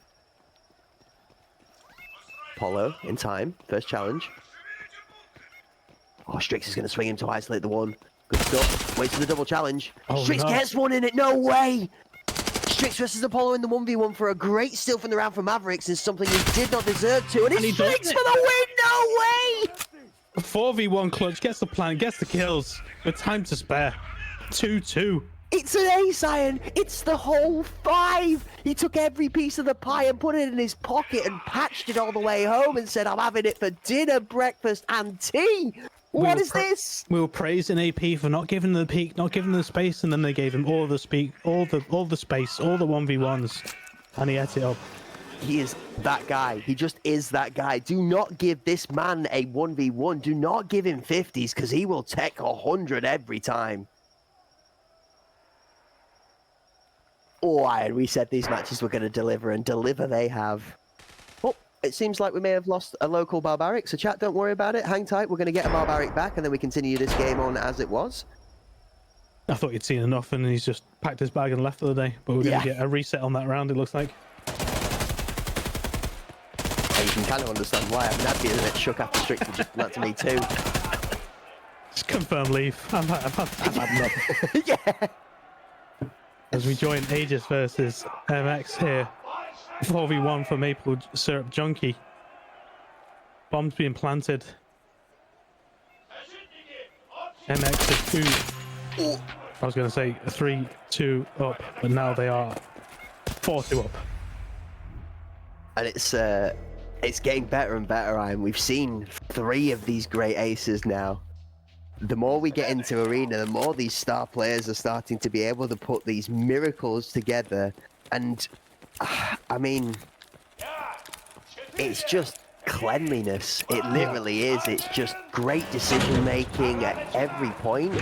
Apollo in time. First challenge. Oh, Strix is going to swing him to isolate the one. Good stuff. Waits for the double challenge. Oh, Strix gets one in it. No way! Strix versus Apollo in the 1v1 for a great steal from the round from Mavericks is something he did not deserve to. And it's Strix for the win! No way! 4v1 clutch, gets the plant, gets the kills. With time to spare. 2-2. It's an ace, Iron. It's the whole 5. He took every piece of the pie and put it in his pocket and patched it all the way home and said, I'm having it for dinner, breakfast, and tea. What is this? We were praising AP for not giving them the peak, not giving them the space, and then they gave him all the space, all the space, all the 1v1s, and he ate it up. He is that guy. He just is that guy. Do not give this man a 1v1. Do not give him 50s because he will take 100 every time. Oh, Iron, we said these matches were going to deliver, and deliver they have. Oh, it seems like we may have lost a local barbaric, so chat, don't worry about it. Hang tight, we're going to get a barbaric back, and then we continue this game on as it was. I thought he'd seen enough, and he's just packed his bag and left for the day. But we're going to get a reset on that round, it looks like. You can kind of understand why. I mean, I'd be a bit shook after Strix had just done that to me too. Just confirm leave. I've had enough. Yeah. As we join Aegis versus MX here. 4v1 for Maple Syrup Junkie. Bombs being planted. MX is 2. I was going to say 3-2 up, but now they are 4-2 up. And it's getting better and better, Iron. We've seen 3 of these great aces now. The more we get into Arena, the more these star players are starting to be able to put these miracles together. And, I mean, it's just cleanliness. It literally is. It's just great decision-making at every point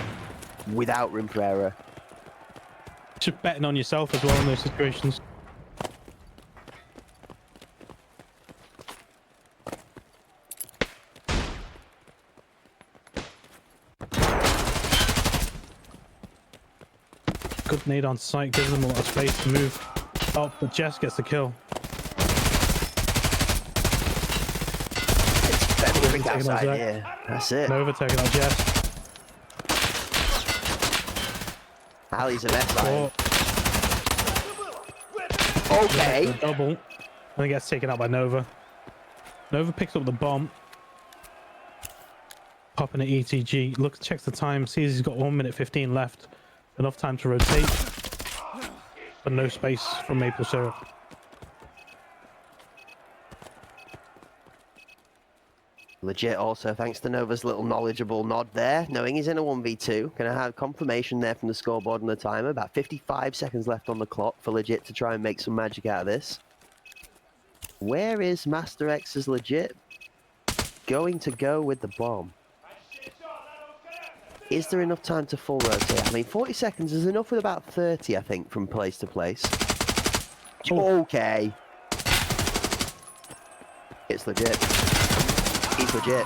without room for error. Just betting on yourself as well in those situations. Good nade on sight, gives them a lot of space to move up, but Jess gets the kill. It's very quick outside here. That's it. Nova taking out Jess. Ali's a mess, Iron. Oh. Okay. The double. And he gets taken out by Nova. Nova picks up the bomb. Popping at ETG. Looks, checks the time, sees he's got 1 minute 15 left. Enough time to rotate, but no space from Maple Syrup. Legit also, thanks to Nova's little knowledgeable nod there, knowing he's in a 1v2. Gonna have confirmation there from the scoreboard and the timer. About 55 seconds left on the clock for Legit to try and make some magic out of this. Where is Master X's Legit going to go with the bomb? Is there enough time to full rotate? I mean, 40 seconds is enough with about 30, I think, from place to place. Oh. Okay. It's legit. He's legit.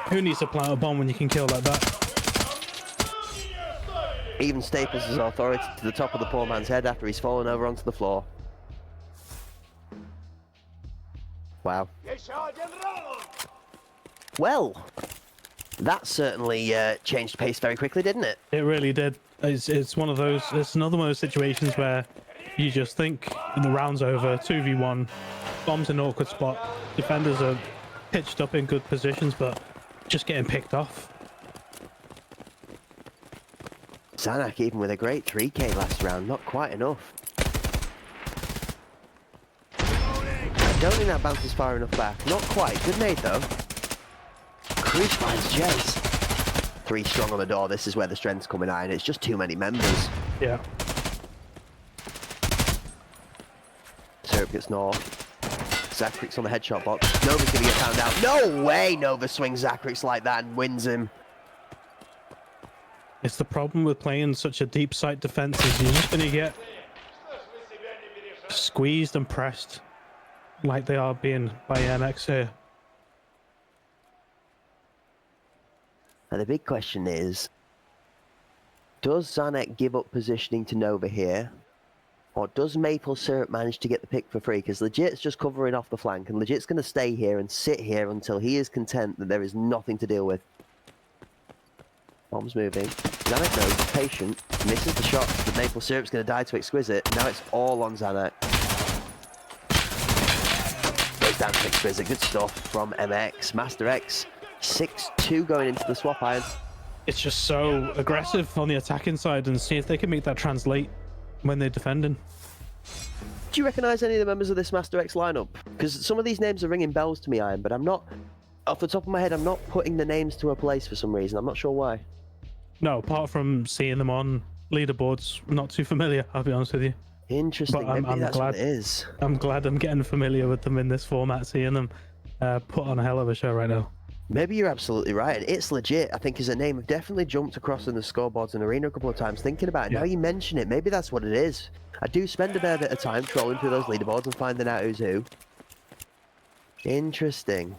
Who needs to plant a bomb when you can kill like that? Even staples his authority to the top of the poor man's head after he's fallen over onto the floor. Wow. Well, that certainly changed pace very quickly, didn't it? It really did. It's one of those. It's another one of those situations where you just think the round's over. 2v1, bombs in an awkward spot. Defenders are pitched up in good positions, but just getting picked off. Zanak even with a great 3k last round, not quite enough. I don't think that bounces far enough back. Not quite. Good nade though. Creech finds Jess. 3 strong on the door. This is where the strength's coming out, and it's just too many members. Yeah. Syrup gets north. Zachrix on the headshot box. Nova's gonna get found out. No way Nova swings Zachrix like that and wins him. It's the problem with playing such a deep site defense is you're just going to get squeezed and pressed like they are being by MX here. And the big question is, does Zanek give up positioning to Nova here? Or does Maple Syrup manage to get the pick for free? Because Legit's just covering off the flank, and Legit's going to stay here and sit here until he is content that there is nothing to deal with. Bomb's moving. Zanek knows, he's patient, misses the shot, but Maple Syrup's going to die to Exquisite. Now it's all on Zanek. Goes down to Exquisite. Good stuff from MX. Master X, 6-2 going into the swap iron. It's just so aggressive on the attacking side, and see if they can make that translate when they're defending. Do you recognise any of the members of this Master X lineup? Because some of these names are ringing bells to me, Iron, but I'm not, off the top of my head, I'm not putting the names to a place for some reason. I'm not sure why. No, apart from seeing them on leaderboards, not too familiar, I'll be honest with you. Interesting. But Maybe that's glad, what it is. I'm glad I'm getting familiar with them in this format, seeing them put on a hell of a show right now. Maybe you're absolutely right. And It's Legit, I think, is a name I've definitely jumped across in the scoreboards and arena a couple of times thinking about it. Yeah. Now you mention it, maybe that's what it is. I do spend a fair bit of time trolling through those leaderboards and finding out who's who. Interesting.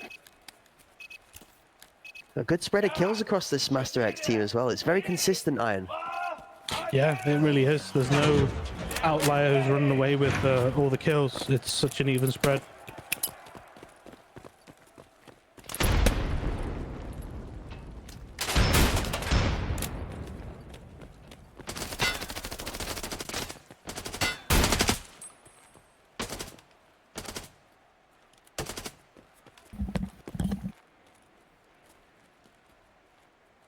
A good spread of kills across this Master X team as well. It's very consistent, Iron. Yeah, it really is. There's no outlier who's running away with all the kills. It's such an even spread.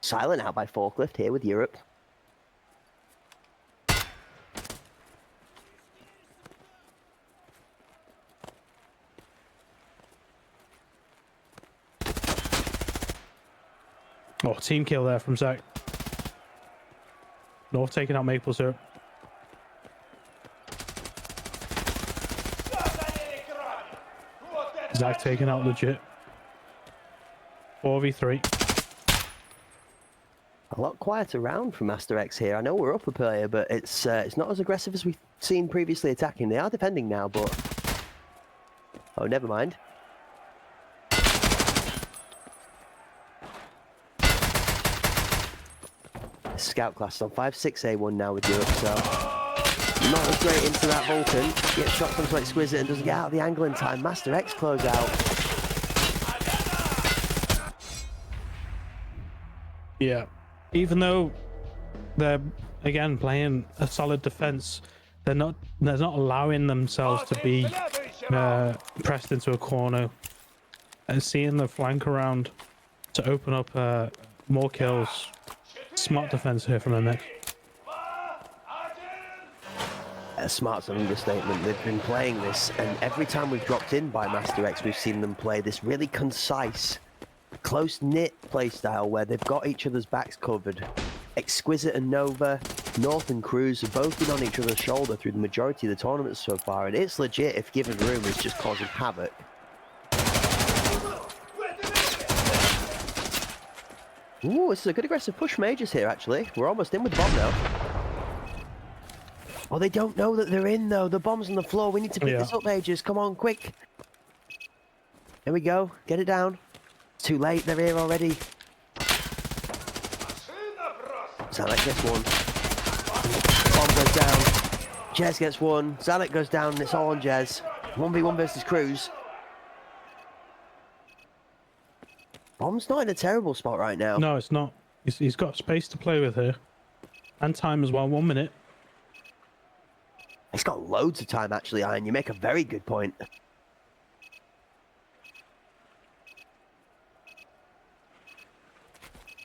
Silent out by Forklift here with Europe. Oh, team kill there from Zach. North taking out Maple Syrup. Zach taking out Legit. 4v3. A lot quieter round from Master X here. I know we're up a player, but it's not as aggressive as we've seen previously attacking. They are defending now, but... Oh, never mind. Scout class on 5-6A1 now with Europe, so... Not as great into that Vulcan. Gets shots onto Exquisite and doesn't get out of the angle in time. Master X close out. Yeah. Even though they're again playing a solid defense, they're not allowing themselves to be pressed into a corner, and seeing the flank around to open up more kills. Smart defense here from MX. Smart's an understatement. They've been playing this, and every time we've dropped in by Master X, we've seen them play this really concise, close-knit playstyle where they've got each other's backs covered. Exquisite and Nova, North and Cruz have both been on each other's shoulder through the majority of the tournaments so far, and It's Legit if given room is just causing havoc. Ooh, this is a good aggressive push from Aegis here, actually. We're almost in with the bomb now. Oh, they don't know that they're in, though. The bomb's on the floor. We need to pick this up, Aegis. Come on, quick. Here we go. Get it down. It's too late. They're here already. Zanek gets one. Bomb goes down. Jez gets one. Zanek goes down, and it's all on Jez. 1v1 versus Cruz. Bomb's not in a terrible spot right now. No, it's not. He's got space to play with here. And time as well, 1 minute. He's got loads of time, actually, Iron. You make a very good point.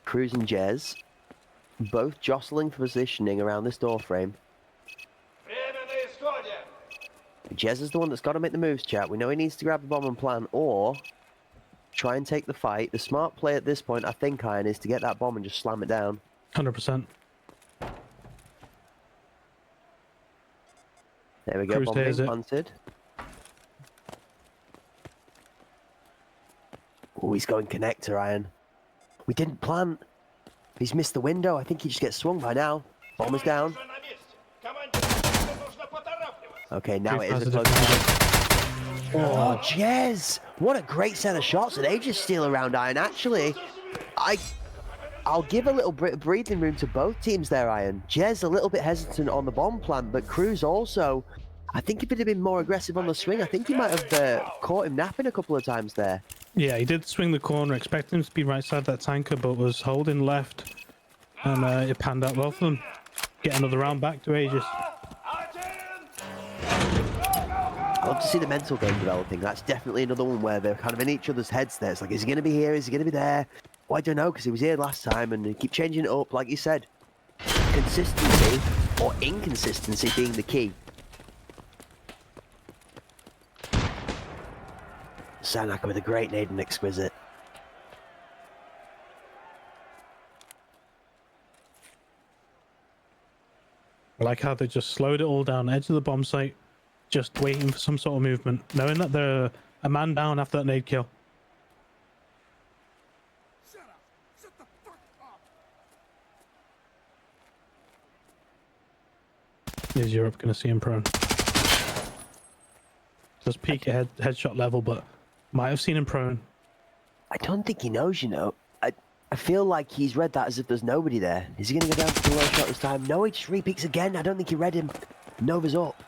Cruz and Jez, both jostling for positioning around this door frame. Jez is the one that's got to make the moves, chat. We know he needs to grab the bomb and plant, or try and take the fight. The smart play at this point, I think, Iron, is to get that bomb and just slam it down. 100%. There we go, bomb being planted. Oh, he's going connector, Iron. We didn't plant. He's missed the window. I think he just gets swung by now. Bomb is down. Okay, now it is a close one. Oh, Jez! What a great set of shots. They just steal around Iron. Actually, I'll give a little bit of breathing room to both teams there, Iron. Jez a little bit hesitant on the bomb plant, but Cruz also. I think if he'd have been more aggressive on the swing, I think he might have caught him napping a couple of times there. Yeah, he did swing the corner, expecting him to be right side that tanker, but was holding left. And it panned out well for them. Get another round back to Aegis. I love to see the mental game developing. That's definitely another one where they're kind of in each other's heads there. It's like, is he going to be here? Is he going to be there? Well, I don't know, because he was here last time, and they keep changing it up, like you said. Consistency or inconsistency being the key. Sanaka with a great nade and exquisite. I like how they just slowed it all down, edge of the bomb site, just waiting for some sort of movement, knowing that they're a man down after that nade kill. Shut up! Shut the fuck up! Is Europe going to see him prone? Just peek at headshot level, but might have seen him prone. I don't think he knows, you know. I feel like he's read that as if there's nobody there. Is he going to go down for the low shot this time? No, he just repeats again. I don't think he read him. Nova's up.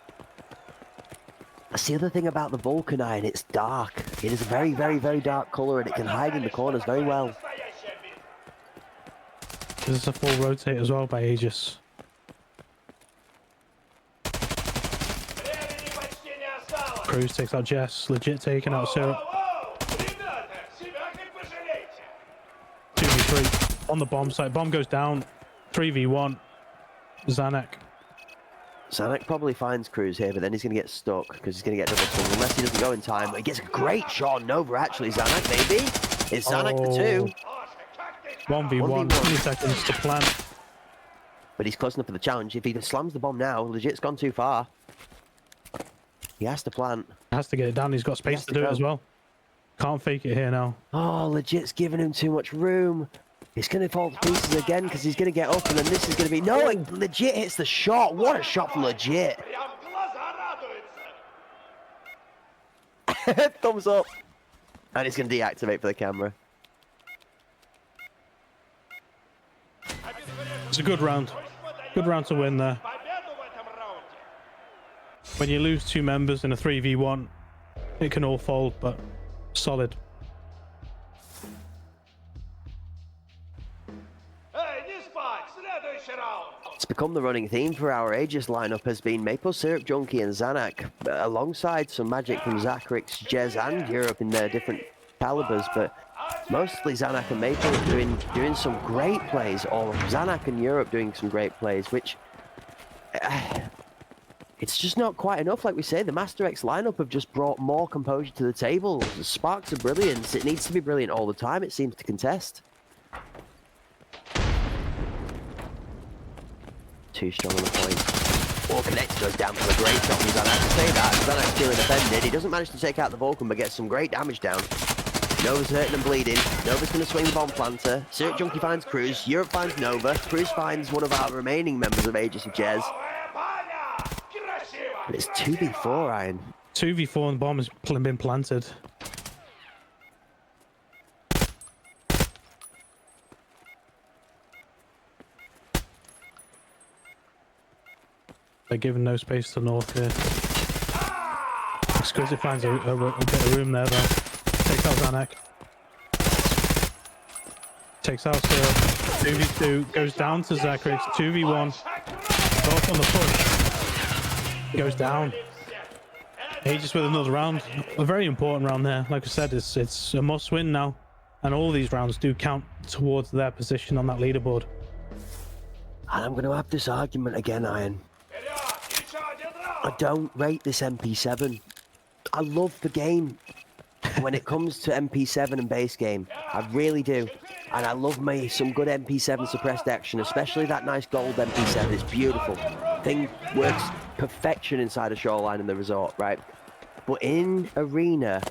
That's the other thing about the Vulcan Iron. It's dark. It is a very, very, very dark colour, and it can hide in the corners very well. This is a full rotate as well by Aegis. Cruz takes out Jess, legit taking out Syrup. 2v3 on the bomb site. Bomb goes down. 3v1. Zanak. Zanak probably finds Cruz here, but then he's going to get stuck because he's going to get double swung unless he doesn't go in time. He gets a great shot on Nova, actually. Zanak, maybe? It's Zanak the 2. 1v1, 20 seconds to plant. But he's close enough for the challenge. If he slams the bomb now, legit's gone too far. He has to plant. Has to get it down. He's got space to do it as well. Can't fake it here now. Oh, legit's giving him too much room. He's going to fall to pieces again because he's going to get up, and then this is going to be... No, legit hits the shot. What a shot from legit. Thumbs up. And he's going to deactivate for the camera. It's a good round. Good round to win there. When you lose 2 members in a 3v1, it can all fold, but solid. It's become the running theme for our Aegis lineup has been Maple Syrup Junkie and Zanak, alongside some magic from Zachrix, Jez and Europe in their different calibers, but mostly Zanak and Maple doing some great plays, or Zanak and Europe doing some great plays, which it's just not quite enough. Like we say, the Master X lineup have just brought more composure to the table. The sparks of brilliance. It needs to be brilliant all the time, it seems to contest. Too strong on the point. All connected goes down for a great shot from Zanak. To say that, Zanak's feeling offended. He doesn't manage to take out the Vulcan, but gets some great damage down. Nova's hurting and bleeding. Nova's going to swing the bomb planter. Syrup Junkie finds Cruz. Europe finds Nova. Cruz finds one of our remaining members of Aegis of Jez. But it's 2v4, Iron. 2v4 and the bomb has been planted. They're giving no space to North here. Exquisite finds a bit of room there though. Takes out Zanak. Takes out Syrup. 2v2. Goes down to Zachrix. 2v1. Both on the push. Goes down. Aegis with another round. A very important round there. Like I said, it's a must win now. And all these rounds do count towards their position on that leaderboard. And I'm going to have this argument again, Iron. I don't rate this MP7. I love the game when it comes to MP7 and base game. I really do. And I love me some good MP7 suppressed action, especially that nice gold MP7. It's beautiful. Thing works perfection inside a shoreline in the resort, right? But in Arena,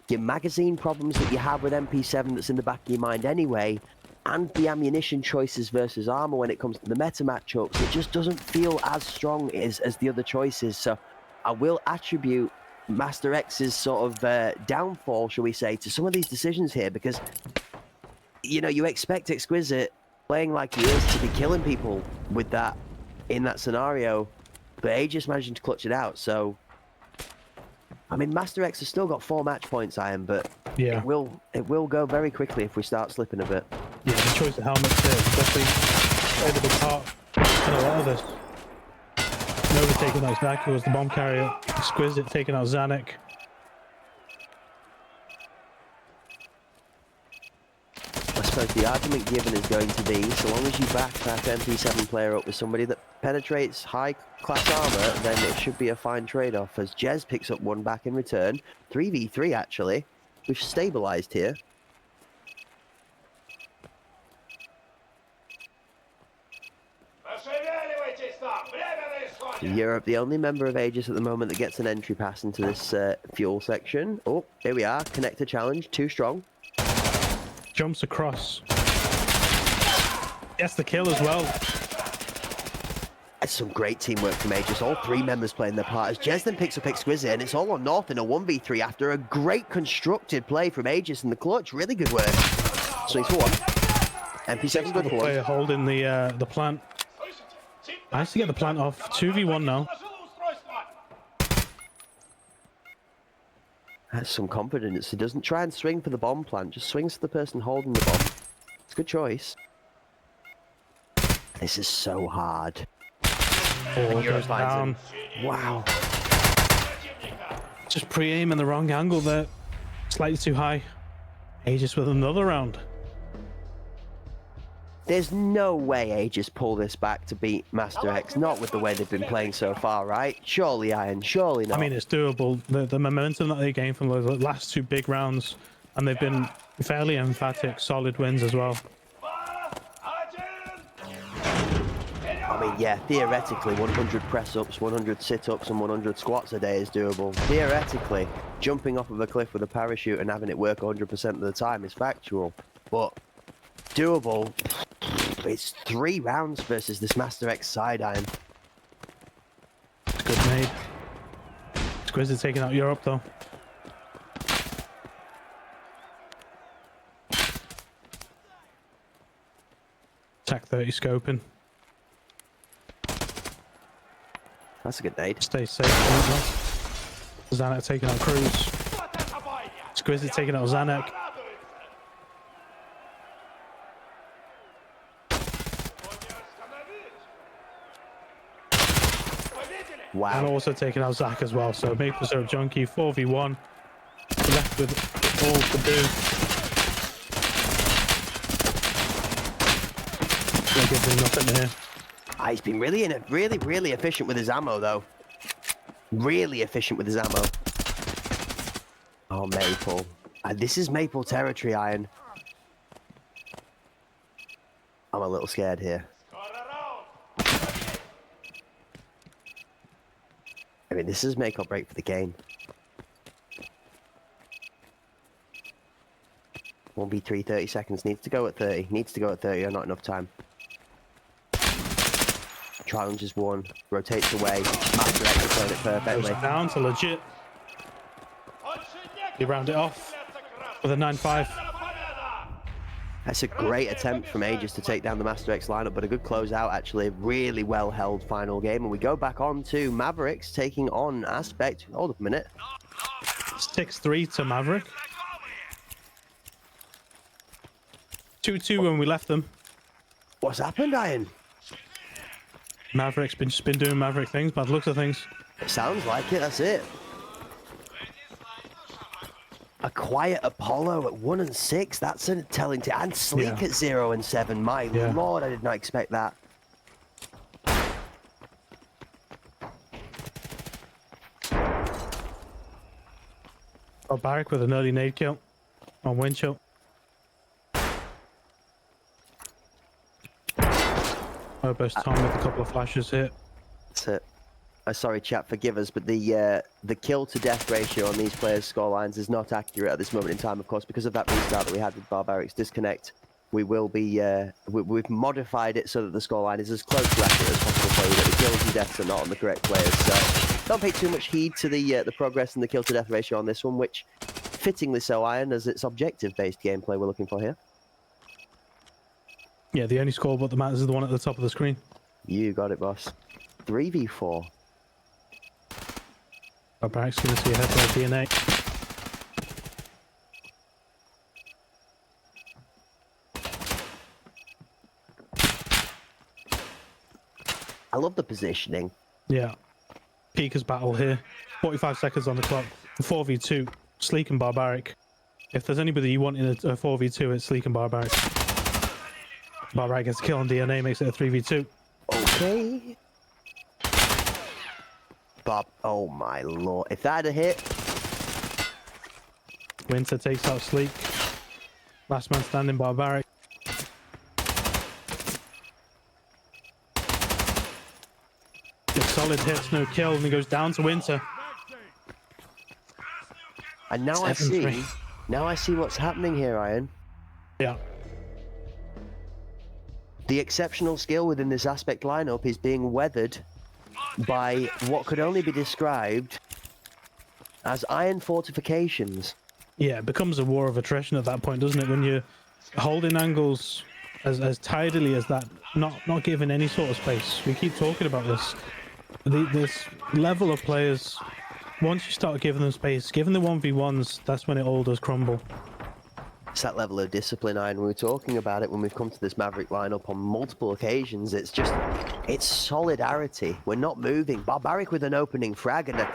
your magazine problems that you have with MP7 that's in the back of your mind anyway, and the ammunition choices versus armor when it comes to the meta matchups, it just doesn't feel as strong as the other choices. So I will attribute Master X's sort of downfall, shall we say, to some of these decisions here, because you know, you expect Exquisite, playing like he is, to be killing people with that in that scenario, but Aegis managing to clutch it out. So I mean, Master X has still got 4 match points, Iron, but Yeah. it will go very quickly if we start slipping a bit. Yeah, the choice of helmets there definitely played a big part in a lot of this. Nova taking out Zach, who was the bomb carrier. Exquisite taking out Zanuck. I suppose the argument given is going to be, so long as you back that MP7 player up with somebody that penetrates high-class armor, then it should be a fine trade-off, as Jez picks up 1 back in return. 3v3, actually. We've stabilized here. Europe, the only member of Aegis at the moment that gets an entry pass into this fuel section. Oh, here we are. Connector challenge, too strong. Jumps across. Gets the kill as well. That's some great teamwork from Aegis. All 3 members playing their part as Jez then picks up Exquisite, and it's all on North in a 1v3 after a great constructed play from Aegis in the clutch. Really good work. So he's for 1. MP7 good for 1. Player holding the plant. Nice to get the plant off. 2v1 now. That's some confidence. He doesn't try and swing for the bomb plant, just swings to the person holding the bomb. It's a good choice. This is so hard. Oh, goes down. Wow. Just pre-aim in the wrong angle there. Slightly too high. Aegis with another round. There's no way Aegis pull this back to beat Master X, not with the way they've been playing so far, right? Surely, Iron, surely not. I mean, it's doable. The momentum that they gained from the last 2 big rounds, and they've been fairly emphatic, solid wins as well. I mean, yeah, theoretically, 100 press-ups, 100 sit-ups, and 100 squats a day is doable. Theoretically, jumping off of a cliff with a parachute and having it work 100% of the time is factual. But doable, it's 3 rounds versus this Master X side iron. It's good made. Exquisite taking out Europe though. Attack 30 scoping. That's a good nade. Stay safe. Zanuck taking out Cruz. Exquisite taking out Zanuck. Wow. And also taking out Zach as well. So Maple Syrup Junkie 4v1. Left with all to do. They give him nothing here. He's been really efficient with his ammo, though. Really efficient with his ammo. Oh, Maple. This is Maple territory, Iron. I'm a little scared here. I mean, this is make or break for the game. 1v3, 30 seconds. Needs to go at 30. Needs to go at 30 or not enough time. Challenge is 1. Rotates away. Master X played it perfectly. Goes down to legit. He round it off with a 9-5. That's a great attempt from Aegis to take down the Master X lineup, but a good closeout, actually. Really well held final game. And we go back on to Mavericks taking on Aspect. Hold up a minute. 6-3 to Maverick. 2-2 when we left them. What's happened, Iron? Maverick's been doing Maverick things, bad looks of things. It sounds like it, that's it. A quiet Apollo at 1 and 6, that's a telling to, and Sleek Yeah. at 0 and 7. My lord, I did not expect that. Oh, Barrick with an early nade kill on Winchell. Burst Tom with a couple of flashes here. That's it. Sorry, chat, forgive us, but the kill to death ratio on these players' scorelines is not accurate at this moment in time, of course, because of that restart that we had with Barbarics disconnect we will be we've modified it so that the scoreline is as close to accurate as possible for you, that the kills and deaths are not on the correct players. So don't pay too much heed to the progress and the kill to death ratio on this one, which fittingly so, Iron, as it's objective based gameplay we're looking for here. Yeah, the only scoreboard that matters is the one at the top of the screen. You got it, boss. 3v4. Barbarak's going to see ahead by DNA. I love the positioning. Yeah. Peekers battle here. 45 seconds on the clock. 4v2. Sleek and Barbaric. If there's anybody you want in a 4v2, it's Sleek and Barbaric. Barbaric gets a kill on DNA, makes it a 3v2. Okay. Bob, oh my lord. If that had a hit... Winter takes out Sleek. Last man standing, Barbaric. Gets solid hits, no kill, and he goes down to Winter. And now I 7-3. see... Now I see what's happening here, Iron. Yeah. The exceptional skill within this aspect lineup is being weathered by what could only be described as iron fortifications. Yeah, it becomes a war of attrition at that point, doesn't it? When you're holding angles as tidily as that, not giving any sort of space. We keep talking about this. This level of players, once you start giving them space, giving the 1v1s, that's when it all does crumble. It's that level of discipline, Iron. We were talking about it when we've come to this Maverick lineup on multiple occasions. It's just, it's solidarity. We're not moving. Barbaric with an opening frag, and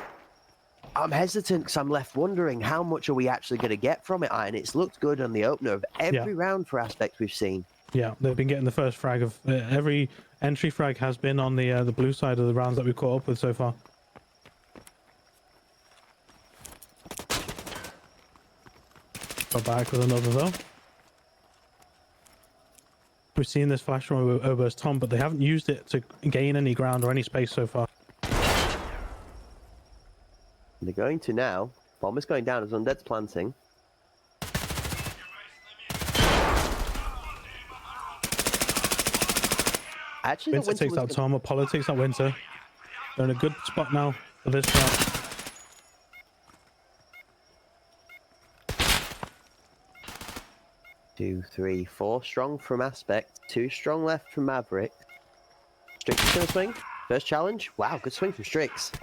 I'm hesitant because I'm left wondering how much are we actually going to get from it, Iron. It's looked good on the opener of every round for aspects we've seen. Yeah, they've been getting the first frag of every entry frag has been on the blue side of the rounds that we've caught up with so far. Got back with another though. We've seen this flash from Oberst Tom, but they haven't used it to gain any ground or any space so far. They're going to now. Bomb is going down as Undead's planting. Actually, Winter takes out Tom, Apollo takes out Winter. They're in a good spot now for this round. Two, three, four strong from Aspect, 2 strong left from Maverick. Strix is going to swing. First challenge. Wow, good swing from Strix.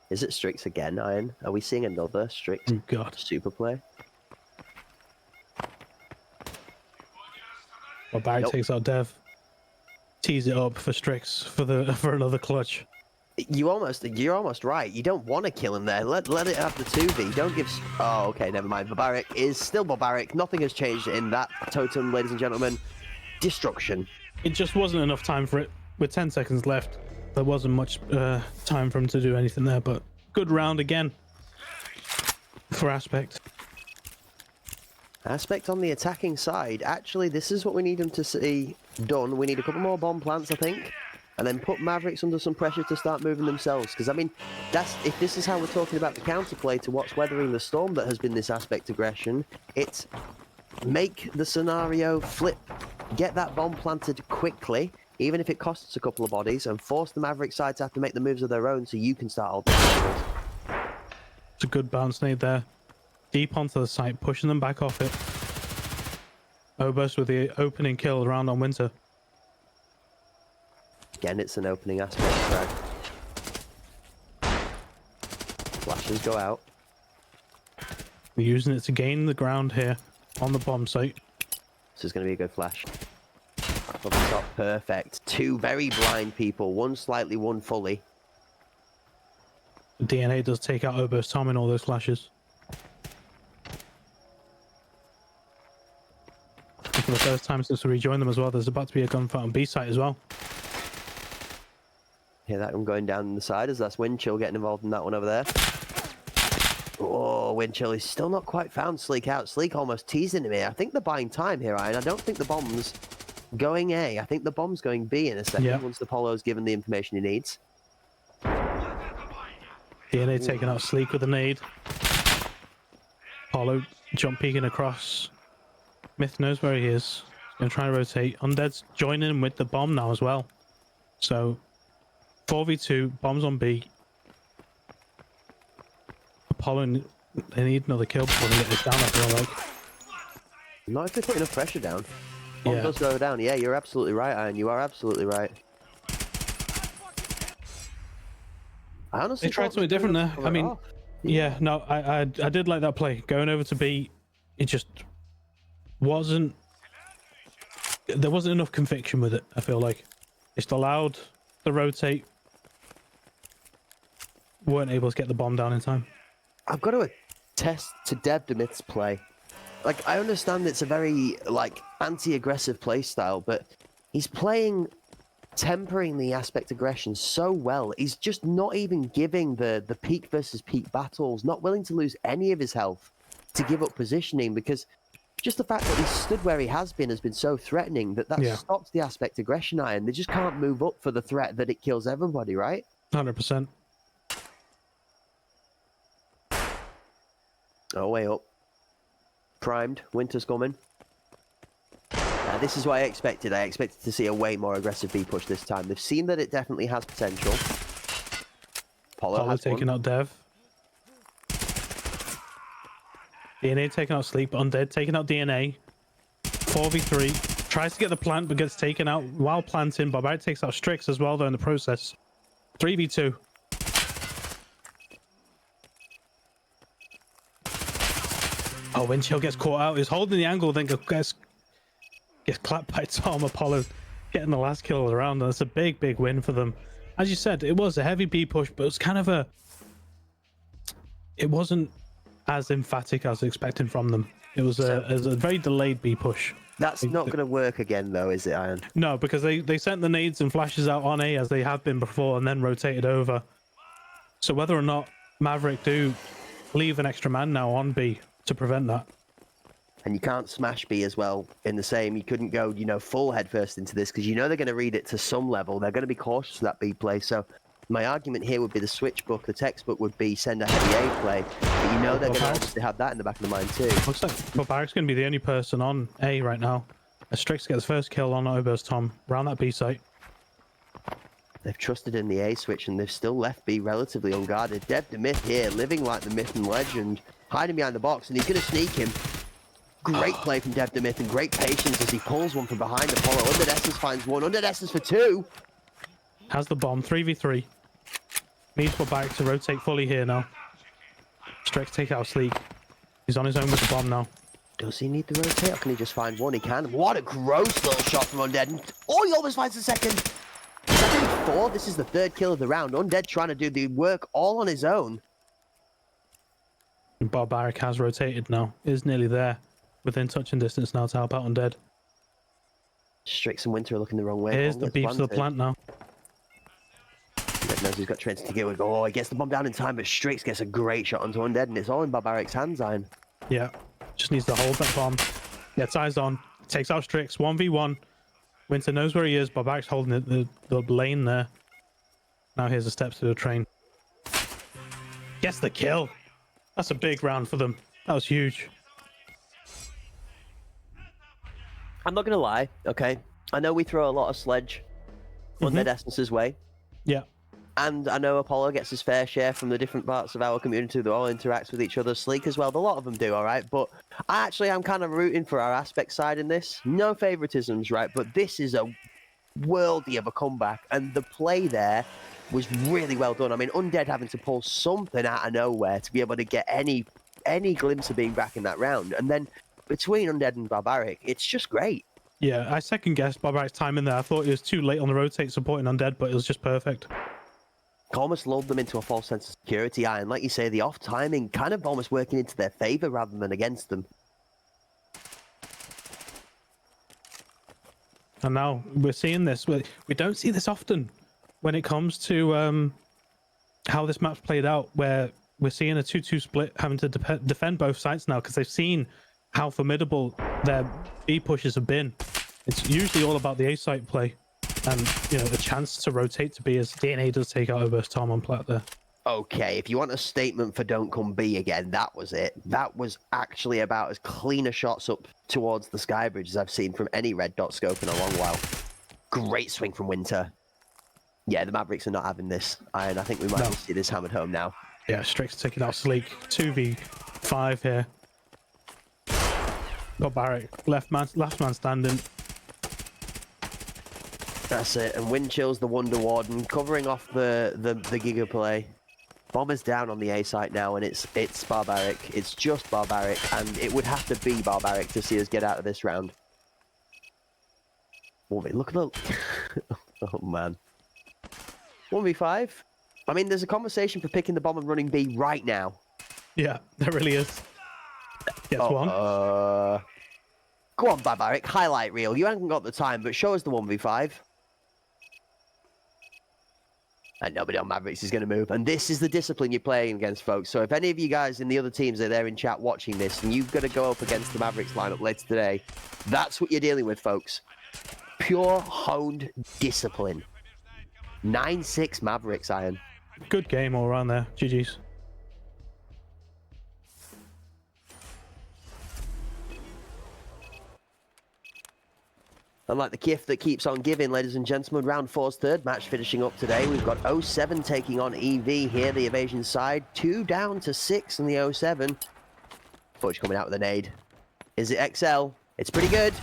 Is it Strix again, Iron? Are we seeing another Strix Oh god. super play? Well, Barry Nope. takes out Dev. Tease it up for Strix for another clutch. You're almost right. You don't want to kill him there. Let it have the 2v. Don't give... Oh, okay, never mind. Barbaric is still Barbaric. Nothing has changed in that totem, ladies and gentlemen. Destruction. It just wasn't enough time for it. With 10 seconds left, there wasn't much time for him to do anything there, but good round again for Aspect. Aspect on the attacking side. Actually, this is what we need him to see done. We need a couple more bomb plants, I think. And then put Mavericks under some pressure to start moving themselves. Because, I mean, if this is how we're talking about the counterplay to what's weathering the storm that has been this Aspect aggression, it's make the scenario flip. Get that bomb planted quickly, even if it costs a couple of bodies, and force the Maverick side to have to make the moves of their own so you can start holding the It's a good bounce nade there. Deep onto the site, pushing them back off it. Oberst with the opening kill round on Winter. Again, it's an opening Aspect frag. Flashes go out. We're using it to gain the ground here on the bomb site. This is going to be a good flash. Up the top, perfect. 2 very blind people. 1 slightly, 1 fully. DNA does take out Oberst Tom in all those flashes. And for the first time since we rejoined them as well, there's about to be a gunfight on B site as well. Hear that one going down the side as that's Windchill getting involved in that one over there. Oh, Windchill is still not quite found Sleek out. Sleek almost teasing him here. I think they're buying time here, Ryan. I don't think the bomb's going A. I think the bomb's going B in a second once the Apollo's given the information he needs. DNA taking out Sleek with a nade. Apollo jump peeking across. Myth knows where he is. He's going to try and rotate. Undead's joining him with the bomb now as well. So, 4v2, bombs on B. Apollo, they need another kill before they get this down, I feel like. Not if they put enough pressure down. Bomb Yeah. does go down. Yeah, you're absolutely right, Iron. You are absolutely right. I honestly They tried thought something this different was there. gonna cover I it mean, off. yeah, no, I did like that play. Going over to B, it just wasn't... There wasn't enough conviction with it, I feel like. Just allowed the rotate. Weren't able to get the bomb down in time. I've got to attest to Devdemith's play. Like, I understand it's a very, like, anti-aggressive play style, but he's playing tempering the aspect aggression so well. He's just not even giving the peak versus peak battles, not willing to lose any of his health to give up positioning, because just the fact that he's stood where he has been so threatening that Yeah. stops the aspect aggression iron. They just can't move up for the threat that it kills everybody, right? 100%. Oh, way up. Primed. Winter's coming. This is what I expected. I expected to see a way more aggressive B push this time. They've seen that it definitely has potential. Apollo has taking one. out Dev. DNA taking out Sleep. Undead taking out DNA. 4v3. Tries to get the plant but gets taken out while planting. Barbaric takes out Strix as well though in the process. 3v2. Oh, Windchill gets caught out. He's holding the angle, then gets clapped by Tom. Apollo getting the last kill around. That's a big, big win for them. As you said, it was a heavy B push, but it was kind of a... It wasn't as emphatic as expecting from them. It was a very delayed B push. That's not going to work again, though, is it, Iron? No, because they sent the nades and flashes out on A as they have been before and then rotated over. So whether or not Maverick do leave an extra man now on B to prevent that. And you can't smash B as well in the same. You couldn't go, full headfirst into this because they're going to read it to some level. They're going to be cautious of that B play. So my argument here would be the switch book. The textbook would be send a heavy A play. But they're going to obviously have that in the back of the mind too. Looks like Barbaric's going to be the only person on A right now. As Strix gets first kill on Oberst Tom around that B site. They've trusted in the A switch and they've still left B relatively unguarded. Dev the Myth here, living like the myth and legend, hiding behind the box, and he's going to sneak him. Great play from Dev the Myth and great patience as he pulls one from behind Apollo. Undead Essence finds one. Undead Essence for two. Has the bomb. 3v3. Needs Barbaric to rotate fully here now. Strix take out Sleek. He's on his own with the bomb now. Does he need the rotate or can he just find one? He can. What a gross little shot from Undead. Oh, he almost finds the second. Second four. This is the third kill of the round. Undead trying to do the work all on his own. Barbaric has rotated now. Is nearly there. Within touching distance now to help out Undead. Strix and Winter are looking the wrong way. Here's the beef to the plant now. Undead knows he's got Trenton to get with. Oh, he gets the bomb down in time, but Strix gets a great shot onto Undead, and it's all in Barbaric's hands, Iron. Yeah. Just needs to hold that bomb. Gets eyes on. Takes out Strix. 1v1. Winter knows where he is. Barbaric's holding the lane there. Now here's the steps to the train. Gets the kill. That's a big round for them. That was huge. I'm not going to lie, okay? I know we throw a lot of sledge Undead Essence's way, Yeah. and I know Apollo gets his fair share from the different parts of our community that all interacts with each other. Sleek as well, a lot of them do, all right? But I actually am kind of rooting for our aspect side in this. No favoritisms, right? But this is a worldy of a comeback, and the play there was really well done. I mean, Undead having to pull something out of nowhere to be able to get any glimpse of being back in that round, and then between Undead and Barbaric, it's just great. Yeah, I second guessed Barbaric's time in there. I thought he was too late on the rotate supporting Undead, but it was just perfect. Almost lulled them into a false sense of security, and like you say, the off timing kind of almost working into their favor rather than against them. And now we're seeing this. We don't see this often when it comes to how this map's played out, where we're seeing a 2-2 split having to defend both sides now because they've seen how formidable their B pushes have been. It's usually all about the A site play and, the chance to rotate to B as DNA does take out Oberst Tom on plat there. Okay, if you want a statement for don't come B again, that was it. That was actually about as clean a shots up towards the sky bridge as I've seen from any red dot scope in a long while. Great swing from Winter. Yeah, the Mavericks are not having this, and I think we might just see this hammered home now. Yeah, Strix taking out Sleek. 2v5 here. Got Barrett. Last man standing. That's it, and Windchill's the Wonder Warden, covering off the Giga play. Bomber's down on the A site now, and it's Barbaric. It's just Barbaric, and it would have to be Barbaric to see us get out of this round. Oh, look at the... oh, man. 1v5? I mean, there's a conversation for picking the bomb and running B right now. Yeah, there really is. Gets one. Go on, Barbaric, highlight reel. You haven't got the time, but show us the 1v5. And nobody on Mavericks is going to move. And this is the discipline you're playing against, folks. So if any of you guys in the other teams are there in chat watching this, and you've got to go up against the Mavericks lineup later today, that's what you're dealing with, folks. Pure, honed discipline. 9-6 Mavericks, Iron. Good game all around there. GG's. And like the gift that keeps on giving, ladies and gentlemen, round 4's third match finishing up today. We've got 07 taking on EV here, the evasion side. 2 down to 6 in the 07. Fudge coming out with a nade. Is it XL? It's pretty good.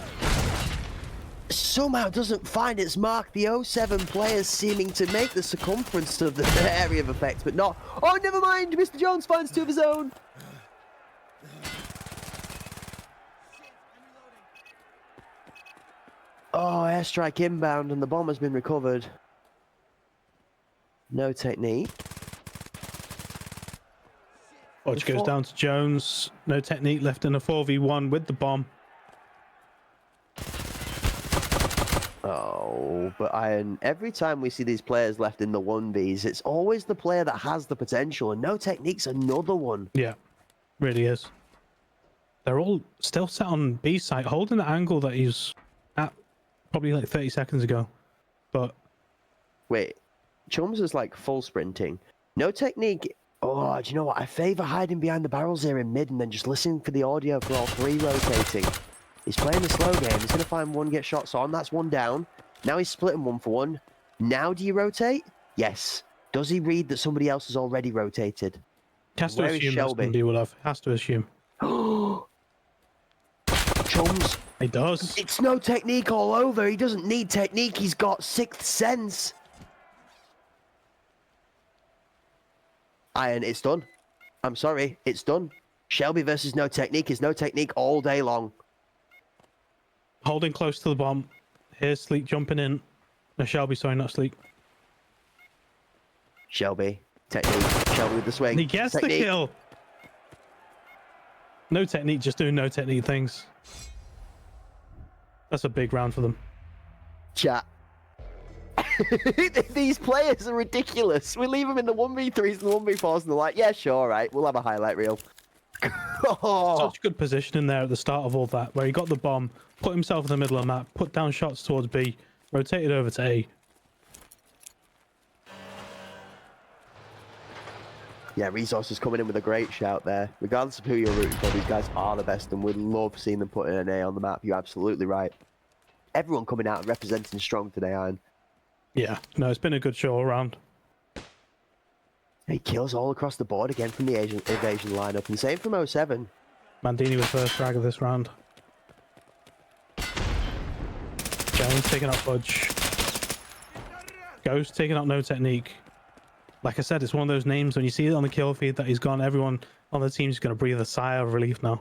Somehow doesn't find its mark. The 07 players seeming to make the circumference of the area of effect, but not. Oh, never mind. Mr. Jones finds 2 of his own. Oh, airstrike inbound, and the bomb has been recovered. No technique. Fudge goes down to Jones. No technique, left in a 4v1 with the bomb. Oh, but Iron, every time we see these players left in the 1Vs, it's always the player that has the potential, and no technique's another one. Yeah, really is. They're all still set on B site, holding the angle that he's at probably like 30 seconds ago. But wait, Chums is like full sprinting. No technique. Oh, do you know what? I favor hiding behind the barrels here in mid and then just listening for the audio for all 3 rotating. He's playing the slow game. He's going to find 1, get shots on. That's 1 down. Now he's splitting 1 for 1. Now do you rotate? Yes. Does he read that somebody else has already rotated? has to assume that's going to be Olaf. Has to assume. Chums. He does. It's no technique all over. He doesn't need technique. He's got 6th sense. Iron, it's done. I'm sorry. It's done. Shelby versus no technique is no technique all day long. Holding close to the bomb. Here's Sleek jumping in. No, Shelby, sorry, not Sleek. Shelby. Technique. Shelby with the swing. And he gets the kill. No technique, just doing no technique things. That's a big round for them. Chat. These players are ridiculous. We leave them in the 1v3s and the 1v4s and they're like, yeah, sure, right. We'll have a highlight reel. Such good positioning there at the start of all that, where he got the bomb, put himself in the middle of the map, put down shots towards B, rotated over to A. Yeah, Resources coming in with a great shout there. Regardless of who you're rooting for, these guys are the best and we'd love seeing them put in an A on the map. You're absolutely right. Everyone coming out and representing strong today, Iron. Yeah, no, it's been a good show all around. He kills all across the board again from the evasion lineup, and same from 07. Mandini with first frag of this round. Jones taking out Fudge. Ghost taking out no technique. Like I said, it's one of those names when you see it on the kill feed that he's gone, everyone on the team's going to breathe a sigh of relief now.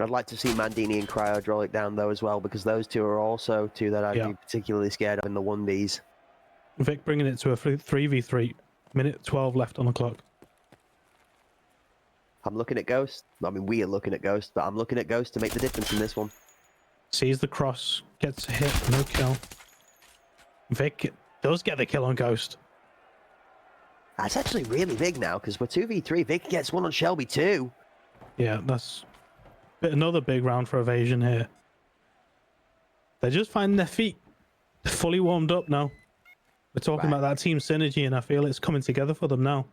I'd like to see Mandini and Cryodrolic down though as well, because those 2 are also 2 that I'd be particularly scared of in the 1Vs. Vic bringing it to a 3v3. Minute 12 left on the clock. I'm looking at Ghost. I mean, we are looking at Ghost, but I'm looking at Ghost to make the difference in this one. Sees the cross, gets a hit, no kill. Vic does get the kill on Ghost. That's actually really big now, because we're 2v3. Vic gets 1 on Shelby too. Yeah, that's another big round for evasion here. They're just finding their feet. They're fully warmed up now. We're talking about that team synergy, and I feel it's coming together for them now.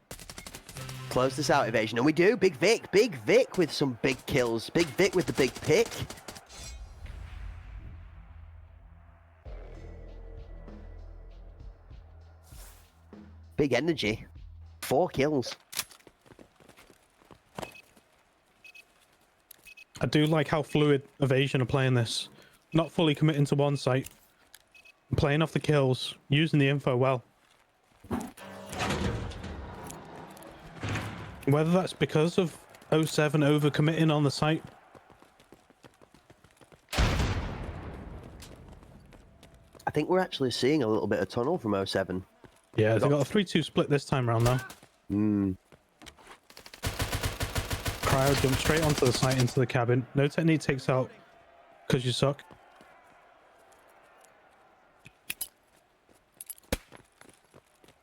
Close this out, Evasion, and we do. Big Vic with some big kills. Big Vic with the big pick. Big energy. 4 kills. I do like how fluid Evasion are playing this. Not fully committing to one site. Playing off the kills, using the info well. Whether that's because of 07 overcommitting on the site. I think we're actually seeing a little bit of tunnel from 07. Yeah, they got a 3-2 split this time around though. Cryo jumped straight onto the site into the cabin. No technique takes out because you suck.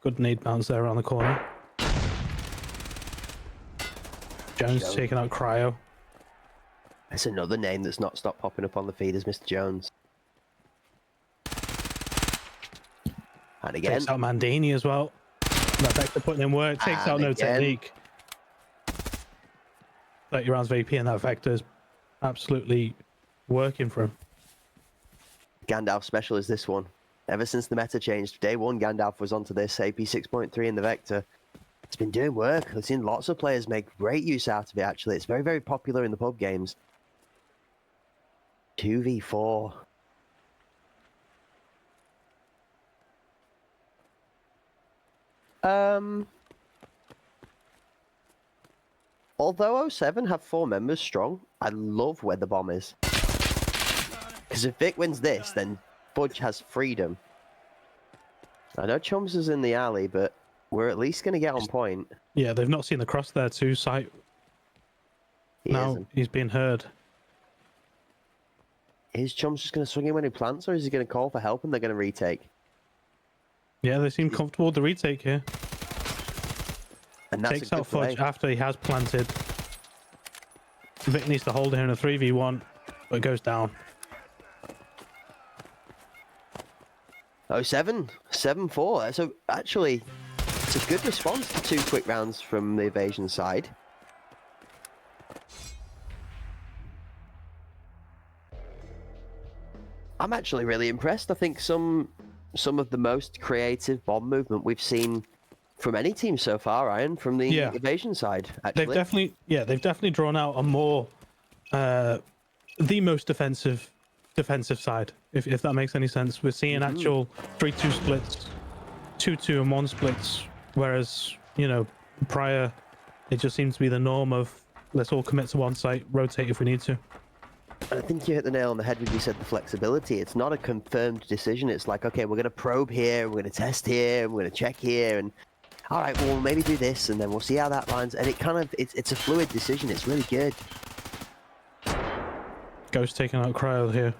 Good nade bounce there around the corner. Jones taking out Cryo. That's another name that's not stopped popping up on the feed, is Mr. Jones. And again. Takes out Mandini as well. That Vector putting in work. Takes out No Technique. 30 rounds of AP and that Vector is absolutely working for him. Gandalf special is this one. Ever since the meta changed, day one Gandalf was onto this AP 6.3 in the Vector. It's been doing work. I've seen lots of players make great use out of it, actually. It's very, very popular in the pub games. 2v4. Although 07 have 4 members strong, I love where the bomb is. Because if Vic wins this, then Fudge has freedom. I know Chums is in the alley, but we're at least going to get on point. Yeah, they've not seen the cross there too, site. Now he's being heard. Is Chums just going to swing in when he plants, or is he going to call for help and they're going to retake? Yeah, they seem comfortable with the retake here. And that's Takes out Fudge after he has planted. Vic needs to hold it here in a 3v1, but it goes down. 07, 7-4. So actually, it's a good response to 2 quick rounds from the Evasion side. I'm actually really impressed. I think some of the most creative bomb movement we've seen from any team so far, Ryan, from the Evasion side. Actually, they've definitely drawn out a more the most defensive side, if that makes any sense. We're seeing actual 3-2 splits, 2-2 and 1 splits, whereas, you know, prior it just seems to be the norm of let's all commit to one site, rotate if we need to. And I think you hit the nail on the head when you said the flexibility. It's not a confirmed decision. It's like, okay, we're going to probe here, we're going to test here, we're going to check here, and all right, well, we'll maybe do this, and then we'll see how that lands. And it kind of, it's a fluid decision. It's really good. Ghost taking out Cryo here.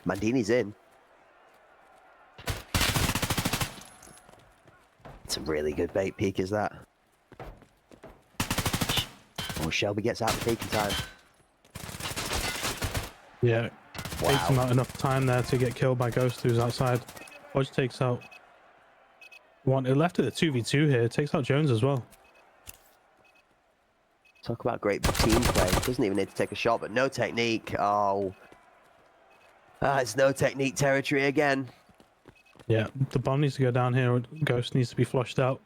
Mandini's in. It's a really good bait peek, is that? Oh, Shelby gets out the peeking time. Yeah. Wow. Takes him out enough time there to get killed by Ghost, who's outside. Fudge takes out one. It left it a 2v2 here. It takes out Jones as well. Talk about great team play. Doesn't even need to take a shot, but no technique. Oh. It's no technique territory again. Yeah, the bomb needs to go down here. Ghost needs to be flushed out.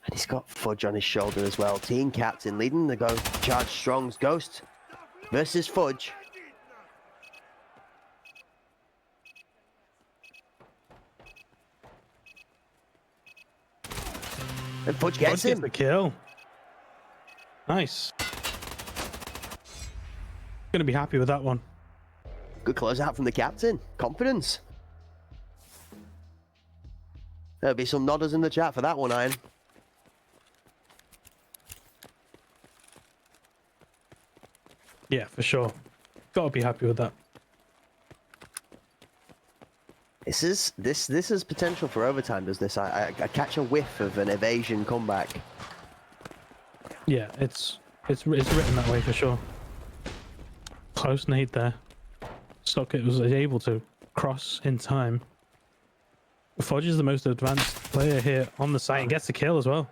And he's got Fudge on his shoulder as well. Team captain leading the go charge strongs. Ghost versus Fudge. And Fudge gets him. The kill. Nice. Gonna be happy with that one. Good closeout from the captain. Confidence. There'll be some nodders in the chat for that one, Iron. Yeah, for sure. Gotta be happy with that. This is potential for overtime, does this? I catch a whiff of an Evasion comeback. Yeah, it's written that way for sure. Close nade there. Stockett was able to cross in time. Fudge is the most advanced player here on the site and gets the kill as well.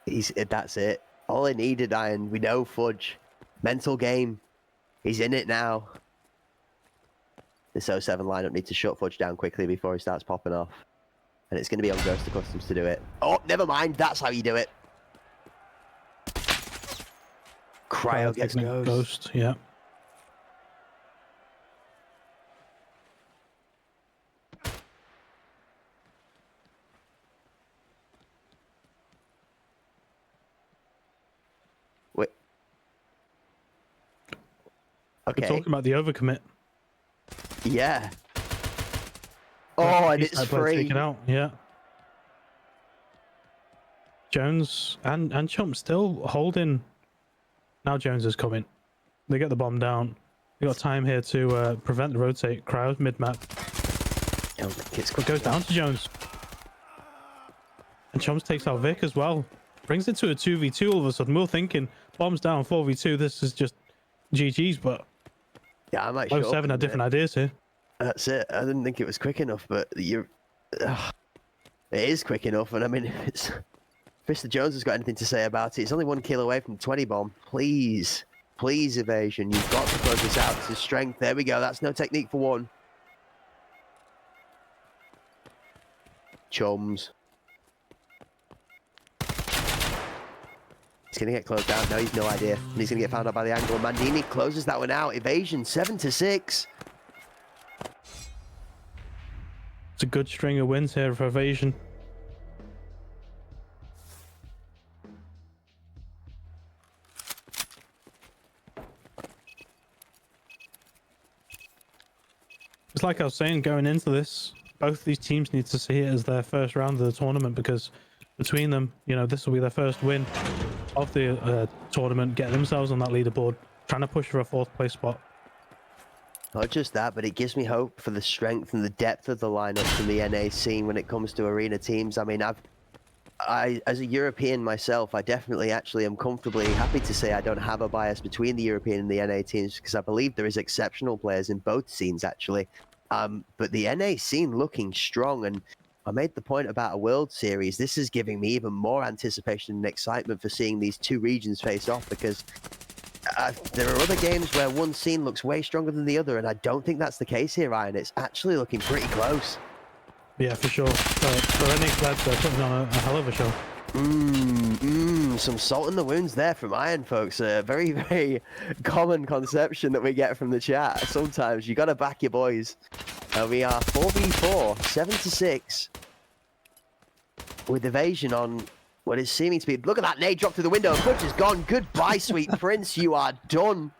That's it. All he needed, Iron. We know Fudge. Mental game. He's in it now. This 07 lineup needs to shut Fudge down quickly before he starts popping off. And it's going to be on Ghost to Customs to do it. Oh, never mind. That's how you do it. Cryo gets Ghost. Yeah. Wait. Okay. We're talking about the overcommit. Yeah. Oh, and it's free. Take it out. Yeah. Jones and Chump still holding. Now Jones is coming. They get the bomb down. They got time here to prevent the rotate. Crowd mid-map. It goes down to Jones. And Chumps takes out Vic as well. Brings it to a 2v2 all of a sudden. We're thinking, bombs down, 4v2. This is just GG's, but yeah, I might 07 had different ideas here. That's it. I didn't think it was quick enough, but it is quick enough. And I mean, if Mr. Jones has got anything to say about it, it's only 1 kill away from 20 bomb. Please, please, Evasion. You've got to close this out. It's his strength. There we go. That's no technique for one. Chums. He's going to get closed down. No, he's no idea. And he's going to get found out by the angle. Mandini closes that one out. Evasion 7-6. It's a good string of wins here for Evasion. It's like I was saying going into this, both these teams need to see it as their first round of the tournament, because between them, you know, this will be their first win of the tournament, get themselves on that leaderboard, trying to push for a 4th place spot. Not just that, but it gives me hope for the strength and the depth of the lineups in the NA scene when it comes to arena teams. I mean, I as a European myself, I definitely actually am comfortably happy to say I don't have a bias between the European and the NA teams, because I believe there is exceptional players in both scenes actually. But the NA scene looking strong, and I made the point about a World Series. This is giving me even more anticipation and excitement for seeing these two regions face off, because there are other games where one scene looks way stronger than the other, and I don't think that's the case here, Ryan. It's actually looking pretty close. Yeah, for sure. For any lads, they're putting on a hell of a show. Some salt in the wounds there from Iron, folks. A very, very common conception that we get from the chat. Sometimes you got to back your boys. We are 4v4, 7-6, with Evasion on what is seeming to be. Look at that nade drop through the window. Fudge is gone. Goodbye, sweet prince. You are done.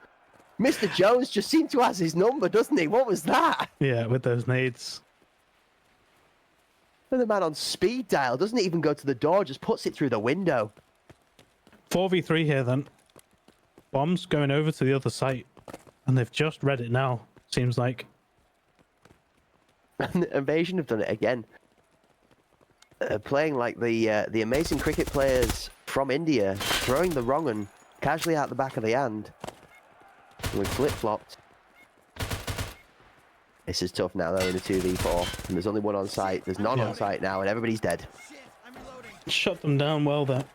Mr. Jones just seemed to have his number, doesn't he? What was that? Yeah, with those nades. And the man on speed dial doesn't even go to the door, just puts it through the window. 4v3 here then. Bombs going over to the other site, and they've just read it now, seems like. And the Evasion have done it again. Playing like the amazing cricket players from India, throwing the wrong one casually out the back of the hand. We flip-flopped. This is tough now, though, in a 2v4. And there's only one on site. There's none on site now, and everybody's dead. Shut them down well there.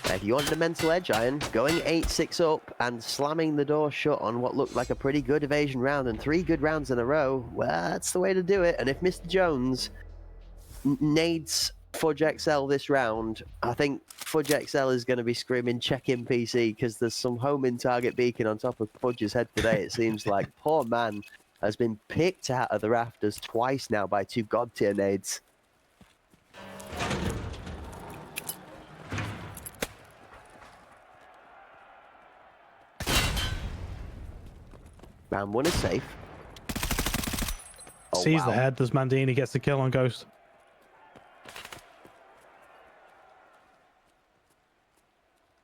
If you wanted a mental edge, Iron, going 8-6 up and slamming the door shut on what looked like a pretty good Evasion round and 3 good rounds in a row, well, that's the way to do it. And if Mr. Jones nades Fudge XL this round, I think Fudge XL is going to be screaming check-in PC, because there's some homing target beacon on top of Fudge's head today. It seems like poor man has been picked out of the rafters twice now by 2 god-tier nades. Round 1 is safe. Oh, Sees wow. the head. Does Mandini gets the kill on Ghost.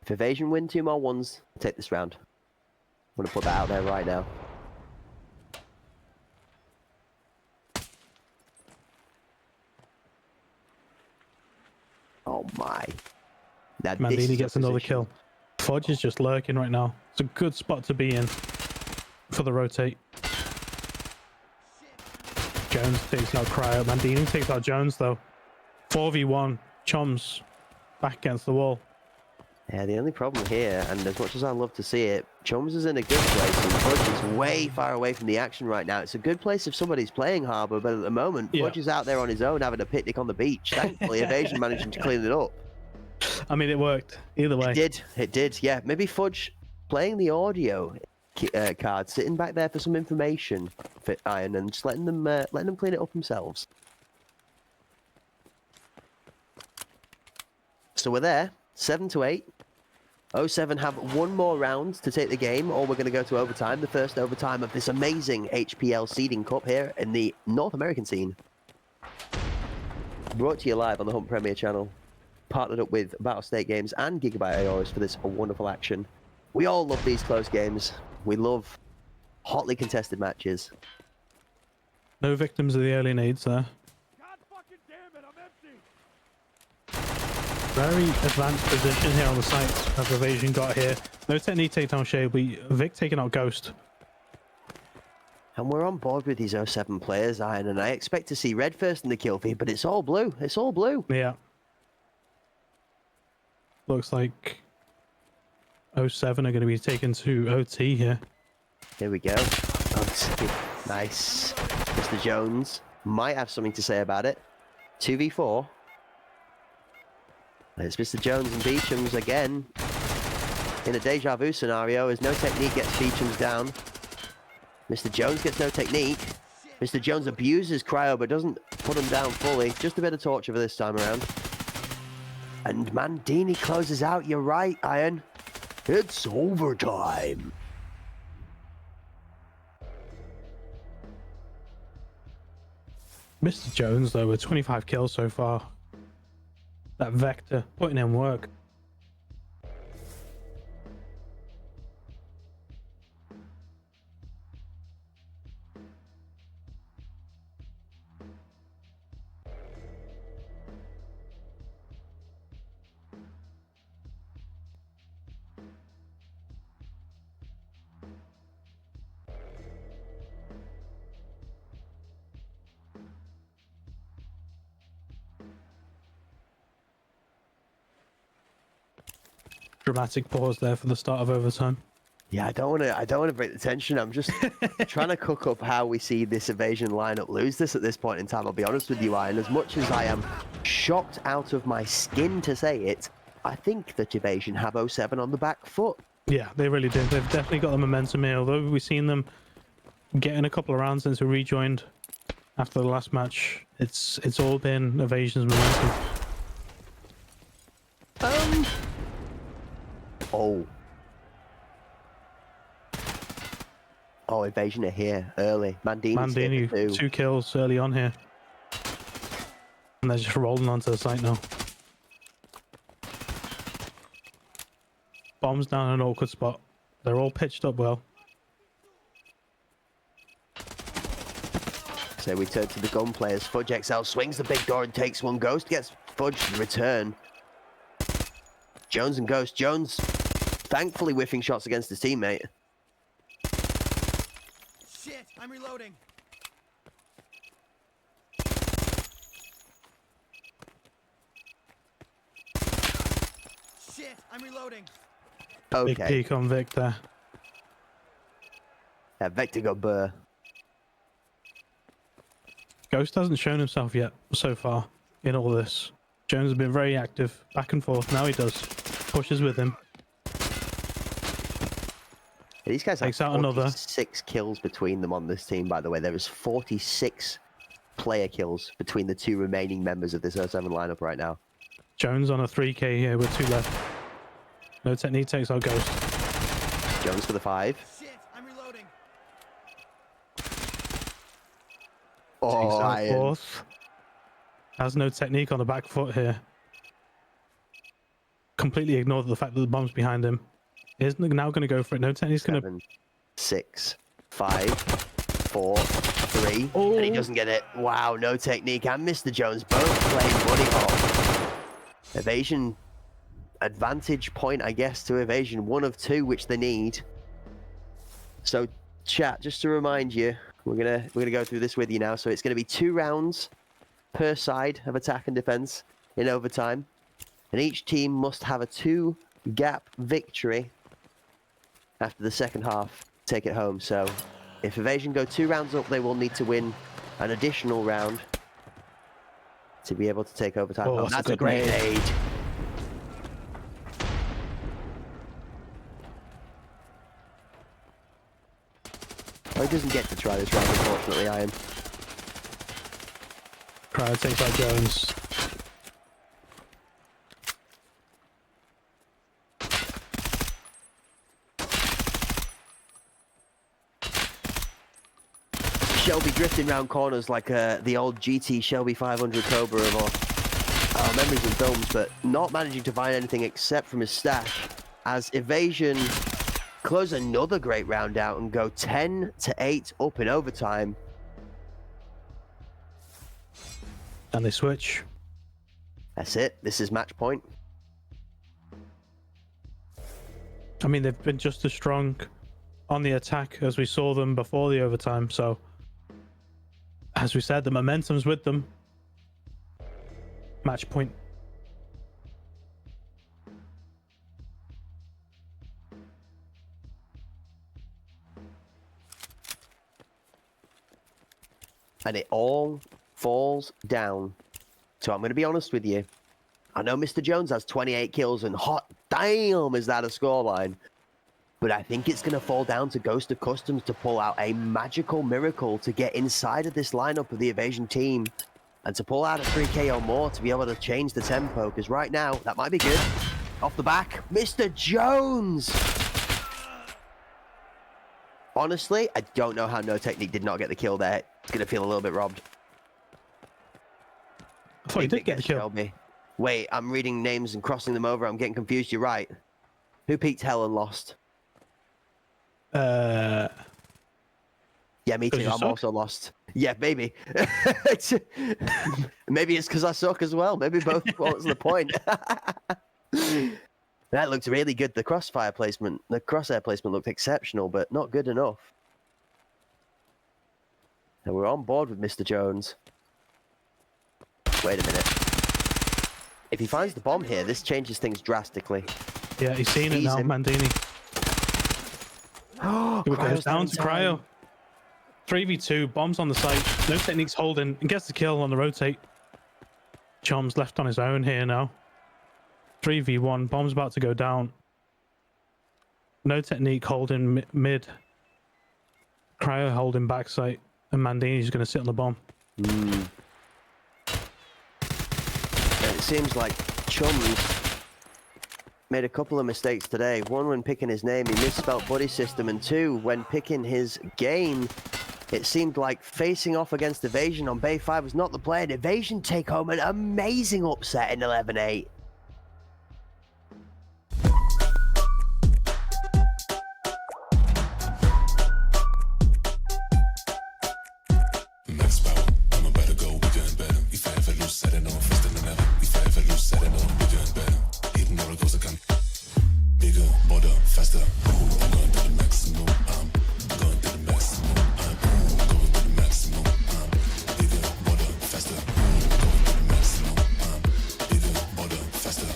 If Evasion win 2 more ones, take this round. I'm going to put that out there right now. Oh my. Now, this Mandini is gets a another position. kill. Fudge is just lurking right now. It's a good spot to be in for the rotate. Jones takes out Cryo. Mandini takes out Jones though. 4v1. Choms back against the wall. Yeah, the only problem here, and as much as I love to see it, Chums is in a good place and Fudge is way far away from the action right now. It's a good place if somebody's playing Harbour, but at the moment, Fudge is out there on his own having a picnic on the beach. Thankfully, Evasion managing to clean it up. I mean, it worked either way. It did, yeah. Maybe Fudge playing the audio card, sitting back there for some information for Iron, and just letting them clean it up themselves. So we're there, 7-8. 07 have one more round to take the game, or we're going to go to overtime, the first overtime of this amazing HPL seeding cup here in the North American scene. Brought to you live on the Hunt Premier channel. Partnered up with Battle State Games and Gigabyte AOS for this wonderful action. We all love these close games. We love hotly contested matches. No victims of the early nades there. God fucking damn it, I'm empty. Very advanced position here on the site that Evasion got here. No technique takedown shade. Vic taking out Ghost. And we're on board with these 07 players, Iron, and I expect to see red first in the kill feed, but it's all blue. It's all blue. Yeah. Looks like 07 are going to be taken to OT here. Here we go. OT. Nice. Mr. Jones might have something to say about it. 2v4. It's Mr. Jones and Beecham's again. In a deja vu scenario, as no technique gets Beecham's down. Mr. Jones gets no technique. Mr. Jones abuses Cryo, but doesn't put him down fully. Just a bit of torture for this time around. And Mandini closes out. You're right, Iron. It's overtime. Mr. Jones, though, with 25 kills so far. That Vector putting in work. Dramatic pause there for the start of overtime. Yeah, I don't want to break the tension. I'm just trying to cook up how we see this Evasion lineup lose this at this point in time. I'll be honest with you, Iron. As much as I am shocked out of my skin to say it, I think that Evasion have 07 on the back foot. Yeah, they really did. They've definitely got the momentum here. Although we've seen them getting a couple of rounds since we rejoined after the last match, it's all been Evasion's momentum. Oh, Evasion are here early. Mandini 2 kills early on here. And they're just rolling onto the site now. Bombs down an awkward spot. They're all pitched up well. So we turn to the gun players. Fudge XL swings the big door and takes one. Ghost gets Fudge to return. Jones and Ghost. Jones thankfully whiffing shots against his teammate. Shit, I'm reloading. Shit, I'm reloading. Okay. Big peek on Vic there. Yeah, Vector got Burr. Ghost hasn't shown himself yet so far in all this. Jones has been very active, back and forth. Now he does. Pushes with him. These guys have Takes out another. 46 kills between them on this team, by the way. There is 46 player kills between the two remaining members of this 07 lineup right now. Jones on a 3k here with 2 left. No technique, takes out Ghost. Jones for the 5. Shit, I'm reloading. Oh, Takes out Iron. 4th. Has no technique on the back foot here. Completely ignored the fact that the bomb's behind him. He's now going to go for it. No technique's going to... 7, 6, 5, 4, 3. Oh. And he doesn't get it. Wow, no technique. And Mr. Jones both playing buddy hop. Evasion advantage point, I guess, to Evasion. 1 of 2, which they need. So, chat, just to remind you, we're gonna go through this with you now. So it's gonna be 2 rounds per side of attack and defense in overtime, and each team must have a 2-gap victory after the second half to take it home. So if Evasion go 2 rounds up, they will need to win an additional round to be able to take overtime home. That's a great nade. Oh, he doesn't get to try this round, unfortunately, Iron. Cryo takes out Jones. Shelby drifting round corners like the old GT Shelby 500 Cobra of our memories and films, but not managing to find anything except from his stash. As Evasion close another great round out and go 10-8 up in overtime. And they switch. That's it. This is match point. I mean, they've been just as strong on the attack as we saw them before the overtime. So, as we said, the momentum's with them. Match point. And it all falls down. So I'm going to be honest with you. I know Mr. Jones has 28 kills and hot damn is that a scoreline. But I think it's going to fall down to Ghost of Customs to pull out a magical miracle to get inside of this lineup of the Evasion team. And to pull out a 3k or more to be able to change the tempo. Because right now, that might be good. Off the back, Mr. Jones! Honestly, I don't know how No Technique did not get the kill there. It's going to feel a little bit robbed. I thought he did get the kill. Shelby. Wait, I'm reading names and crossing them over. I'm getting confused. You're right. Who peaked hell and lost? Yeah, me too. I'm also lost. Yeah, maybe. Maybe it's because I suck as well. Maybe both. What's the point? That looked really good. The crossfire placement, the crosshair placement looked exceptional, but not good enough. And we're on board with Mr. Jones. Wait a minute. If he finds the bomb here, this changes things drastically. Yeah, he's seen it now, Mandini. Oh, It goes down to Cryo. 3v2, bombs on the site. No Technique's holding and gets the kill on the rotate. Chom's left on his own here now. 3v1, bomb's about to go down. No Technique holding mid. Cryo holding backside. And Mandini's going to sit on the bomb. And it seems like Chum's made a couple of mistakes today. One, when picking his name, he misspelled buddy system. And 2, when picking his game, it seemed like facing off against Evasion on Bay 5 was not the play. And Evasion take home an amazing upset in 11-8. Max power, I'm about to go bigger and better. If I ever lose, set it on faster than ever. If I ever lose, set it on bigger and better. Hitting all the goals I can. Bigger, bolder, faster. Ooh, I'm going to the maximum. I'm going to the maximum. I'm going to the maximum. I'm bigger, bolder, faster. Going to the maximum. I'm bigger, bolder, faster.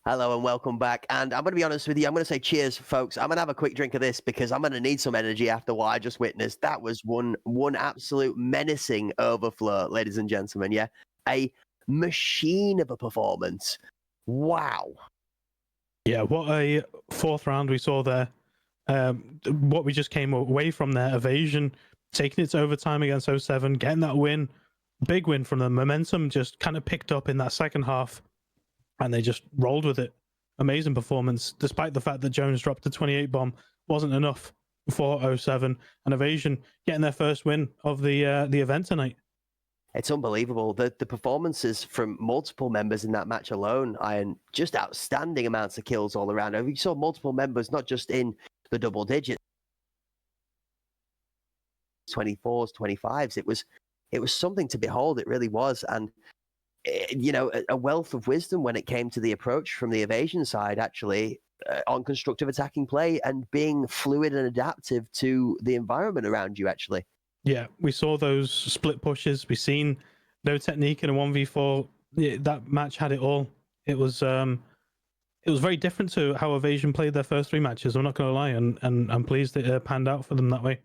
Hello and welcome back. And I'm going to be honest with you. I'm going to say cheers, folks. I'm going to have a quick drink of this because I'm going to need some energy after what I just witnessed. That was one absolute menacing overflow, ladies and gentlemen. Yeah, a machine of a performance. Wow. Yeah, what a fourth round we saw there. What we just came away from there, Evasion taking it to overtime against 07, getting that win, big win from them. Momentum just kind of picked up in that second half, and they just rolled with it. Amazing performance, despite the fact that Jones dropped the 28 bomb, wasn't enough for 07, and Evasion getting their first win of the event tonight. It's unbelievable. The performances from multiple members in that match alone, and just outstanding amounts of kills all around. We saw multiple members, not just in the double digits, 24s, 25s. It was something to behold. It really was. And a wealth of wisdom when it came to the approach from the evasion side, actually, on constructive attacking play and being fluid and adaptive to the environment around you, actually. Yeah, we saw those split pushes. We seen no technique in a 1v4. Yeah, that match had it all. It was very different to how Evasion played their first 3 matches. I'm not going to lie, and I'm pleased it panned out for them that way.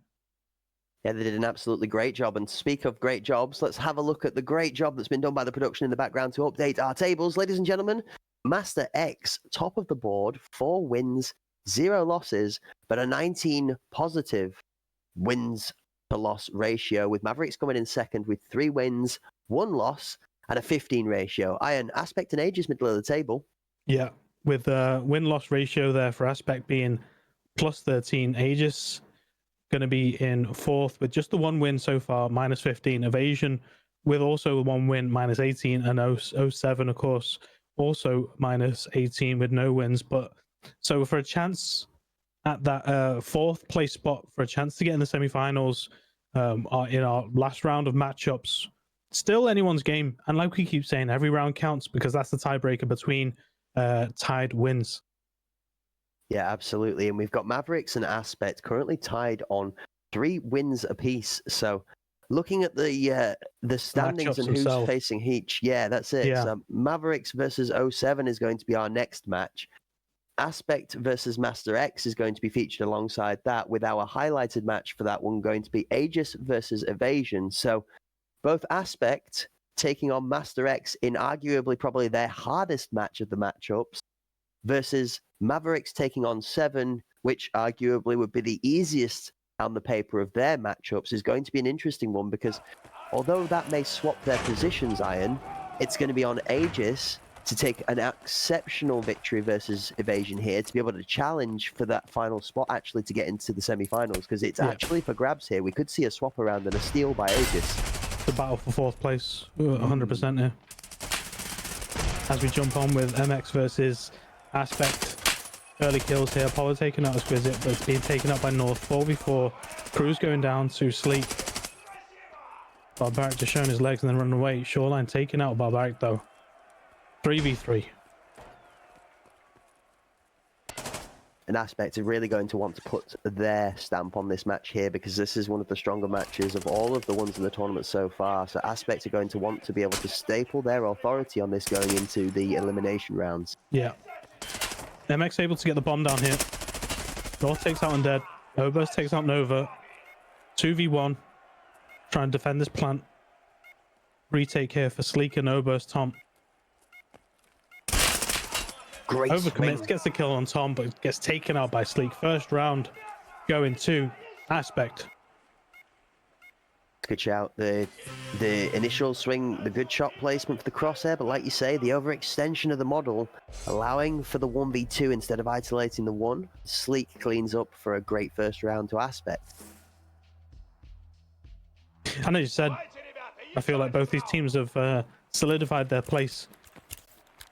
Yeah, they did an absolutely great job. And speak of great jobs, let's have a look at the great job that's been done by the production in the background to update our tables. Ladies and gentlemen, Master X, top of the board, 4 wins, 0 losses, but a 19 positive wins to loss ratio, with Mavericks coming in second with 3 wins, 1 loss, and a 15 ratio. Iron, Aspect and Aegis middle of the table. Yeah, with win-loss ratio there for Aspect being plus 13, Aegis going to be in 4th with just the 1 win so far, minus 15. Evasion with also 1 win, minus 18, and 07, of course, also minus 18 with no wins. But so for a chance at that 4th place spot, for a chance to get in the semifinals in our last round of matchups, still anyone's game. And like we keep saying, every round counts because that's the tiebreaker between tied wins. Yeah, absolutely. And we've got Mavericks and Aspect currently tied on 3 wins apiece. So looking at the standings Matchups and who's themselves. facing each, yeah, that's it. Yeah. So Mavericks versus 07 is going to be our next match. Aspect versus Master X is going to be featured alongside that, with our highlighted match for that one going to be Aegis versus Evasion. So both Aspect taking on Master X in arguably probably their hardest match of the matchups, versus Mavericks taking on 7, which arguably would be the easiest on the paper of their matchups, is going to be an interesting one because although that may swap their positions, Iron, it's going to be on Aegis to take an exceptional victory versus Evasion here to be able to challenge for that final spot, actually, to get into the semi-finals, because it's actually for grabs here. We could see a swap around and a steal by Aegis. The battle for 4th place, 100% here. As we jump on with MX versus Aspect. Early kills here. Apollo taken out Exquisite, but it's being taken up by North. 4v4. Cruz going down to Sleek. Barbaric just showing his legs and then running away. Shoreline taking out Barbaric though. 3v3. An Aspect are really going to want to put their stamp on this match here, because this is one of the stronger matches of all of the ones in the tournament so far. So Aspect are going to want to be able to staple their authority on this going into the elimination rounds. Yeah. MX able to get the bomb down here. North takes out Undead. Obers takes out Nova. 2v1. Try and defend this plant. Retake here for Sleek and Obers Tom. Great Overcommits, swing. gets the kill on Tom, but gets taken out by Sleek. First round going to Aspect. Good shout. The initial swing, the good shot placement for the crosshair, but like you say, the overextension of the model, allowing for the 1v2 instead of isolating the 1. Sleek cleans up for a great first round to Aspect. I know you said, I feel like both these teams have solidified their place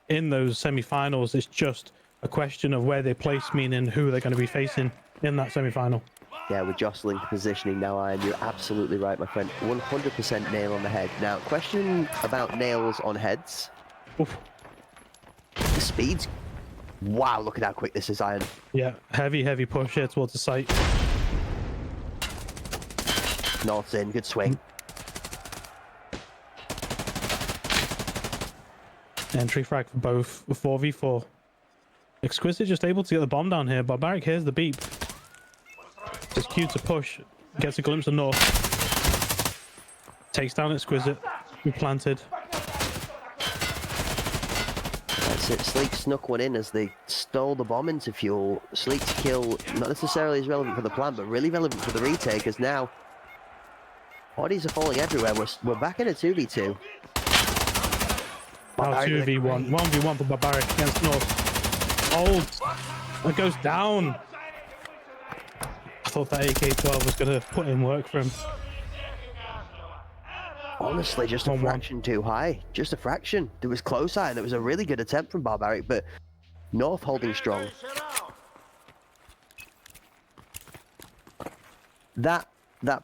in those semi-finals. It's just a question of where they place, meaning who they're going to be facing in that semi-final. Yeah, we're jostling the positioning now, Iron. You're absolutely right, my friend. 100% nail on the head. Now, question about nails on heads. Oof. The speeds. Wow, look at how quick this is, Iron. Yeah, heavy push here towards the site. North's in, good swing. Entry frag for both, 4v4. Exquisite just able to get the bomb down here. Barbaric hears the beep. Just cue to push. Gets a glimpse of North. Takes down Exquisite. Replanted. That's it. Sleek snuck one in as they stole the bomb into fuel. Sleek's kill, not necessarily as relevant for the plan, but really relevant for the retake, as now bodies are falling everywhere. We're back in a 2v2. Now 2v1. 1v1 for Barbaric against North. Oh, that goes down. I thought that AK-12 was going to put in work for him. Honestly, just a 1-1. fraction too high. Just a fraction. There was close eye, and it was a really good attempt from Barbaric, but North holding strong. That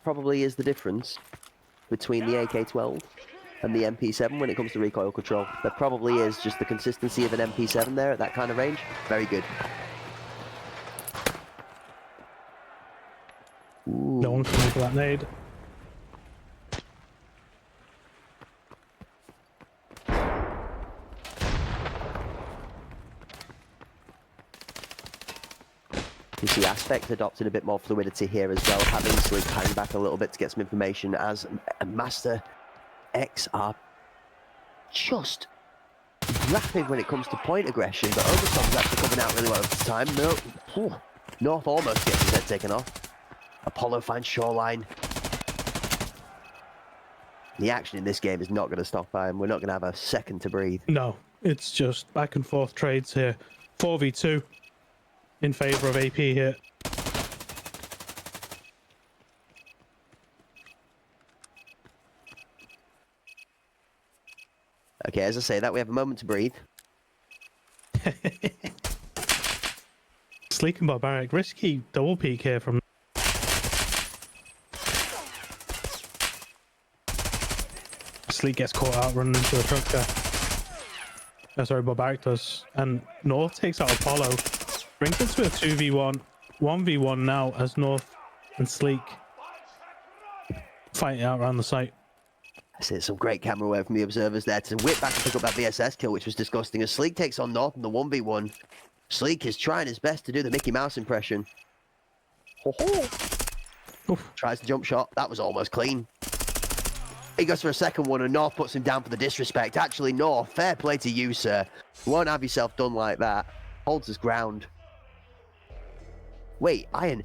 probably is the difference between the AK-12 and the MP7 when it comes to recoil control. There probably is just the consistency of an MP7 there at that kind of range. Very good. Ooh. No one can make that nade. You see Aspect adopted a bit more fluidity here as well, having Sleek hang back a little bit to get some information, as Master X are just rapid when it comes to point aggression, but Overtom's actually coming out really well at the time. No, North almost gets his head taken off. Apollo finds Shoreline. The action in this game is not going to stop Iron. We're not going to have a second to breathe. No, it's just back and forth trades here. 4v2 in favor of AP here. Okay, as I say that, we have a moment to breathe. Sleek and Barbaric, risky double peek here from... Sleek gets caught out running into the truck there. Oh, sorry, Barbaric does. And North takes out Apollo. Brings it to a 2v1. 1v1 now as North and Sleek fighting out around the site. I see some great camera work from the observers there to whip back and pick up that VSS kill, which was disgusting, as Sleek takes on North in the 1v1. Sleek is trying his best to do the Mickey Mouse impression. Tries the jump shot. That was almost clean. He goes for a second one, and North puts him down for the disrespect. Actually, North, fair play to you, sir. You won't have yourself done like that. Holds his ground. Wait, Iron.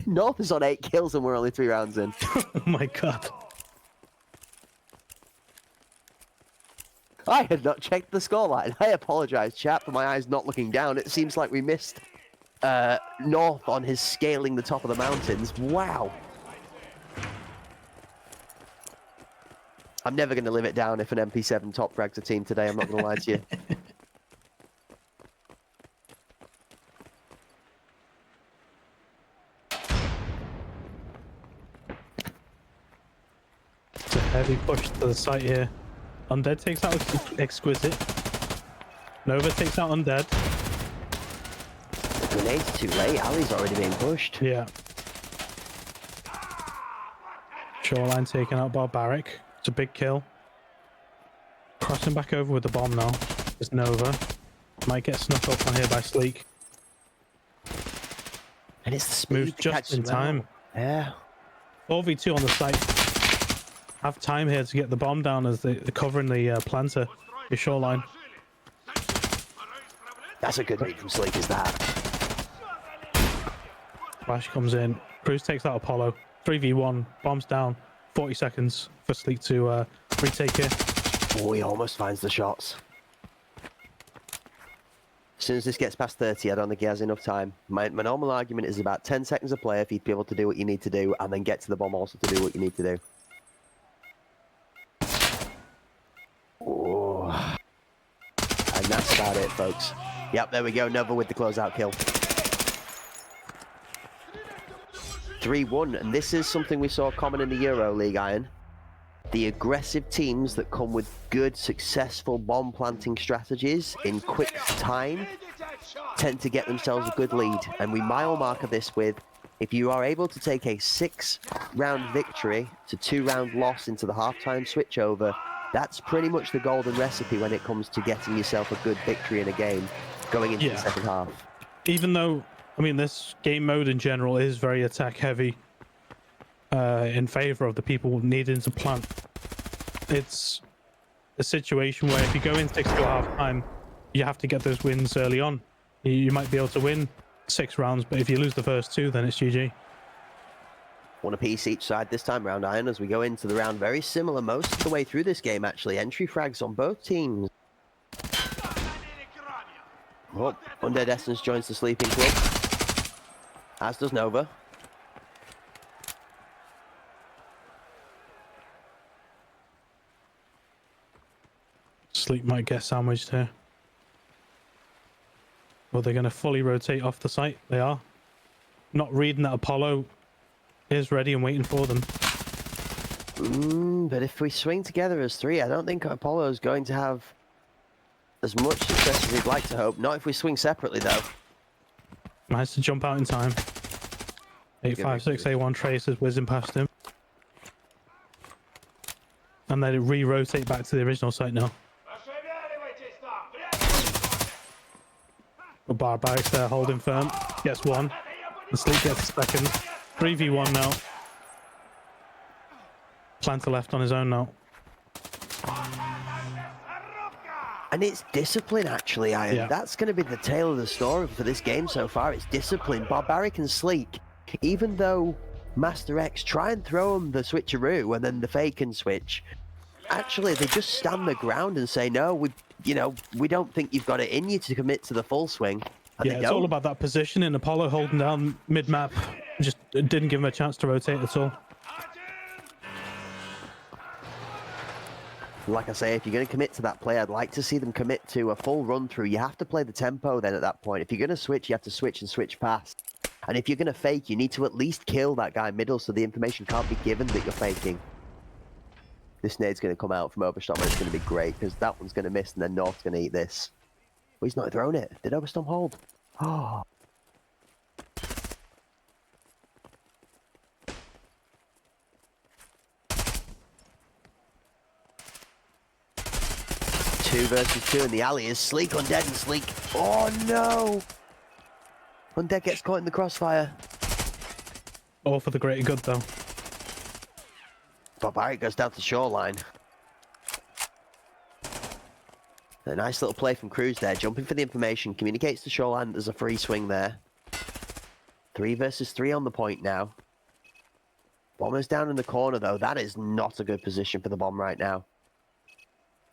North is on 8 kills, and we're only 3 rounds in. Oh my god. I had not checked the scoreline. I apologize, chat, for my eyes not looking down. It seems like we missed North on his scaling the top of the mountains. Wow. I'm never going to live it down if an MP7 top frags a team today. I'm not going to lie to you. It's a heavy push to the site here. Undead takes out Exquisite. Nova takes out Undead. The grenade's too late. Ali's already being pushed. Yeah. Shoreline taking out Barbaric. It's a big kill. Crossing back over with the bomb now. There's Nova. Might get snuffed off on here by Sleek. And it's the speed Moves to just catch in them out. time. Yeah. 4v2 on the site. Have time here to get the bomb down as they're covering the planter. Your Shoreline. That's a good read from Sleek, is that? Flash comes in. Bruce takes out Apollo. 3v1. Bombs down. 40 seconds for Sleek to retake it. Oh, he almost finds the shots. As soon as this gets past 30, I don't think he has enough time. My normal argument is about 10 seconds a play for you to be able to do what you need to do, and then get to the bomb also to do what you need to do. Oh. And that's about it, folks. Yep, there we go. Nova with the closeout kill. 3-1, and this is something we saw common in the Euro League, Iron. The aggressive teams that come with good, successful bomb planting strategies in quick time tend to get themselves a good lead, and we mile marker this with, if you are able to take a 6-round victory to 2-round loss into the halftime switchover, that's pretty much the golden recipe when it comes to getting yourself a good victory in a game going into the second half. Even though, I mean, this game mode in general is very attack heavy in favor of the people needing to plant. It's a situation where if you go in 6 to half time, you have to get those wins early on. You might be able to win 6 rounds, but if you lose the first 2, then it's GG. One apiece each side this time round, Iron, as we go into the round. Very similar most of the way through this game, actually. Entry frags on both teams. Oh, Undead Essence joins the Sleeping Club, as does Nova. Sleep might get sandwiched here. Well, they're going to fully rotate off the site. They are. Not reading that Apollo is ready and waiting for them. But if we swing together as 3, I don't think Apollo's going to have as much success as he'd like to hope. Not if we swing separately, though. Nice to jump out in time. 856 A1 Trace is whizzing past him. And then it re-rotate back to the original site now. The Barbarics there holding firm. Gets 1. The Sleep gets a 2nd. 3v1 now. Planter left on his own now. And it's discipline, actually, Iron. Yeah. That's going to be the tale of the story for this game so far. It's discipline. Barbaric and Sleek, even though Master X try and throw them the switcheroo and then the fake and switch, actually, they just stand their ground and say, no, we don't think you've got it in you to commit to the full swing. And Yeah, it's all about that positioning. Apollo holding down mid-map. Just didn't give him a chance to rotate at all. Like I say, if you're going to commit to that play, I'd like to see them commit to a full run through. You have to play the tempo then at that point. If you're going to switch, you have to switch and switch fast. And if you're going to fake, you need to at least kill that guy middle so the information can't be given that you're faking. This nade's going to come out from Overstorm and it's going to be great because that one's going to miss and then North's going to eat this. But he's not thrown it. Did Overstorm hold? Oh. Two versus 2 in the alley is Sleek, Undead and Sleek. Oh no! Undead gets caught in the crossfire. All for the greater good though. Barbaric goes down to shoreline. A nice little play from Cruz there, jumping for the information, communicates to shoreline. There's a free swing there. 3 versus 3 on the point now. Bomber's down in the corner though. That is not a good position for the bomb right now.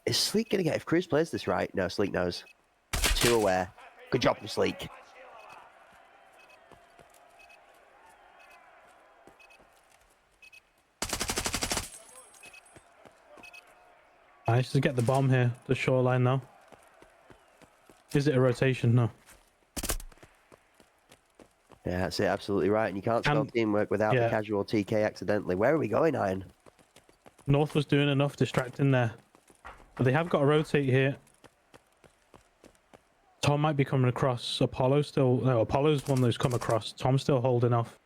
Is Sleek gonna get, if Cruz plays this right? No, Sleek knows. 2 aware. Good job from Sleek. Nice to get the bomb here, the shoreline now. Is it a rotation? No. Yeah, that's it, absolutely right. And you can't spell teamwork without the casual TK accidentally. Where are we going, Iron? North was doing enough distracting there. But they have got to rotate here. Tom might be coming across. Apollo's still... No, Apollo's one who's come across. Tom's still holding off.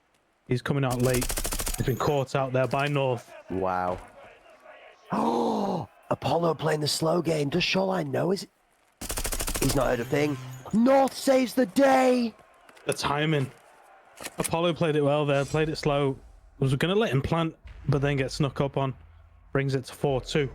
He's coming out late. He's been caught out there by North. Wow. Oh! Apollo playing the slow game. Does Shoreline know? Is it? He's not heard a thing. North saves the day! The timing. Apollo played it well there. Played it slow. Was going to let him plant, but then get snuck up on. Brings it to 4-2.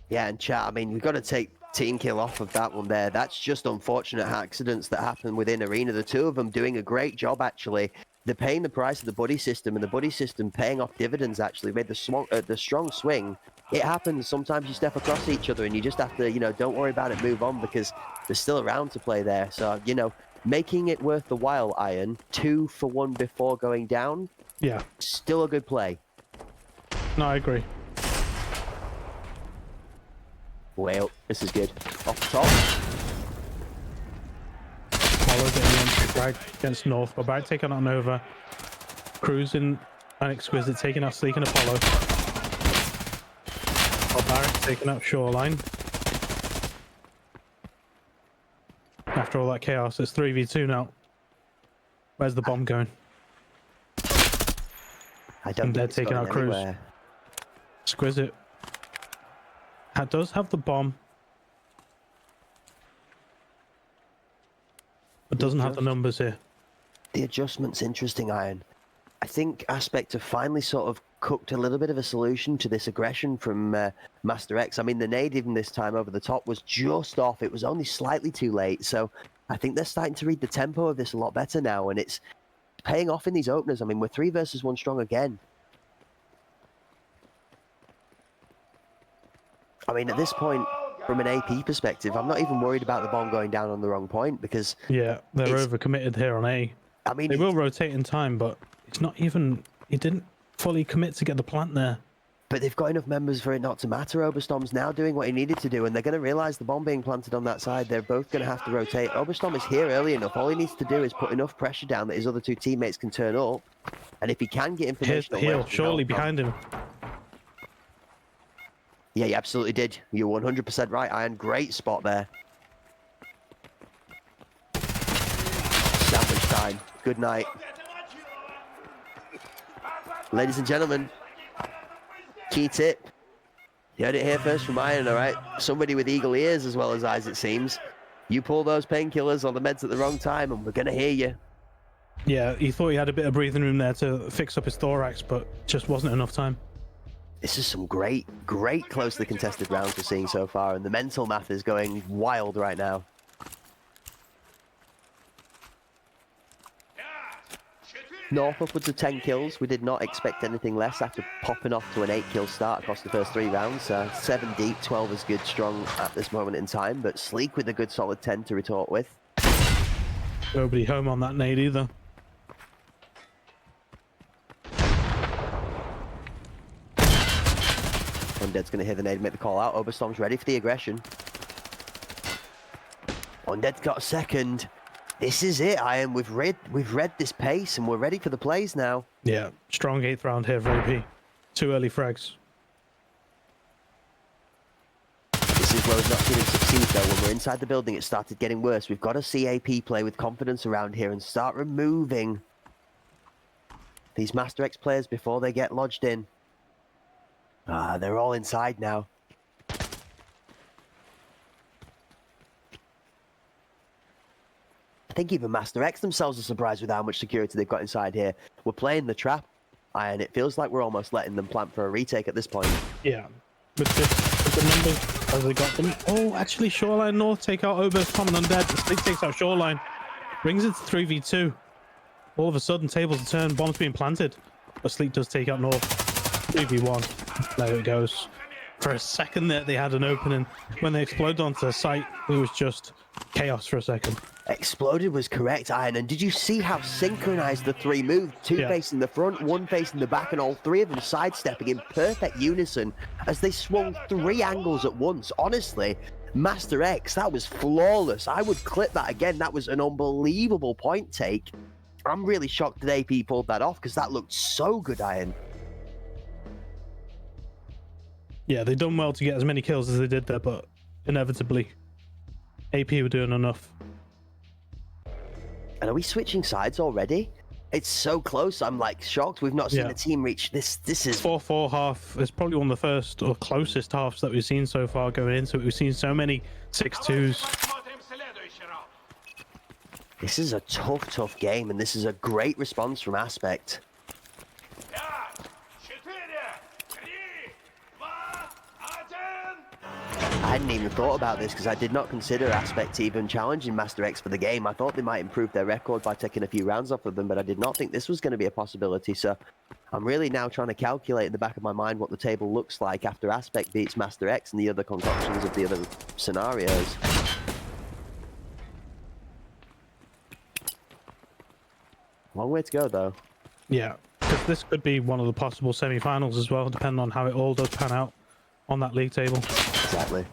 Yeah, and chat, I mean, we've got to take team kill off of that one there. That's just unfortunate accidents that happen within Arena. The two of them doing a great job, actually. They're paying the price of the buddy system, and the buddy system paying off dividends, actually. Made the strong swing. It happens. Sometimes you step across each other, and you just have to, don't worry about it, move on, because there's still a round to play there. So, making it worth the while, Iron. 2 for 1 before going down. Yeah. Still a good play. No, I agree. Well, this is good. Off the top. Apollo getting into drag against North. Barbaric taking on over. Cruising and Exquisite taking out Sleek and Apollo. Barbaric taking out Shoreline. After all that chaos, it's 3v2 now. Where's the bomb going? I don't And they're think it's taking going out Cruz. anywhere. Exquisite. That does have the bomb. But doesn't have the numbers here. The adjustment's interesting, Iron. I think Aspect have finally sort of cooked a little bit of a solution to this aggression from Master X. I mean, the nade even this time over the top was just off. It was only slightly too late. So I think they're starting to read the tempo of this a lot better now. And it's paying off in these openers. I mean, we're 3 versus 1 strong again. I mean, at this point, from an AP perspective, I'm not even worried about the bomb going down on the wrong point because... Yeah, they're overcommitted here on A. I mean, they will rotate in time, but it's not even... He didn't fully commit to get the plant there. But they've got enough members for it not to matter. Oberstorm's now doing what he needed to do, and they're going to realise the bomb being planted on that side. They're both going to have to rotate. Oberstorm is here early enough. All he needs to do is put enough pressure down that his other two teammates can turn up. And if he can get Here's information... the on where heel, to go surely from- behind him. Yeah, you absolutely did. You're 100% right, Iron. Great spot there. Sandwich time. Good night. Ladies and gentlemen, key tip. You heard it here first from Iron, all right? Somebody with eagle ears as well as eyes, it seems. You pull those painkillers or the meds at the wrong time and we're going to hear you. Yeah, he thought he had a bit of breathing room there to fix up his thorax, but just wasn't enough time. This is some great closely contested rounds we're seeing so far, and the mental math is going wild right now. North upwards of 10 kills. We did not expect anything less after popping off to an 8-kill start across the first 3 rounds. 7 deep, 12 is good, strong at this moment in time, but Sleek with a good solid 10 to retort with. Nobody home on that nade either. Undead's going to hear the nade and make the call out. Oberstorm's ready for the aggression. Undead's got a second. This is it, Iron. We've read this pace and we're ready for the plays now. Yeah, strong 8th round here for AP. 2 early frags. This is where we've not seen him succeed though. When we're inside the building, it started getting worse. We've got to see AP play with confidence around here and start removing these Master X players before they get lodged in. They're all inside now. I think even Master X themselves are surprised with how much security they've got inside here. We're playing the trap, and it feels like we're almost letting them plant for a retake at this point. Yeah, with the numbers as they got them. Oh, actually, Shoreline North take out Oberstorm and Undead. The Sleep takes out Shoreline. Brings it to 3v2. All of a sudden, tables are turned, bombs being planted. But Sleep does take out North. 3v1. There it goes. For a second there, they had an opening. When they exploded onto the site, it was just chaos for a second. Exploded was correct, Iron. And did you see how synchronized the 3 moved? 2 facing the front, 1 facing the back, and all 3 of them sidestepping in perfect unison as they swung 3 angles at once. Honestly, Master X, that was flawless. I would clip that again. That was an unbelievable point take. I'm really shocked that AP pulled that off because that looked so good, Iron. Yeah, they done well to get as many kills as they did there, but inevitably, AP were doing enough. And are we switching sides already? It's so close. I'm like shocked. We've not seen the team reach this. This is 4-4 half. It's probably one of the first or closest halves that we've seen so far going into it. We've seen so many 6-2s. This is a tough game, and this is a great response from Aspect. I hadn't even thought about this because I did not consider Aspect even challenging Master X for the game. I thought they might improve their record by taking a few rounds off of them, but I did not think this was going to be a possibility. So I'm really now trying to calculate in the back of my mind what the table looks like after Aspect beats Master X and the other concoctions of the other scenarios. Long way to go, though. Yeah, because this could be one of the possible semi-finals as well, depending on how it all does pan out on that league table. Exactly.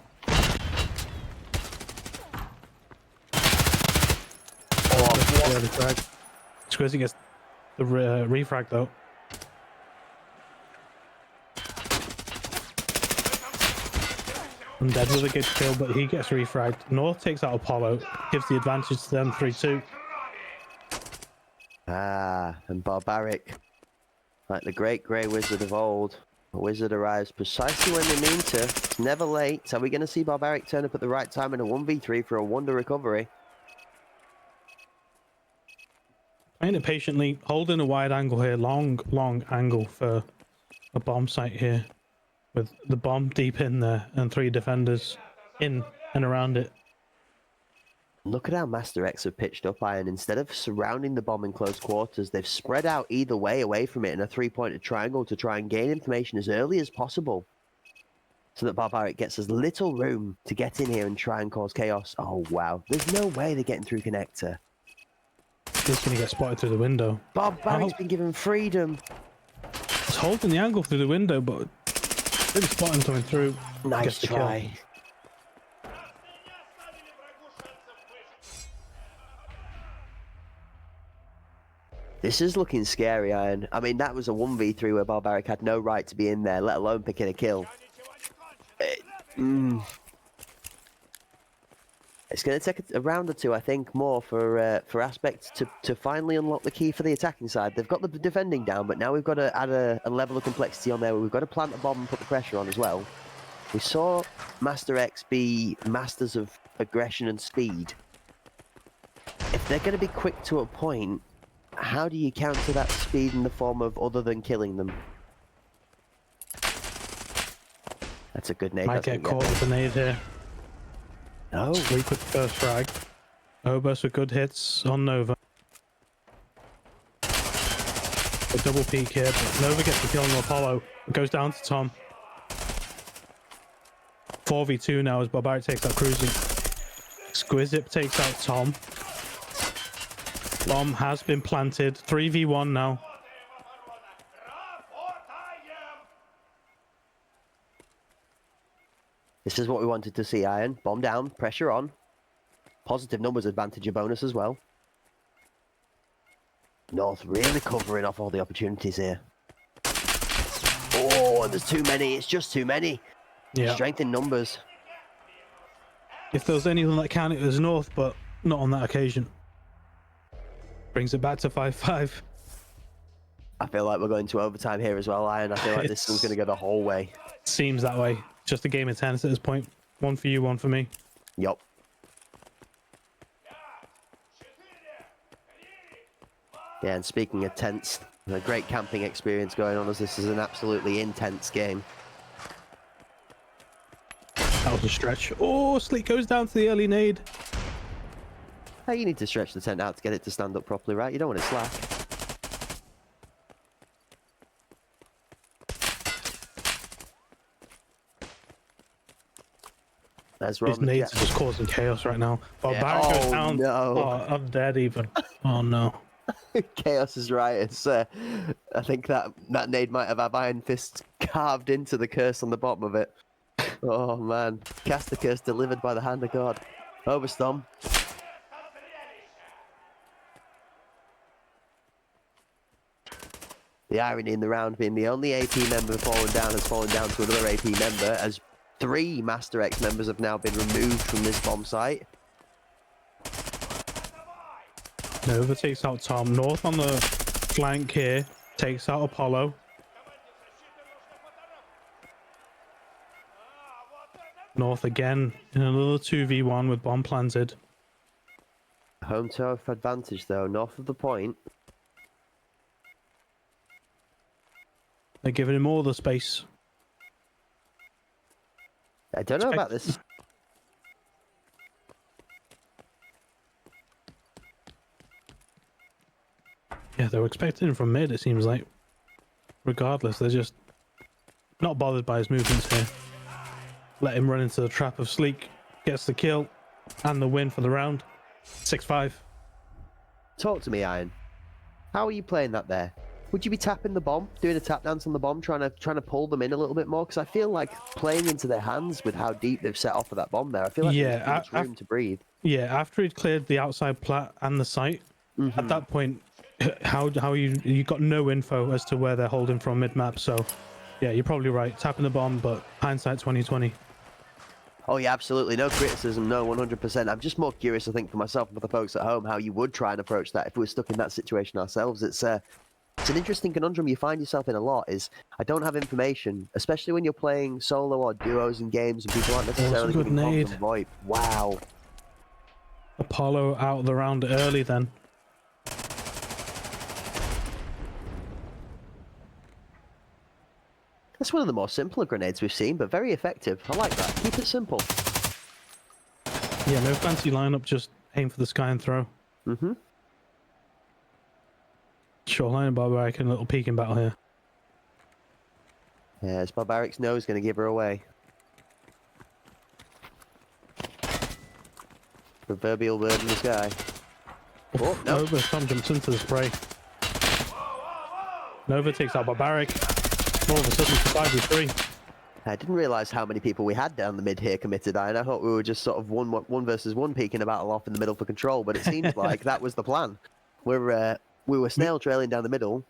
Squizzy gets the refrag though. Undead with a good kill, but he gets refragged. North takes out Apollo, gives the advantage to them 3-2. And Barbaric, like the great grey wizard of old. The wizard arrives precisely when they mean to. It's never late. Are we going to see Barbaric turn up at the right time in a 1v3 for a wonder recovery? Playing it patiently, holding a wide angle here, long angle for a bomb site here, with the bomb deep in there and 3 defenders in and around it. Look at how Master X have pitched up, Iron. Instead of surrounding the bomb in close quarters, they've spread out either way away from it in a 3-pointed triangle to try and gain information as early as possible, so that Barbaric gets as little room to get in here and try and cause chaos. Oh, wow. There's no way they're getting through Connector. He's going to get spotted through the window. Barbaric's been given freedom. He's holding the angle through the window, but Didn't spot him coming through. Nice Gets the kill. try. This is looking scary, Iron. I mean, that was a 1v3 where Barbaric had no right to be in there, let alone picking a kill. It's going to take a round or two, I think, more for Aspect to finally unlock the key for the attacking side. They've got the defending down, but now we've got to add a level of complexity on there where we've got to plant a bomb and put the pressure on as well. We saw Master X be masters of aggression and speed. If they're going to be quick to a point, how do you counter that speed in the form of other than killing them? That's a good nade. Might get caught with a nade here. No. Sleek with the first frag. Obus with good hits on Nova. A double peek here, but Nova gets the kill on Apollo. It goes down to Tom. 4v2 now as Barbaric takes out Cruzy. Squizip takes out Tom. Bomb has been planted. 3v1 now. This is what we wanted to see, Iron. Bomb down, pressure on. Positive numbers advantage your bonus as well. North really covering off all the opportunities here. Oh, and there's too many. It's just too many. Yeah. Strength in numbers. If there was anything that counted, it was North, but not on that occasion. Brings it back to 5-5. I feel like we're going to overtime here as well, Iron. I feel like this one's going to go the whole way. Seems that way. Just a game of tennis at this point. One for you, one for me. Yup. Yeah, and speaking of tense, a great camping experience going on as this is an absolutely intense game. That was a stretch. Oh, Sleek goes down to the early nade. Hey, you need to stretch the tent out to get it to stand up properly, right? You don't want it slack. There's His nades are just causing chaos right now. Oh, Yeah. Barrett goes Oh, down. no. Oh, I'm dead even. Oh no. Chaos is right. It's, I think that nade might have Iron Fist carved into the curse on the bottom of it. Oh man. Cast the curse delivered by the hand of God. Overstorm. The irony in the round being the only AP member fallen down has fallen down to another AP member, as 3 Master X members have now been removed from this bomb site. Nova takes out Tom. North on the flank here. Takes out Apollo. North again in another 2v1 with bomb planted. Home turf advantage though, north of the point. They're giving him all the space. I don't know about this. Yeah, they were expecting him from mid, it seems like. Regardless, they're just not bothered by his movements here. Let him run into the trap of Sleek. Gets the kill and the win for the round. 6-5. Talk to me, Iron. How are you playing that there? Would you be tapping the bomb, doing a tap dance on the bomb, trying to pull them in a little bit more? Because I feel like playing into their hands with how deep they've set off of that bomb there. I feel like there's too much room to breathe. Yeah, after he'd cleared the outside plat and the site, at that point, how you got no info as to where they're holding from mid map. So, yeah, you're probably right. Tapping the bomb, but hindsight 2020. Oh yeah, absolutely. No criticism, no, 100%. I'm just more curious, I think, for myself and for the folks at home, how you would try and approach that if we were stuck in that situation ourselves. It's an interesting conundrum you find yourself in a lot, is I don't have information, especially when you're playing solo or duos in games and people aren't necessarily good giving comms nade. and VoIP. Wow. Apollo out of the round early then. That's one of the more simpler grenades we've seen, but very effective. I like that. Keep it simple. Yeah, no fancy lineup, just aim for the sky and throw. Mm-hmm. Shoreline and Barbaric in a little peeking battle here. Yeah, it's Barbaric's nose going to give her away. Proverbial bird in the sky. Oh, no. Nova, Tom jumps into the spray. Nova takes out Barbaric. All of a sudden, 5v3. I didn't realize how many people we had down the mid here committed, and I thought we were just sort of one versus one peeking a battle off in the middle for control, but it seems like that was the plan. We were snail trailing down the middle.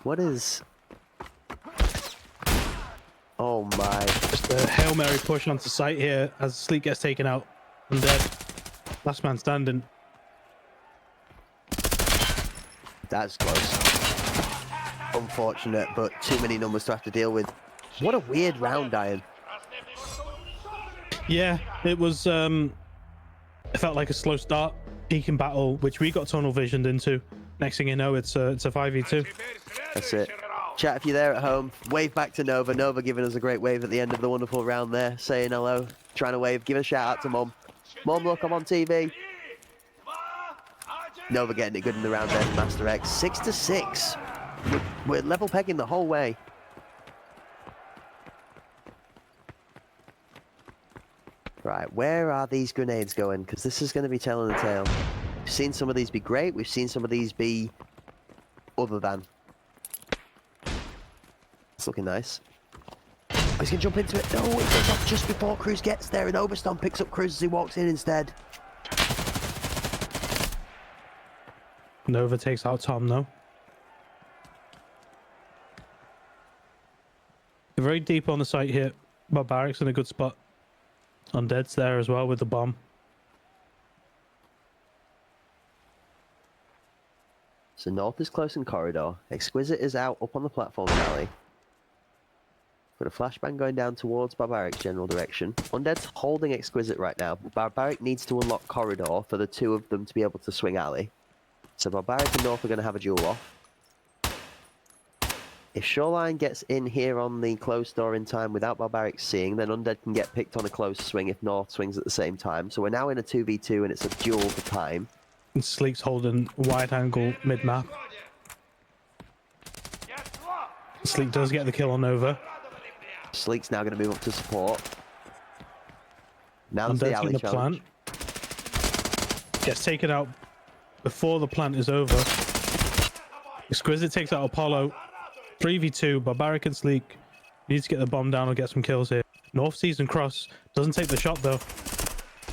What is... Oh my. Just a Hail Mary push onto site here as Sleek gets taken out. Undead. Last man standing. That's close. Unfortunate, but too many numbers to have to deal with. What a weird round, Iron. Yeah, it was, it felt like a slow start. Peaking battle, which we got tunnel visioned into. Next thing you know, it's a 5v2. That's it. Chat, if you're there at home, wave back to Nova. Nova giving us a great wave at the end of the wonderful round there, saying hello, trying to wave. Give a shout out to Mom. Mom, look, I'm on TV. Nova getting it good in the round there, Master X. 6-6. We're level pegging the whole way. Right, where are these grenades going? Because this is going to be telling the tale. We've seen some of these be great. We've seen some of these be other than. It's looking nice. Oh, he's going to jump into it. No, it goes off just before Cruz gets there, and Overstorm picks up Cruz as he walks in instead. Nova takes out Tom, though. They're very deep on the site here. Barbarics in a good spot. Undead's there as well with the bomb. So North is close in corridor. Exquisite is out up on the platform alley. Got a flashbang going down towards Barbaric's general direction. Undead's holding Exquisite right now. Barbaric needs to unlock corridor for the two of them to be able to swing alley. So Barbaric and North are going to have a duel off. If Shoreline gets in here on the closed door in time without Barbaric seeing, then Undead can get picked on a close swing if North swings at the same time. So we're now in a 2v2 and it's a duel for time. And Sleek's holding wide angle mid-map. Sleek does get the kill on Nova. Sleek's now going to move up to support. Now that's the Undead's alley in the challenge. plant. Gets taken out before the plant is over. Exquisite takes out Apollo. 3v2, Barbaric and Sleek. Needs to get the bomb down or get some kills here. North sees and cross. Doesn't take the shot though.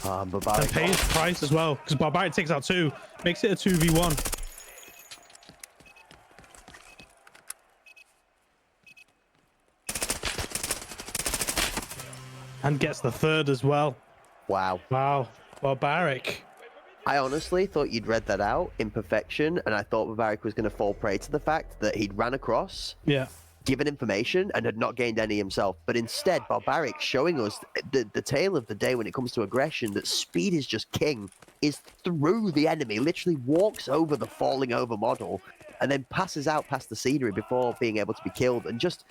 Barbaric And pays the price as well, because Barbaric takes out 2. Makes it a 2v1. And gets the 3rd as well. Wow. Wow. Barbaric. I honestly thought you'd read that out in perfection, and I thought Barbaric was going to fall prey to the fact that he'd ran across, Yeah. given information, and had not gained any himself. But instead, Barbaric showing us the tale of the day when it comes to aggression, that speed is just king, is through the enemy, literally walks over the falling over model, and then passes out past the scenery before being able to be killed. And just,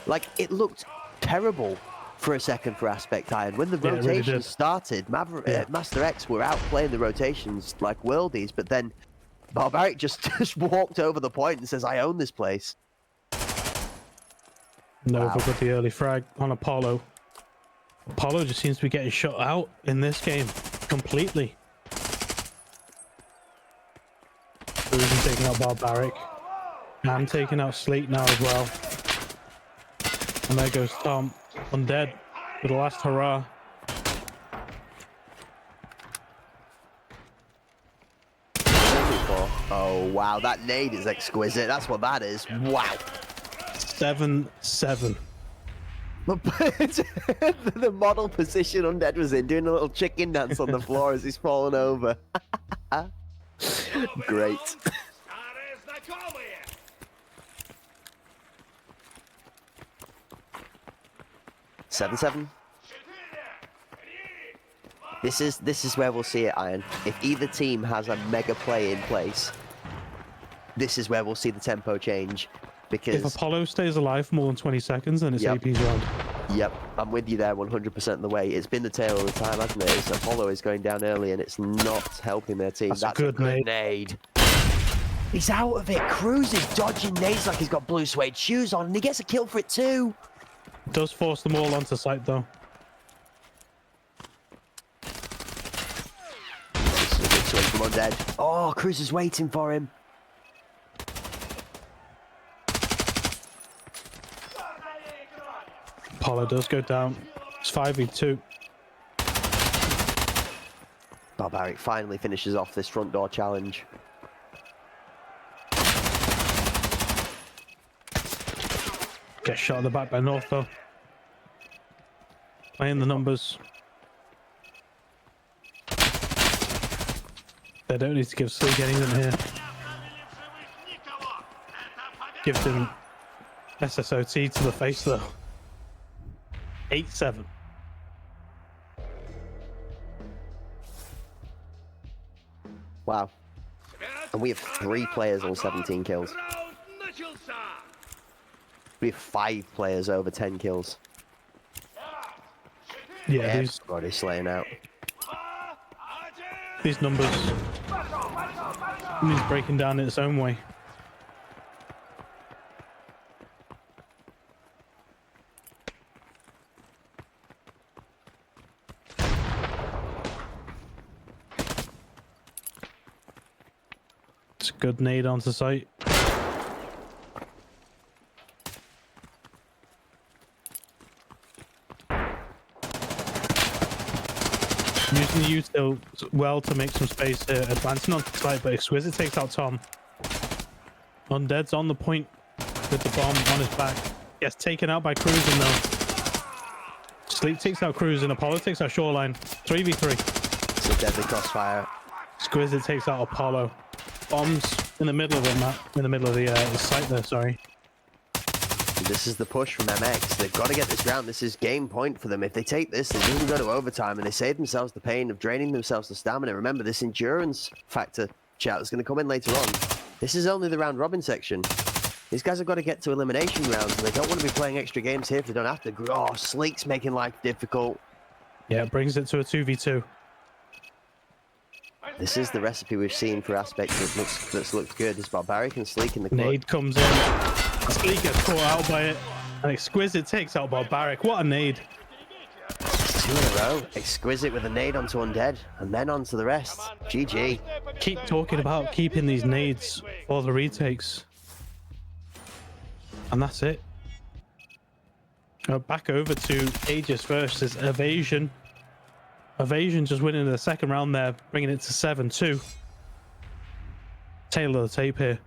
like, it looked terrible for a second for Aspect Iron. When the Yeah, it really rotations did. started, Master X were out playing the rotations like worldies, but then Barbaric just walked over the point and says, I own this place. Nova Wow. got the early frag on Apollo. Apollo just seems to be getting shut out in this game completely. Even taking out Barbaric. And taking out Sleek now as well. And there goes Tom. Undead for the last hurrah. Oh, wow, that nade is exquisite. That's what that is. Wow. 7-7. The model position Undead was in, doing a little chicken dance on the floor as he's falling over. Great. 7-7. This is where we'll see it, Iron. If either team has a mega play in place, this is where we'll see the tempo change. Because If Apollo stays alive for more than 20 seconds, then it's Yep. AP's round. Yep, I'm with you there 100% of the way. It's been the tail of the time, hasn't it? It's Apollo is going down early and it's not helping their team. That's a good nade. He's out of it. Cruz is dodging nades like he's got blue suede shoes on, and he gets a kill for it too. Does force them all onto site though. This is a good swing from Undead. Oh, Cruz is waiting for him. Apollo does go down. It's 5v2. Barbaric finally finishes off this front door challenge. Gets shot at the back by North though. Playing the numbers. They don't need to give Sleek anything here. Gives him SSOT to the face though. 8-7. Wow. And we have 3 players on 17 kills. We have 5 players over 10 kills. Yeah, Everybody's slaying out. these numbers. He's breaking down in its own way. It's a good nade onto site. Using the util well to make some space here, advancing onto the site, but Exquisite takes out Tom. Undead's on the point with the bomb on his back. Gets taken out by Cruising though. Sleep takes out Cruising, Apollo takes out Shoreline. 3v3. It's a deadly crossfire. Exquisite takes out Apollo. Bombs in the middle of the map, in the middle of the site there, sorry. This is the push from MX. They've got to get this round. This is game point for them. If they take this, they doesn't go to overtime, and they save themselves the pain of draining themselves to stamina. Remember, this endurance factor, chat, is going to come in later on. This is only the round robin section. These guys have got to get to elimination rounds, and they don't want to be playing extra games here if they don't have to. Oh, Sleek's making life difficult. Yeah, it brings it to a 2v2. This is the recipe we've seen for aspects that's looked good. It's Barbaric and Sleek in the clutch. Nade comes in. Sleek gets caught out by it. And Exquisite takes out Barbaric. What a nade. 2 in a row. Exquisite with a nade onto Undead, and then onto the rest. GG. Keep talking about keeping these nades for the retakes. And that's it. Back over to Aegis versus Evasion. Evasion just winning the second round there, bringing it to 7-2. Tail of the tape here.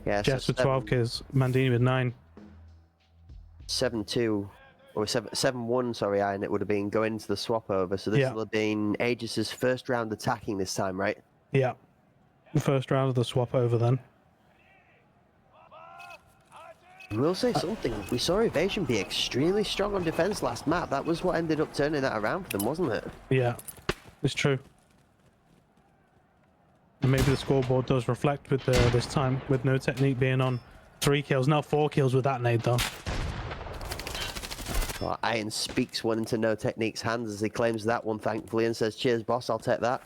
Yeah, Jess so with 12 kills, Mandini with 9. 7-2 or 7-1, sorry, Iron, it would have been going into the swap over. So this will have been Aegis's first round attacking this time, right? Yeah. The first round of the swap over then. We'll say something. We saw Evasion be extremely strong on defense last map. That was what ended up turning that around for them, wasn't it? Yeah, it's true. And maybe the scoreboard does reflect with this time, with No Technique being on 3 kills. Now 4 kills with that nade though. Well, Iron speaks one into No Technique's hands as he claims that one, thankfully, and says, "Cheers, boss, I'll take that."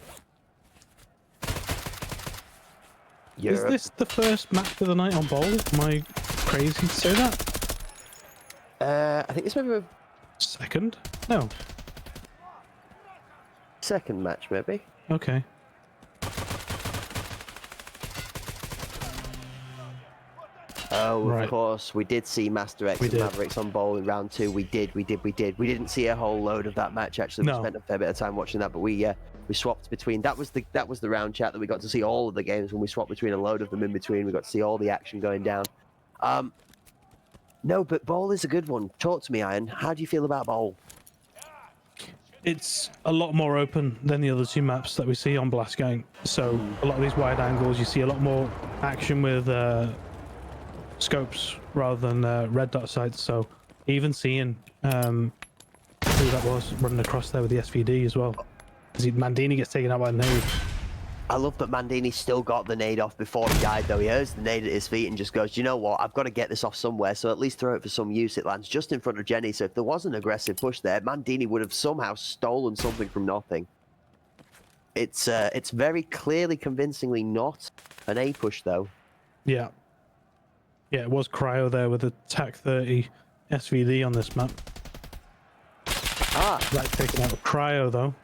Is this the first match of the night on Bowl? Am I crazy to say that? I think this may be a Second? No. second match, maybe. Okay. Oh, Right. of course, we did see Master X We and did. Mavericks on Bowl in round 2. We did. We didn't see a whole load of that match, actually. No. We spent a fair bit of time watching that, but we swapped between. That was the round chat that we got to see all of the games when we swapped between a load of them in between. We got to see all the action going down. No, but Bowl is a good one. Talk to me, Iron. How do you feel about Bowl? It's a lot more open than the other 2 maps that we see on Blast Gang. So a lot of these wide angles, you see a lot more action with scopes rather than red dot sights. So even seeing who that was running across there with the SVD as well. Mandini gets taken out by the nade. I love that Mandini still got the nade off before he died, though. He hears the nade at his feet and just goes, you know what, I've got to get this off somewhere, so at least throw it for some use. It lands just in front of Jenny, so if there was an aggressive push there, Mandini would have somehow stolen something from nothing. It's very clearly, convincingly not an A push, though. Yeah. Yeah, it was Cryo there with a TAC 30 SVD on this map. Ah, Right, taken out with Cryo though.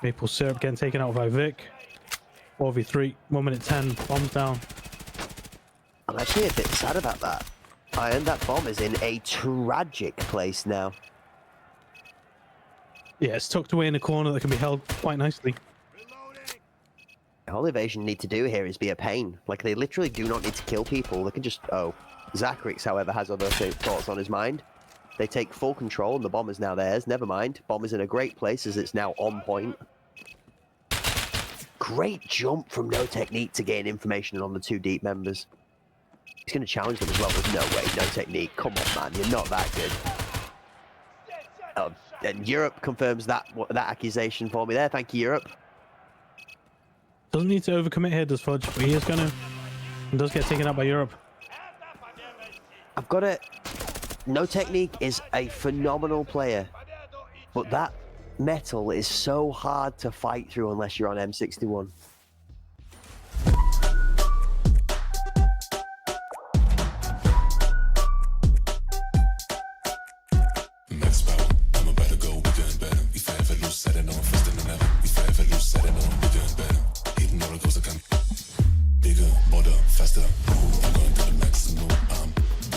Maple Syrup getting taken out by Vic. 4v3, 1 minute 10, bombs down. and I'm actually a bit sad about that. Iron, that bomb is in a tragic place now. Yeah, it's tucked away in a corner that can be held quite nicely. Reloading. All Evasion need to do here is be a pain. Like, they literally do not need to kill people. They can just... Oh. Zacharix, however, has other thoughts on his mind. They take full control, and the bomb is now theirs. Never mind. Bomb is in a great place, as it's now on point. Great jump from No Technique to gain information on the two deep members. He's going to challenge them as well. There's no way. No Technique. Come on, man. You're not that good. And Europe confirms that accusation for me there. Thank you, Europe. Doesn't need to overcommit here, does Fudge, but he is gonna. And does get taken out by Europe. I've got it. No Technique is a phenomenal player, but that metal is so hard to fight through unless you're on M61. Max power, I'm about to go bigger and better. If I ever lose, set it on faster than ever. If I ever lose, set it on bigger and better. Hitting all the goals I can. Bigger, bolder, faster. Ooh, I'm going to the maximum. I'm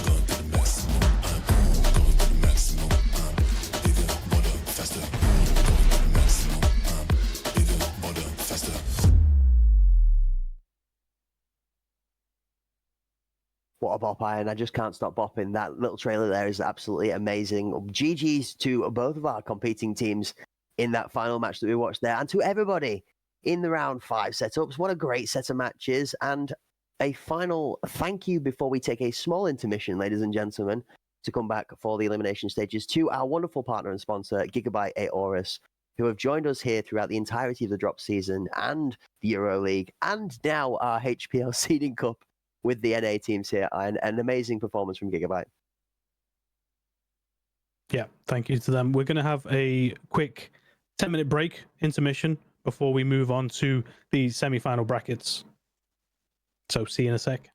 going to the maximum. I'm going to the maximum. I'm bigger, bolder, faster. Ooh, I'm going to the maximum. I'm bigger, bolder, faster. What a bop, Iron. I just can't stop bopping. That little trailer there is absolutely amazing. GG's to both of our competing teams in that final match that we watched there, and to everybody in the round 5 setups. What a great set of matches, and a final thank you before we take a small intermission, ladies and gentlemen, to come back for the elimination stages to our wonderful partner and sponsor, Gigabyte Aorus, who have joined us here throughout the entirety of the drop season and the Euro League, and now our HPL Seeding Cup with the NA teams here. And an amazing performance from Gigabyte. Yeah, thank you to them. We're gonna have a quick 10-minute break, intermission, before we move on to the semi-final brackets. So see you in a sec.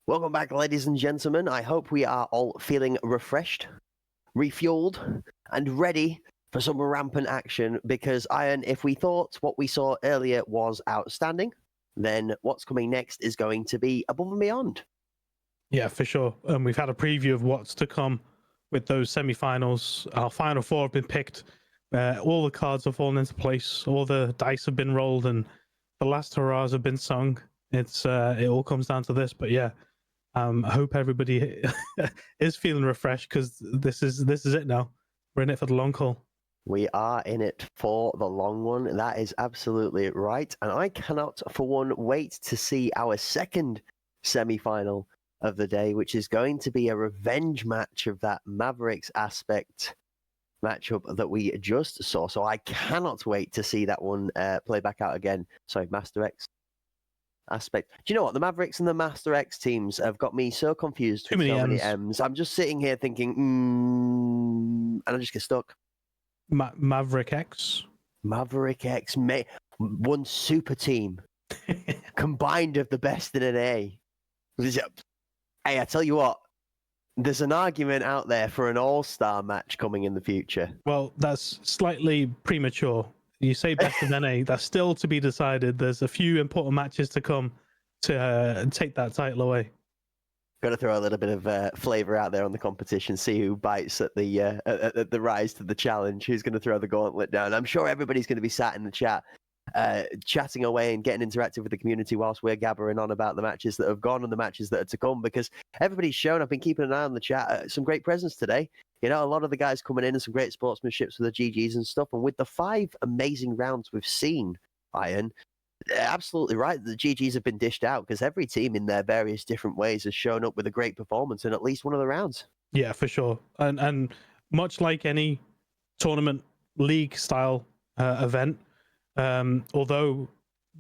Welcome back, ladies and gentlemen. I hope we are all feeling refreshed, refueled, and ready for some rampant action because, Iron, if we thought what we saw earlier was outstanding, then what's coming next is going to be above and beyond. Yeah, for sure. We've had a preview of what's to come with those semi-finals. Our final four have been picked. All the cards have fallen into place. All the dice have been rolled, and the last hurrahs have been sung. It all comes down to this. But yeah, I hope everybody is feeling refreshed because this is it now. We're in it for the long haul. We are in it for the long one. That is absolutely right. And I cannot, for one, wait to see our second semi-final of the day, which is going to be a revenge match of that Mavericks aspect matchup that we just saw. So I cannot wait to see that one play back out again. Sorry, Master X aspect. Do you know what? The Mavericks and the Master X teams have got me so confused with so many M's. I'm just sitting here thinking, and I just get stuck. Maverick X? Maverick X, one super team combined of the best in an A. Hey, I tell you what, there's an argument out there for an all-star match coming in the future. Well, that's slightly premature. You say best of NA, that's still to be decided. There's a few important matches to come to take that title away. Got to throw a little bit of flavour out there on the competition, see who bites at the rise to the challenge, who's going to throw the gauntlet down. I'm sure everybody's going to be sat in the chat, chatting away and getting interactive with the community whilst we're gabbering on about the matches that have gone and the matches that are to come, because everybody's shown, I've been keeping an eye on the chat, some great presence today. You know, a lot of the guys coming in and some great sportsmanships with the GGs and stuff. And with the 5 amazing rounds we've seen, Iron, absolutely right. The GGs have been dished out because every team in their various different ways has shown up with a great performance in at least one of the rounds. Yeah, for sure. And much like any tournament league style event, although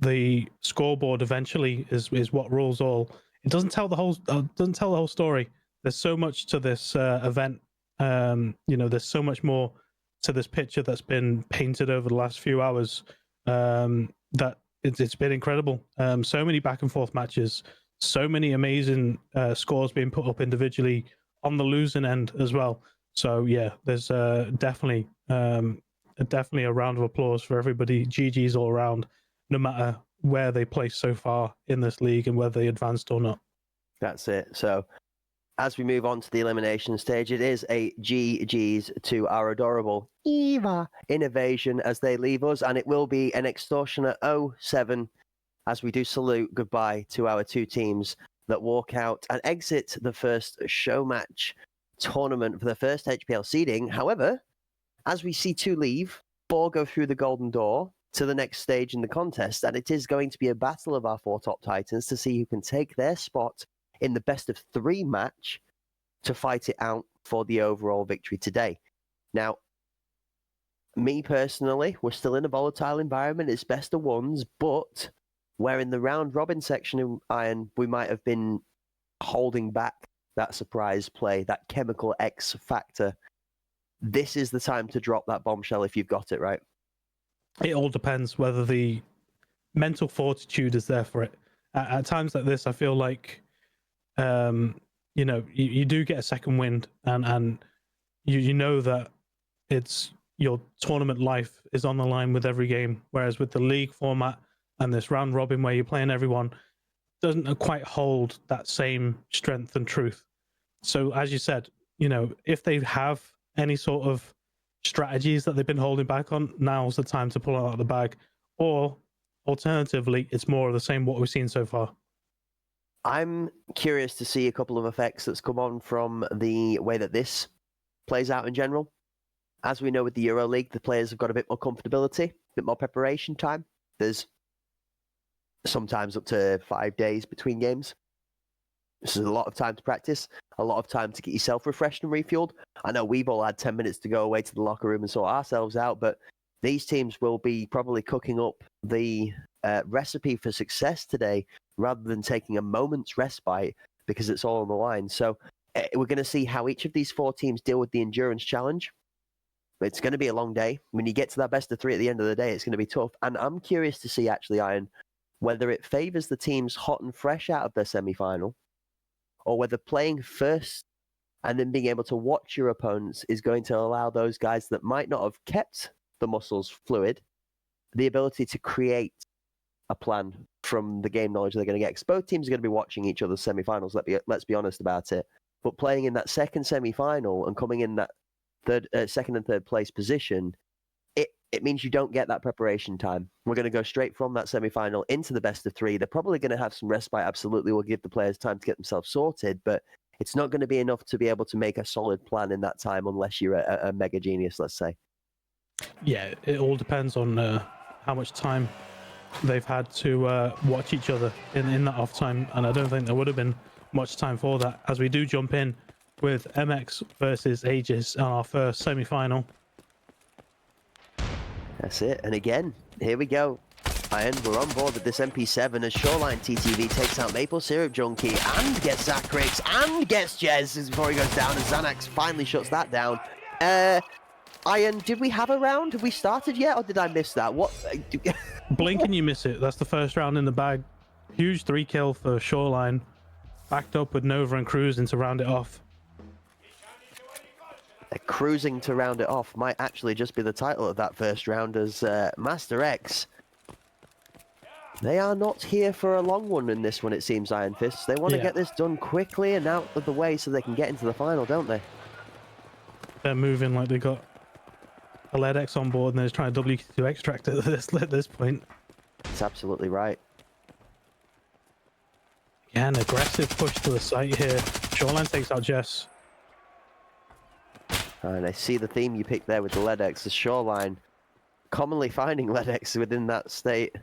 the scoreboard eventually is what rules all, it doesn't tell the whole story. There's so much to this event. There's so much more to this picture that's been painted over the last few hours that it's been incredible. So many back and forth matches, so many amazing scores being put up individually on the losing end as well. So yeah, there's definitely a round of applause for everybody. GG's all around, no matter where they place so far in this league and whether they advanced or not. That's it. So as we move on to the elimination stage, it is a GG's to our adorable Eva Innovation as they leave us, and it will be an extortionate 0-7 as we do salute goodbye to our 2 teams that walk out and exit the first show match tournament for the first HPL seeding. However, as we see 2 leave, 4 go through the golden door to the next stage in the contest, and it is going to be a battle of our 4 top titans to see who can take their spot in the best of 3 match to fight it out for the overall victory today. Now, me personally, we're still in a volatile environment. It's best of 1s, but where in the round robin section in Iron, we might have been holding back that surprise play, that chemical X factor. This is the time to drop that bombshell if you've got it, right? It all depends whether the mental fortitude is there for it. At times like this, I feel like you do get a second wind, and you know that it's your tournament life is on the line with every game, whereas with the league format and this round robin where you're playing everyone doesn't quite hold that same strength and truth. So as you said, if they have any sort of strategies that they've been holding back on, now's the time to pull it out of the bag, or alternatively it's more of the same what we've seen so far. I'm curious to see a couple of effects that's come on from the way that this plays out in general. As we know with the EuroLeague, the players have got a bit more comfortability, a bit more preparation time. There's sometimes up to 5 days between games. This is a lot of time to practice, a lot of time to get yourself refreshed and refueled. I know we've all had 10 minutes to go away to the locker room and sort ourselves out, but these teams will be probably cooking up the recipe for success today rather than taking a moment's respite because it's all on the line. So we're going to see how each of these 4 teams deal with the endurance challenge. It's going to be a long day. When you get to that best of 3 at the end of the day, it's going to be tough. And I'm curious to see, actually, Iron, whether it favours the teams hot and fresh out of their semi-final or whether playing first and then being able to watch your opponents is going to allow those guys that might not have kept the muscles fluid the ability to create a plan from the game knowledge they're going to get. Because both teams are going to be watching each other's semi-finals, let's be honest about it. But playing in that second semi-final and coming in that second and third place position, it means you don't get that preparation time. We're going to go straight from that semi-final into the best of three. They're probably going to have some respite, absolutely. We'll give the players time to get themselves sorted, but it's not going to be enough to be able to make a solid plan in that time unless you're a mega genius, let's say. Yeah, it all depends on how much time they've had to watch each other in that off time, and I don't think there would have been much time for that, as we do jump in with MX versus Aegis on our first semi-final. That's it. And again, here we go. Iron, we're on board with this MP7 as Shoreline TTV takes out Maple Syrup Junkie and gets Zacrix and gets Jez before he goes down, and Xanax finally shuts that down. Iron, did we have a round? Have we started yet, or did I miss that? What? Blink and you miss it. That's the first round in the bag. Huge 3-kill for Shoreline. Backed up with Nova and Cruising to round it off. Cruising to round it off might actually just be the title of that first round, as Master X, they are not here for a long one in this one, it seems, Iron Fists. They want to get this done quickly and out of the way so they can get into the final, don't they? They're moving like they got a lead X on board and they're just trying to WQ extract it at this point. That's absolutely right. Yeah, an aggressive push to the site here. Shoreline takes out Jess. And I see the theme you picked there with the LEDX, the Shoreline commonly finding LEDX within that state.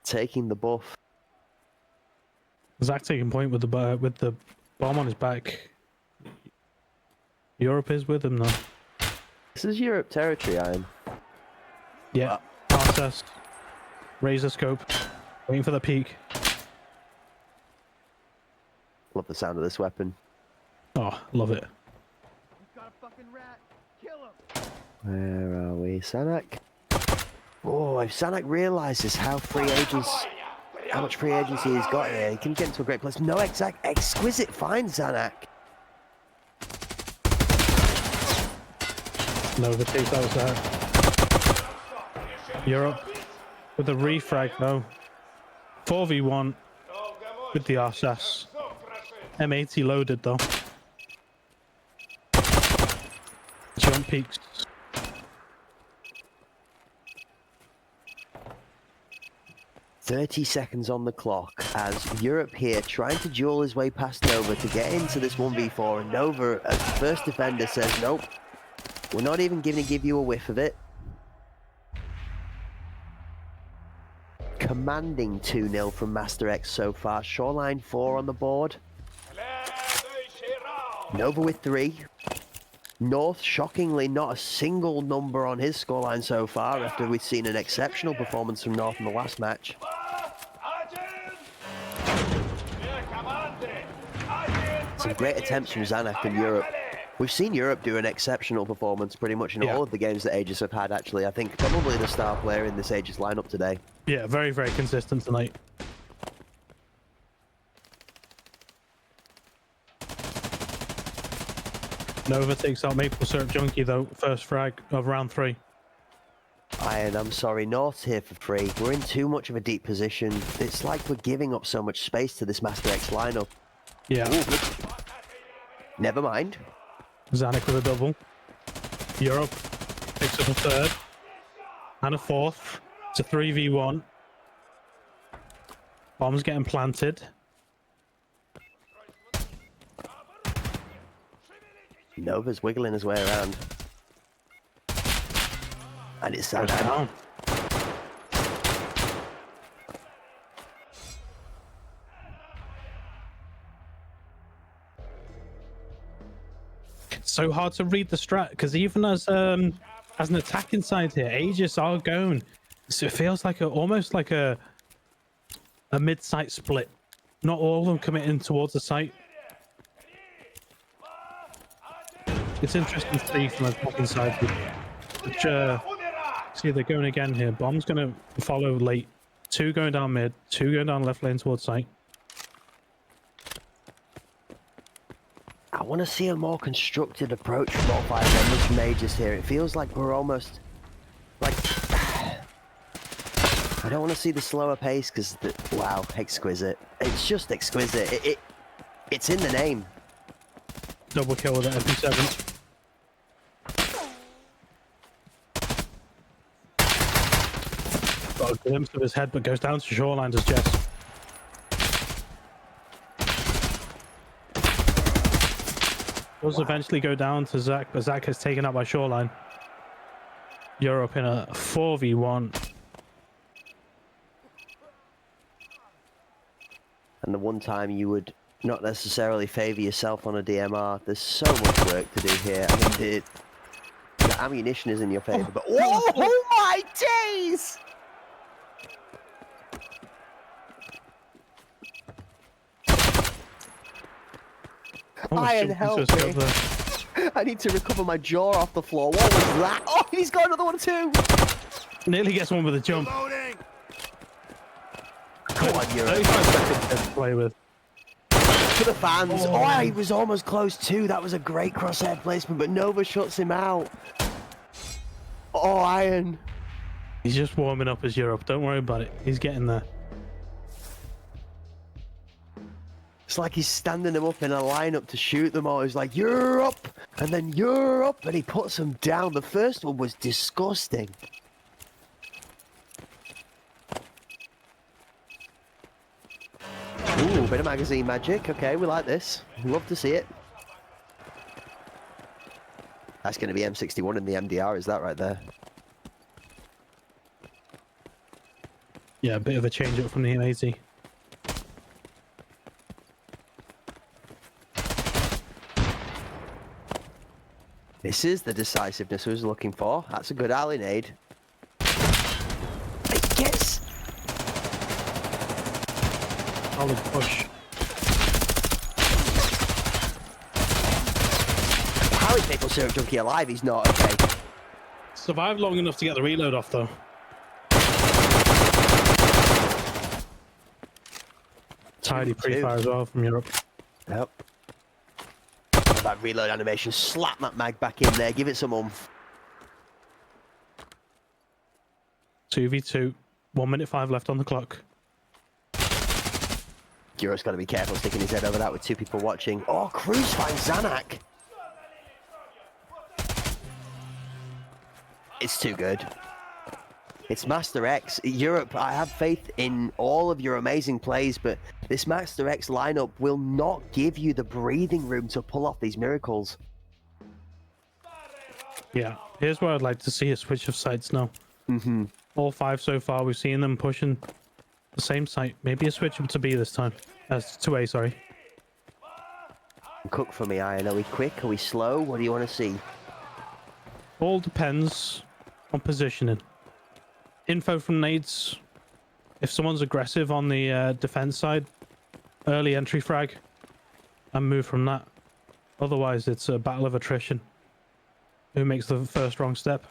Taking the buff. Zach taking point with the bomb on his back. Europe is with him though. This is Europe territory, Iron. Yeah, process. Razor scope. Waiting for the peak. Love the sound of this weapon. Oh, love it. He's got a fucking rat. Kill him. Where are we? Sanak? Oh, if Sanak realizes how much free agency he's got here, he can get into a great place. No, exquisite find, Sanak. Nova takes out Zach. Europe with a refrag though. 4v1 with the RSS. M80 loaded though. Jump peaks. $30 on the clock as Europe here trying to duel his way past Nova to get into this 1v4, and Nova as the first defender says nope, we're not even going to give you a whiff of it. Commanding 2-0 from Master X so far. Shoreline 4 on the board. Nova with 3. North, shockingly, not a single number on his scoreline so far after we've seen an exceptional performance from North in the last match. Some great attempts from Zanak and Europe. We've seen Europe do an exceptional performance pretty much in all of the games that Aegis have had, actually. I think probably the star player in this Aegis lineup today. Yeah, very, very consistent tonight. Nova takes out Maple Syrup Junkie though, first frag of round 3. Iron, I'm sorry, North's here for free. We're in too much of a deep position. It's like we're giving up so much space to this Master X lineup. Yeah. Ooh, never mind. Zanuck with a double. Europe picks up a third. And a fourth. It's a 3v1. Bomb's getting planted. Nova's wiggling his way around. And it's Goes down. It's so hard to read the strat because even as an attacking side here, Aegis are going. So it feels like almost like a mid-site split. Not all of them committing towards the site. It's interesting to see from the attacking side. Which, see, they're going again here. Bomb's going to follow late. 2 going down mid, 2 going down left lane towards site. want to see a more constructed approach from all 5 members from Aegis here. It feels like we're almost like I don't want to see the slower pace because wow, exquisite. It's just exquisite. It's in the name. Double kill with that MP7. Got a glimpse of his head, but goes down to Shoreline, does Jess. Does eventually go down to Zach, but Zach is taken up by Shoreline. Europe in a 4v1. And the one time you would not necessarily favour yourself on a DMR, there's so much work to do here. I mean, the ammunition is in your favour, but oh my days! Iron, help me. I need to recover my jaw off the floor. What was that? Oh, he's got another one too! Nearly gets one with a jump. Come on, Europe. 35 seconds to play with. For the fans. Oh, he was almost close too. That was a great crosshair placement, but Nova shuts him out. Oh, Iron. He's just warming up as Europe. Don't worry about it. He's getting there. It's like he's standing them up in a lineup to shoot them all. He's like, you're up, and then you're up, and he puts them down. The first one was disgusting. Ooh, a bit of magazine magic. Okay, we like this. Love to see it. That's going to be M61 in the MDR, is that right there? Yeah, a bit of a change up from the M80. This is the decisiveness I was looking for. That's a good alley nade. It gets... Solid push. How is Maple Syrup Junkie alive? He's not. Okay. Survived long enough to get the reload off, though. Tidy pre-fire as well from Europe. Yep. That reload animation, slap that mag back in there, give it some oomph. 2v2, 1 minute 5 left on the clock. Giro's got to be careful sticking his head over that with 2 people watching. Oh, Cruz finds Zanak. It's too good. It's Master X. Europe, I have faith in all of your amazing plays, but this Master X lineup will not give you the breathing room to pull off these miracles. Yeah, here's where I'd like to see a switch of sites now. All 5 so far, we've seen them pushing the same site. Maybe a switch up to B this time. To A, sorry. Cook for me, Iron. Are we quick? Are we slow? What do you want to see? All depends on positioning. Info from nades. If someone's aggressive on the defense side, early entry frag and move from that. Otherwise, it's a battle of attrition. Who makes the first wrong step?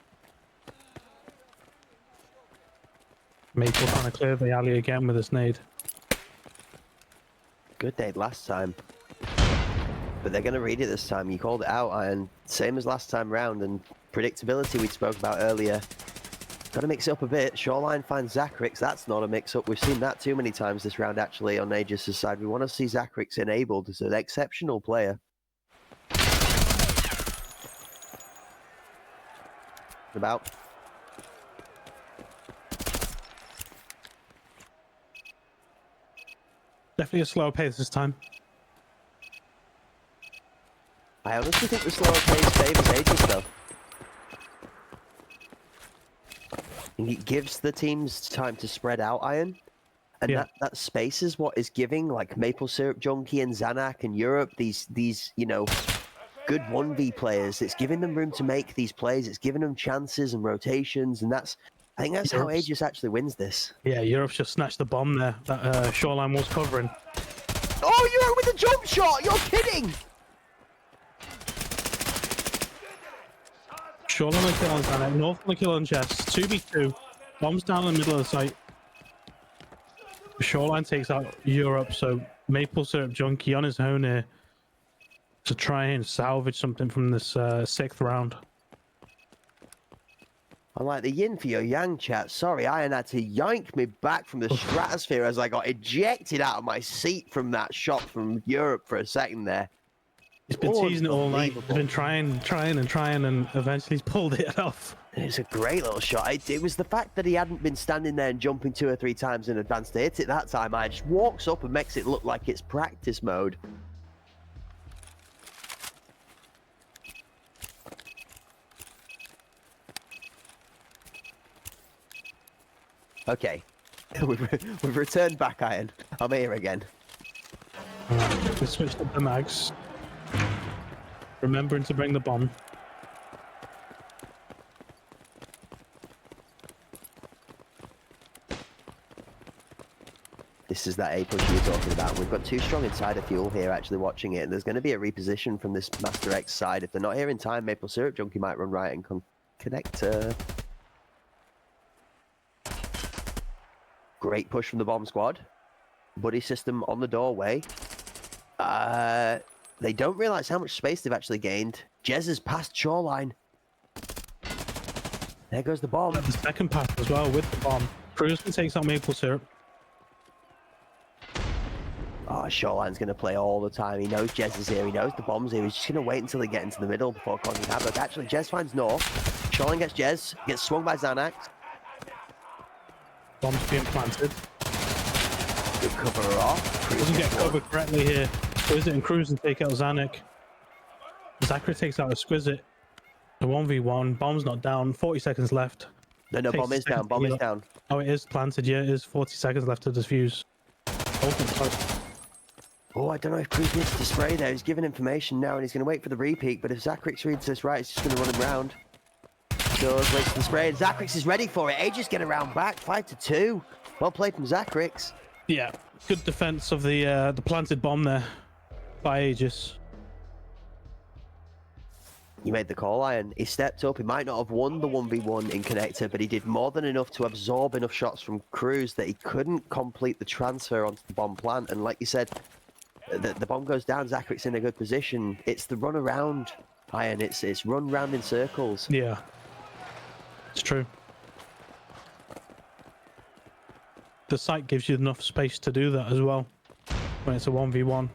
Maple trying to clear the alley again with his nade. Good nade last time. But they're going to read it this time. You called it out, Iron. Same as last time round, and predictability we spoke about earlier. Got to mix it up a bit. Shoreline finds Zacharix. That's not a mix-up. We've seen that too many times this round, actually, on Aegis' side. We want to see Zacharix enabled as an exceptional player. About. Definitely a slower pace this time. I honestly think the slower pace favours Aegis, though. It gives the teams time to spread out, Iron. And Yeah. that space is what is giving, like, Maple Syrup Junkie and Zanak and Europe, these you know, good 1v players. It's giving them room to make these plays. It's giving them chances and rotations, and I think that's how Aegis actually wins this. Yeah, Europe's just snatched the bomb there that Shoreline was covering. Oh, Europe with a jump shot! You're kidding! Shoreline on kill on Zanek, North on the kill on Jess. 2v2, bombs down in the middle of the site. Shoreline takes out Europe, so Maple Syrup Junkie on his own here. to try and salvage something from this sixth round. I'm like the yin for your yang, chat. Sorry, Iron had to yank me back from the stratosphere as I got ejected out of my seat from that shot from Europe for a second there. He's been teasing it all night. He's Unbelievable. been trying, and eventually he's pulled it off. It's a great little shot. It was the fact that he hadn't been standing there and jumping 2 or 3 times in advance to hit it that time. I just walks up and makes it look like it's practice mode. Okay, we've returned back, Iron. I'm here again. Alright, we switched up the mags. Remembering to bring the bomb. This is that A push you were talking about. We've got 2 strong insider fuel here actually watching it, and there's going to be a reposition from this Master X side. If they're not here in time, Maple Syrup Junkie might run right and connect. Great push from the bomb squad. Buddy system on the doorway. They don't realize how much space they've actually gained. Jez has passed shoreline. There goes the bomb. The second pass as well with the bomb. Cruisman takes out Maple Syrup. Oh, Shoreline's going to play all the time. He knows Jez is here. He knows the bomb's here. He's just going to wait until they get into the middle before causing havoc. Actually, Jez finds North. Shoreline gets Jez. Gets swung by Xanax. Bomb's being planted. Good cover off. Doesn't get covered correctly here. Exquisite and Cruising take out Xanac. Zachary takes out Exquisite. The 1v1. Bomb's not down. 40 seconds left. No, Takes bomb is a second down. Bomb to is down. Oh, it is planted. Yeah, it is 40 seconds left to defuse. Open close. Oh, I don't know if Cruz needs to spray there. He's given information now and he's going to wait for the repeat. But if Zachrix reads this right, he's just going to run him round. Does waits for the spray. And Zachrix is ready for it. Aegis get around back. 5-2. Well played from Zachrix. Yeah, good defense of the planted bomb there by Aegis. He made the call, Iron. He stepped up. He might not have won the 1v1 in connector, but he did more than enough to absorb enough shots from Cruz that he couldn't complete the transfer onto the bomb plant. And like you said, the bomb goes down. Zachrix in a good position. It's the run around, Iron. It's run round in circles. Yeah, it's true. The site gives you enough space to do that as well when it's a 1v1.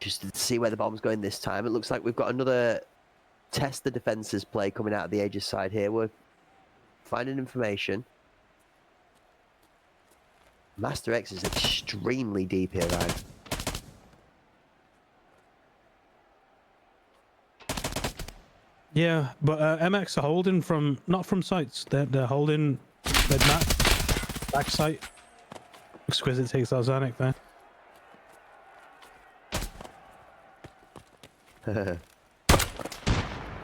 Just to see where the bomb's going this time. It looks like we've got another test the defenses play coming out of the Aegis side here. We're finding information. Master X is extremely deep here, Ryan. Yeah, but MX are holding from not from sites. They're holding mid-map, back site. Exquisite takes out Xanac there.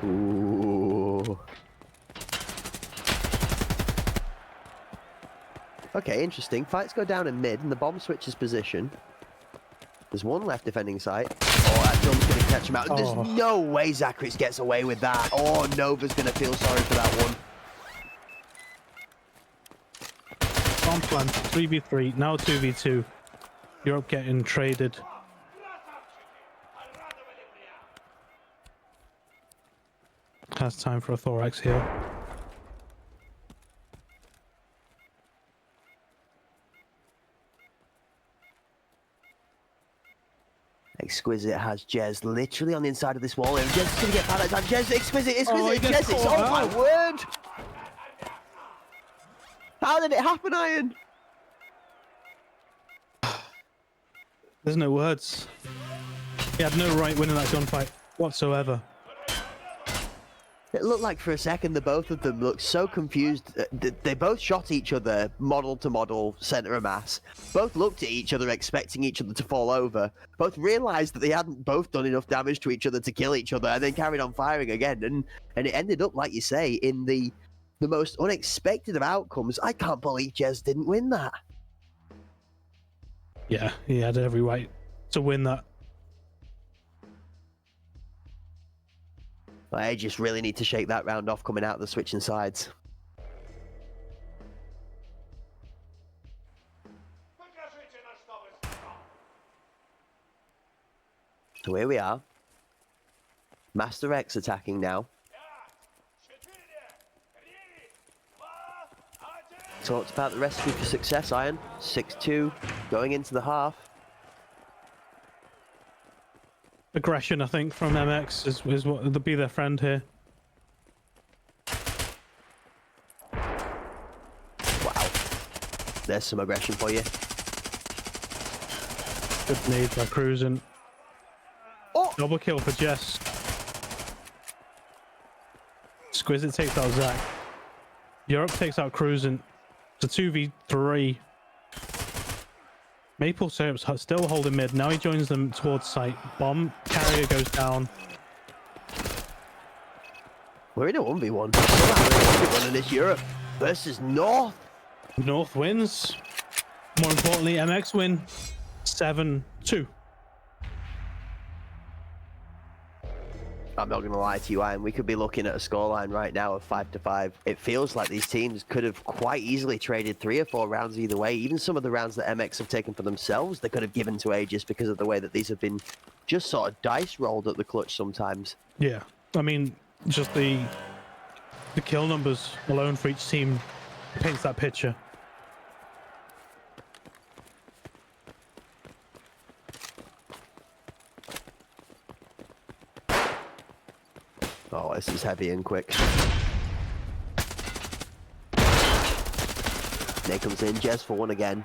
Ooh. Okay, interesting. Fights go down in mid, and the bomb switches position. There's one left defending site. Oh, that jump's going to catch him out. Oh. There's no way Zachrix gets away with that. Oh, Nova's going to feel sorry for that one. Bomb plant 3v3, now 2v2. Europe getting traded. Has time for a thorax here. Exquisite has Jez literally on the inside of this wall. And Jez is going to get found out time. Jez, Exquisite, he Exquisite, gets Jez, it's, caught oh my out. word! How did it happen, Iron? There's no words. He had no right winning that gunfight whatsoever. It looked like for a second the both of them looked so confused. They both shot each other model to model, center of mass. Both looked at each other expecting each other to fall over. Both realized that they hadn't both done enough damage to each other to kill each other, and then carried on firing again. And it ended up, like you say, in the most unexpected of outcomes. I can't believe Jez didn't win that. Yeah, he had every right to win that. I just really need to shake that round off coming out of the switching sides. So here we are. Master X attacking now. Talked about the recipe for success, Iron. 6-2, going into the half. Aggression, I think, from MX is what will be their friend here. Wow. There's some aggression for you. Good need by cruising. Oh! Double kill for Jess. Exquisite takes out Zach. Europe takes out cruising. It's a 2v3. Maple Syrup's still holding mid. Now he joins them towards site. Bomb carrier goes down. We're in a 1v1. We're in a 1v1 and it's Europe versus North. North wins. More importantly, MX win 7-2. I'm not going to lie to you, Ian. We could be looking at a scoreline right now of 5-5. It feels like these teams could have quite easily traded 3 or 4 rounds either way. Even some of the rounds that MX have taken for themselves, they could have given to Aegis because of the way that these have been just sort of dice rolled at the clutch sometimes. Yeah, I mean, just the kill numbers alone for each team paints that picture. Oh, this is heavy and quick. There comes in, Jez for one again.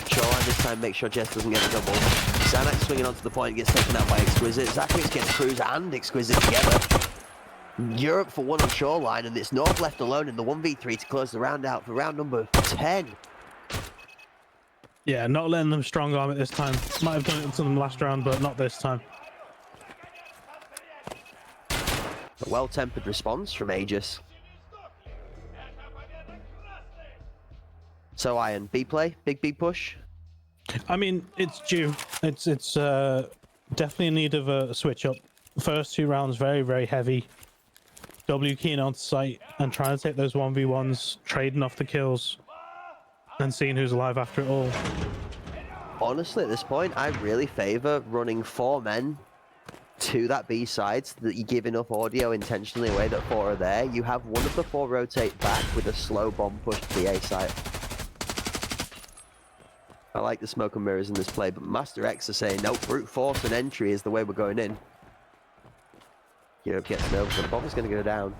Shoreline this time, make sure Jez doesn't get a double. Xanax swinging onto the point, gets taken out by Exquisite. Zacharix gets Cruz and Exquisite together. Europe for one on Shoreline, and it's North left alone in the 1v3 to close the round out for round number 10. Yeah, not letting them strong arm it this time. Might have done it to them last round, but not this time. A well-tempered response from Aegis. So Iron, B play, big B push. I mean, it's due. It's definitely in need of a switch up. First 2 rounds very, very heavy. W keying on site and trying to take those 1v1s, trading off the kills, and seeing who's alive after it all. Honestly, at this point, I really favour running 4 men to that B side so that you give enough audio intentionally away that 4 are there. You have one of the 4 rotate back with a slow bomb push to the A site. I like the smoke and mirrors in this play, but Master X are saying, nope, brute force and entry is the way we're going in. Europe gets nervous, but the bomb is going to go down.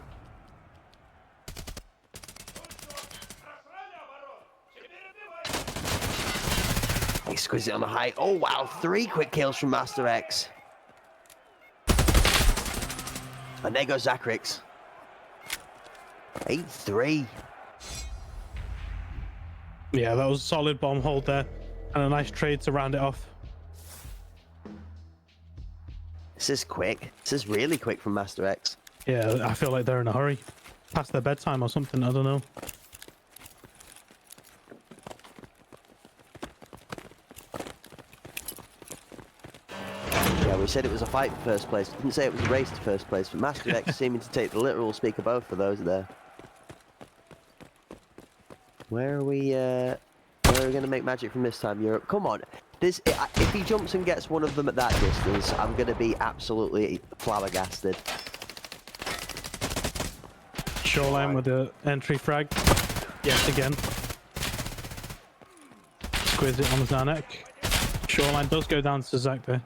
Exquisite on the height. Oh wow, 3 quick kills from Master X. And there goes Zacharix. 8-3. Yeah, that was a solid bomb hold there, and a nice trade to round it off. This is quick. This is really quick from Master X. Yeah, I feel like they're in a hurry. Past their bedtime or something, I don't know. Yeah, we said it was a fight for first place. We didn't say it was a race to first place, but Master X seeming to take the literal speak of both for those there. Where are we going to make magic from this time, Europe? Come on. If he jumps and gets one of them at that distance, I'm going to be absolutely flabbergasted. Shoreline with the entry frag. Yes, again. Exquisite on the Xanax. Shoreline does go down to Zach there.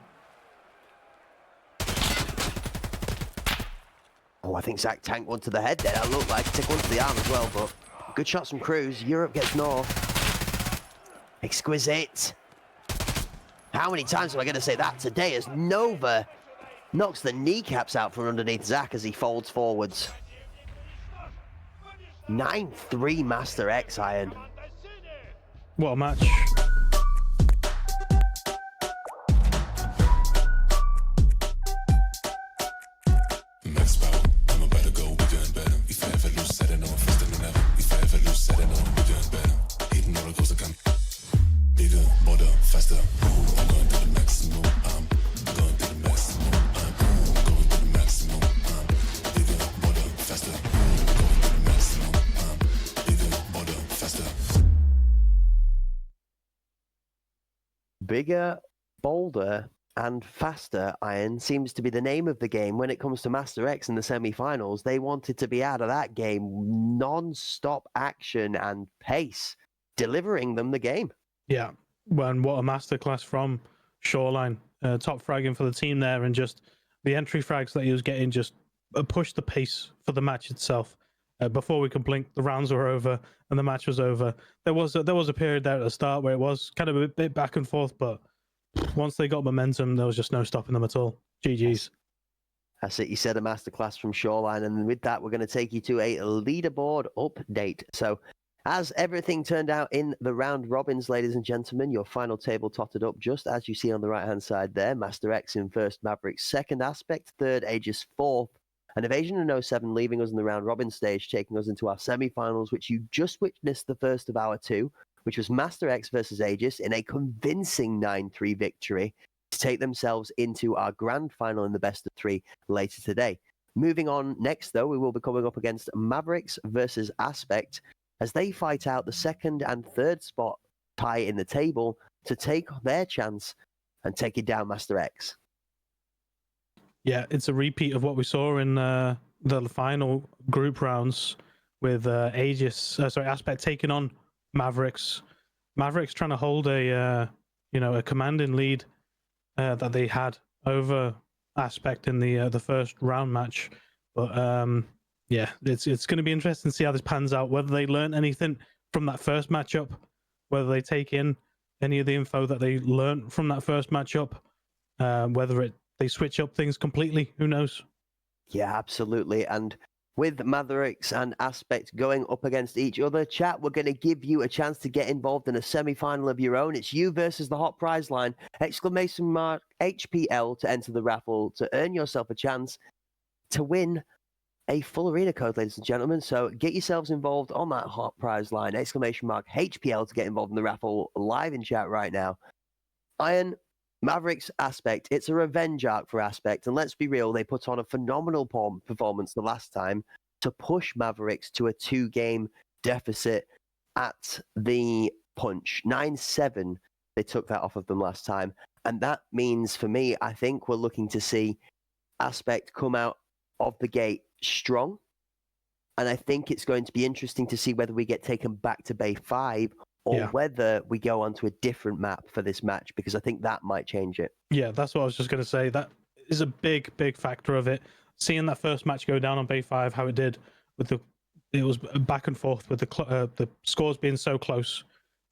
Oh, I think Zach tanked one to the head there. That looked like took one to the arm as well, but good shots from Cruz. Europe gets North. Exquisite. How many times am I going to say that today as Nova knocks the kneecaps out from underneath Zach as he folds forwards. 9-3 Master X, Iron. What a match. Max power, I'm about to go, we're doing better. If I ever lose, I don't know, faster than ever. If I ever lose, I don't know, we're doing better. Hitting roller coaster come bigger, bolder, faster. Ooh, I'm going to the maximum. I'm going to the maximum. I'm going to the maximum. I'm bigger, bigger, bolder, and faster, Iron, seems to be the name of the game when it comes to Master X in the semi-finals. They wanted to be out of that game non-stop action and pace, delivering them the game. Yeah, well, and what a masterclass from Shoreline. Top fragging for the team there, and just the entry frags that he was getting just pushed the pace for the match itself. Before we could blink, the rounds were over and the match was over. There was a period there at the start where it was kind of a bit back and forth, but once they got momentum, there was just no stopping them at all. GG's. That's it. You said a masterclass from Shoreline, and with that, we're going to take you to a leaderboard update. So, as everything turned out in the round robins, ladies and gentlemen, your final table totted up just as you see on the right-hand side there. Master X in first, Mavericks second, Aspect third, Aegis fourth, and Evasion and 07 leaving us in the round robin stage, taking us into our semi-finals, which you just witnessed the first of our two, which was Master X versus Aegis in a convincing 9-3 victory to take themselves into our grand final in the best of three later today. Moving on next, though, we will be coming up against Mavericks versus Aspect as they fight out the second and third spot tie in the table to take their chance and take it down Master X. Yeah, it's a repeat of what we saw in the final group rounds with Aspect taking on Mavericks. Mavericks trying to hold a commanding lead that they had over Aspect in the first round match, but yeah, it's going to be interesting to see how this pans out. Whether they learn anything from that first matchup, whether they take in any of the info that they learned from that first matchup, whether they switch up things completely. Who knows? Yeah, absolutely. And with Mavericks and Aspect going up against each other, chat, we're going to give you a chance to get involved in a semi-final of your own. It's you versus the hot prize line, !HPL to enter the raffle to earn yourself a chance to win a full arena code, ladies and gentlemen. So get yourselves involved on that hot prize line, !HPL to get involved in the raffle live in chat right now. Iron, Mavericks, Aspect, it's a revenge arc for Aspect, and let's be real, they put on a phenomenal performance the last time to push Mavericks to a 2-game deficit at the punch. 9-7, they took that off of them last time, and that means, for me, I think we're looking to see Aspect come out of the gate strong, and I think it's going to be interesting to see whether we get taken back to Bay 5 or whether we go onto a different map for this match, because I think that might change it. Yeah, that's what I was just going to say. That is a big factor of it. Seeing that first match go down on Bay 5, how it did, it was back and forth with the scores being so close.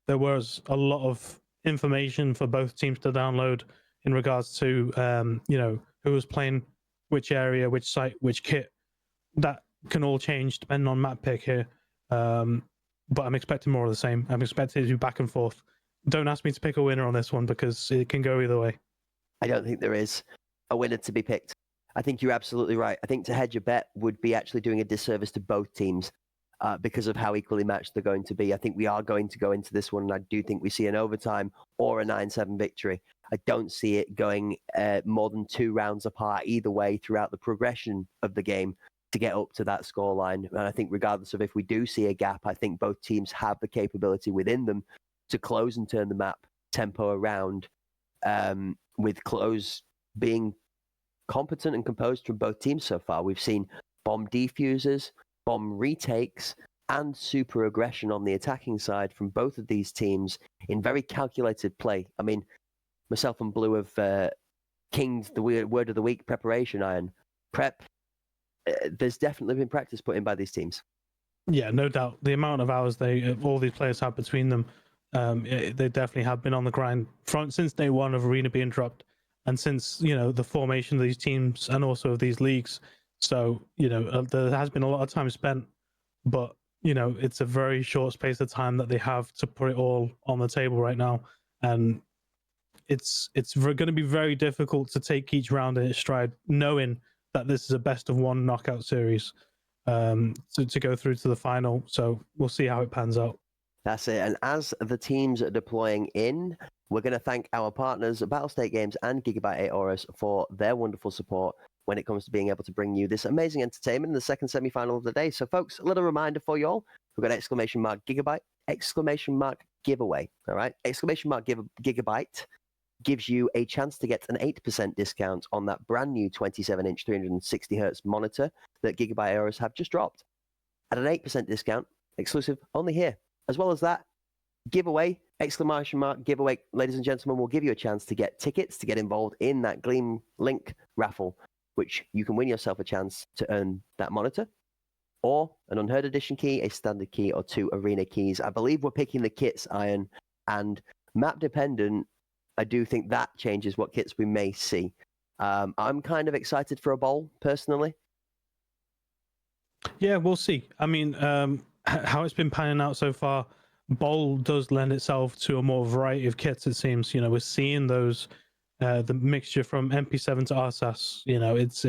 There was a lot of information for both teams to download in regards to who was playing which area, which site, which kit. That can all change depending on map pick here. But I'm expecting more of the same. I'm expecting it to be back and forth. Don't ask me to pick a winner on this one because it can go either way. I don't think there is a winner to be picked. I think you're absolutely right. I think to hedge a bet would be actually doing a disservice to both teams because of how equally matched they're going to be. I think we are going to go into this one, and I do think we see an overtime or a 9-7 victory. I don't see it going more than 2 rounds apart either way throughout the progression of the game to get up to that scoreline. And I think regardless of if we do see a gap, I think both teams have the capability within them to close and turn the map tempo around, with close being competent and composed from both teams so far. We've seen bomb defusers, bomb retakes, and super aggression on the attacking side from both of these teams in very calculated play. I mean, myself and Blue have kinged the word of the week, preparation, Iron. Prep, there's definitely been practice put in by these teams. Yeah, no doubt. The amount of hours all these players have between them, they definitely have been on the grind since day one of Arena being dropped, and since the formation of these teams and also of these leagues. So there has been a lot of time spent, but it's a very short space of time that they have to put it all on the table right now, and it's going to be very difficult to take each round in its stride, knowing that this is a best of one knockout series to go through to the final. So we'll see how it pans out. That's it. And as the teams are deploying in, we're going to thank our partners, Battlestate Games and Gigabyte 8 Auras, for their wonderful support when it comes to being able to bring you this amazing entertainment in the second semi-final of the day. So, folks, a little reminder for you all. We've got !Gigabyte, !Giveaway. All right? !Gigabyte. gives you a chance to get an 8% discount on that brand new 27-inch 360Hz monitor that Gigabyte Aeros have just dropped. At an 8% discount, exclusive only here. As well as that, giveaway, exclamation mark, giveaway, ladies and gentlemen, will give you a chance to get tickets to get involved in that Gleam Link raffle, which you can win yourself a chance to earn that monitor, or an Unheard Edition key, a standard key, or 2 arena keys. I believe we're picking the kits, Iron, and map dependent, I do think that changes what kits we may see. I'm kind of excited for a bowl, personally. Yeah, we'll see. I mean, how it's been panning out so far, bowl does lend itself to a more variety of kits, it seems. You know, we're seeing those, the mixture from MP7 to RSAS. You know, it's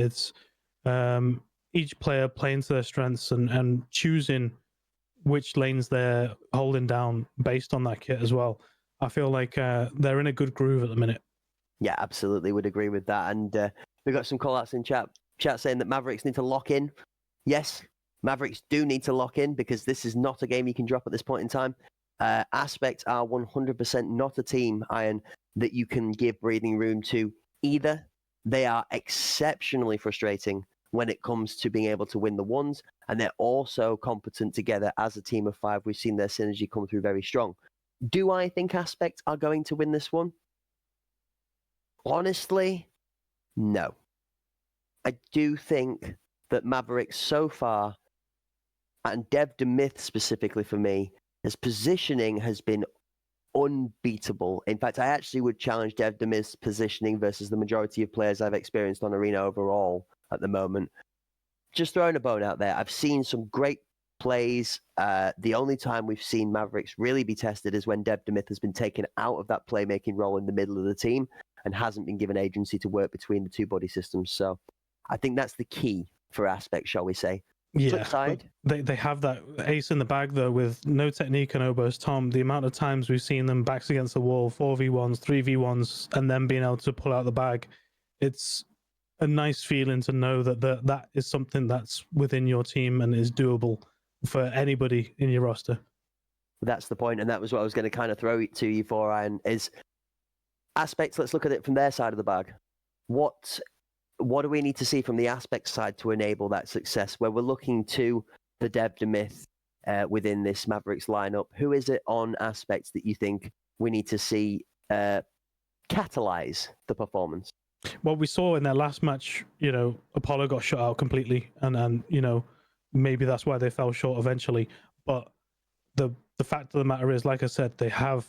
each player playing to their strengths and choosing which lanes they're holding down based on that kit as well. I feel like they're in a good groove at the minute. Yeah, absolutely, would agree with that. And we've got some call-outs in chat saying that Mavericks need to lock in. Yes, Mavericks do need to lock in because this is not a game you can drop at this point in time. Aspect are 100% not a team, Iron, that you can give breathing room to either. They are exceptionally frustrating when it comes to being able to win the ones, and they're also competent together as a team of 5. We've seen their synergy come through very strong. Do I think Aspect are going to win this one? Honestly, no. I do think that Mavericks so far, and Dev Demyth specifically for me, his positioning has been unbeatable. In fact, I actually would challenge Dev Demyth's positioning versus the majority of players I've experienced on Arena overall at the moment. Just throwing a bone out there, I've seen some great plays. The only time we've seen Mavericks really be tested is when Dev Demyth has been taken out of that playmaking role in the middle of the team and hasn't been given agency to work between the two body systems. So I think that's the key for Aspect, shall we say. Yeah, Flip side, they have that ace in the bag though with no technique and obos. Tom, the amount of times we've seen them backs against the wall, 4v1s, 3v1s, and then being able to pull out the bag, it's a nice feeling to know that that is something that's within your team and is doable for anybody in your roster. that's the point, and that was what I was going to kind of throw it to you for, Ryan, is Aspects. Let's look at it from their side of the bag. What do we need to see from the Aspect side to enable that success, where we're looking to the Dev Demyth within this Mavericks lineup? Who is it on Aspects that you think we need to see catalyze the performance? Well, we saw in their last match, you know, Apollo got shut out completely, and you know, maybe that's why they fell short eventually. But the fact of the matter is, like I said, they have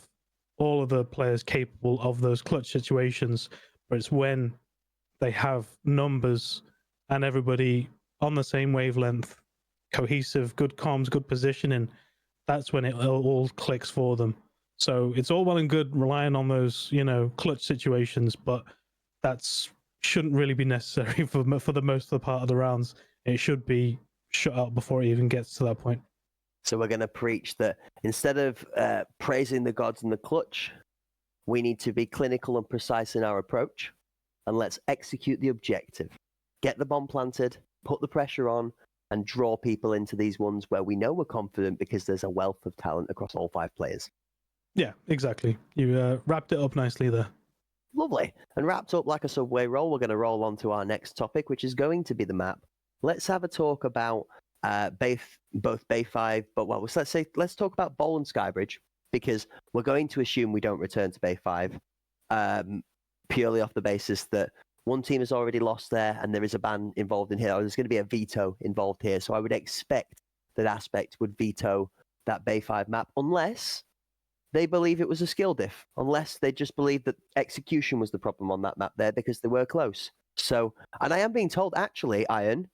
all of the players capable of those clutch situations, but it's when they have numbers and everybody on the same wavelength, cohesive, good comms, good positioning, that's when it all clicks for them. So it's all well and good relying on those, you know, clutch situations, but that's shouldn't really be necessary for the most of the part of the rounds. It should be shut out before it even gets to that point. So we're going to preach that instead of praising the gods in the clutch, we need to be clinical and precise in our approach, and let's execute the objective. Get the bomb planted, put the pressure on, and draw people into these ones where we know we're confident because there's a wealth of talent across all 5 players. Yeah, exactly. You wrapped it up nicely there. Lovely. And wrapped up like a subway roll, we're going to roll on to our next topic, which is going to be the map. Let's have a talk about both Bay 5, but well, let's talk about Bowl and Skybridge, because we're going to assume we don't return to Bay 5 purely off the basis that one team has already lost there and there is a ban involved in here, or there's going to be a veto involved here. So I would expect that Aspect would veto that Bay 5 map unless they believe it was a skill diff, unless they just believe that execution was the problem on that map there because they were close. So, and I am being told, actually, Iron,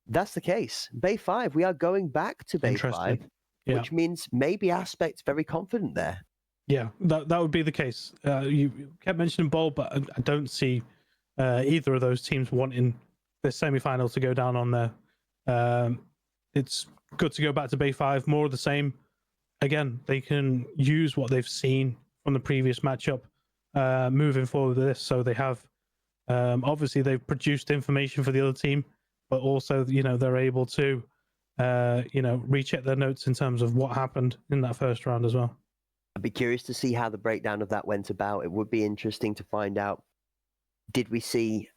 that's the case. Bay 5, we are going back to Bay 5, which means maybe Aspect's very confident there. Yeah, that would be the case. You kept mentioning Bowl, but I don't see either of those teams wanting the semi-final to go down on there. It's good to go back to Bay 5, more of the same. Again, they can use what they've seen from the previous matchup moving forward with this. So they have, obviously, they've produced information for the other team, but also, you know, they're able to, you know, recheck their notes in terms of what happened in that first round as well. I'd be curious to see how the breakdown of that went about. It would be interesting to find out. Did we see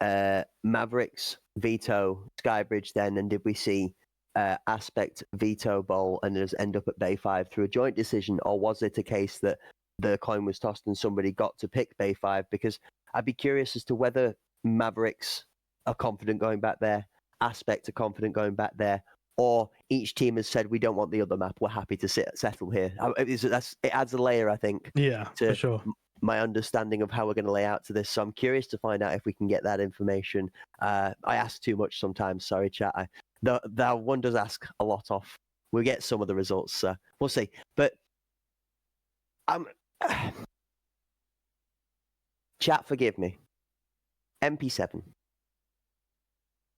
Mavericks veto Skybridge then, and did we see Aspect veto Bowl and just end up at Bay 5 through a joint decision, or was it a case that the coin was tossed and somebody got to pick Bay 5? Because I'd be curious as to whether Mavericks are confident going back there, Aspect are confident going back there, or each team has said, we don't want the other map, we're happy to settle here. It adds a layer, I think, Yeah, to for sure. my understanding of how we're going to lay out to this. So I'm curious to find out if we can get that information. I ask too much sometimes. Sorry, chat. That one does ask a lot off. We'll get some of the results. So we'll see. But chat, forgive me. MP7.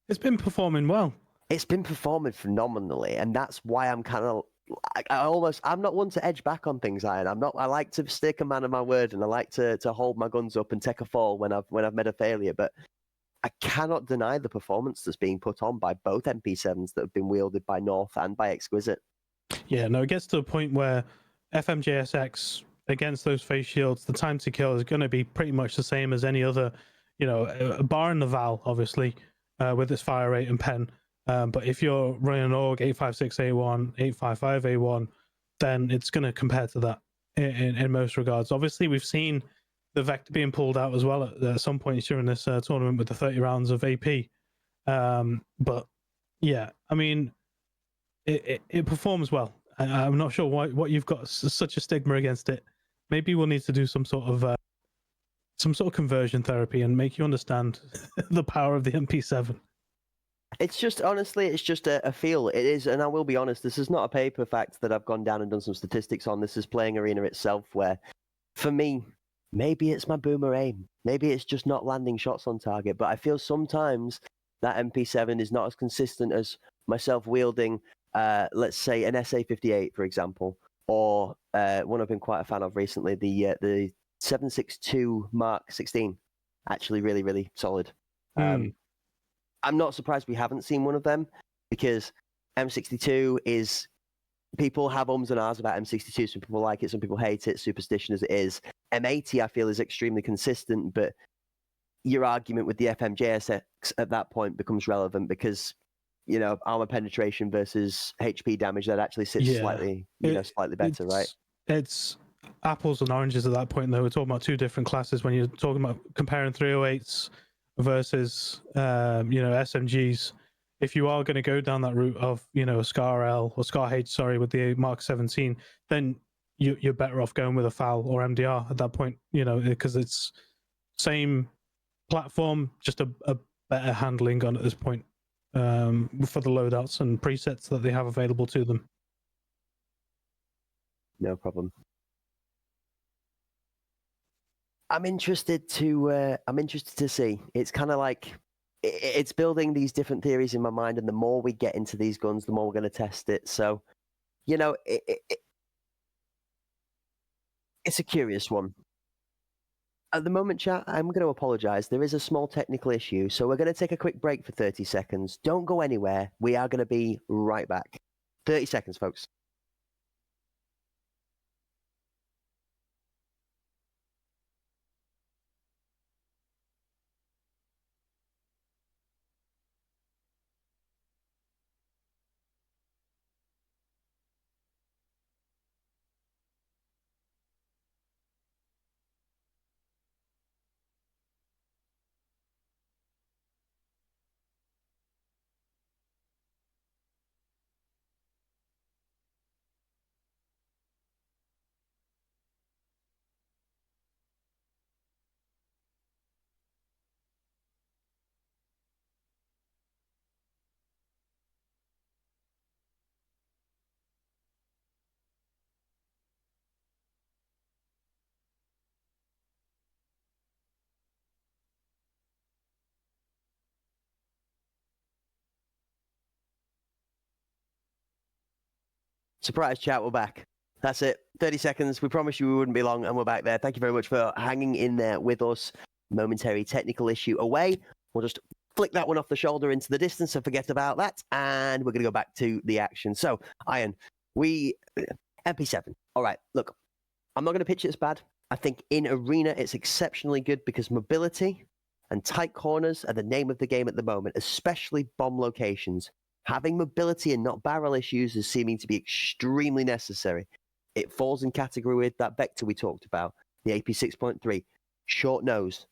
It's been performing well. It's been performing phenomenally, and that's why I'm kind of. I'm not one to edge back on things, Iron. I like to stick a man of my word, and I like to hold my guns up and take a fall when I've made a failure. But I cannot deny the performance that's being put on by both MP7s that have been wielded by North and by Exquisite. Yeah, no, it gets to a point where FMJSX against those face shields, the time to kill is going to be pretty much the same as any other, barring the Val, obviously, with its fire rate and pen. But if you're running an AUG 856A1, 855A1, then it's going to compare to that in most regards. Obviously, we've seen the Vector being pulled out as well at some points during this tournament with the 30 rounds of AP. But yeah, I mean, it performs well. I'm not sure what you've got such a stigma against it. Maybe we'll need to do some sort of conversion therapy and make you understand the power of the MP7. It's just, honestly, it's just a feel. It is, and I will be honest, this is not a paper fact that I've gone down and done some statistics on. This is playing Arena itself, where, for me, maybe it's my boomer aim. Maybe it's just not landing shots on target. But I feel sometimes that MP7 is not as consistent as myself wielding, let's say, an SA58, for example, or one I've been quite a fan of recently, the 762 Mark 16. Actually, really, really solid. I'm not surprised we haven't seen one of them, because M62 is, people have ums and ahs about M62. Some people like it, some people hate it, superstition as it is. M80, I feel, is extremely consistent, but your argument with the FMJSX at that point becomes relevant, because, armor penetration versus HP damage, that actually sits slightly better, right? It's apples and oranges at that point, though. We're talking about two different classes when you're talking about comparing 308s versus SMGs. If you are going to go down that route of a Scar L or Scar H, with the Mark 17, then you're better off going with a FAL or MDR at that point, because it's same platform, just a better handling gun at this point, for the loadouts and presets that they have available to them. No problem. I'm interested to see. It's kind of like it's building these different theories in my mind, and the more we get into these guns, the more we're going to test it. So, it's a curious one. At the moment, chat, I'm going to apologize. There is a small technical issue, so we're going to take a quick break for 30 seconds. Don't go anywhere. We are going to be right back. 30 seconds, folks. Surprise, chat, we're back. That's it. 30 seconds. We promised you we wouldn't be long, and we're back there. Thank you very much for hanging in there with us. Momentary technical issue away. We'll just flick that one off the shoulder into the distance and forget about that, and we're going to go back to the action. So, Iron, MP7. All right, look, I'm not going to pitch it as bad. I think in arena it's exceptionally good because mobility and tight corners are the name of the game at the moment, especially bomb locations. Having mobility and not barrel issues is seeming to be extremely necessary. It falls in category with that vector we talked about, the AP 6.3, short nose.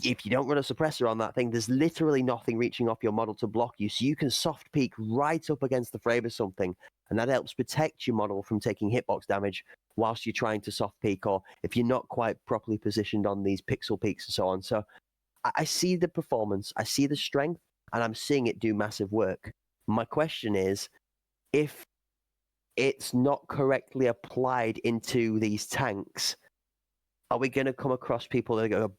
If you don't run a suppressor on that thing, there's literally nothing reaching off your model to block you, so you can soft peek right up against the frame of something, and that helps protect your model from taking hitbox damage whilst you're trying to soft peek, or if you're not quite properly positioned on these pixel peaks and so on. So I see the performance, I see the strength, and I'm seeing it do massive work. My question is, if it's not correctly applied into these tanks, are we going to come across people that go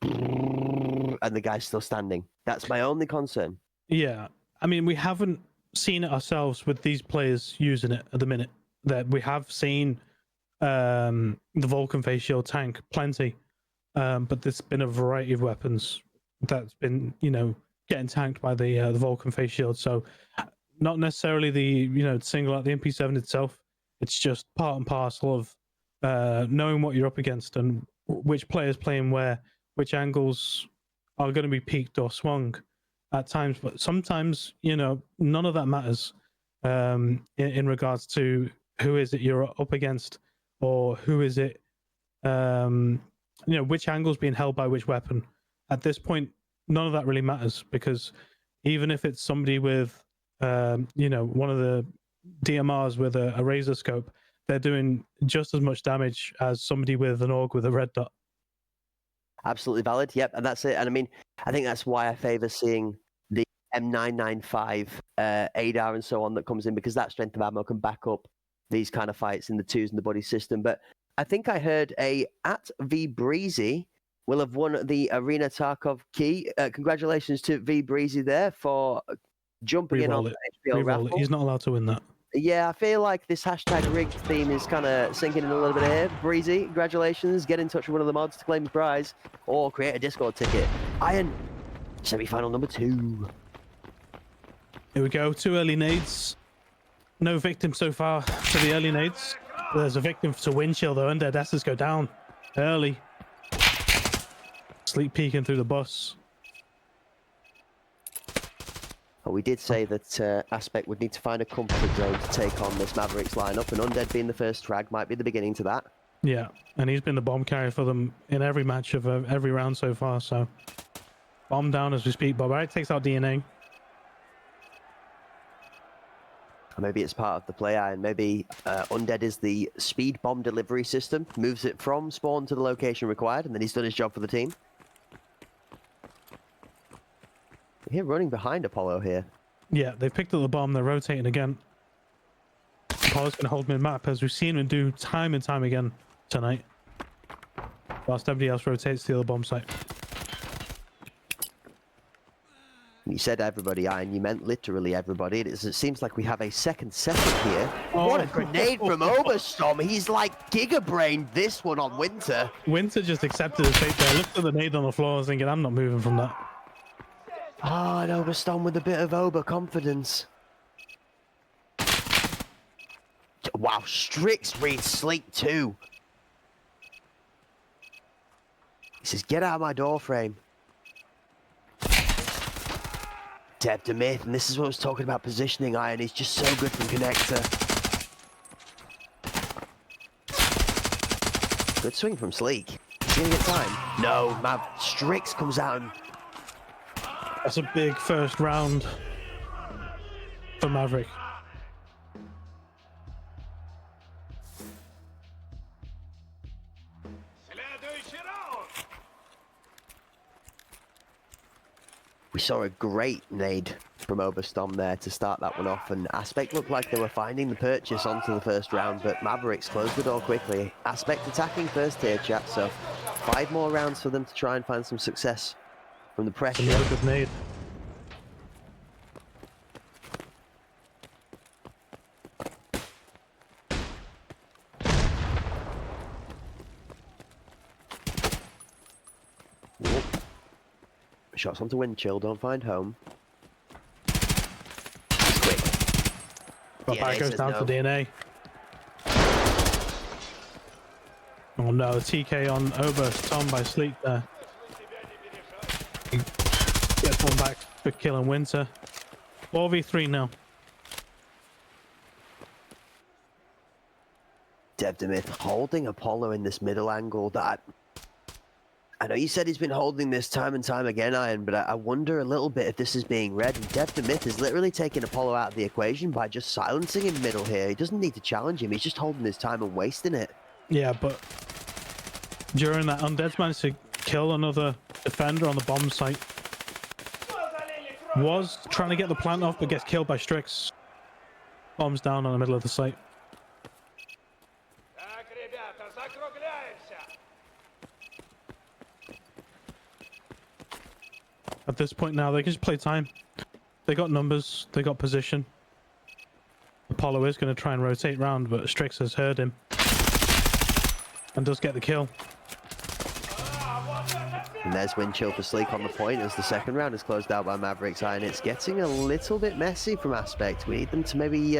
and the guy's still standing? That's my only concern. Yeah, I mean, we haven't seen it ourselves with these players using it at the minute. That we have seen the Vulcan face shield tank plenty, but there's been a variety of weapons that's been, you know, getting tanked by the Vulcan face shield. So not necessarily the, you know, single out the MP7 itself. It's just part and parcel of knowing what you're up against and which player's playing where, which angles are going to be peaked or swung at times. But sometimes, you know, none of that matters in regards to who is it you're up against, or who is it, you know, which angle's being held by which weapon. At this point, none of that really matters, because even if it's somebody with, you know, one of the DMRs with a razor scope, they're doing just as much damage as somebody with an AUG with a red dot. Absolutely valid. Yep, and that's it. And I mean, I think that's why I favour seeing the M995 ADAR and so on that comes in, because that strength of ammo can back up these kind of fights in the twos and the body system. But I think I heard at V Breezy will have won the Arena Tarkov key. Congratulations to V Breezy there for jumping in on the HBO raffle. He's not allowed to win that. Yeah, I feel like this hashtag rigged theme is kind of sinking in a little bit here. Breezy, congratulations. Get in touch with one of the mods to claim the prize or create a Discord ticket. Iron, semi-final number 2. Here we go. 2 early nades. No victim so far to the early nades. There's a victim to Windchill though. Undead Esses go down early. Sleep peeking through the bus. We did say that Aspect would need to find a comfort zone to take on this Mavericks lineup, and Undead being the first frag might be the beginning to that. Yeah, and he's been the bomb carrier for them in every match of every round so far, so bomb down as we speak. Bob Wright takes out DNA. Or maybe it's part of the play, and maybe Undead is the speed bomb delivery system, moves it from spawn to the location required, and then he's done his job for the team. Here running behind Apollo here. Yeah, they've picked up the bomb, they're rotating again. Apollo's going to hold mid-map, as we've seen him do time and time again tonight, whilst everybody else rotates to the other bomb site. You said everybody, Iron, you meant literally everybody. It seems like we have a second setup here. Oh. What a grenade from Oberstorm. He's like giga-brained this one on Winter. Winter just accepted his fate there, looked at the nade on the floor thinking, I'm not moving from that. Ah, and Oberstorm with a bit of overconfidence. Wow, Strix reads Sleep too. He says, get out of my door frame. Deb to Myth, and this is what I was talking about positioning, Iron. He's just so good from connector. Good swing from Sleek. He's gonna get time. No, Mav. Strix comes out and... That's a big first round for Maverick. We saw a great nade from Oberstorm there to start that one off, and Aspect looked like they were finding the purchase onto the first round, but Mavericks closed the door quickly. Aspect attacking first tier, chat, so 5 more rounds for them to try and find some success from the pressure. Another good nade. Whoop. Shots onto Windchill, don't find home. It's quick. But back goes down no. for DNA. Oh, Oh no, TK on Oberst Tom by Sleek there. He gets one back for killing Winter. 4v3 now. Devdemith holding Apollo in this middle angle that I know you said he's been holding this time and time again, Iron, but I wonder a little bit if this is being read. And Devdemith is literally taking Apollo out of the equation by just silencing him middle here. He doesn't need to challenge him. He's just holding his time and wasting it. Yeah, but during that, Undead's managed to kill another defender on the bomb site. Was trying to get the plant off, but gets killed by Strix. Bombs down on the middle of the site. At this point now, they can just play time. They got numbers, they got position. Apollo is going to try and rotate round, but Strix has heard him. And does get the kill. And there's Windchill for Sleek on the point as the second round is closed out by Mavericks. And it's getting a little bit messy from Aspect. We need them to maybe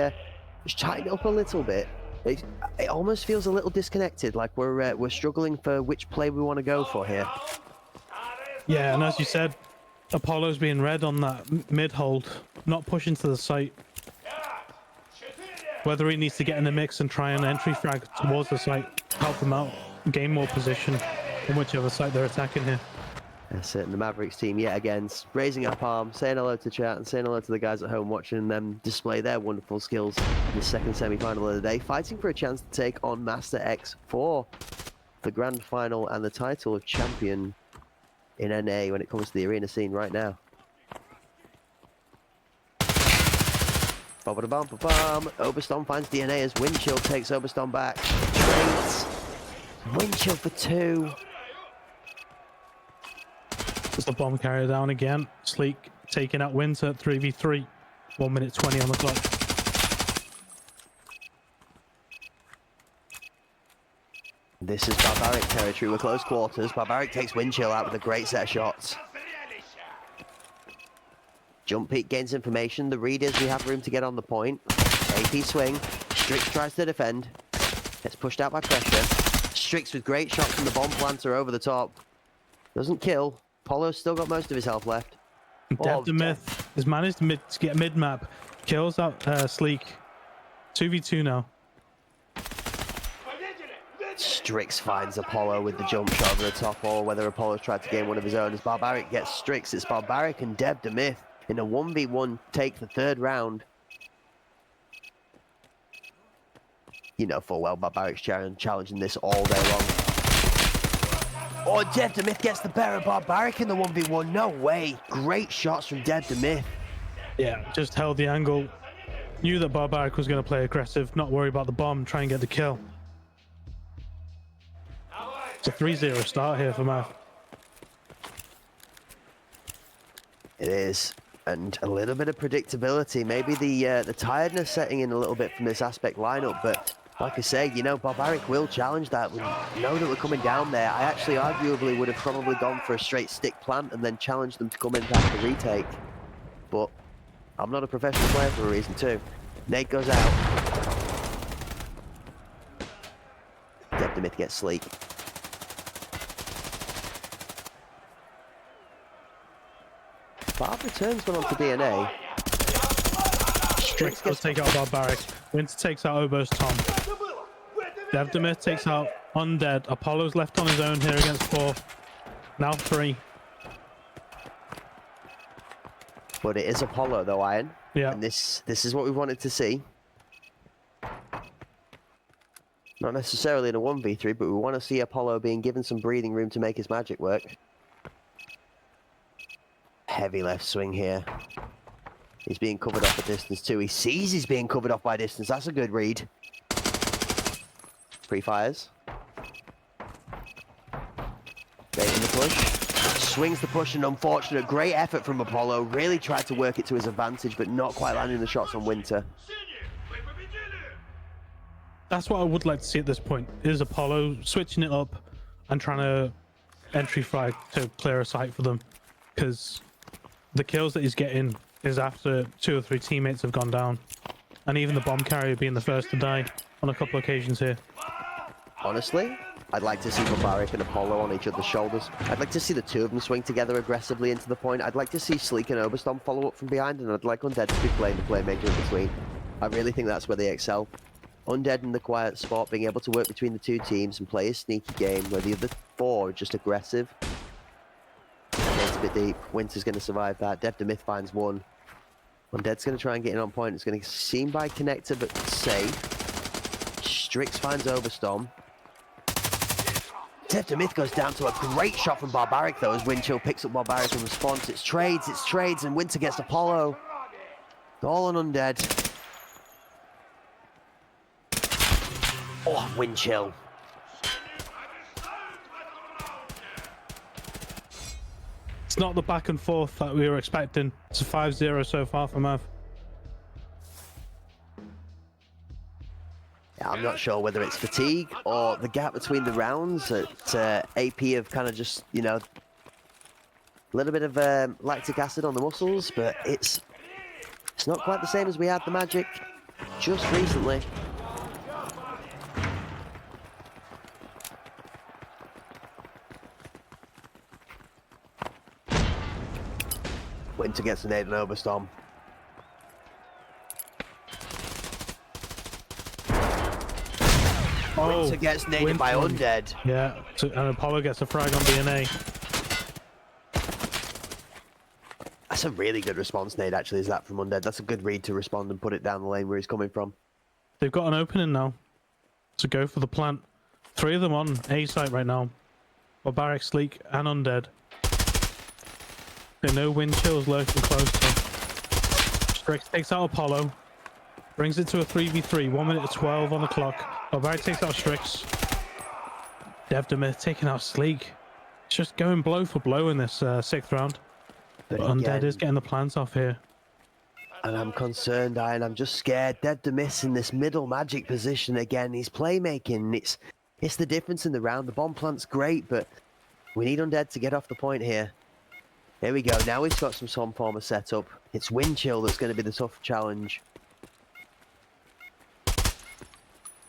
just tighten it up a little bit. It almost feels a little disconnected, like we're struggling for which play we want to go for here. Yeah, and as you said, Apollo's being read on that mid hold, not pushing to the site. Whether he needs to get in the mix and try an entry frag towards the site, help them out, gain more position on whichever site they're attacking here. That's it, and the Mavericks team yet again raising up arm, saying hello to chat and saying hello to the guys at home watching them display their wonderful skills in the second semi-final of the day, fighting for a chance to take on Master X4, the grand final and the title of champion in NA when it comes to the arena scene right now. Ba-ba-da-bum-ba-bum. Oberstorm finds DNA as Windchill takes Oberstorm back. Trades. Windchill for 2. There's the bomb carrier down again. Sleek taking out Winter 3v3. 1 minute 20 on the clock. This is Barbaric territory. We're close quarters. Barbaric takes Windchill out with a great set of shots. Jump peek gains information. The read is we have room to get on the point. AP swing. Strix tries to defend. Gets pushed out by pressure. Strix with great shots from the bomb planter over the top. Doesn't kill. Apollo's still got most of his health left. Devdemith has managed to get mid-map. Kills out Sleek. 2v2 now. Strix finds Apollo with the jump shot over the top, or whether Apollo's tried to gain one of his own. As Barbaric gets Strix, it's Barbaric and Devdemith in a 1v1 take the third round. You know full well Barbaric's challenging this all day long. Oh, Devdemith gets the better of Barbaric in the 1v1. No way. Great shots from Devdemith. Yeah, just held the angle. Knew that Barbaric was going to play aggressive, not worry about the bomb, try and get the kill. It's a 3-0 start here for Mav. It is. And a little bit of predictability. Maybe the tiredness setting in a little bit from this Aspect lineup, but like I say, you know, Barbaric will challenge that. We know that we're coming down there. I actually arguably would have probably gone for a straight stick plant and then challenged them to come in after the retake. But I'm not a professional player for a reason too. Nate goes out. Devdemith gets Sleek. Barb returns one onto DNA. Strix does take out Barbaric. Winter takes out Oberst Tom. Devdemith takes out Undead. Apollo's left on his own here against 4. Now 3. But it is Apollo though, Iron. Yeah. And this is what we wanted to see. Not necessarily in a 1v3, but we want to see Apollo being given some breathing room to make his magic work. Heavy left swing here. He's being covered off a distance too. He sees he's being covered off by distance. That's a good read. Pre-fires. Baiting the push. Swings the push, and unfortunate. Great effort from Apollo. Really tried to work it to his advantage, but not quite landing the shots on Winter. That's what I would like to see at this point, is Apollo switching it up and trying to entry frag to clear a site for them. Because the kills that he's getting is after 2 or 3 teammates have gone down. And even the bomb carrier being the first to die on a couple of occasions here. Honestly, I'd like to see Barbaric and Apollo on each other's shoulders. I'd like to see the two of them swing together aggressively into the point. I'd like to see Sleek and Oberstorm follow up from behind, and I'd like Undead to be playing the playmaker in between. I really think that's where they excel. Undead in the quiet spot, being able to work between the two teams and play a sneaky game where the other four are just aggressive. It's a bit deep. Winter's going to survive that. Dev the Myth finds one. Undead's going to try and get in on point. It's going to seem by connector, but safe. Strix finds Overstorm. Dev the Myth goes down to a great shot from Barbaric, though, as Windchill picks up Barbaric in response. It's trades, and Winter gets Apollo. All on Undead. Oh, Windchill. It's not the back and forth that we were expecting. It's a 5-0 so far for Mav. Yeah, I'm not sure whether it's fatigue or the gap between the rounds that AP have kind of just, you know, a little bit of lactic acid on the muscles, but it's not quite the same as we had the Magic just recently. Winter gets an 8 and Overstorm. Winter gets naded by Undead. Yeah, and Apollo gets a frag on DNA. That's a really good response nade, actually, is that from Undead. That's a good read to respond and put it down the lane where he's coming from. They've got an opening now to go for the plant. 3 of them on A site right now. Barbaric, Sleek, and Undead. They know Windchill's lurking close to him. Strix takes out Apollo. Brings it to a 3v3. 1 minute 12 on the clock. Barbaric takes out Strix. Dev the Myth taking out Sleek. It's just going blow for blow in this 6th round. But Undead is getting the plants off here. And I'm concerned, Iron. I'm just scared. Dev the Myth in this middle Magic position again. He's playmaking. It's the difference in the round. The bomb plant's great, but we need Undead to get off the point here. Here we go. Now we've got some form of setup. It's Windchill that's going to be the tough challenge.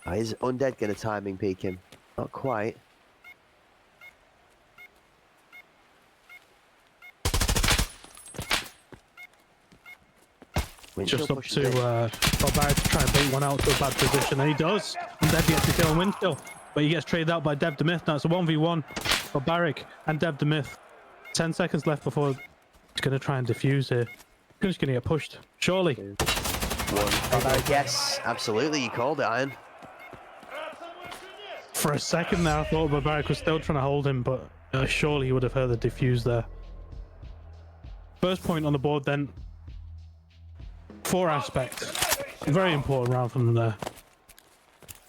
Is Undead going to timing peek him? Not quite. Just up to Barbaric to try and bait one out to a bad position, and he does. Undead gets the kill on Windchill, but he gets traded out by Dev the Myth. Now it's a 1v1. Barbaric and Dev the Myth. 10 seconds left before he's going to try and defuse here. He's going to get pushed, surely. Yes, absolutely. You called it, Iron. For a second there, I thought Barbaric was still trying to hold him, but surely he would have heard the defuse there. First point on the board then. For Aspect. Very important round from them there.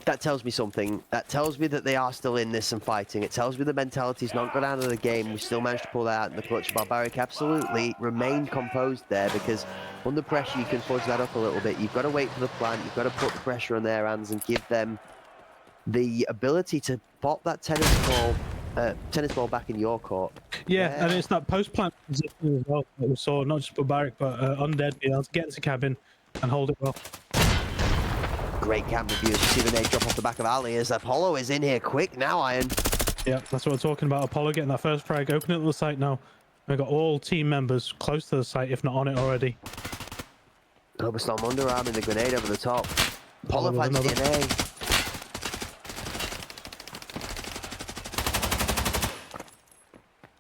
That tells me something. That tells me that they are still in this and fighting. It tells me the mentality's not got out of the game. We still managed to pull that out in the clutch. Barbaric absolutely remained composed there, because under pressure you can fudge that up a little bit. You've got to wait for the plant. You've got to put the pressure on their hands and give them the ability to pop that tennis ball back in your court. Yeah, and it's that post-plant position as well that we saw, not just Barbaric, but Undead being able to get into cabin and hold it well. Great camera view. You see the nade drop off the back of Ali as Apollo is in here quick now, Iron. Yeah, that's what we're talking about. Apollo getting that first frag, opening up the site now. We've got all team members close to the site, if not on it already. Overstorm underarming the grenade over the top. Apollo finds DNA.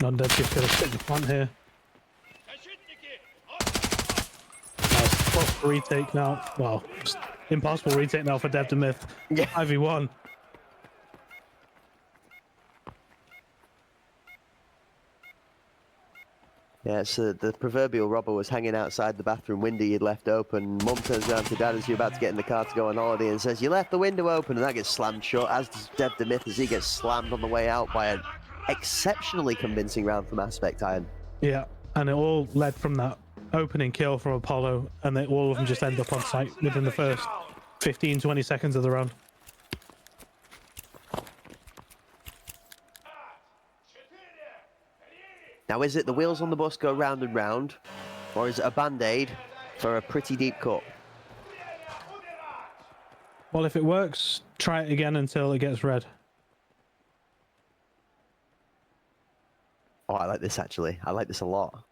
Undead just going to sit in the front here. Nice tough retake now. Well, impossible retake now for Dev the Myth. Yeah. 5v1. Yeah, so the proverbial robber was hanging outside the bathroom window you'd left open. Mum turns around to Dad as you're about to get in the car to go on holiday and says, "You left the window open," and that gets slammed shut, as does Dev the Myth as he gets slammed on the way out by an exceptionally convincing round from Aspect, Iron. Yeah, and it all led from that opening kill from Apollo, and they all of them just end up on site within the first 15-20 seconds of the round. Now, is it the wheels on the bus go round and round, or is it a band-aid for a pretty deep cut? Well, if it works, try it again until it gets red. Oh, I like this actually. I like this a lot.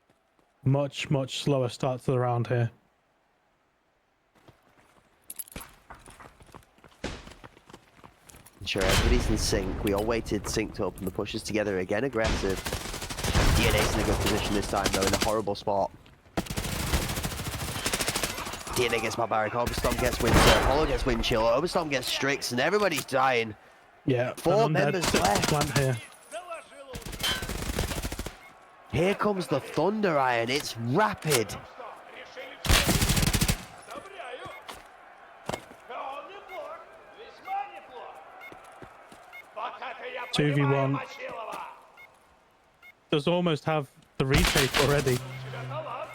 Much slower start to the round here. Sure, everybody's in sync. We all waited, synced up, and the pushes together again. Aggressive. DNA's in a good position this time, though, in a horrible spot. DNA gets Barbaric, Overstorm gets Winter, Apollo gets Windchill, Overstorm gets Strix, and everybody's dying. Yeah, 4 an undead members left. plant here. Here comes the Thunder Iron. It's rapid. 2v1. Does almost have the retake already.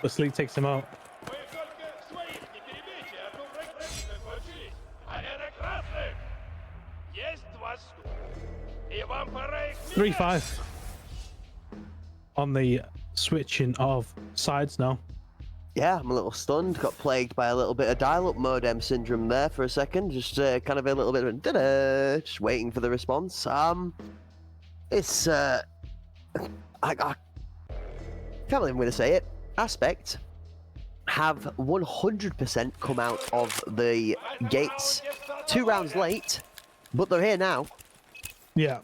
The Sleek takes him out. 3-5 on the switching of sides now. Yeah, I'm a little stunned. Got plagued by a little bit of dial-up modem syndrome there for a second. Just kind of a little bit of da-da, just waiting for the response. It's I can't believe I'm going to say it. Aspect have 100% come out of the gates 2 rounds late, but they're here now. Yeah.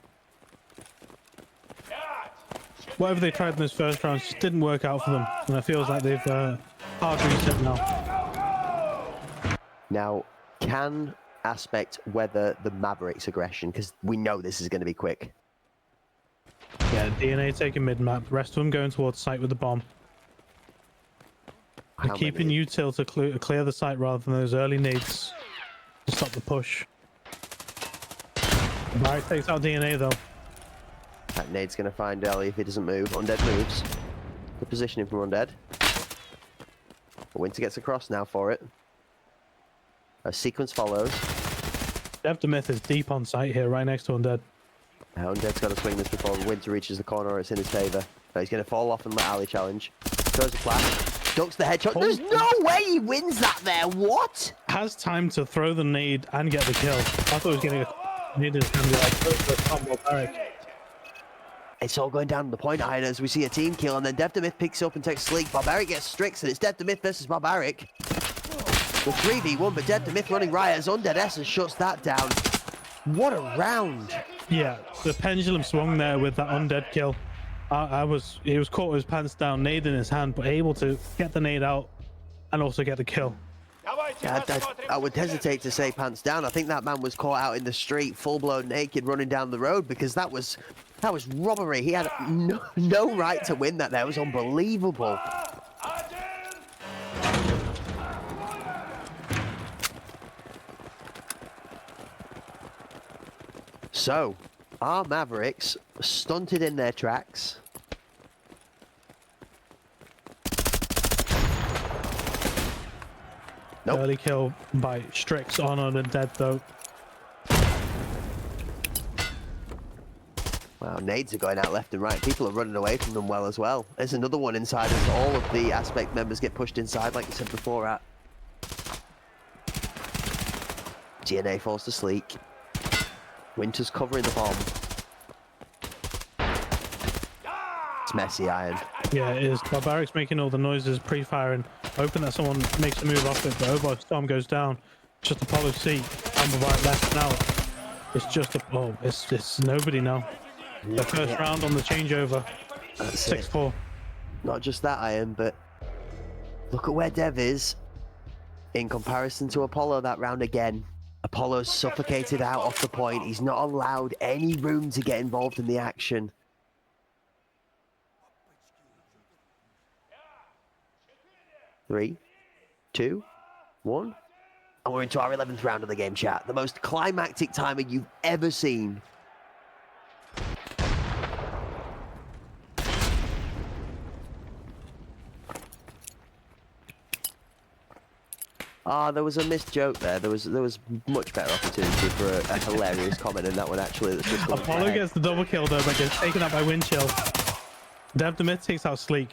Whatever they tried in those first rounds just didn't work out for them, and it feels like they've hard reset now. Now, can Aspect weather the Mavericks' aggression? Because we know this is going to be quick. Yeah, DNA taking mid-map, the rest of them going towards site with the bomb. They're keeping util to clear the site rather than those early nades to stop the push. Barrick takes out DNA though. That nade's going to find Ellie if he doesn't move. Undead moves. Good positioning from Undead. But Winter gets across now for it. A sequence follows. Dev the Myth is deep on site here, right next to Undead. Undead's got to swing this before Winter reaches the corner, or it's in his favour. So he's going to fall off and let Ali challenge. Throws a flash. Ducks the headshot. There's no way he wins that there. What? Has time to throw the nade and get the kill. I thought he was getting a nade is going to be like combo Barrick. It's all going down to the point iron as we see a team kill, and then Dev the Myth picks up and takes Sleek. Barbaric gets Strix, and it's Dev the Myth versus Barbaric. The 3v1, but Dev the Myth running riot as Undead Essence shuts that down. What a round! Yeah, the pendulum swung there with that Undead kill. He was caught with his pants down, nade in his hand, but able to get the nade out and also get the kill. Yeah, I would hesitate to say pants down. I think that man was caught out in the street, full-blown naked, running down the road, because that was robbery. He had no right to win that. That was unbelievable. So, our Mavericks stunted in their tracks. Nope. Early kill by Strix on Undead though. Wow, nades are going out left and right. People are running away from them well as well. There's another one inside as all of the Aspect members get pushed inside, like you said before. At DNA falls to Sleek. Winter's covering the bomb. It's messy, Iron. Yeah, it is. Barbaric's making all the noises pre-firing, hoping that someone makes a move off it, but Overstorm goes down. Just Apollo C, and Barbaric left now. It's just it's nobody now. The first round on the changeover. 6-4. Not just that, Iron, but look at where Dev is in comparison to Apollo that round again. Apollo's suffocated out off the point. He's not allowed any room to get involved in the action. Three, 2, 1. And we're into our 11th round of the game, chat. The most climactic timer you've ever seen. There was a missed joke there. There was much better opportunity for a hilarious comment in that one, actually. That's just Apollo gets the double kill though, but gets taken out by Windchill. Dev the Myth takes out Sleek.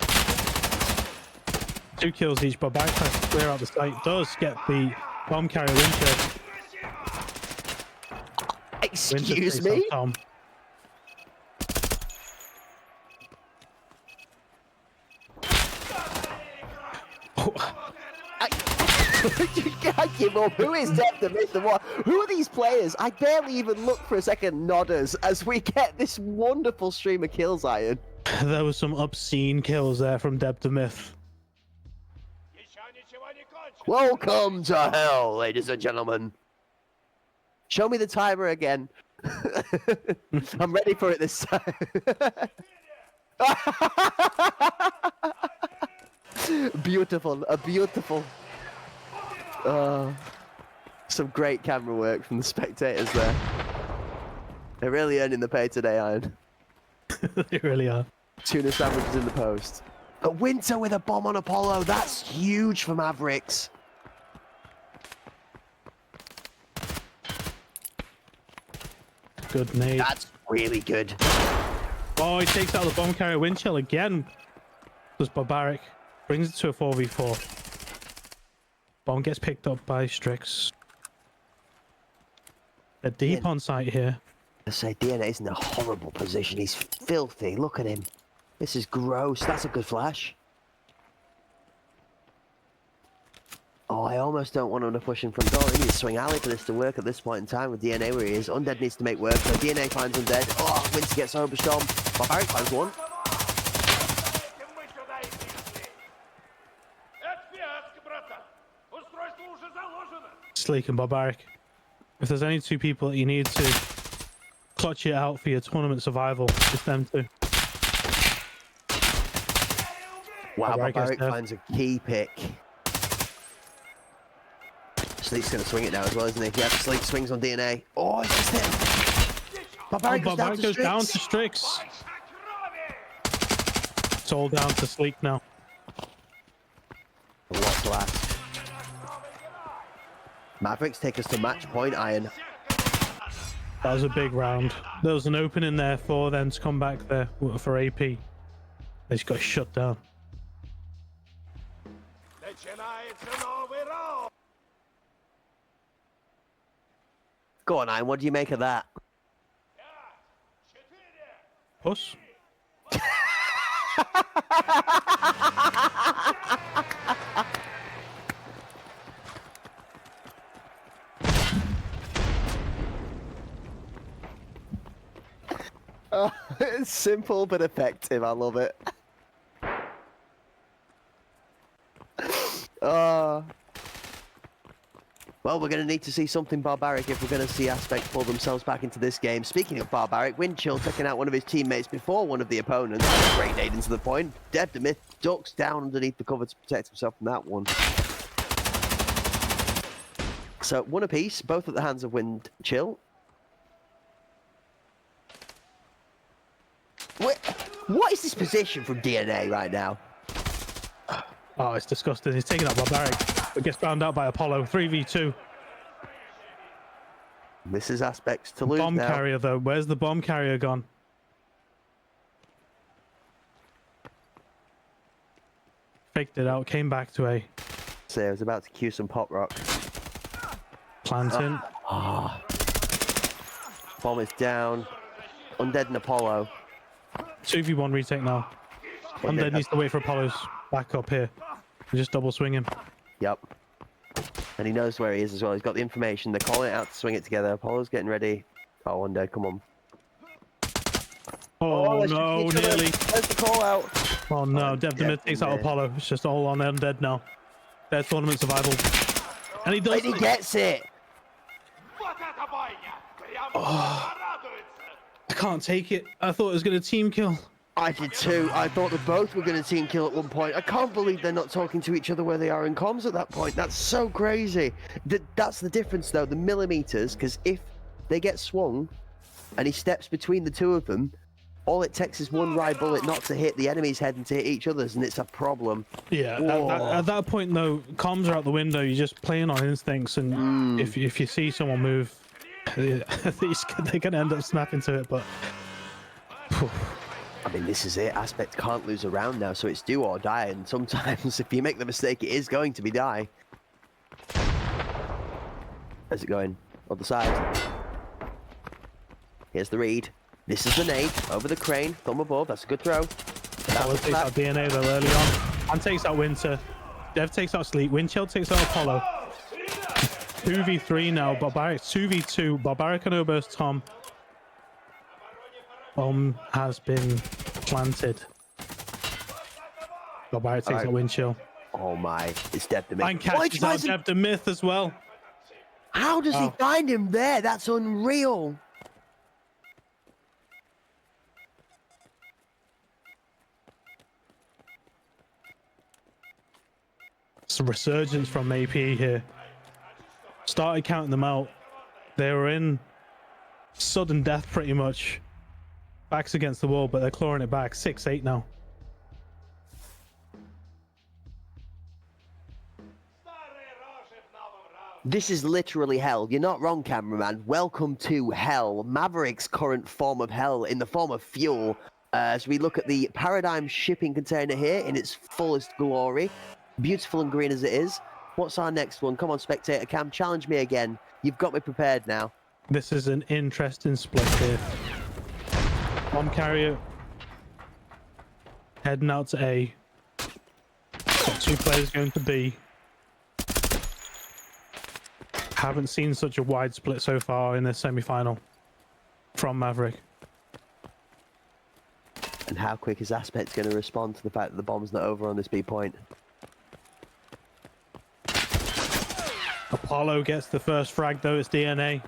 2 kills each, but Barrick tries to clear out the site. Does get the bomb carrier Windchill. Excuse me? I give up. Who is Dev the Myth and what? Who are these players? I barely even look for a second nodders as we get this wonderful stream of kills, Iron. There was some obscene kills there from Deb the Myth. Welcome to hell, ladies and gentlemen. Show me the timer again. I'm ready for it this time. Beautiful, a beautiful. Some great camera work from the spectators there. They're really earning the pay today, Iron. They really are. Tuna sandwiches in the post. A Winter with a bomb on Apollo. That's huge for Mavericks. Good nade. That's really good. Oh, he takes out the bomb carrier wind chill again. Does Barbaric. Brings it to a 4v4. Bomb gets picked up by Strix. They're deep on site here. I say DNA's in a horrible position. He's filthy. Look at him. This is gross. That's a good flash. Oh, I almost don't want him to push in front door. He needs to swing alley for this to work at this point in time with DNA where he is. Undead needs to make work. So DNA finds Undead. Oh, Winter gets overstormed. Barbaric finds one. Sleek and Barbaric. If there's any two people that you need to clutch it out for your tournament survival, it's them two. Wow, Barbaric dead. finds a key pick. Sleek's going to swing it now as well, isn't he? Yeah, Sleek swings on DNA. Oh, it's just him. Barbaric goes down to Strix. It's all down to Sleek now. What's last? Mavericks take us to match point, Iron. That was a big round. There was an opening there for them to come back there for AP. They just got shut down. Go on, Iron. What do you make of that? Puss. Oh, it's simple but effective. I love it. Well, we're going to need to see something Barbaric if we're going to see Aspect pull themselves back into this game. Speaking of Barbaric, Windchill taking out one of his teammates before one of the opponents. Great nade into the point. Dev the Myth ducks down underneath the cover to protect himself from that one. So, one apiece, both at the hands of Windchill. What is this position from DNA right now? Oh, it's disgusting. He's taking out Barbaric, but gets found out by Apollo. 3v2. This is Aspects to lose Bomb now. carrier, though. Where's the bomb carrier gone? Faked it out, came back to A. So I was about to cue some pop rock. Planting. Bomb is down. Undead and Apollo. 2v1 retake now. Undead needs to wait for Apollo's back up here. Just double swing him. Yep. And he knows where he is as well. He's got the information. They're calling it out to swing it together. Apollo's getting ready. Oh, Undead, come on. Oh, let's no, shoot each other. nearly. There's the call out. Oh no, Dev the Myth takes out Myth. Apollo. It's just all on Undead now. Their tournament survival. And he does. And he gets it. I can't take it. I thought it was going to team kill. I did too. I thought they both were going to team kill at one point. I can't believe they're not talking to each other where they are in comms at that point. That's so crazy. That's the difference, though, the millimeters, because if they get swung and he steps between the two of them, all it takes is one right bullet not to hit the enemy's head and to hit each other's, and it's a problem. Yeah, at that point, though, comms are out the window. You're just playing on instincts, and if you see someone move, they're going to end up snapping to it, but... I mean, this is it. Aspect can't lose a round now, so it's do or die, and sometimes if you make the mistake, it is going to be die. How's it going? Other side. Here's the read. This is the nade. Over the crane. Thumb above. That's a good throw. Apollo takes out DNA though early on. And takes out Winter. Dev takes out Sleep. Windchill takes out Apollo. 2v3 now. Barbaric 2v2. Barbaric and Oberst Tom. Bomb has been planted. Barbaric takes that wind chill. Oh my, it's Deb the Myth. And catches out Deb the Myth as well. How does he find him there? That's unreal. It's a resurgence from AP here. Started counting them out. They were in sudden death pretty much. Backs against the wall, but they're clawing it back. 6-8 now. This is literally hell. You're not wrong, cameraman. Welcome to hell. Maverick's current form of hell in the form of fuel. As we look at the Paradigm shipping container here in its fullest glory. Beautiful and green as it is. What's our next one? Come on, spectator cam, challenge me again. You've got me prepared now. This is an interesting split here. Bomb carrier heading out to A. Got 2 players going to B. Haven't seen such a wide split so far in this semi-final from Maverick. And how quick is Aspect going to respond to the fact that the bomb's not over on this B point? Apollo gets the first frag though, it's DNA.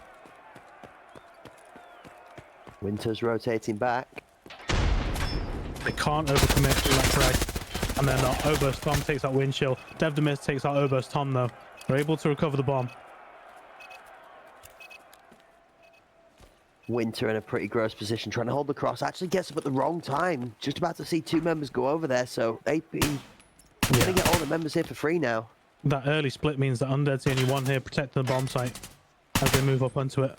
Winter's rotating back. They can't overcommit to that frag. And they're not. Oberst Tom takes out wind chill. Dev the Mist takes out Oberst Tom though. They're able to recover the bomb. Winter in a pretty gross position, trying to hold the cross. Actually gets up at the wrong time. Just about to see 2 members go over there, so AP gonna get all the members here for free now. That early split means that Undead's the only one here protecting the bomb site as they move up onto it.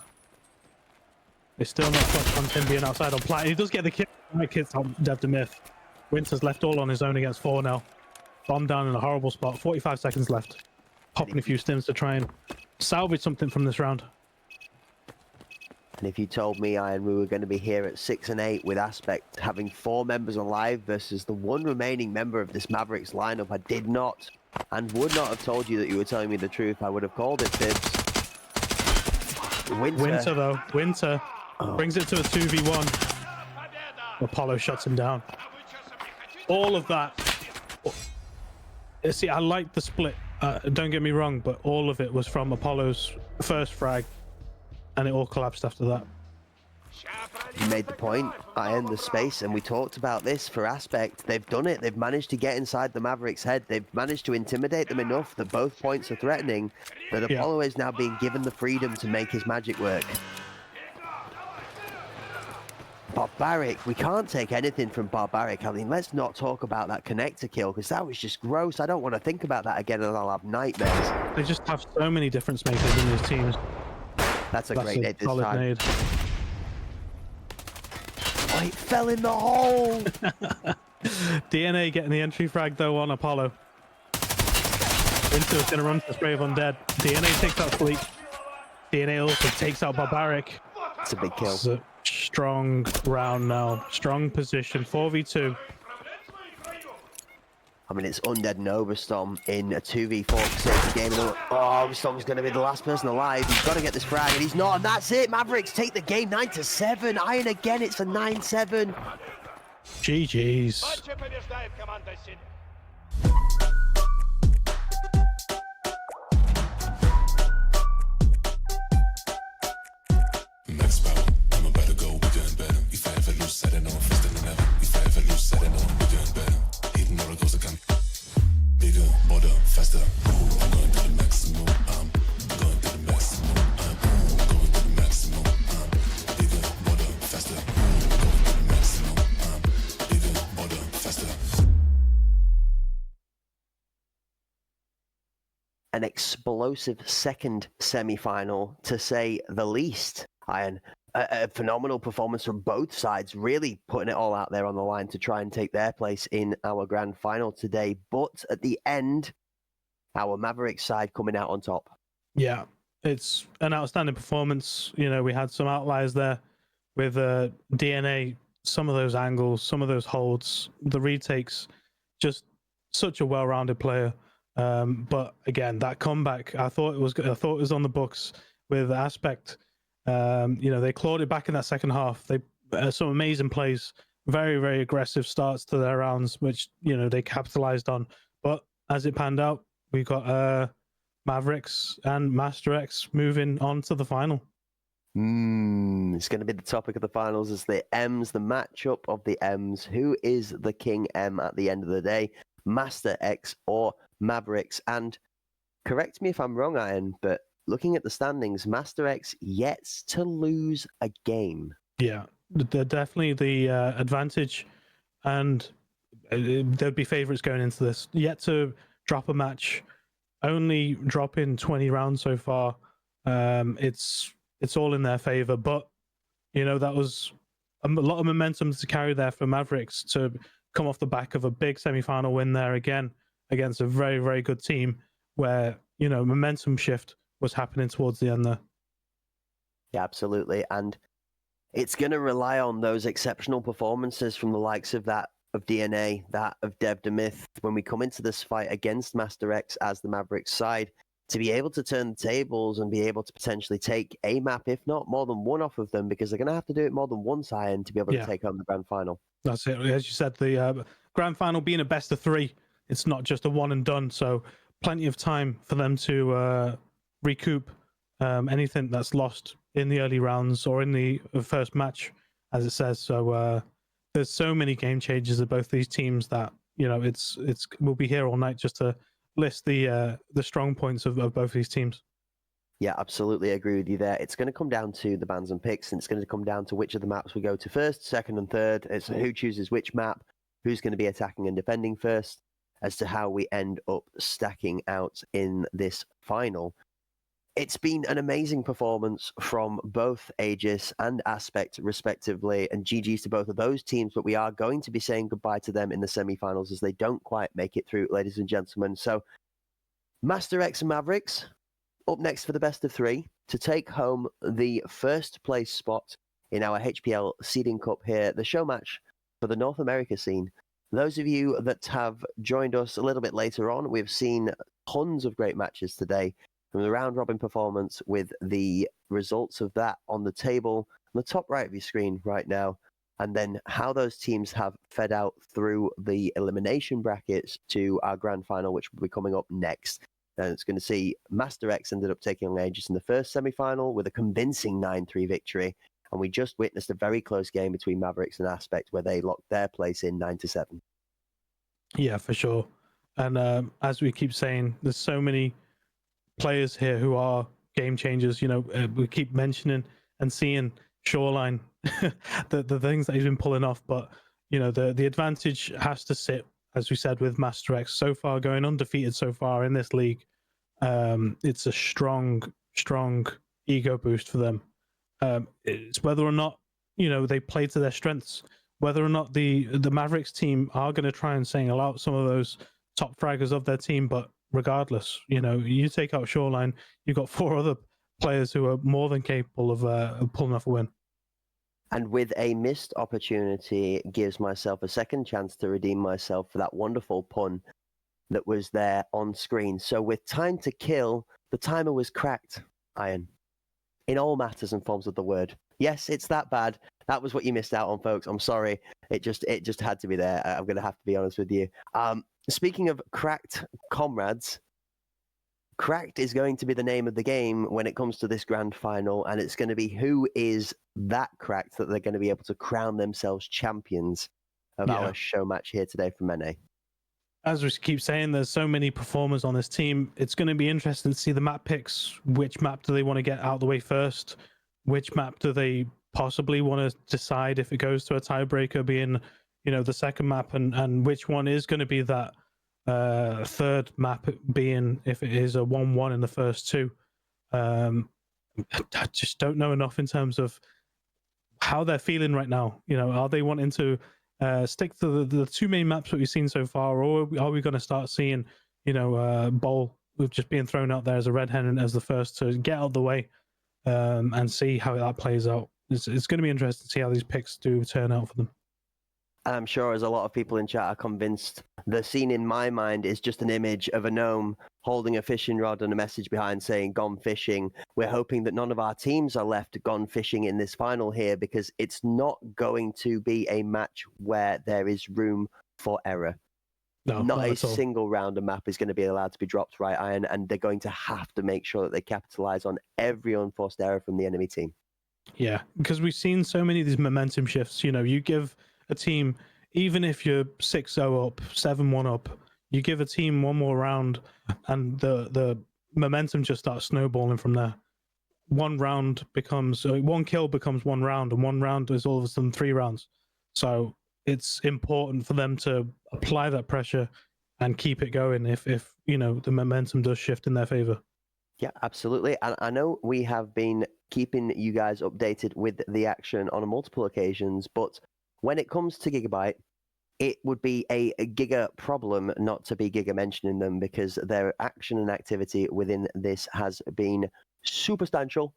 They're still not touched on him being outside on plat. He does get the kill. Right, kits on Dev the Myth. Winter's left all on his own against 4 now. Bomb down in a horrible spot. 45 seconds left. Popping a few stims to try and salvage something from this round. And if you told me, Iron, we were going to be here at 6 and 8 with Aspect having 4 members alive versus the 1 remaining member of this Mavericks lineup, I did not and would not have told you that you were telling me the truth. I would have called it fibs. Winter though. Winter brings it to a 2v1. Apollo shuts him down. All of that. See, I like the split. Don't get me wrong, but all of it was from Apollo's first frag. And it all collapsed after that. You made the point, Iron, the space, and we talked about this for Aspect. They've done it. They've managed to get inside the Mavericks' head. They've managed to intimidate them enough that both points are threatening, that Apollo is now being given the freedom to make his magic work. Barbaric, we can't take anything from Barbaric. I mean, let's not talk about that connector kill, because that was just gross. I don't want to think about that again, and I'll have nightmares. They just have so many difference makers in these teams. That's a great nade this time. Nade. Oh, it fell in the hole! DNA getting the entry frag though on Apollo. Winter's gonna run to spray of Undead. DNA takes out Fleet. DNA also takes out Barbaric. It's a big kill. It's a strong round now. Strong position. 4v2. I mean, it's Undead and Overstorm in a 2v4 safety game. Oh, Overstorm's going to be the last person alive. He's got to get this frag, and he's not, and that's it. Mavericks take the game 9-7. Iron again, it's a 9-7. GG's. Next battle, I'm about to go bigger and better. If I ever lose, I don't know I'm faster than ever. If I ever lose, I don't know I'm bigger and better. Hitting all the goals I can. Bigger, bolder, faster. I'm going to the maximum. I'm going to the maximum. I'm going to the maximum. I'm bigger, bolder, faster. I'm going to the maximum. I'm bigger, bolder, faster. An explosive second semi-final, to say the least. Iron, a phenomenal performance from both sides, really putting it all out there on the line to try and take their place in our grand final today. But at the end, our Mavericks side coming out on top. Yeah, it's an outstanding performance. You know, we had some outliers there with DNA, some of those angles, some of those holds, the retakes, just such a well-rounded player. But again, that comeback, I thought it was on the books with Aspect. They clawed it back in that second half. They some amazing plays, very, very aggressive starts to their rounds, which they capitalized on. But as it panned out, we got Mavericks and Master X moving on to the final. It's going to be the topic of the finals is the M's, the matchup of the M's. Who is the King M at the end of the day? Master X or Mavericks? And correct me if I'm wrong, Iron, but looking at the standings, Master X yet to lose a game. Yeah, they're definitely the advantage, and there'd be favorites going into this. Yet to drop a match, only dropping 20 rounds so far. It's all in their favor, but that was a lot of momentum to carry there for Mavericks to come off the back of a big semi-final win there again against a very, very good team where momentum shift was happening towards the end there. Yeah, absolutely. And it's going to rely on those exceptional performances from the likes of that of DNA, that of Dev Demyth, when we come into this fight against Master X as the Mavericks side, to be able to turn the tables and be able to potentially take a map, if not more than one off of them, because they're going to have to do it more than once, Iron, to be able to take home the grand final. That's it. As you said, the grand final being a best of 3, it's not just a one and done, so plenty of time for them to recoup anything that's lost in the early rounds or in the first match, as it says. So there's so many game changes of both these teams that we'll be here all night just to list the strong points of both these teams. Yeah, absolutely agree with you there. It's going to come down to the bans and picks, and it's going to come down to which of the maps we go to first, second, and third. It's who chooses which map, who's going to be attacking and defending first, as to how we end up stacking out in this final. It's been an amazing performance from both Aegis and Aspect, respectively, and GG's to both of those teams, but we are going to be saying goodbye to them in the semi-finals as they don't quite make it through, ladies and gentlemen. So, Master X and Mavericks up next for the best of 3 to take home the first place spot in our HPL Seeding Cup here, the show match for the North America scene. Those of you that have joined us a little bit later on, we've seen tons of great matches today, from the round-robin performance with the results of that on the table on the top right of your screen right now, and then how those teams have fed out through the elimination brackets to our grand final, which will be coming up next. And it's going to see Master X ended up taking on Aegis in the first semi-final with a convincing 9-3 victory, and we just witnessed a very close game between Mavericks and Aspect where they locked their place in 9-7. Yeah, for sure. And as we keep saying, there's so many players here who are game changers. We keep mentioning and seeing Shoreline, the things that he's been pulling off, but the advantage has to sit, as we said, with Master X. So far, going undefeated so far in this league, it's a strong ego boost for them. It's whether or not they play to their strengths, whether or not the Mavericks team are going to try and single out some of those top fraggers of their team, but regardless, you take out Shoreline, you've got 4 other players who are more than capable of pulling off a win. And with a missed opportunity, gives myself a second chance to redeem myself for that wonderful pun that was there on screen. So with time to kill, the timer was cracked, Iron, in all matters and forms of the word. Yes, it's that bad. That was what you missed out on, folks. I'm sorry. It just had to be there. I'm going to have to be honest with you. Speaking of cracked comrades, cracked is going to be the name of the game when it comes to this grand final, and it's going to be who is that cracked that they're going to be able to crown themselves champions of our show match here today from NA. As we keep saying, there's so many performers on this team. It's going to be interesting to see the map picks. Which map do they want to get out of the way first? Which map do they possibly want to decide if it goes to a tiebreaker being the second map, and which one is going to be that third map being if it is a 1-1 in the first 2. I just don't know enough in terms of how they're feeling right now. Are they wanting to stick to the 2 main maps that we've seen so far, or are we going to start seeing Bowl just being thrown out there as a red herring as the first to get out of the way and see how that plays out? It's going to be interesting to see how these picks do turn out for them. I'm sure as a lot of people in chat are convinced, the scene in my mind is just an image of a gnome holding a fishing rod and a message behind saying "gone fishing." We're hoping that none of our teams are left gone fishing in this final here, because it's not going to be a match where there is room for error. No, Not not a at all. single round of map is going to be allowed to be dropped, right, Iron? And they're going to have to make sure that they capitalize on every unforced error from the enemy team. Yeah, because we've seen so many of these momentum shifts. You know, you give a team, even if you're 6-0 up, 7-1 up, you give a team one more round, and the momentum just starts snowballing from there. One kill becomes one round, and one round is all of a sudden 3 rounds. So it's important for them to apply that pressure and keep it going if you know the momentum does shift in their favor. Yeah, absolutely. And I know we have been keeping you guys updated with the action on multiple occasions, but when it comes to Gigabyte, it would be a Giga problem not to be Giga mentioning them, because their action and activity within this has been substantial.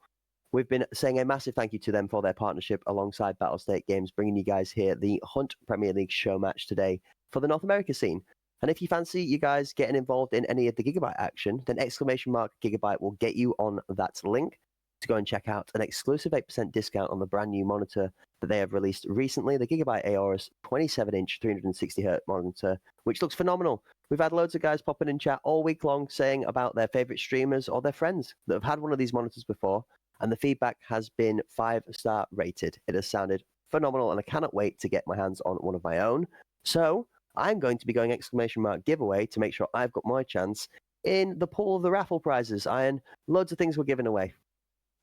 We've been saying a massive thank you to them for their partnership alongside Battlestate Games, bringing you guys here the Hunt Premier League show match today for the North America scene. And if you fancy you guys getting involved in any of the Gigabyte action, then !Gigabyte will get you on that link to go and check out an exclusive 8% discount on the brand new monitor that they have released recently, the Gigabyte Aorus 27-inch 360Hz monitor, which looks phenomenal. We've had loads of guys popping in chat all week long saying about their favorite streamers or their friends that have had one of these monitors before, and the feedback has been 5-star rated. It has sounded phenomenal, and I cannot wait to get my hands on one of my own. So I'm going to be going ! Giveaway to make sure I've got my chance in the pool of the raffle prizes. Iron, loads of things we're giving away.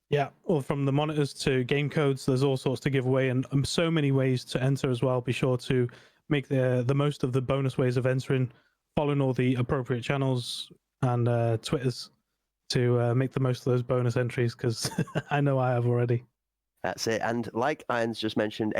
Yeah, or from the monitors to game codes, there's all sorts to give away, and so many ways to enter as well. Be sure to make the most of the bonus ways of entering, following all the appropriate channels and Twitters to make the most of those bonus entries, because I know I have already. That's it. And like Iron's just mentioned, !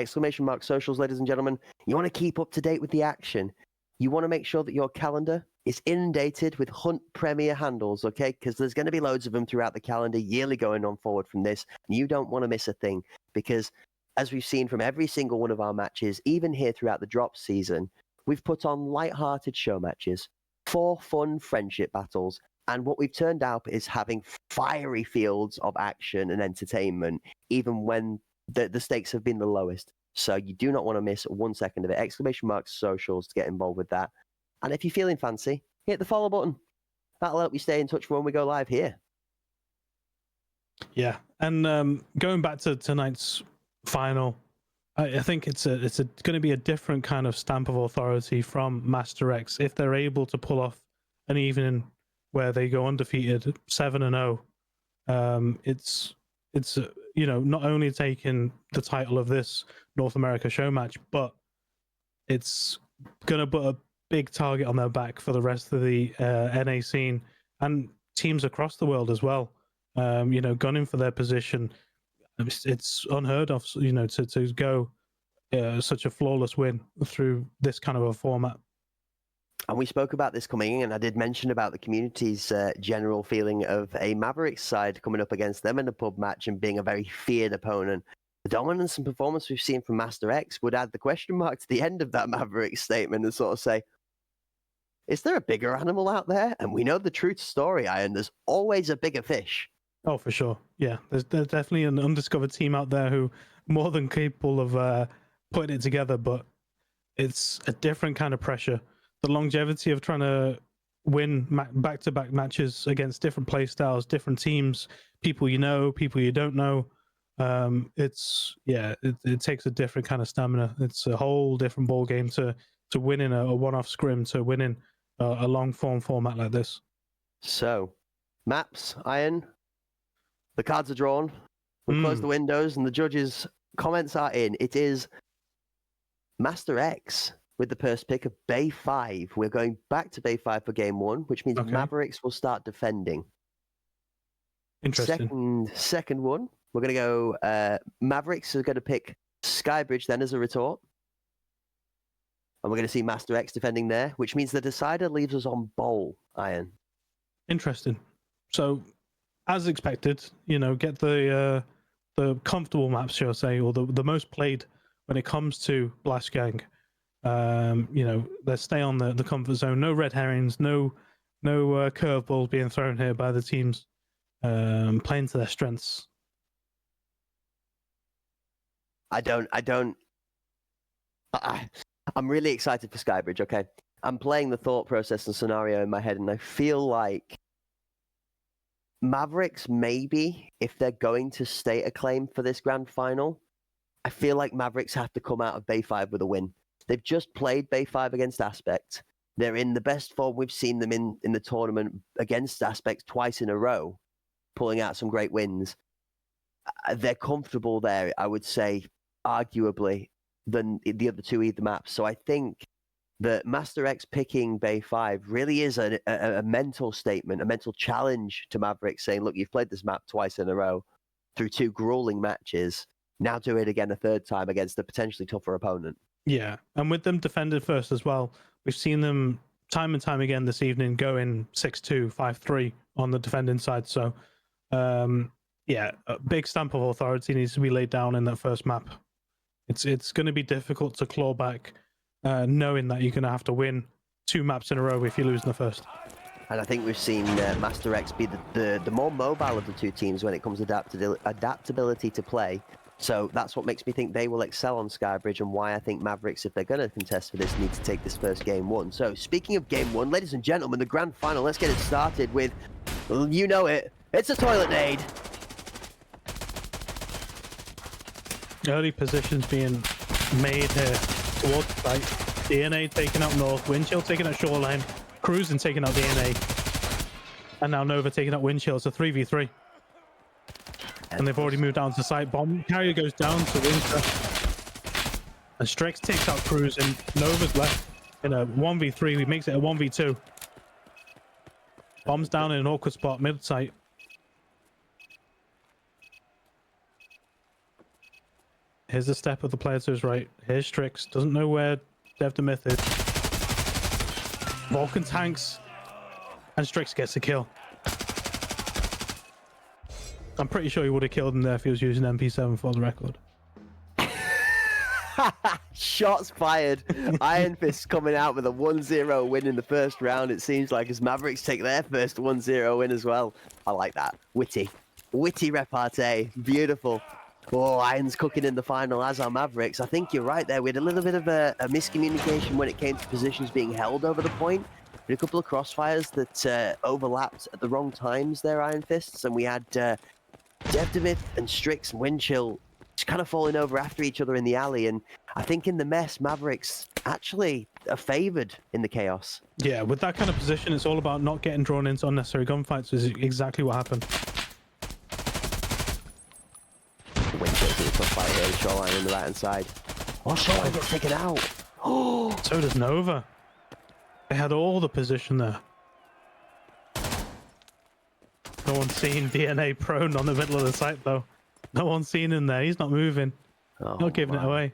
Socials, ladies and gentlemen, you want to keep up to date with the action. You want to make sure that your calendar is inundated with Hunt Premier handles, okay? Because there's going to be loads of them throughout the calendar, yearly going on forward from this. And you don't want to miss a thing, because as we've seen from every single one of our matches, even here throughout the drop season, we've put on light-hearted show matches, 4 fun friendship battles, and what we've turned out is having fiery fields of action and entertainment, even when the stakes have been the lowest. So you do not want to miss 1 second of it. ! Socials to get involved with that. And if you're feeling fancy, hit the follow button. That'll help you stay in touch for when we go live here. Yeah, and going back to tonight's final, I think it's going to be a different kind of stamp of authority from Master X if they're able to pull off an evening where they go undefeated 7-0. It's you know, not only taking the title of this North America show match, but it's gonna put a big target on their back for the rest of the NA scene and teams across the world as well. You know, gunning for their position. It's unheard of, you know, to go such a flawless win through this kind of a format. And we spoke about this coming in, and I did mention about the community's general feeling of a Mavericks side coming up against them in a pub match and being a very feared opponent. The dominance and performance we've seen from Master X would add the question mark to the end of that Mavericks statement and sort of say, is there a bigger animal out there? And we know the truth story, Iron. There's always a bigger fish. Oh, for sure. Yeah, there's definitely an undiscovered team out there who more than capable of putting it together, but it's a different kind of pressure. The longevity of trying to win back-to-back matches against different play styles, different teams, people you know, people you don't know. It takes a different kind of stamina. It's a whole different ball game to winning a one-off scrim, to winning a long-form format like this. So, maps, Iron. The cards are drawn. We'll close the windows, and the judges' comments are in. It is Master X with the first pick of Bay 5. We're going back to Bay 5 for game 1, which means Mavericks will start defending. Interesting. Second one, we're going to go Mavericks are going to pick Skybridge then as a retort. And we're going to see Master X defending there, which means the decider leaves us on Bowl, Iron. Interesting. So, as expected, you know, get the comfortable maps, shall I say, or the most played when it comes to Blast Gang. You know, let's stay on the comfort zone. No red herrings. No curveballs being thrown here by the teams. Playing to their strengths. I'm really excited for Skybridge. Okay, I'm playing the thought process and scenario in my head, and I feel like Mavericks, maybe if they're going to state a claim for this grand final, I feel like Mavericks have to come out of Bay 5 with a win. They've just played Bay 5 against Aspect. They're in the best form we've seen them in the tournament against Aspect twice in a row, pulling out some great wins. They're comfortable there, I would say, arguably, than the other two either maps. So I think that Master X picking Bay 5 really is a mental statement, a mental challenge to Mavericks, saying, look, you've played this map twice in a row through two grueling matches. Now do it again a third time against a potentially tougher opponent. Yeah, and with them defended first as well, we've seen them time and time again this evening go in 6-2, 5-3 on the defending side. So, yeah, a big stamp of authority needs to be laid down in that first map. It's going to be difficult to claw back, knowing that you're going to have to win 2 maps in a row if you lose in the first. And I think we've seen Master X be the more mobile of the two teams when it comes to adaptability to play. So that's what makes me think they will excel on Skybridge, and why I think Mavericks, if they're going to contest for this, need to take this first game 1. So speaking of game 1, ladies and gentlemen, the grand final, let's get it started with, well, you know it, it's a toilet nade. Early positions being made here towards the site. DNA taking out North, Windchill taking out Shoreline, Cruising taking out DNA, and now Nova taking out Windchill. It's a 3v3. And they've already moved down to site. Bomb carrier goes down to Winter. And Strix takes out Cruising. Nova's left in a 1v3. He makes it a 1v2. Bomb's down in an awkward spot, mid site. Here's the step of the player to his right. Here's Strix. Doesn't know where Dev the Myth is. Vulcan tanks. And Strix gets a kill. I'm pretty sure he would have killed him there if he was using MP7 for the record. Shots fired. Iron Fist coming out with a 1-0 win in the first round, it seems like, as Mavericks take their first 1-0 win as well. I like that. Witty repartee. Beautiful. Oh, Iron's cooking in the final, as are Mavericks. I think you're right there. We had a little bit of a miscommunication when it came to positions being held over the point. We had a couple of crossfires that overlapped at the wrong times there, Iron Fists, and we had Devdemith and Strix and Windchill just kind of falling over after each other in the alley, and I think in the mess, Mavericks actually are favoured in the chaos. Yeah, with that kind of position, it's all about not getting drawn into unnecessary gunfights, is exactly what happened. Windchill's in a tough fight here, Shoreline on the right-hand side. Oh, Shoreline gets taken out. Oh, so does Nova. They had all the position there. No one's seen DNA prone on the middle of the site, though. No one's seen him there. He's not moving. Oh, not giving it away.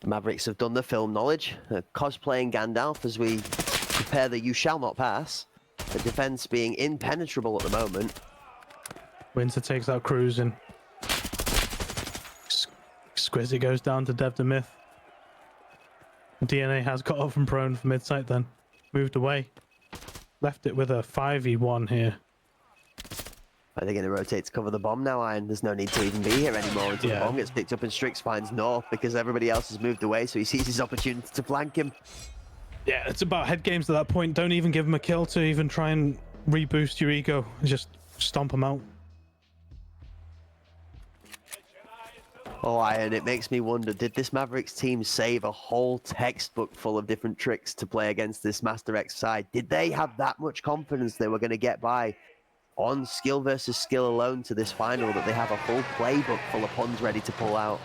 Mavericks have done the film knowledge, cosplaying Gandalf as we prepare the You Shall Not Pass. The defense being impenetrable at the moment. Winter takes out Cruising. Squizzy goes down to Dev the Myth. DNA has got up from prone for mid-site then. Moved away. Left it with a 5v1 here. Are they going to rotate to cover the bomb now, Iron? There's no need to even be here anymore until the bomb gets picked up and Strix finds North because everybody else has moved away, so he sees his opportunity to flank him. Yeah, it's about head games at that point. Don't even give him a kill to even try and reboost your ego. Just stomp him out. Oh, Iron, it makes me wonder, did this Mavericks team save a whole textbook full of different tricks to play against this Master X side? Did they have that much confidence they were going to get by on skill versus skill alone to this final, that they have a full playbook full of puns ready to pull out?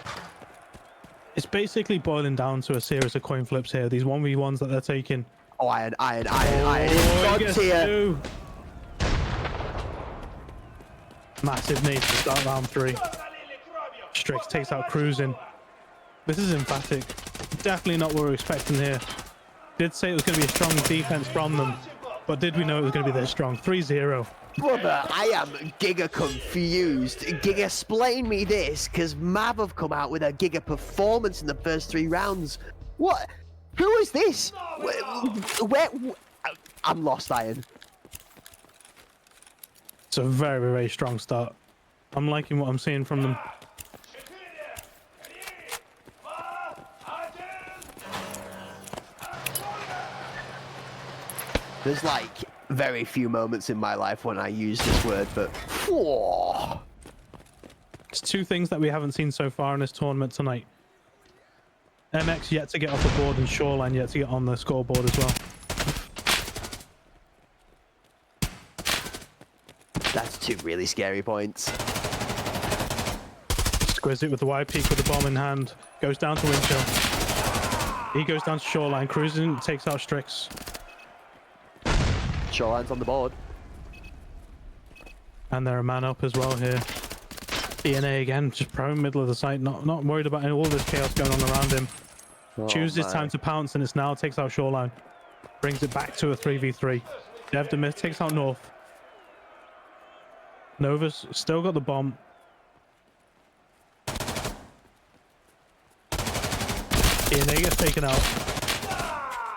It's basically boiling down to a series of coin flips here. These 1v1s that they're taking. Oh, Iron. It's here. Massive need to start round 3. Strix takes out Cruising. This is emphatic. Definitely not what we're expecting here. Did say it was going to be a strong defense from them, but did we know it was going to be this strong? 3-0. Brother, I am giga confused. Giga, explain me this, because Mav have come out with a giga performance in the first 3 rounds. What? Who is this? Where? I'm lost, Iron. It's a very, very strong start. I'm liking what I'm seeing from them. There's like very few moments in my life when I use this word, but whoa. It's 2 things that we haven't seen so far in this tournament tonight. MX yet to get off the board and Shoreline yet to get on the scoreboard as well. That's 2 really scary points. Exquisite with the wide peak with the bomb in hand. Goes down to Windchill. He goes down to Shoreline. Cruising, takes out Strix. Shoreline's on the board. And they're a man up as well here. DNA again, just prone middle of the site. Not worried about all this chaos going on around him. Oh, Chooses my. time to pounce and it's now takes out Shoreline. Brings it back to a 3v3. Dev Demith takes out North. Nova's still got the bomb. DNA gets taken out.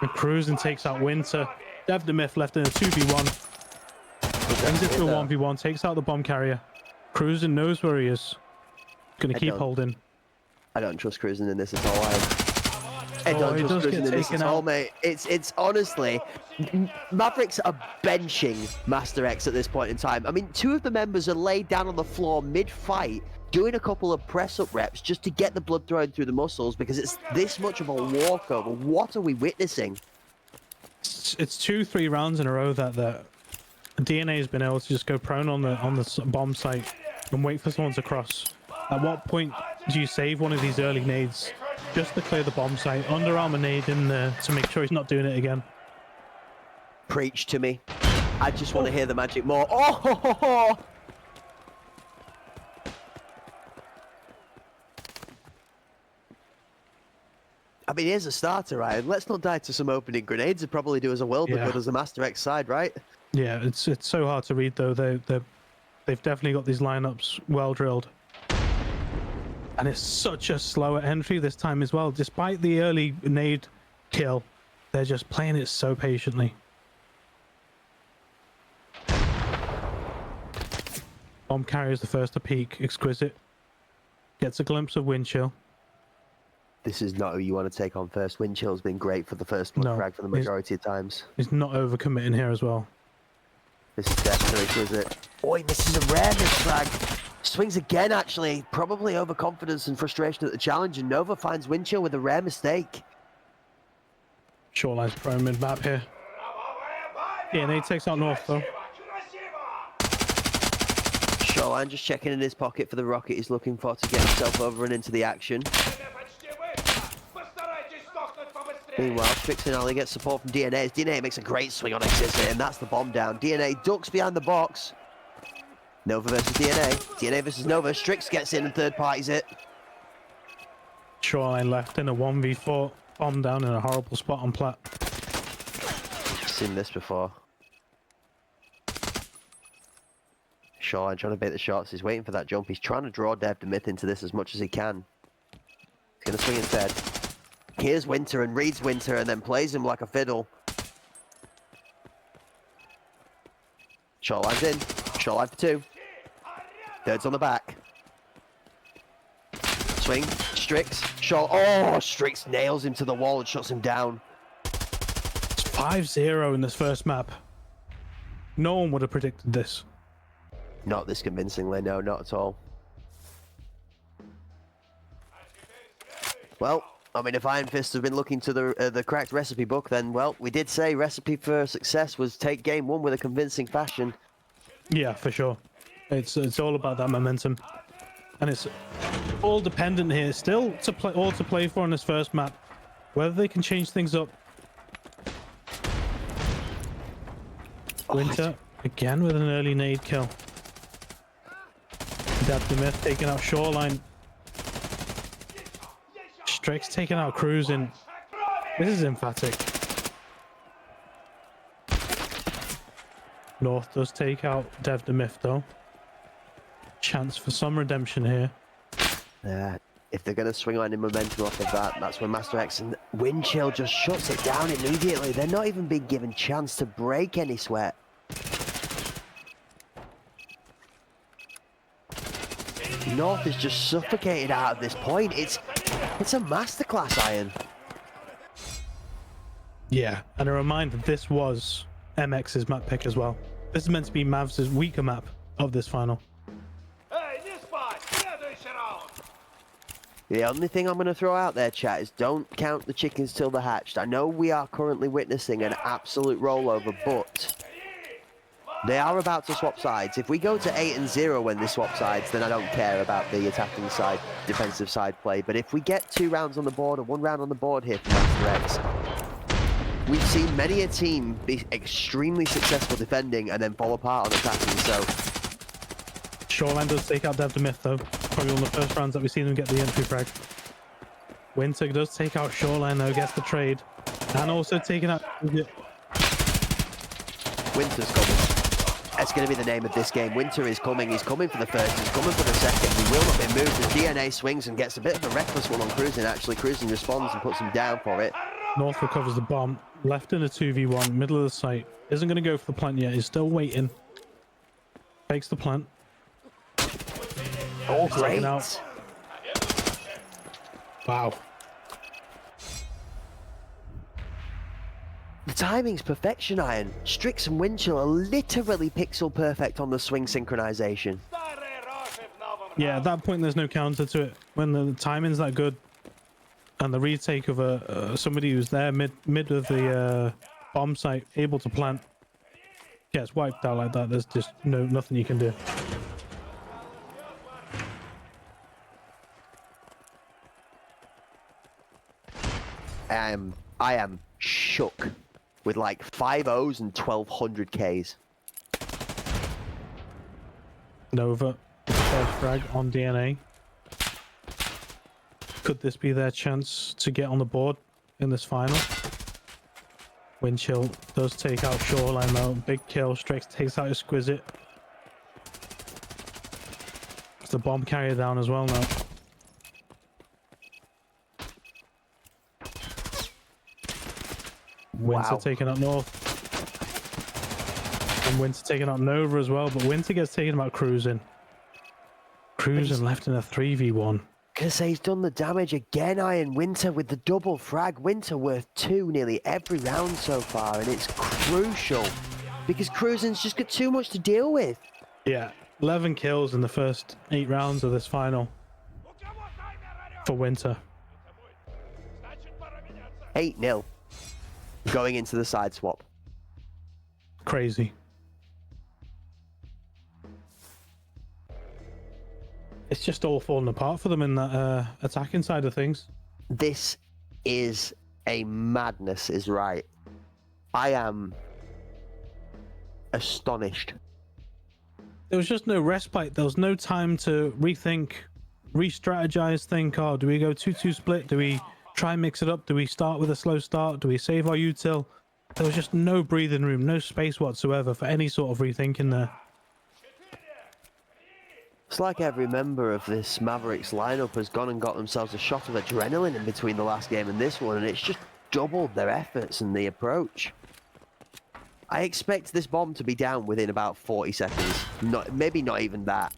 And Cruising takes out Winter. Dev Demith left in a 2v1. Brings it to a 1v1, takes out the bomb carrier. Cruising knows where he is. Gonna keep holding. I don't trust Cruising in this at all. I don't he trust does Cruising get in this taken at all, out. mate. It's honestly, Mavericks are benching Master X at this point in time. I mean, 2 of the members are laid down on the floor mid-fight, doing a couple of press-up reps just to get the blood thrown through the muscles because it's this much of a walkover. What are we witnessing? It's 2-3 rounds in a row that DNA has been able to just go prone on the bomb site and wait for someone to cross. At what point do you save one of these early nades just to clear the bomb site? Under Armour nade in there to make sure he's not doing it again. Preach to me. I just want to hear the magic more. Oh! I mean, here's a starter, Ryan. Let's not die to some opening grenades. It'd probably do us a world of good as a Master X side, right? Yeah, it's so hard to read though. They've definitely got these lineups well drilled. And it's such a slower entry this time as well. Despite the early nade kill, they're just playing it so patiently. Bomb carries the first to peak. Exquisite. Gets a glimpse of Windchill. This is not who you want to take on first. Windchill's been great for the first blood frag for the majority of times. He's not overcommitting here as well. This is definitely exquisite. Oh, he misses a rare miss frag. Swings again, actually. Probably overconfidence and frustration at the challenge, and Nova finds Windchill with a rare mistake. Shoreline's pro mid map here. DNA takes out North though. Shoreline just checking in his pocket for the rocket he's looking for to get himself over and into the action. Meanwhile, Strix and Ali get support from DNA. DNA makes a great swing on Exit, and that's the bomb down. DNA ducks behind the box. Nova versus DNA. DNA versus Nova. Strix gets in and third parties it. Shoreline left in a 1v4. Bomb down in a horrible spot on plat. Seen this before. Shoreline trying to bait the shots. He's waiting for that jump. He's trying to draw Dev Demith into this as much as he can. He's going to swing instead. Here's Winter and reads Winter and then plays him like a fiddle. Shoreline's in. Shoreline for 2. Third's on the back. Swing. Strix. Oh, Strix nails him to the wall and shuts him down. It's 5-0 in this first map. No one would have predicted this. Not this convincingly, no, not at all. Well, I mean, if Iron Fist have been looking to the correct recipe book, then, well, we did say recipe for success was take game 1 with a convincing fashion. Yeah, for sure. It's all about that momentum. And it's all dependent here. Still all to play for on this first map. Whether they can change things up. Winter, again with an early nade kill. Dev Demith taking out Shoreline. Strix taking out Cruising. This is emphatic. North does take out Dev the Myth though. Chance for some redemption here. If they're going to swing on any momentum off of that, that's when Master X and Windchill just shuts it down immediately. They're not even being given chance to break any sweat. North is just suffocated out of this point. It's a masterclass, Iron. Yeah, and a reminder, this was MX's map pick as well. This is meant to be Mavs' weaker map of this final. The only thing I'm going to throw out there, chat, is don't count the chickens till they're hatched. I know we are currently witnessing an absolute rollover, but they are about to swap sides. If we go to 8-0 when they swap sides, then I don't care about the attacking side, defensive side play. But if we get 2 rounds on the board or 1 round on the board here for Master X, we've seen many a team be extremely successful defending and then fall apart on attacking, so... Shoreline does take out Dev the Myth though. Probably one of the first rounds that we've seen them get the entry frag. Winter does take out Shoreline though, gets the trade. And also taking out... Winter's coming. That's going to be the name of this game. Winter is coming. He's coming for the first. He's coming for the second. He will not be moved. The DNA swings and gets a bit of a reckless one on Cruising. Actually, Cruising responds and puts him down for it. North recovers the bomb. Left in a 2v1, middle of the site. Isn't going to go for the plant yet. He's still waiting. Takes the plant. Oh, great. Out. Wow. The timing's perfection, Iron. Strix and Windchill are literally pixel perfect on the swing synchronization. Yeah, at that point there's no counter to it. When the timing's that good, and the retake of somebody who's there mid of the bomb site, able to plant, gets wiped out like that. There's just nothing you can do. I am shook with like 5 O's and 1200 Ks. Nova, first frag on DNA. Could this be their chance to get on the board in this final? Windchill does take out Shoreline though. Big kill. Strix takes out Exquisite. It's the bomb carrier down as well now. Winter Wow. taking out North. And Winter taking out Nova as well, but Winter gets taken out Cruising. Cruising left in a 3v1. Gonna say he's done the damage again, Iron. Winter with the double frag. Winter worth 2 nearly every round so far, and it's crucial because Cruising's just got too much to deal with. Yeah, 11 kills in the first 8 rounds of this final for Winter. 8-0 going into the side swap. Crazy. It's just all falling apart for them in that attacking side of things. This is a madness, is right. I am astonished. There was just no respite. There was no time to rethink, re-strategize, think, oh, do we go 2-2 split? Do we try and mix it up? Do we start with a slow start? Do we save our util? There was just no breathing room, no space whatsoever for any sort of rethinking there. It's like every member of this Mavericks lineup has gone and got themselves a shot of adrenaline in between the last game and this one, and it's just doubled their efforts and the approach. I expect this bomb to be down within about 40 seconds. Maybe not even that.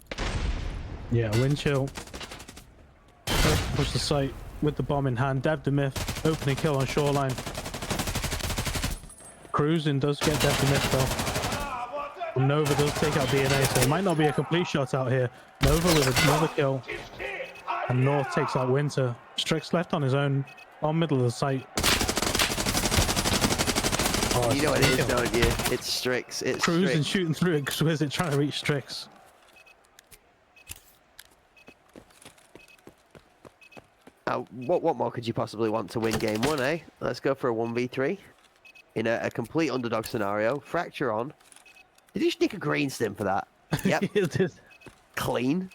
Yeah, Windchill. Push the site with the bomb in hand. Dev the Myth, opening kill on Shoreline. Cruising does get Dev the Myth though. Nova does take out DNA, so it might not be a complete shot out here. Nova with another kill. And North takes out Winter. Strix left on his own, on middle of the site. Oh, You know what it is, don't you? It's Strix. It's Cruising, Strix. shooting through Exquisite, trying to reach Strix. What more could you possibly want to win game 1, eh? Let's go for a 1v3 in a complete underdog scenario. Fracture on. Did you sneak a green stim for that? Yep. It is. Clean.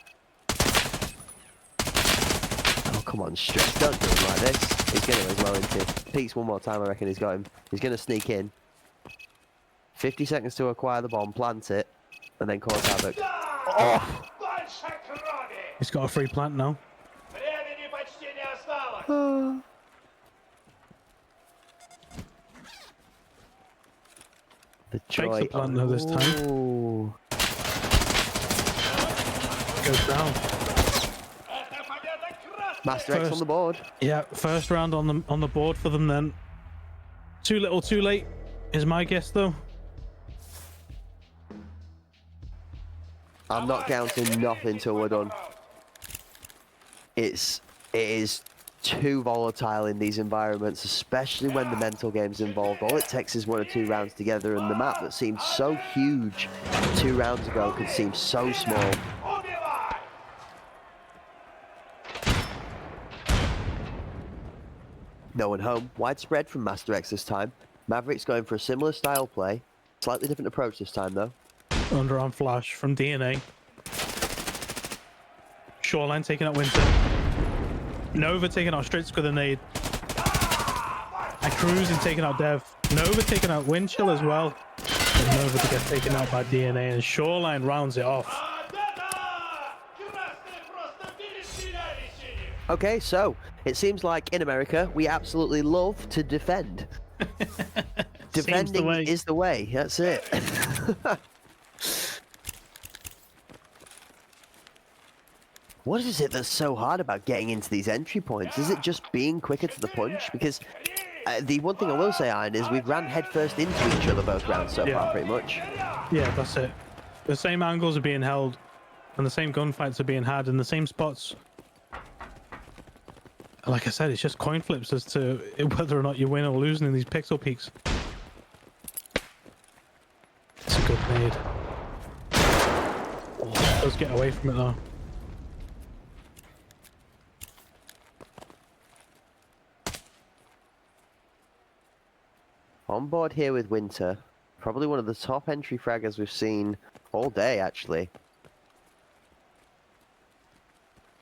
Oh, come on, Strix. Don't do him like this. He's going to as well, isn't he? Peeks one more time, I reckon he's got him. He's going to sneak in. 50 seconds to acquire the bomb, plant it, and then cause havoc. Oh! He's got a free plant now. The Fakes joy. the plant though this time. Ooh. Goes down. Master X on the board. Yeah, first round on the board for them then. Too little, too late, is my guess though. I'm not counting nothing till we're done. It is too volatile in these environments, especially when the mental game's involved. All it takes is 1 or 2 rounds together, and the map that seemed so huge 2 rounds ago could seem so small. No one home. Widespread from Master X this time. Maverick's going for a similar style play. Slightly different approach this time, though. Underarm flash from DNA. Shoreline taking out Winter. Nova taking out Stritz with a nade. And Cruising taking out Dev. Nova taking out Windchill as well. And Nova to get taken out by DNA, and Shoreline rounds it off. Okay, so it seems like in America we absolutely love to defend. Defending is the way. That's it. What is it that's so hard about getting into these entry points? Is it just being quicker to the punch? Because the one thing I will say, Iron, is we've ran headfirst into each other both rounds so far, pretty much. Yeah, that's it. The same angles are being held, and the same gunfights are being had in the same spots. Like I said, it's just coin flips as to whether or not you win or lose in these pixel peaks. It's a good nade. Oh, does get away from it though. On board here with Winter. Probably one of the top entry fraggers we've seen all day, actually.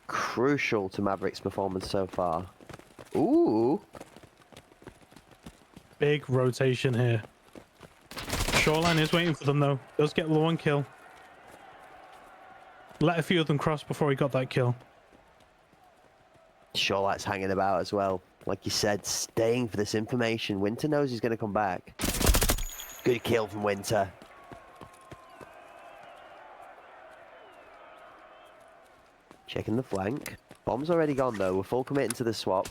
Crucial to Maverick's performance so far. Ooh! Big rotation here. Shoreline is waiting for them though. Does get the 1 kill. Let a few of them cross before he got that kill. Shoreline's hanging about as well. Like you said, staying for this information. Winter knows he's going to come back. Good kill from Winter. Checking the flank. Bomb's already gone though. We're full committing to the swap.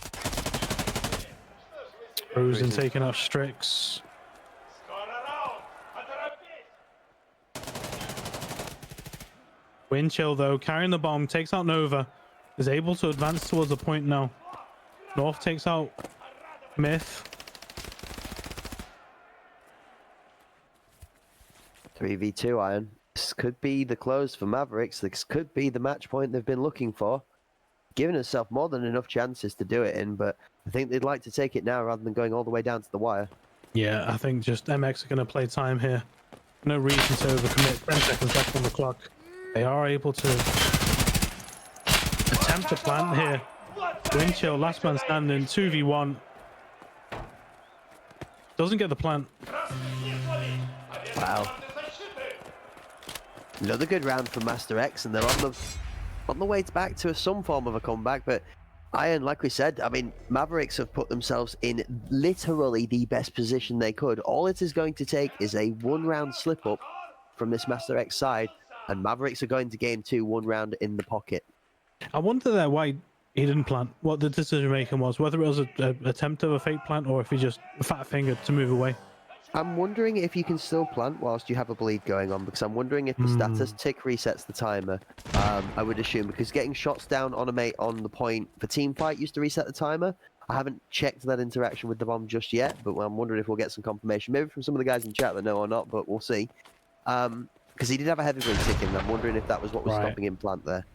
Cruising taking off Strix. Windchill though, carrying the bomb, takes out Nova. Is able to advance towards the point now. North takes out Myth. 3v2, Iron. This could be the close for Mavericks. This could be the match point they've been looking for. Giving itself more than enough chances to do it in, but I think they'd like to take it now rather than going all the way down to the wire. Yeah, I think just MX are going to play time here. No reason to overcommit. 10 seconds left on the clock. They are able to attempt to plant here. Windchill, last man standing, 2v1. Doesn't get the plant. Wow. Another good round from Master X, and they're on the way back to some form of a comeback. But Iron, like we said, I mean, Mavericks have put themselves in literally the best position they could. All it is going to take is a 1-round slip up from this Master X side, and Mavericks are going to game 2 1 round in the pocket. I wonder there why he didn't plant, what the decision making was, whether it was an attempt of a fake plant or if he just fat fingered to move away. I'm wondering if you can still plant whilst you have a bleed going on, because I'm wondering if the status tick resets the timer. I would assume, because getting shots down on a mate on the point for team fight used to reset the timer. I haven't checked that interaction with the bomb just yet, but I'm wondering if we'll get some confirmation, maybe from some of the guys in chat that know or not, but we'll see. Because he did have a heavy bleed ticking. I'm wondering if that was what was stopping him plant there.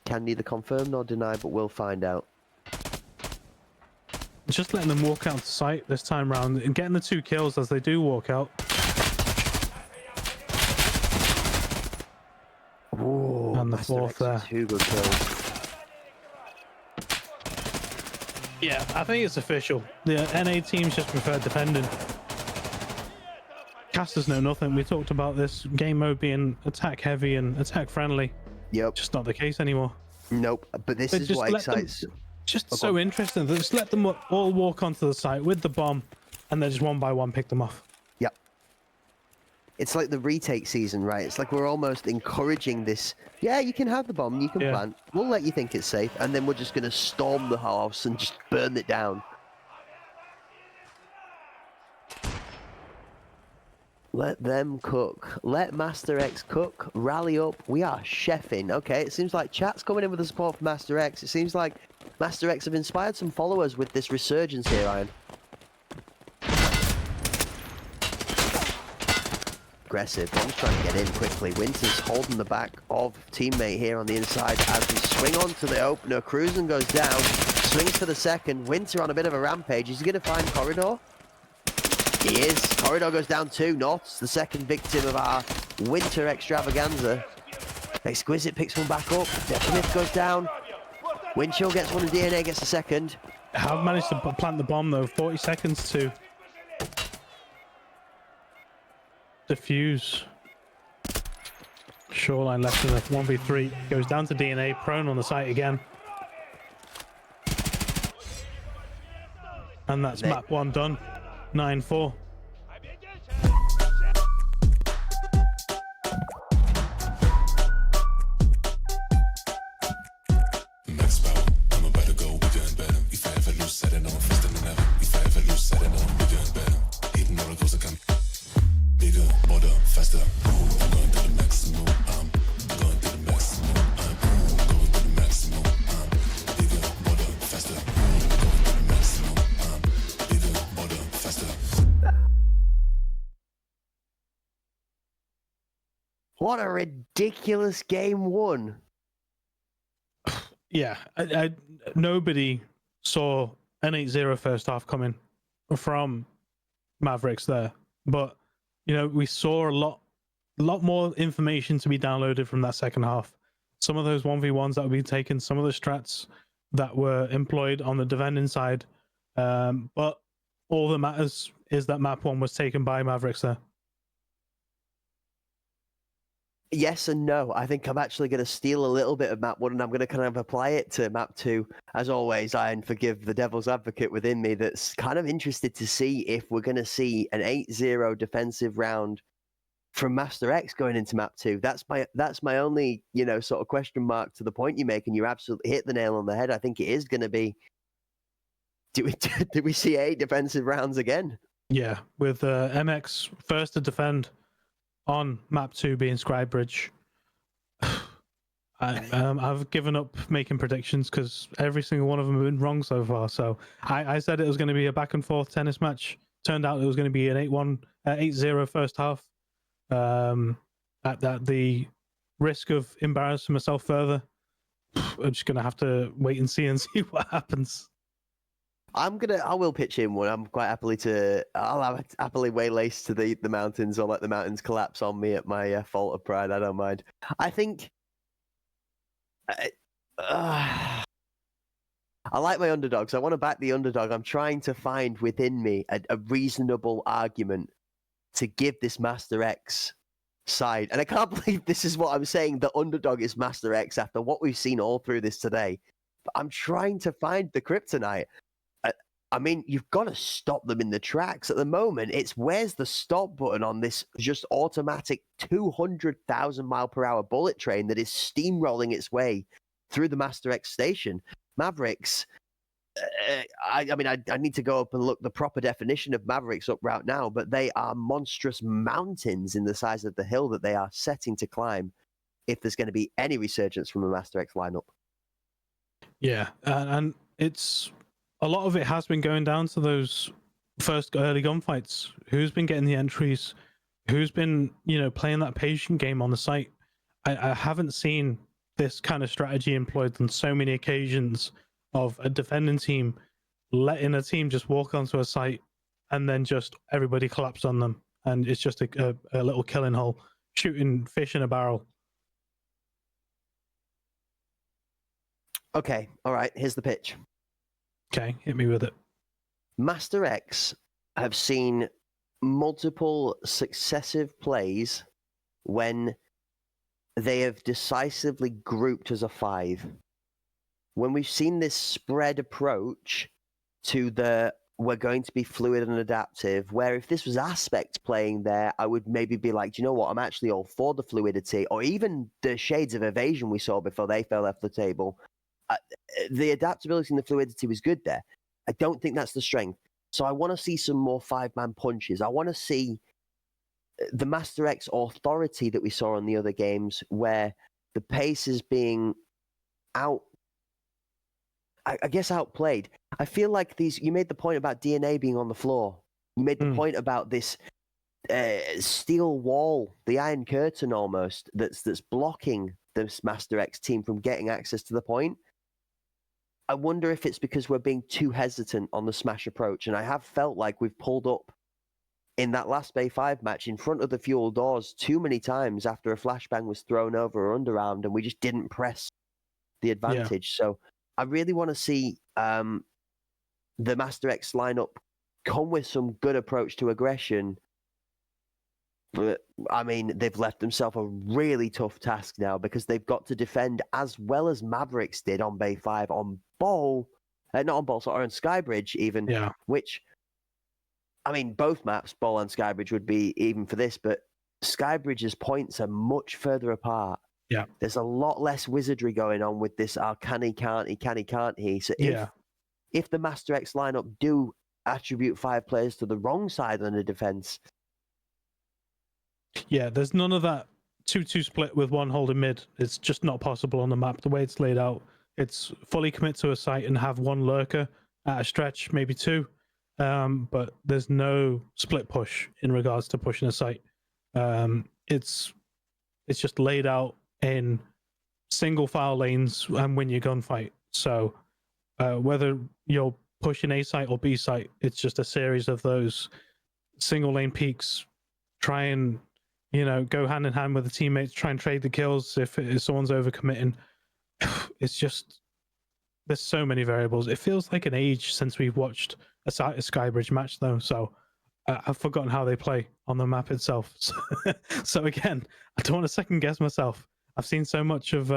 Can neither confirm nor deny, but we'll find out. Just letting them walk out to site this time round and getting the 2 kills as they do walk out. Ooh, And the 4th there. 2 good kills. Yeah, I think it's official. The NA teams just prefer defending. Casters know nothing. We talked about this game mode being attack heavy and attack friendly. Yep. Just not the case anymore. Nope. But this But is just what let them- excites. Just Oh, so interesting. Just let them all walk onto the site with the bomb, and then just one by one pick them off. Yep. It's like the retake season, right? It's like we're almost encouraging this. Yeah, you can have the bomb, you can Yeah. plant. We'll let you think it's safe, and then we're just going to storm the house and just burn it down. Let them cook. Let Master X cook. Rally up. We are chefing. Okay, it seems like chat's coming in with the support for Master X. It seems like Master X have inspired some followers with this resurgence here, Iron. Aggressive. Bomb's trying to get in quickly. Winter's holding the back of teammate here on the inside as we swing onto the opener. Cruzen goes down. Swings for the second. Winter on a bit of a rampage. Is he going to find Corridor? He is. Corridor goes down too. Knots, the second victim of our winter extravaganza. Exquisite picks one back up. Definitive goes down. Winchill gets one and DNA gets a second. Have managed to plant the bomb though. 40 seconds to defuse. Shoreline left in a 1v3. Goes down to DNA. Prone on the site again. And that's map 1 done. 9-4. Max power, I'm about to go bigger and better. If I ever lose, I don't know, faster than ever. If I ever lose, I don't know, bigger and better. Hitting roller coaster, come bigger, bolder, faster. Ooh, I'm going to the maximum. I'm going to the maximum. I'm going to the maximum. I'm bigger, bolder, faster. I'm going to the maximum. I'm bigger, bolder, faster. What a ridiculous game one. Yeah, nobody saw an 8-0 first half coming from Mavericks there, but you know we saw a lot more information to be downloaded from that second half. Some of those 1v1s that were being taken, some of the strats that were employed on the defending side, but all that matters is that map 1 was taken by Mavericks there. Yes and no. I think I'm actually going to steal a little bit of map 1 and I'm going to kind of apply it to map 2. As always, I forgive the devil's advocate within me that's kind of interested to see if we're going to see an 8-0 defensive round from Master X going into map 2. That's my only, sort of question mark to the point you make, and you absolutely hit the nail on the head. I think it is going to be, do we see 8 defensive rounds again? Yeah, with MX first to defend on map 2 being Scribebridge. I've given up making predictions because every single one of them have been wrong so far. So I said it was going to be a back and forth tennis match. Turned out it was going to be an 8-0 first half. At the risk of embarrassing myself further, I'm just going to have to wait and see what happens. I will pitch in one. I'm quite I'll happily waylace to the mountains or let the mountains collapse on me at my fault of pride. I don't mind. I think I like my underdogs. I want to back the underdog. I'm trying to find within me a reasonable argument to give this Master X side. And I can't believe this is what I'm saying. The underdog is Master X after what we've seen all through this today. But I'm trying to find the kryptonite. I mean, you've got to stop them in the tracks. At the moment, it's where's the stop button on this just automatic 200,000 mile per hour bullet train that is steamrolling its way through the Master X station. Mavericks, I need to go up and look the proper definition of Mavericks up right now, but they are monstrous mountains in the size of the hill that they are setting to climb if there's going to be any resurgence from the Master X lineup. Yeah, and it's... a lot of it has been going down to those first early gunfights. Who's been getting the entries? Who's been, playing that patient game on the site? I haven't seen this kind of strategy employed on so many occasions of a defending team letting a team just walk onto a site and then just everybody collapse on them. And it's just a little killing hole, shooting fish in a barrel. Okay, all right, here's the pitch. Okay, hit me with it. Master X have seen multiple successive plays when they have decisively grouped as a 5. When we've seen this spread approach to the we're going to be fluid and adaptive, where if this was aspect playing there, I would maybe be like, do you know what, I'm actually all for the fluidity, or even the shades of evasion we saw before they fell off the table. The adaptability and the fluidity was good there. I don't think that's the strength. So I want to see some more 5-man punches. I want to see the Master X authority that we saw in the other games, where the pace is being I guess outplayed. I feel like you made the point about DNA being on the floor. You made the point about this steel wall, the Iron Curtain almost, that's blocking this Master X team from getting access to the point. I wonder if it's because we're being too hesitant on the smash approach, and I have felt like we've pulled up in that last Bay 5 match in front of the fuel doors too many times after a flashbang was thrown over or underarmed, and we just didn't press the advantage. So I really want to see the Master X lineup come with some good approach to aggression. But, I mean, they've left themselves a really tough task now, because they've got to defend as well as Mavericks did on Bay 5, on Ball, not on Ball, sorry, on Skybridge even, which, I mean, both maps, Ball and Skybridge, would be even for this, but Skybridge's points are much further apart. Yeah. There's a lot less wizardry going on with this, can he, can't he? So if the Master X lineup do attribute 5 players to the wrong side on the defense. Yeah, there's none of that 2-2 split with one holding mid. It's just not possible on the map, the way it's laid out. It's fully commit to a site and have one lurker at a stretch, maybe 2. But there's no split push in regards to pushing a site. It's just laid out in single file lanes and win your gunfight. So whether you're pushing A site or B site, it's just a series of those single lane peaks. Try and, go hand in hand with the teammates, try and trade the kills if someone's overcommitting. It's just, there's so many variables. It feels like an age since we've watched a Skybridge match though, so I've forgotten how they play on the map itself. So again, I don't want to second guess myself. I've seen so much of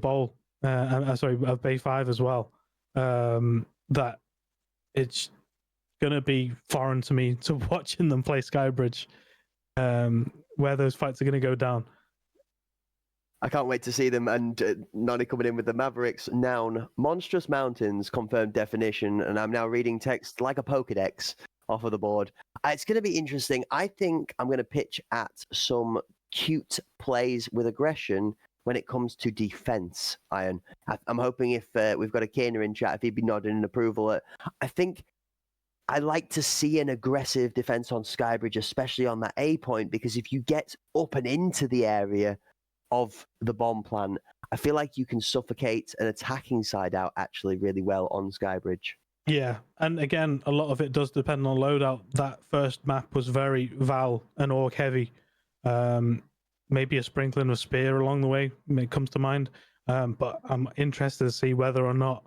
Bowl, of Bay 5 as well, that it's gonna be foreign to me to watching them play Skybridge, where those fights are gonna go down. I can't wait to see them. And Nani coming in with the Mavericks noun, monstrous mountains, confirmed definition. And I'm now reading text like a Pokedex off of the board. It's going to be interesting. I think I'm going to pitch at some cute plays with aggression when it comes to defense, Iron. I'm hoping if we've got a Kana in chat, if he'd be nodding in approval. I think I like to see an aggressive defense on Skybridge, especially on that A point, because if you get up and into the area of the bomb plant, I feel like you can suffocate an attacking side out actually really well on Skybridge. Yeah, and again, a lot of it does depend on loadout. That first map was very Val and Orc heavy. Maybe a sprinkling of Spear along the way comes to mind. But I'm interested to see whether or not,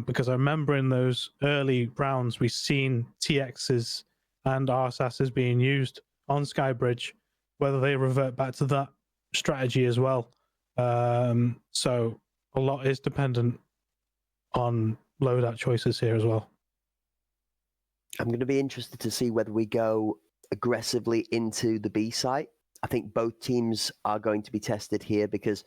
because I remember in those early rounds, we've seen TXs and RSASs being used on Skybridge, whether they revert back to that strategy as well. So a lot is dependent on loadout choices here as well. I'm going to be interested to see whether we go aggressively into the B site. I think both teams are going to be tested here, because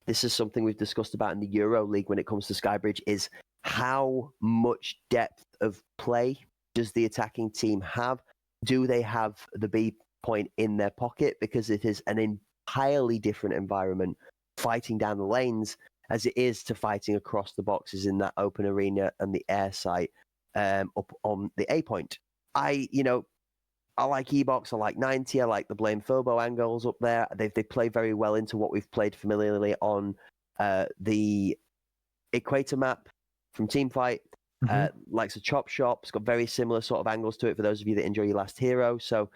this is something we've discussed about in the Euro League when it comes to Skybridge, is how much depth of play does the attacking team have? Do they have the B point in their pocket? Because it is an entirely different environment fighting down the lanes as it is to fighting across the boxes in that open arena and the air site up on the A point. I like E-Box, I like 90, I like the Blame Phobo angles up there. They play very well into what we've played familiarly on the Equator map from Teamfight. Likes a Chop Shop. It's got very similar sort of angles to it for those of you that enjoy your Last Hero. So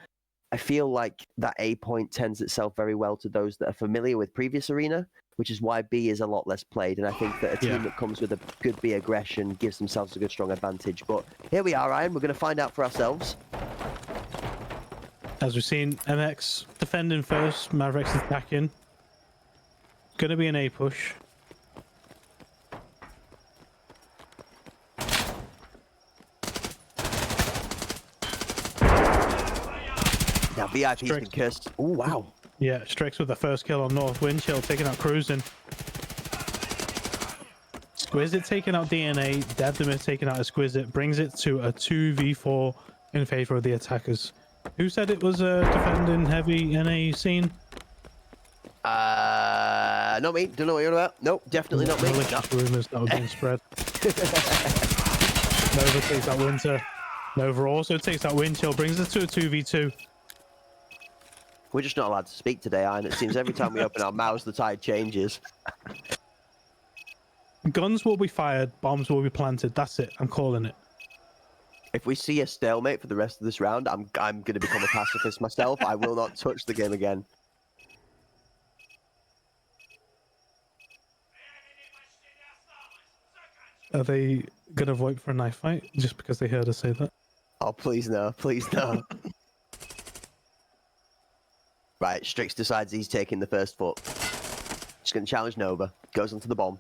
I feel like that A point tends itself very well to those that are familiar with previous arena, which is why B is a lot less played. And I think that a team that comes with a good B aggression gives themselves a good strong advantage. But here we are, Ryan. We're going to find out for ourselves. As we've seen, MX defending first, Mavericks attacking. Going to be an A push. Now VIP's been cursed. Oh, wow. Yeah, Strix with the first kill on North Windchill, taking out Cruising. Exquisite taking out DNA, Devdemir taking out Exquisite, brings it to a 2v4 in favor of the attackers. Who said it was a defending heavy in a scene? Not me. Don't know what you're on about. Nope, definitely not me. Malicious rumors that were being spread. Nova takes out Winter. Nova also takes out Windchill, brings it to a 2v2. We're just not allowed to speak today, Ian. It seems every time we open our mouths, the tide changes. Guns will be fired, bombs will be planted. That's it. I'm calling it. If we see a stalemate for the rest of this round, I'm going to become a pacifist myself. I will not touch the game again. Are they going to vote for a knife fight just because they heard us say that? Oh, please no. Please no. Right, Strix decides he's taking the first foot. Just going to challenge Nova. Goes onto the bomb.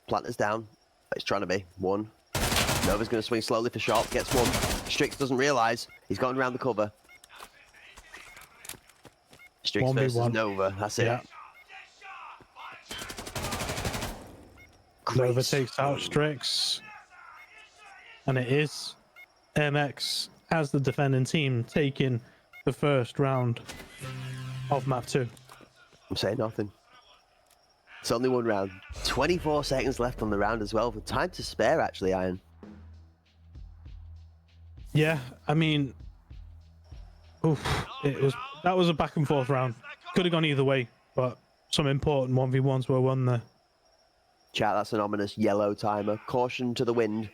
Planter's down. It's trying to be. One. Nova's going to swing slowly for shot. Gets one. Strix doesn't realise. He's gone around the cover. Strix versus Nova. That's it. Yeah. Nova takes out Strix. And it is MX as the defending team taking the first round of map 2. I'm saying nothing. It's only one round. 24 seconds left on the round as well. Time to spare, actually, Iron. Yeah, I mean, that was a back and forth round. Could have gone either way, but some important 1v1s were won there. Chat, that's an ominous yellow timer. Caution to the wind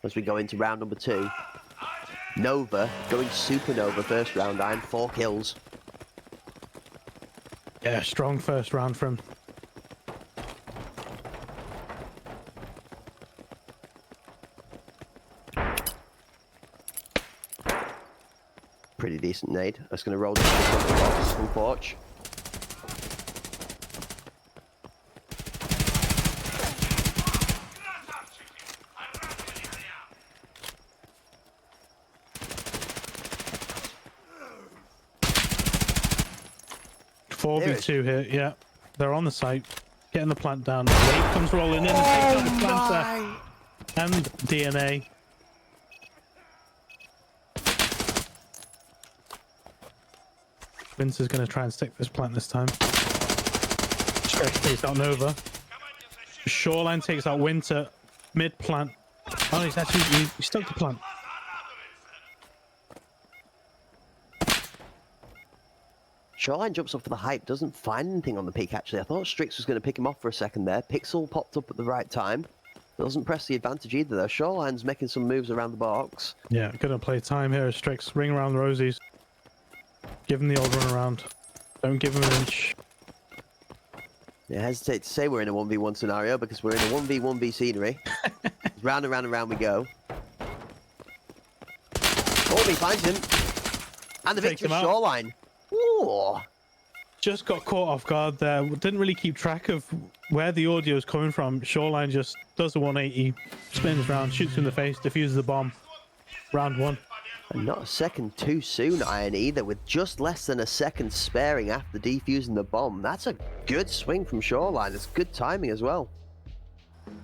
as we go into round number 2. Nova going supernova first round, Iron. 4 kills. Yeah, strong first round from him. Pretty decent nade. That's going to roll the box from Porch. Four v 2 here, yeah. They're on the site, getting the plant down. Wave comes rolling in and takes out the planter. And DNA. Vince is going to try and stick this plant this time. Stretch takes out Nova. Shoreline takes out Winter. Mid plant. Oh, he's actually he stuck the plant. Shoreline jumps up for the hype, doesn't find anything on the peak actually. I thought Strix was going to pick him off for a second there. Pixel popped up at the right time. Doesn't press the advantage either though. Shoreline's making some moves around the box. Yeah, gonna play time here. Strix, ring around the rosies. Give him the old run around. Don't give him an inch. Yeah, I hesitate to say we're in a 1v1 scenario because we're in a 1v1b scenery. Round and round and round we go. Oh, he finds him. And the victor, Shoreline. Ooh. Just got caught off guard there. Didn't really keep track of where the audio is coming from. Shoreline just does a 180, spins round, shoots in the face, defuses the bomb. Round 1. And not a second too soon, Iron, either, with just less than a second sparing after defusing the bomb. That's a good swing from Shoreline. It's good timing as well.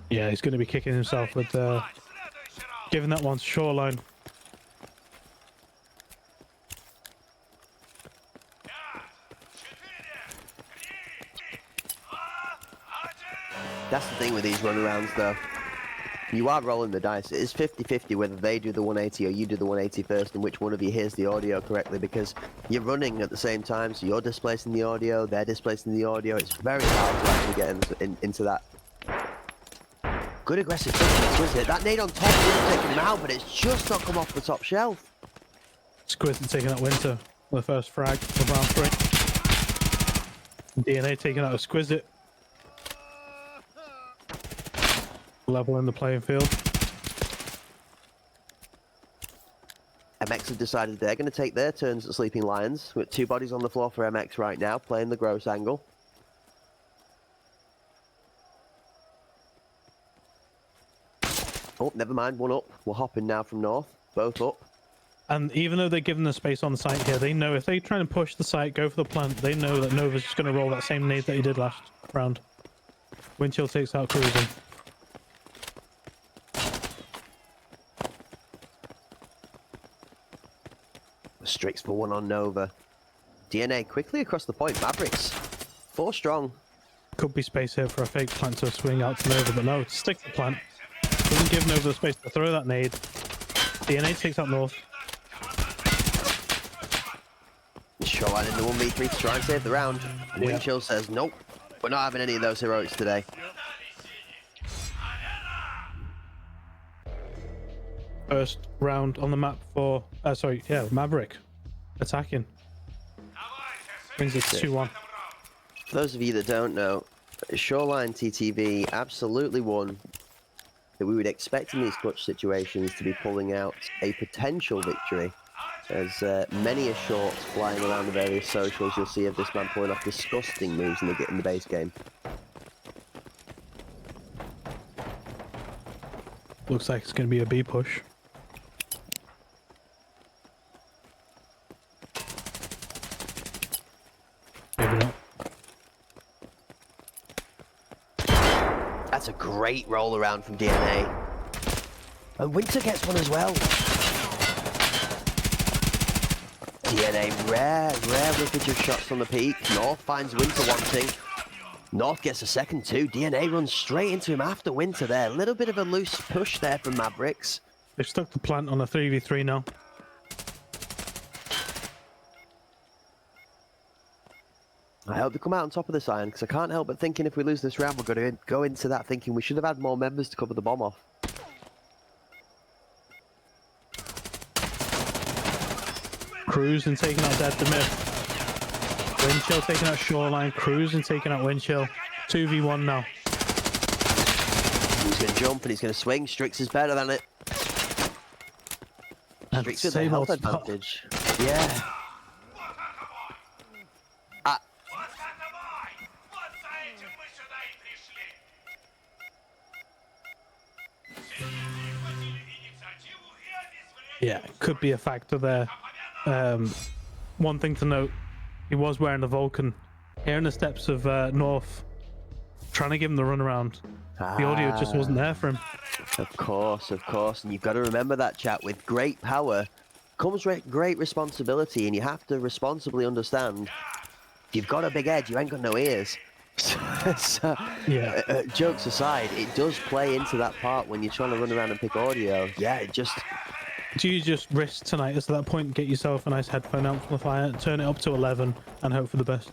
Yeah, he's going to be kicking himself with giving that one to Shoreline. That's the thing with these runarounds, though. You are rolling the dice. It is 50-50 whether they do the 180 or you do the 180 first and which one of you hears the audio correctly, because you're running at the same time, so you're displacing the audio, they're displacing the audio. It's very hard to actually get into that. Good aggressive footprint, was it? That nade on top would have taken him out, but it's just not come off the top shelf. Squid taking out Winter with the first frag of round 3. DNA taking out Exquisite. Level in the playing field. MX have decided they're going to take their turns at Sleeping Lions, with 2 bodies on the floor for MX right now, playing the gross angle. Oh, never mind, 1 up. We're hopping now from north, both up. And even though they're given the space on the site here, they know if they try and push the site, go for the plant, they know that Nova's just going to roll that same nade that he did last round. Windchill takes out Cruising. Strix for 1 on Nova. DNA quickly across the point. Mavericks 4 strong. Could be space here for a fake plant to swing out to Nova, but no, stick the plant. Doesn't give Nova the space to throw that nade. DNA takes out North. Shoreline in the 1v3 to try and save the round. Yeah. Windchill says, nope, we're not having any of those heroics today. First round on the map for, Maverick attacking. Brings it to 2-1. For those of you that don't know, Shoreline TTV absolutely won. That we would expect in these clutch situations to be pulling out a potential victory. There's many a shorts flying around the various socials you'll see of this man pulling off disgusting moves in the base game. Looks like it's going to be a B push. Maybe not. That's a great roll around from DNA. And Winter gets one as well. DNA, rare rippage of shots from the peak. North finds Winter wanting. North gets a second too. DNA runs straight into him after Winter there. A little bit of a loose push there from Mavericks. They've stuck the plant on a 3v3 now. I hope they come out on top of this iron, because I can't help but thinking if we lose this round, we're going to go into that thinking we should have had more members to cover the bomb off. Cruise and taking out Dead the Myth. Windchill taking out Shoreline. Cruise and taking out Windchill. 2v1 now. He's going to jump and he's going to swing. Strix is better than it. And Strix with the health advantage. Yeah. Yeah, could be a factor there. One thing to note, he was wearing the Vulcan. Here in the steps of North, trying to give him the runaround. The audio just wasn't there for him. Of course. And you've got to remember that, chat. With great power comes great responsibility, and you have to responsibly understand, if you've got a big head, you ain't got no ears. So, Yeah. Jokes aside, it does play into that part when you're trying to run around and pick audio. Yeah, it just... Do you just risk tinnitus at that point, get yourself a nice headphone amplifier, turn it up to 11, and hope for the best?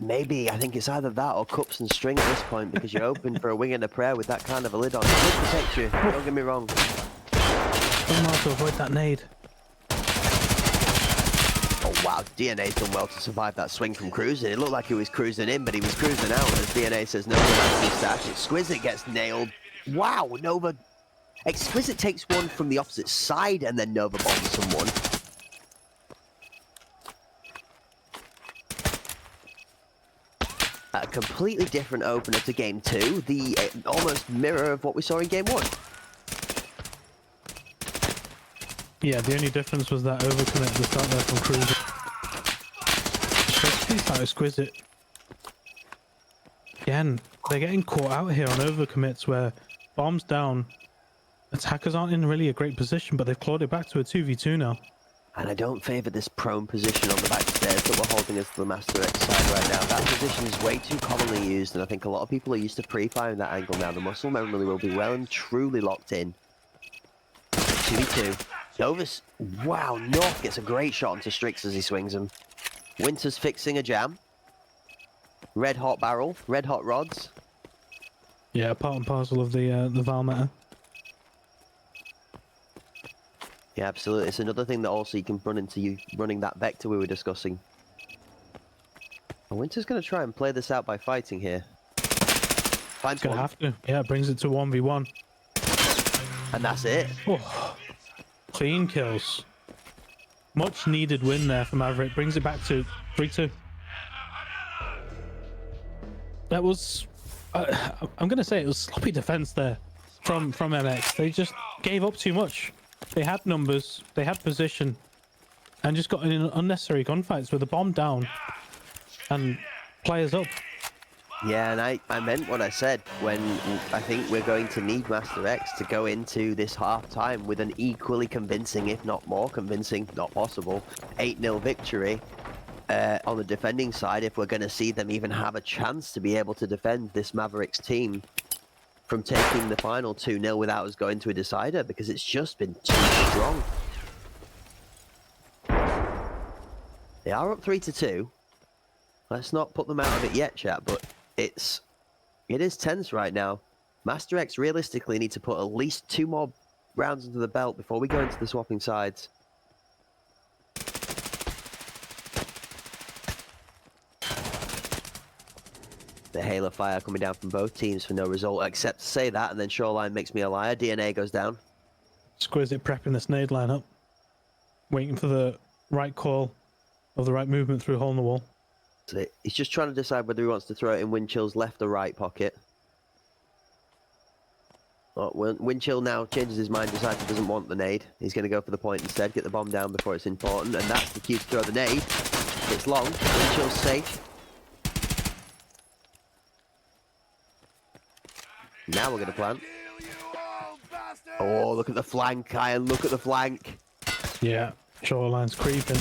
Maybe. I think it's either that or cups and string at this point, because you're open for a wing and a prayer with that kind of a lid on. It will protect you, don't get me wrong. Don't know how to avoid that nade. Oh wow, DNA's done well to survive that swing from cruising. It looked like he was cruising in, but he was cruising out, as DNA says no, that's his stash. Exquisite gets nailed. Wow, Nova... Exquisite takes one from the opposite side and then Nova bombs someone. A completely different opener to game 2, the almost mirror of what we saw in game 1. Yeah, the only difference was that overcommit at the start there from Cruiser. He's not Exquisite. Again, they're getting caught out here on overcommits where bombs down. Attackers aren't in really a great position, but they've clawed it back to a 2v2 now. And I don't favour this prone position on the back stairs that we're holding as the Master X side right now. That position is way too commonly used, and I think a lot of people are used to pre-firing that angle now. The muscle memory will be well and truly locked in. 2v2. Nova's... Wow, North gets a great shot onto Strix as he swings him. Winter's fixing a jam. Red hot barrel, red hot rods. Yeah, part and parcel of the Val meta. Yeah, Yeah, absolutely. It's another thing that also you can run into you running that vector we were discussing. And Winter's going to try and play this out by fighting here. Finds Gonna one, have to. Yeah, brings it to 1v1. and that's it. Oh, clean kills. Much needed win there for Maverick. Brings it back to 3-2. That was, I'm gonna say it was sloppy defense there from MX. They just gave up too much. They had numbers, they had position, and just got in unnecessary gunfights with the bomb down and players up. Yeah, and I meant what I said when I think we're going to need Master X to go into this half-time with an equally convincing, if not more convincing, not possible, 8-0 victory on the defending side if we're going to see them even have a chance to be able to defend this Mavericks team from taking the final 2-0 without us going to a decider, because it's just been too strong. They are up 3-2. Let's not put them out of it yet, chat, but it is tense right now. Master X realistically need to put at least 2 more rounds into the belt before we go into the swapping sides. The hail of fire coming down from both teams for no result, except to say that, and then Shoreline makes me a liar. DNA goes down. Exquisite prepping the snade lineup, waiting for the right call of the right movement through a hole in the wall. So he's just trying to decide whether he wants to throw it in Windchill's left or right pocket. Oh, Windchill now changes his mind, decides he doesn't want the nade. He's going to go for the point instead, get the bomb down before it's important, and that's the cue to throw the nade. It's long, Windchill's safe. Now we're going to plant. Oh, look at the flank, Iron, look at the flank. Yeah, Shoreline's creeping.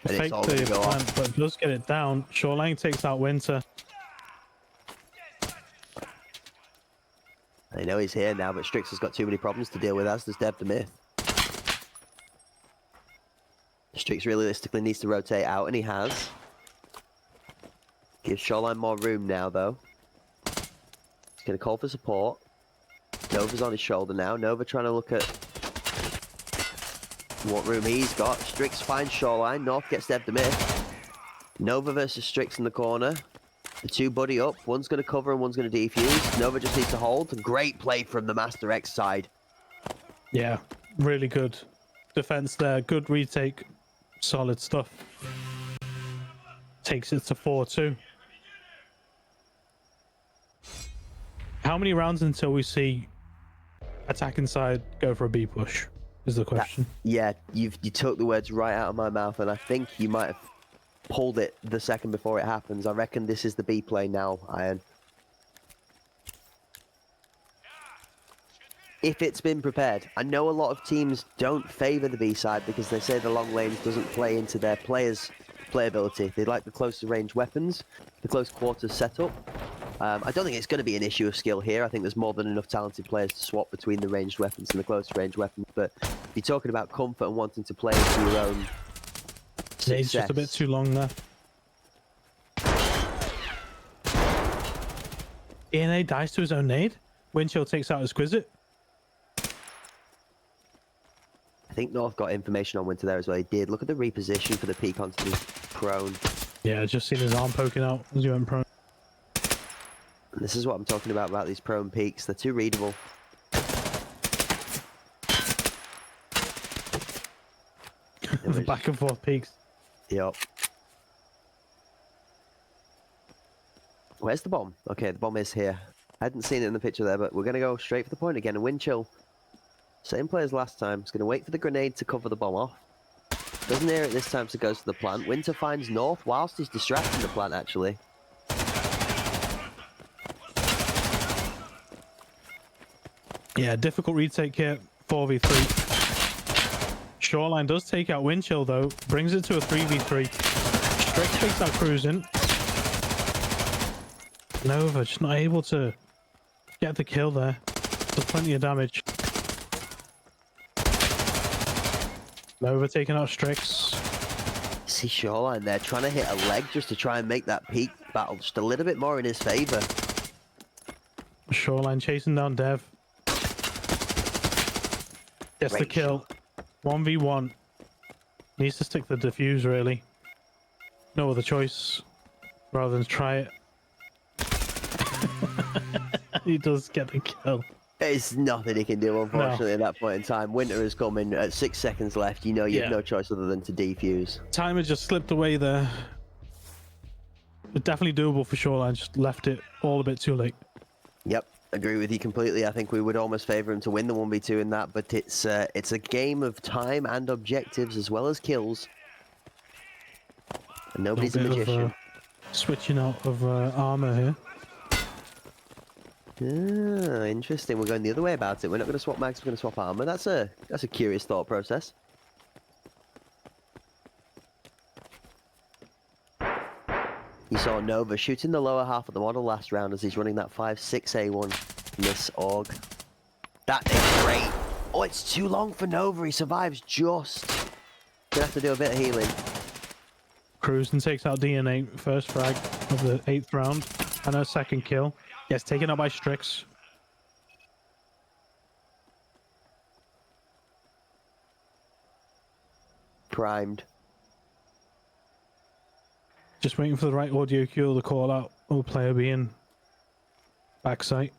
And Fake it's all the going to go plant, off. but does get it down. Shoreline takes out Winter. I know he's here now, but Strix has got too many problems to deal with, as does Dev the Myth. Strix realistically needs to rotate out, and he has. Gives Shoreline more room now, though. He's going to call for support. Nova's on his shoulder now. Nova trying to look at what room he's got. Strix finds Shoreline. North gets Dev the Myth. Nova versus Strix in the corner. The two buddy up. One's going to cover and one's going to defuse. Nova just needs to hold. Great play from the Master X side. Yeah, really good defense there. Good retake. Solid stuff. Takes it to 4-2. How many rounds until we see attacking side go for a B push is the question. Yeah, you took the words right out of my mouth, and I think you might have pulled it the second before it happens. I reckon this is the B play now, Iron. If it's been prepared. I know a lot of teams don't favour the B side because they say the long range doesn't play into their players' playability. They like the closer range weapons, the close quarters setup. I don't think it's going to be an issue of skill here. I think there's more than enough talented players to swap between the ranged weapons and the close range weapons. But if you're talking about comfort and wanting to play into your own success, Yeah, he's just a bit too long there. ENA dies to his own nade. Windchill takes out Exquisite. I think North got information on Winter there as well. He did. Look at the reposition for the peak onto the prone. Yeah, just seen his arm poking out as he went prone. And this is what I'm talking about these prone peaks. They're too readable. The back and forth peaks. Yup. Where's the bomb? Okay, the bomb is here. I hadn't seen it in the picture there, but we're going to go straight for the point again. And Windchill, same play as last time. He's going to wait for the grenade to cover the bomb off. Doesn't hear it this time, so goes to the plant. Winter finds North whilst he's distracting the plant, actually. Yeah, difficult retake here. 4v3. Shoreline does take out Windchill though. Brings it to a 3v3. Strix takes out Cruising. Nova just not able to get the kill there. Does plenty of damage. Nova taking out Strix. See Shoreline there trying to hit a leg just to try and make that peak battle just a little bit more in his favour. Shoreline chasing down Dev. Gets the Great kill. 1v1. Needs to stick the defuse, really. No other choice rather than try it. He does get the kill. There's nothing he can do, unfortunately, at that point in time. Winter is coming at 6 seconds left. You know you have no choice other than to defuse. Timer just slipped away there. But definitely doable for Shoreline, just left it all a bit too late. Yep, agree with you completely. I think we would almost favour him to win the 1v2 in that, but it's a game of time and objectives as well as kills. And nobody's a magician. Switching out of armor here. Ah, interesting. We're going the other way about it. We're not going to swap mags, we're going to swap armor. That's a curious thought process. You saw Nova shooting the lower half of the model last round as he's running that 5.6A1 miss AUG. That is great. Oh, it's too long for Nova. He survives just. Gonna have to do a bit of healing. Cruising takes out DNA, first frag of the 8th round, and a second kill. Gets taken out by Strix. Primed. Just waiting for the right audio cue to call out. Oh, player being backside.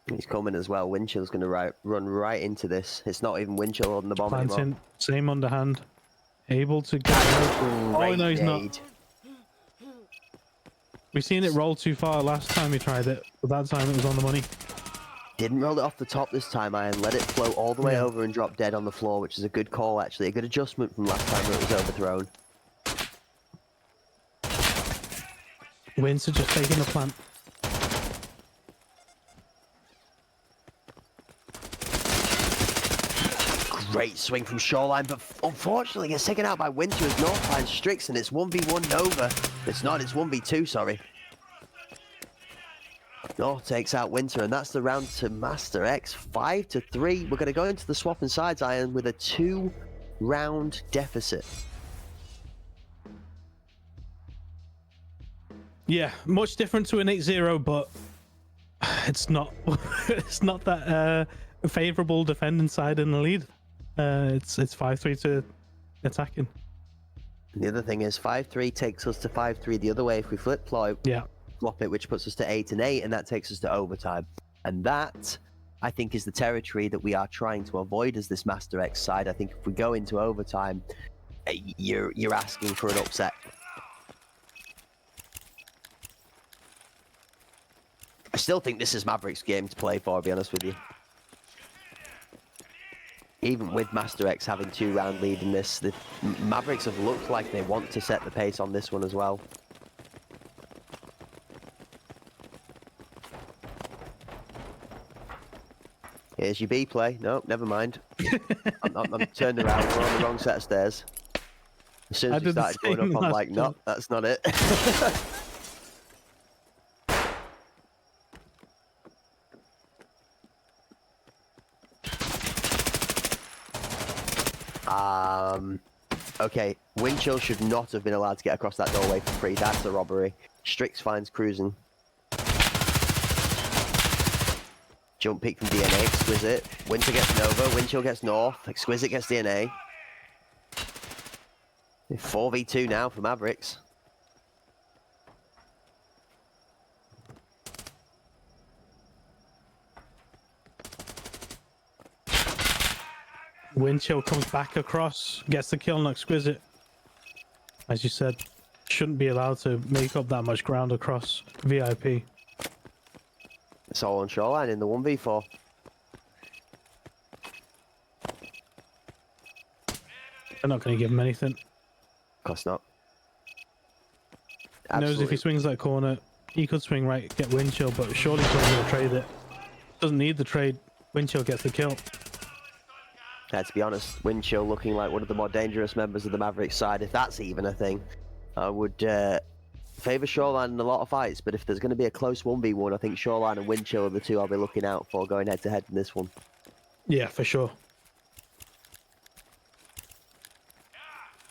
He's coming as well. Windchill's going to run right into this. It's not even Windchill holding the bomb anymore. Planting, same underhand. Able to get out. Oh, no, he's not. We've seen it roll too far last time we tried it, but that time it was on the money. Didn't roll it off the top this time, Iron. Let it float all the way over and drop dead on the floor, which is a good call, actually. A good adjustment from last time where it was overthrown. Winds are just taking the plant. Great swing from Shoreline, but unfortunately gets taken out by Winter as North finds Strix, and it's 1v1 Nova. It's not, it's 1v2, sorry. North takes out Winter, and that's the round to Master X. 5-3. We're going to go into the swapping sides, Iron, with a 2-round deficit. Yeah, much different to an 8-0, but it's not. It's not that favorable defending side in the lead. It's 5-3 to attacking. The other thing is 5-3 takes us to 5-3 the other way if we flip flop. Yeah. Flop it, which puts us to 8-8, and that takes us to overtime. And that, I think, is the territory that we are trying to avoid as this Master X side. I think if we go into overtime, you're asking for an upset. I still think this is Maverick's game to play for, I'll be honest with you. Even with Master X having 2-round lead in this, the Mavericks have looked like they want to set the pace on this one as well. Here's your B play. No, never mind. I'm turned around. We're on the wrong set of stairs. As soon as we started going up, I'm like, no, that's not it. Okay, Windchill should not have been allowed to get across that doorway for free. That's a robbery. Strix finds cruising. Jump peek from DNA, Exquisite. Winter gets Nova, Windchill gets North, Exquisite gets DNA. 4v2 now for Mavericks. Windchill comes back across, gets the kill on Exquisite. As you said, shouldn't be allowed to make up that much ground across VIP. It's all on Shoreline in the 1v4. They're not going to give him anything. Of course not. He knows if he swings that corner, he could swing right, get Windchill, but surely he's not going to trade it. Doesn't need the trade. Windchill gets the kill. To be honest, Windchill looking like one of the more dangerous members of the Mavericks side, if that's even a thing. I would favour Shoreline in a lot of fights, but if there's going to be a close 1v1, I think Shoreline and Windchill are the two I'll be looking out for going head-to-head in this one. Yeah, for sure.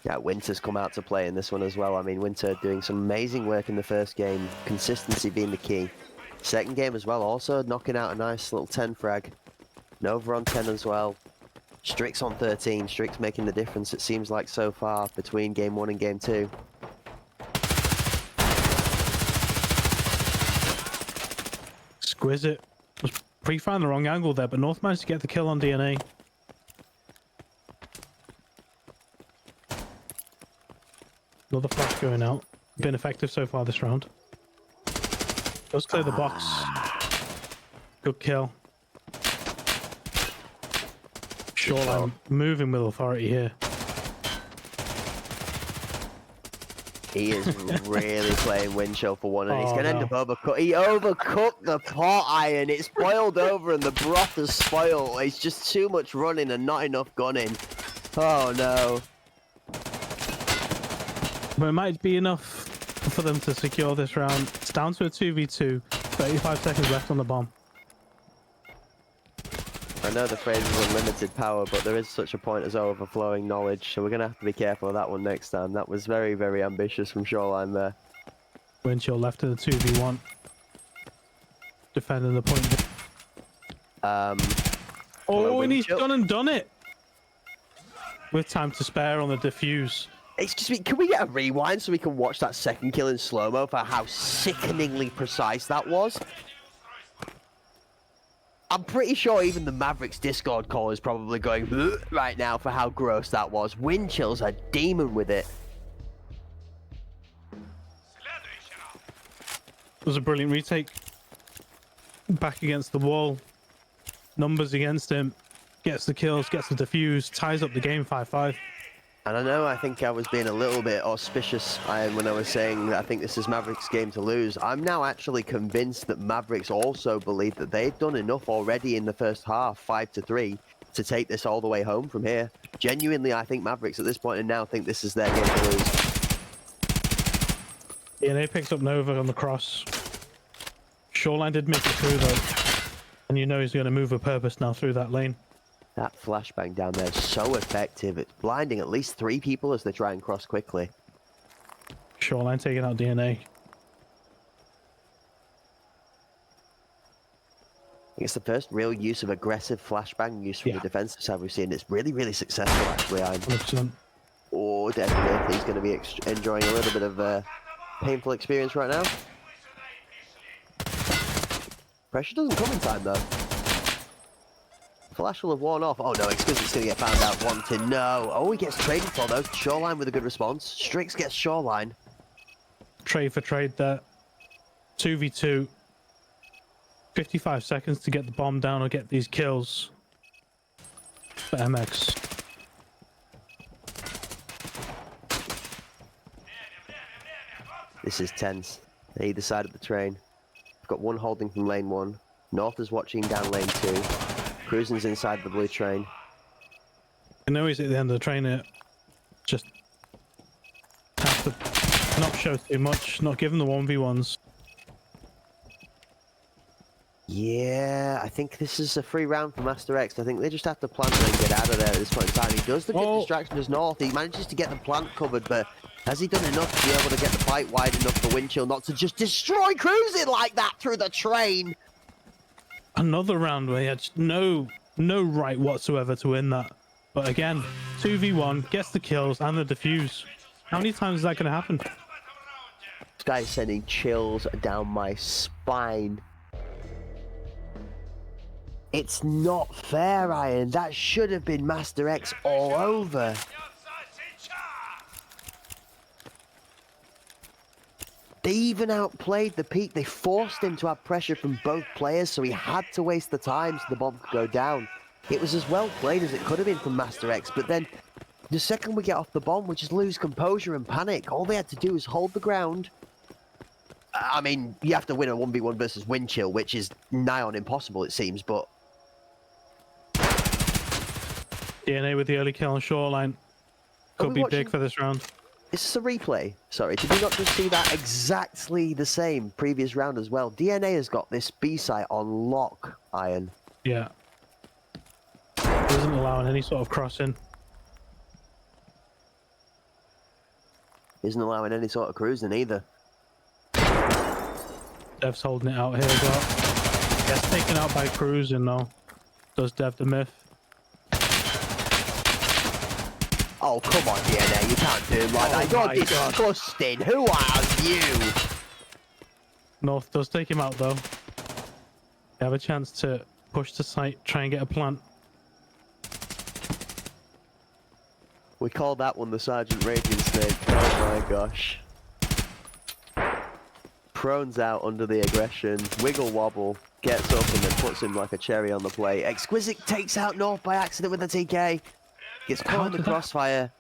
Yeah, Winter's come out to play in this one as well. I mean, Winter doing some amazing work in the first game, consistency being the key. Second game as well, also knocking out a nice little 10 frag. Nova on 10 as well. Strix on 13. Strix making the difference, it seems like, so far between game 1 and game 2. Exquisite. Was pre-firing the wrong angle there, but North managed to get the kill on DNA. Another flash going out. Been effective so far this round. Does clear the box. Good kill. Shoreline moving with authority here. He is really playing Windchill for one, and he's Oh, going to end no. up overcooked. He overcooked the pot, Iron. It's boiled over and the broth is spoiled. It's just too much running and not enough gunning. Oh, no. But it might be enough for them to secure this round. It's down to a 2v2. 35 seconds left on the bomb. I know the phrase is unlimited power, but there is such a point as overflowing knowledge, so we're going to have to be careful of that one next time. That was very, very ambitious from Shoreline there. Windchill left to the 2v1. Defending the point. Oh, and he's Windchill. gone and done it! With time to spare on the defuse. Excuse me, can we get a rewind so we can watch that second kill in slow-mo for how sickeningly precise that was? I'm pretty sure even the Mavericks Discord call is probably going "Ugh" right now for how gross that was. Windchill's a demon with it. It was a brilliant retake. Back against the wall. Numbers against him. Gets the kills, gets the defuse, ties up the game 5-5. And I know I think I was being a little bit auspicious when I was saying that I think this is Mavericks' game to lose. I'm now actually convinced that Mavericks also believe that they've done enough already in the first half, 5-3, to take this all the way home from here. Genuinely, I think Mavericks at this point and now think this is their game to lose. DNA picks up Nova on the cross. Shoreline did make it through though. And you know he's going to move with purpose now through that lane. That flashbang down there is so effective. It's blinding at least 3 people as they try and cross quickly. Shoreline taking out DNA. I think it's the first real use of aggressive flashbang use from the defensive side we've seen. It's really, really successful, actually. 100%. Oh, definitely. He's going to be enjoying a little bit of a painful experience right now. Pressure doesn't come in time, though. Flash will have worn off. Oh, no, Exquisite's going to get found out wanting. No. Oh, he gets traded for, though. Shoreline with a good response. Strix gets Shoreline. Trade for trade there. 2v2. 55 seconds to get the bomb down or get these kills for MX. This is tense. Either side of the train. We've got one holding from lane 1. North is watching down lane 2. Cruising's inside the blue train. I know he's at the end of the train here. Just have to not show too much, not give him the 1v1s. Yeah, I think this is a free round for Master X. I think they just have to plant and get out of there at this point in time. He does the good distraction as North. He manages to get the plant covered, but has he done enough to be able to get the fight wide enough for Windchill not to just destroy Cruising like that through the train? Another round where he had no right whatsoever to win that. But again, 2v1, gets the kills and the defuse. How many times is that going to happen? This guy's sending chills down my spine. It's not fair, Iron. That should have been Master X all over. They even outplayed the peak. They forced him to have pressure from both players, so he had to waste the time so the bomb could go down. It was as well played as it could have been from Master X, but then the second we get off the bomb, we just lose composure and panic. All they had to do is hold the ground. I mean, you have to win a 1v1 versus Windchill, which is nigh on impossible, it seems, but... DNA with the early kill on Shoreline. Could be big for this round. Is this a replay? Sorry, did we not just see that exactly the same previous round as well? DNA has got this B site on lock, Iron. Yeah. Isn't allowing any sort of crossing. Isn't allowing any sort of cruising either. Dev's holding it out here as well. Gets taken out by cruising though. Does Dev the myth. Oh, come on, DNA. You can't do him like that. my You're God. disgusting. Who are you? North does take him out, though. They have a chance to push the site, try and get a plant. We call that one the Sergeant Raging Snake. Oh my gosh. Prone's out under the aggression. Wiggle wobble. Gets up and then puts him like a cherry on the plate. Exquisite takes out North by accident with a TK. Gets caught in the crossfire.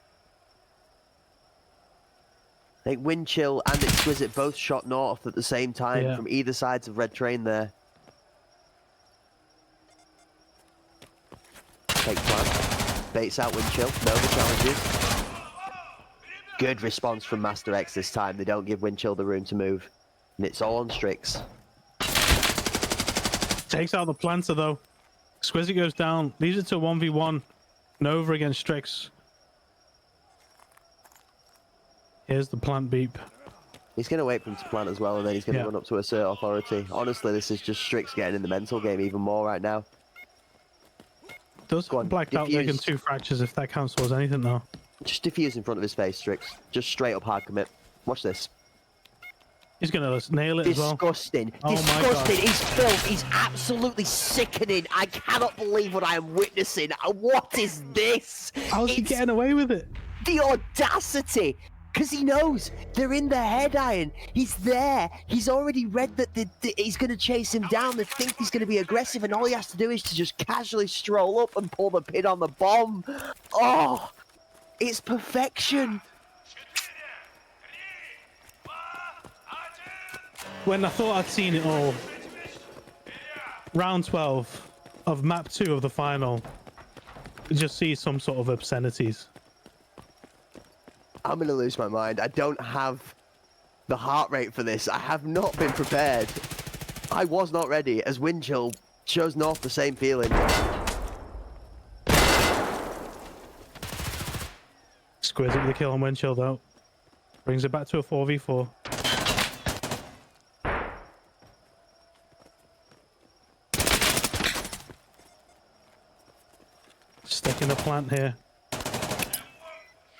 I think Windchill and Exquisite both shot North at the same time from either sides of Red Train there. Take plan. Baits out Windchill. Nova challenges. Good response from Master X this time. They don't give Windchill the room to move. And it's all on Strix. Takes out the planter, though. Exquisite goes down. Leaves it to 1v1. Nova against Strix. Here's the plant beep. He's going to wait for him to plant as well, and then he's going to run up to assert authority. Honestly, this is just Strix getting in the mental game even more right now. Does blacked out making 2 fractures if that counts towards anything, though. Just diffuse in front of his face, Strix. Just straight up hard commit. Watch this. He's gonna nail it as well. Disgusting. Oh my Disgusting. God. He's filth. He's absolutely sickening. I cannot believe what I am witnessing. What is this? How's he getting away with it? The audacity. Because he knows they're in the head iron. He's there. He's already read that he's going to chase him down. They think he's going to be aggressive, and all he has to do is to just casually stroll up and pull the pin on the bomb. Oh, it's perfection. When I thought I'd seen it all, round 12 of map 2 of the final, you just see some sort of obscenities. I'm going to lose my mind. I don't have the heart rate for this. I have not been prepared. I was not ready, as Windchill shows North the same feeling. Exquisite with the kill on Windchill, though. Brings it back to a 4v4. Sticking the plant here.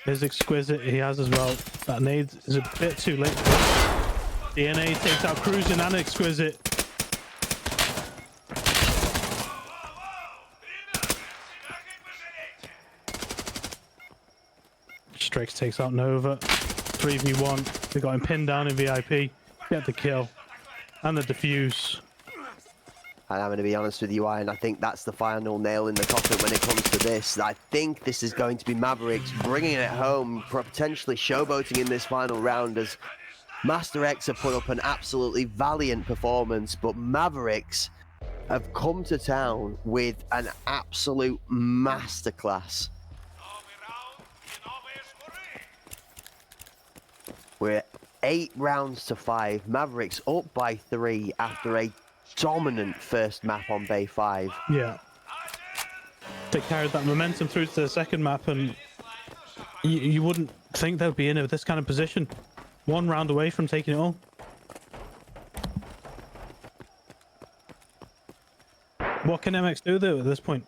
There's Exquisite, he has as well. That nade is a bit too late. DNA takes out Cruising and Exquisite. Strix takes out Nova. 3v1. They got him pinned down in VIP. Get the kill. And the defuse. And I'm going to be honest with you, Ian, I think that's the final nail in the coffin when it comes to this. I think this is going to be Mavericks bringing it home, potentially showboating in this final round, as Master X have put up an absolutely valiant performance, but Mavericks have come to town with an absolute masterclass. We're 8 rounds to 5. Mavericks up by 3 after a dominant first map on Bay 5. Yeah. They carried that momentum through to the second map, and you wouldn't think they'd be in this kind of position. 1 round away from taking it all. What can MX do though at this point?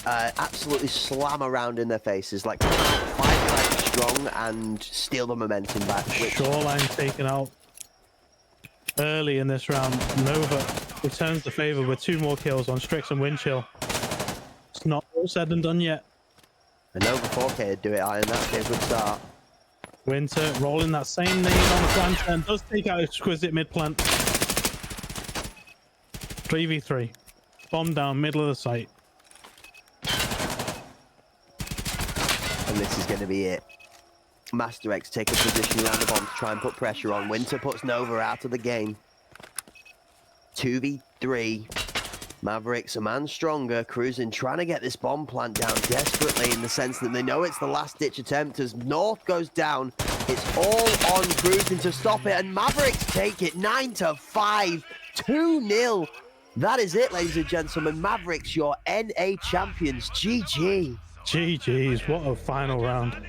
Absolutely slam around in their faces, like fight like strong and steal the momentum back. Shoreline taken out early in this round. Nova returns the favor with 2 more kills on Strix and Windchill. It's not all said and done yet. And Nova 4K would do it, Iron. That'd be a good start. Winter rolling that same nade on the plant and does take out Exquisite mid plant. 3v3. Bomb down middle of the site. And this is going to be it. Master X take a position around the bomb to try and put pressure on. Winter puts Nova out of the game. 2v3. Mavericks a man stronger. Cruising trying to get this bomb plant down desperately, in the sense that they know it's the last ditch attempt as North goes down. It's all on Cruising to stop it, and Mavericks take it 9-5. 2-0. That is it, ladies and gentlemen. Mavericks, your NA champions. GG. GG's, what a final round.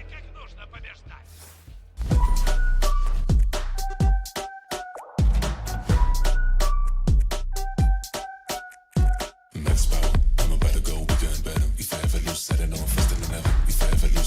Max power, I'm about to go bigger and better. If I ever lose, I don't know I'm faster than ever. If I ever lose,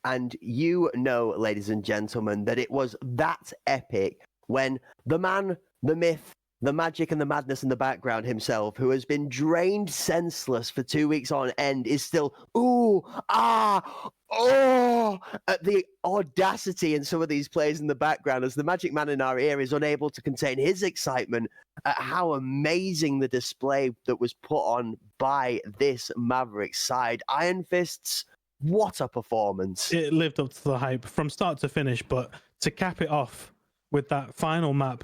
And you know, ladies and gentlemen, that it was that epic when the man, the myth, the magic and the madness in the background himself, who has been drained senseless for 2 weeks on end, is still, ooh, ah, oh, at the audacity in some of these plays in the background as the magic man in our ear is unable to contain his excitement at how amazing the display that was put on by this Mavericks side. Iron Fists, what a performance. It lived up to the hype from start to finish, but to cap it off with that final map,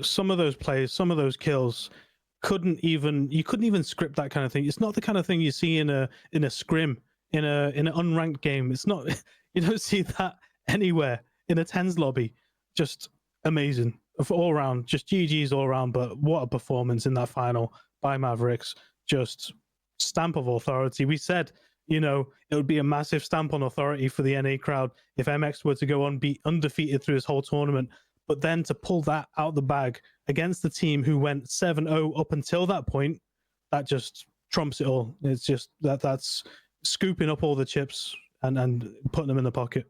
some of those plays, some of those kills, you couldn't even script that kind of thing. It's not the kind of thing you see in a scrim, in an unranked game. It's not, you don't see that anywhere in a tens lobby. Just amazing all around, just GG's all around. But what a performance in that final by Mavericks. Just stamp of authority. We said, it would be a massive stamp on authority for the NA crowd if MX were to go on, be undefeated through this whole tournament. But then to pull that out the bag against the team who went 7-0 up until that point, that just trumps it all. It's just that's scooping up all the chips and putting them in the pocket.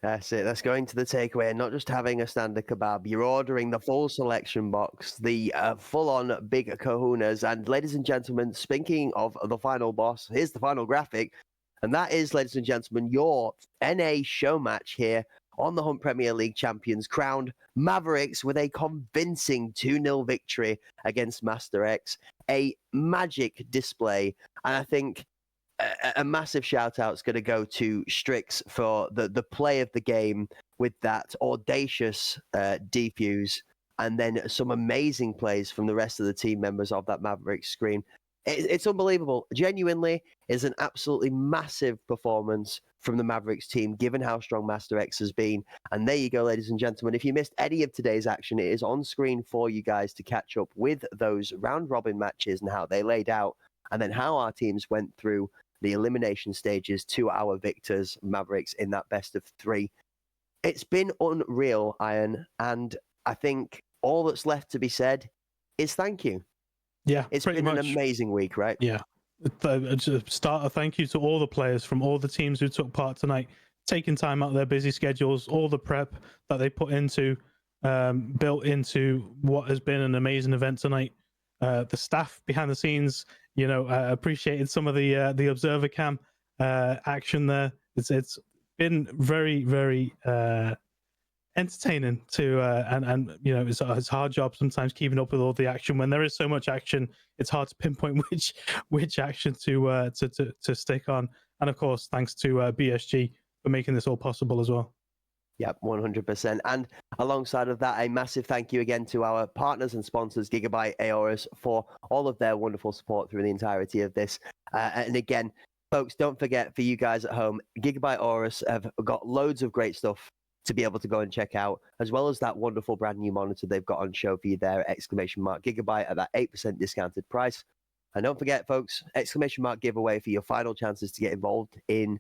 That's it. That's going to the takeaway and not just having a standard kebab. You're ordering the full selection box, the full-on big kahunas. And ladies and gentlemen, speaking of the final boss, here's the final graphic. And that is, ladies and gentlemen, your NA show match here on the Hunt Premier League champions crowned Mavericks with a convincing 2-0 victory against Master X. A magic display. And I think a massive shout out is going to go to Strix for the play of the game with that audacious defuse, and then some amazing plays from the rest of the team members of that Mavericks screen. It's unbelievable. Genuinely, is an absolutely massive performance from the Mavericks team, given how strong Master X has been. And there you go, ladies and gentlemen. If you missed any of today's action, it is on screen for you guys to catch up with those round robin matches and how they laid out, and then how our teams went through the elimination stages to our victors, Mavericks, in that best of 3. It's been unreal, Iron, and I think all that's left to be said is thank you. Yeah, it's been an amazing week, right? Yeah. Start a thank you to all the players from all the teams who took part tonight, taking time out of their busy schedules, all the prep that they put into, built into what has been an amazing event tonight. The staff behind the scenes, appreciated some of the observer cam action there. It's been very, very entertaining to and it's a hard job sometimes keeping up with all the action. When there is so much action, it's hard to pinpoint which action to stick on. And of course, thanks to BSG for making this all possible as well. Yep, 100%. And alongside of that, a massive thank you again to our partners and sponsors, Gigabyte, Aorus, for all of their wonderful support through the entirety of this. And again, folks, don't forget, for you guys at home, Gigabyte Aorus have got loads of great stuff to be able to go and check out, as well as that wonderful brand new monitor they've got on show for you there, Gigabyte at that 8% discounted price. And don't forget, folks, giveaway for your final chances to get involved in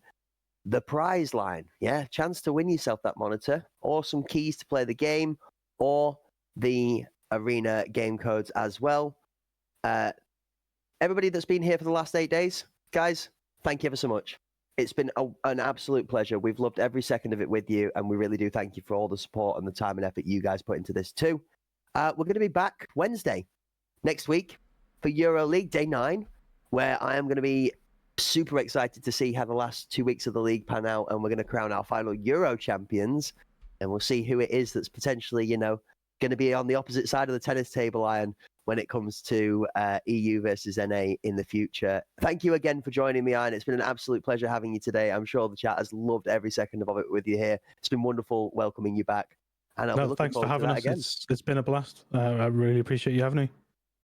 the prize line. Yeah, chance to win yourself that monitor, or some keys to play the game, or the arena game codes as well. Everybody that's been here for the last 8 days, guys, thank you ever so much. It's been an absolute pleasure. We've loved every second of it with you, and we really do thank you for all the support and the time and effort you guys put into this too. We're going to be back Wednesday next week for EuroLeague Day 9, where I am going to be super excited to see how the last 2 weeks of the league pan out, and we're going to crown our final Euro champions, and we'll see who it is that's potentially, going to be on the opposite side of the tennis table, Iron, when it comes to EU versus NA in the future. Thank you again for joining me, Iron. It's been an absolute pleasure having you today. I'm sure the chat has loved every second of it with you here. It's been wonderful welcoming you back. And I'll be looking thanks for forward to having that us. again. It's been a blast. I really appreciate you having me.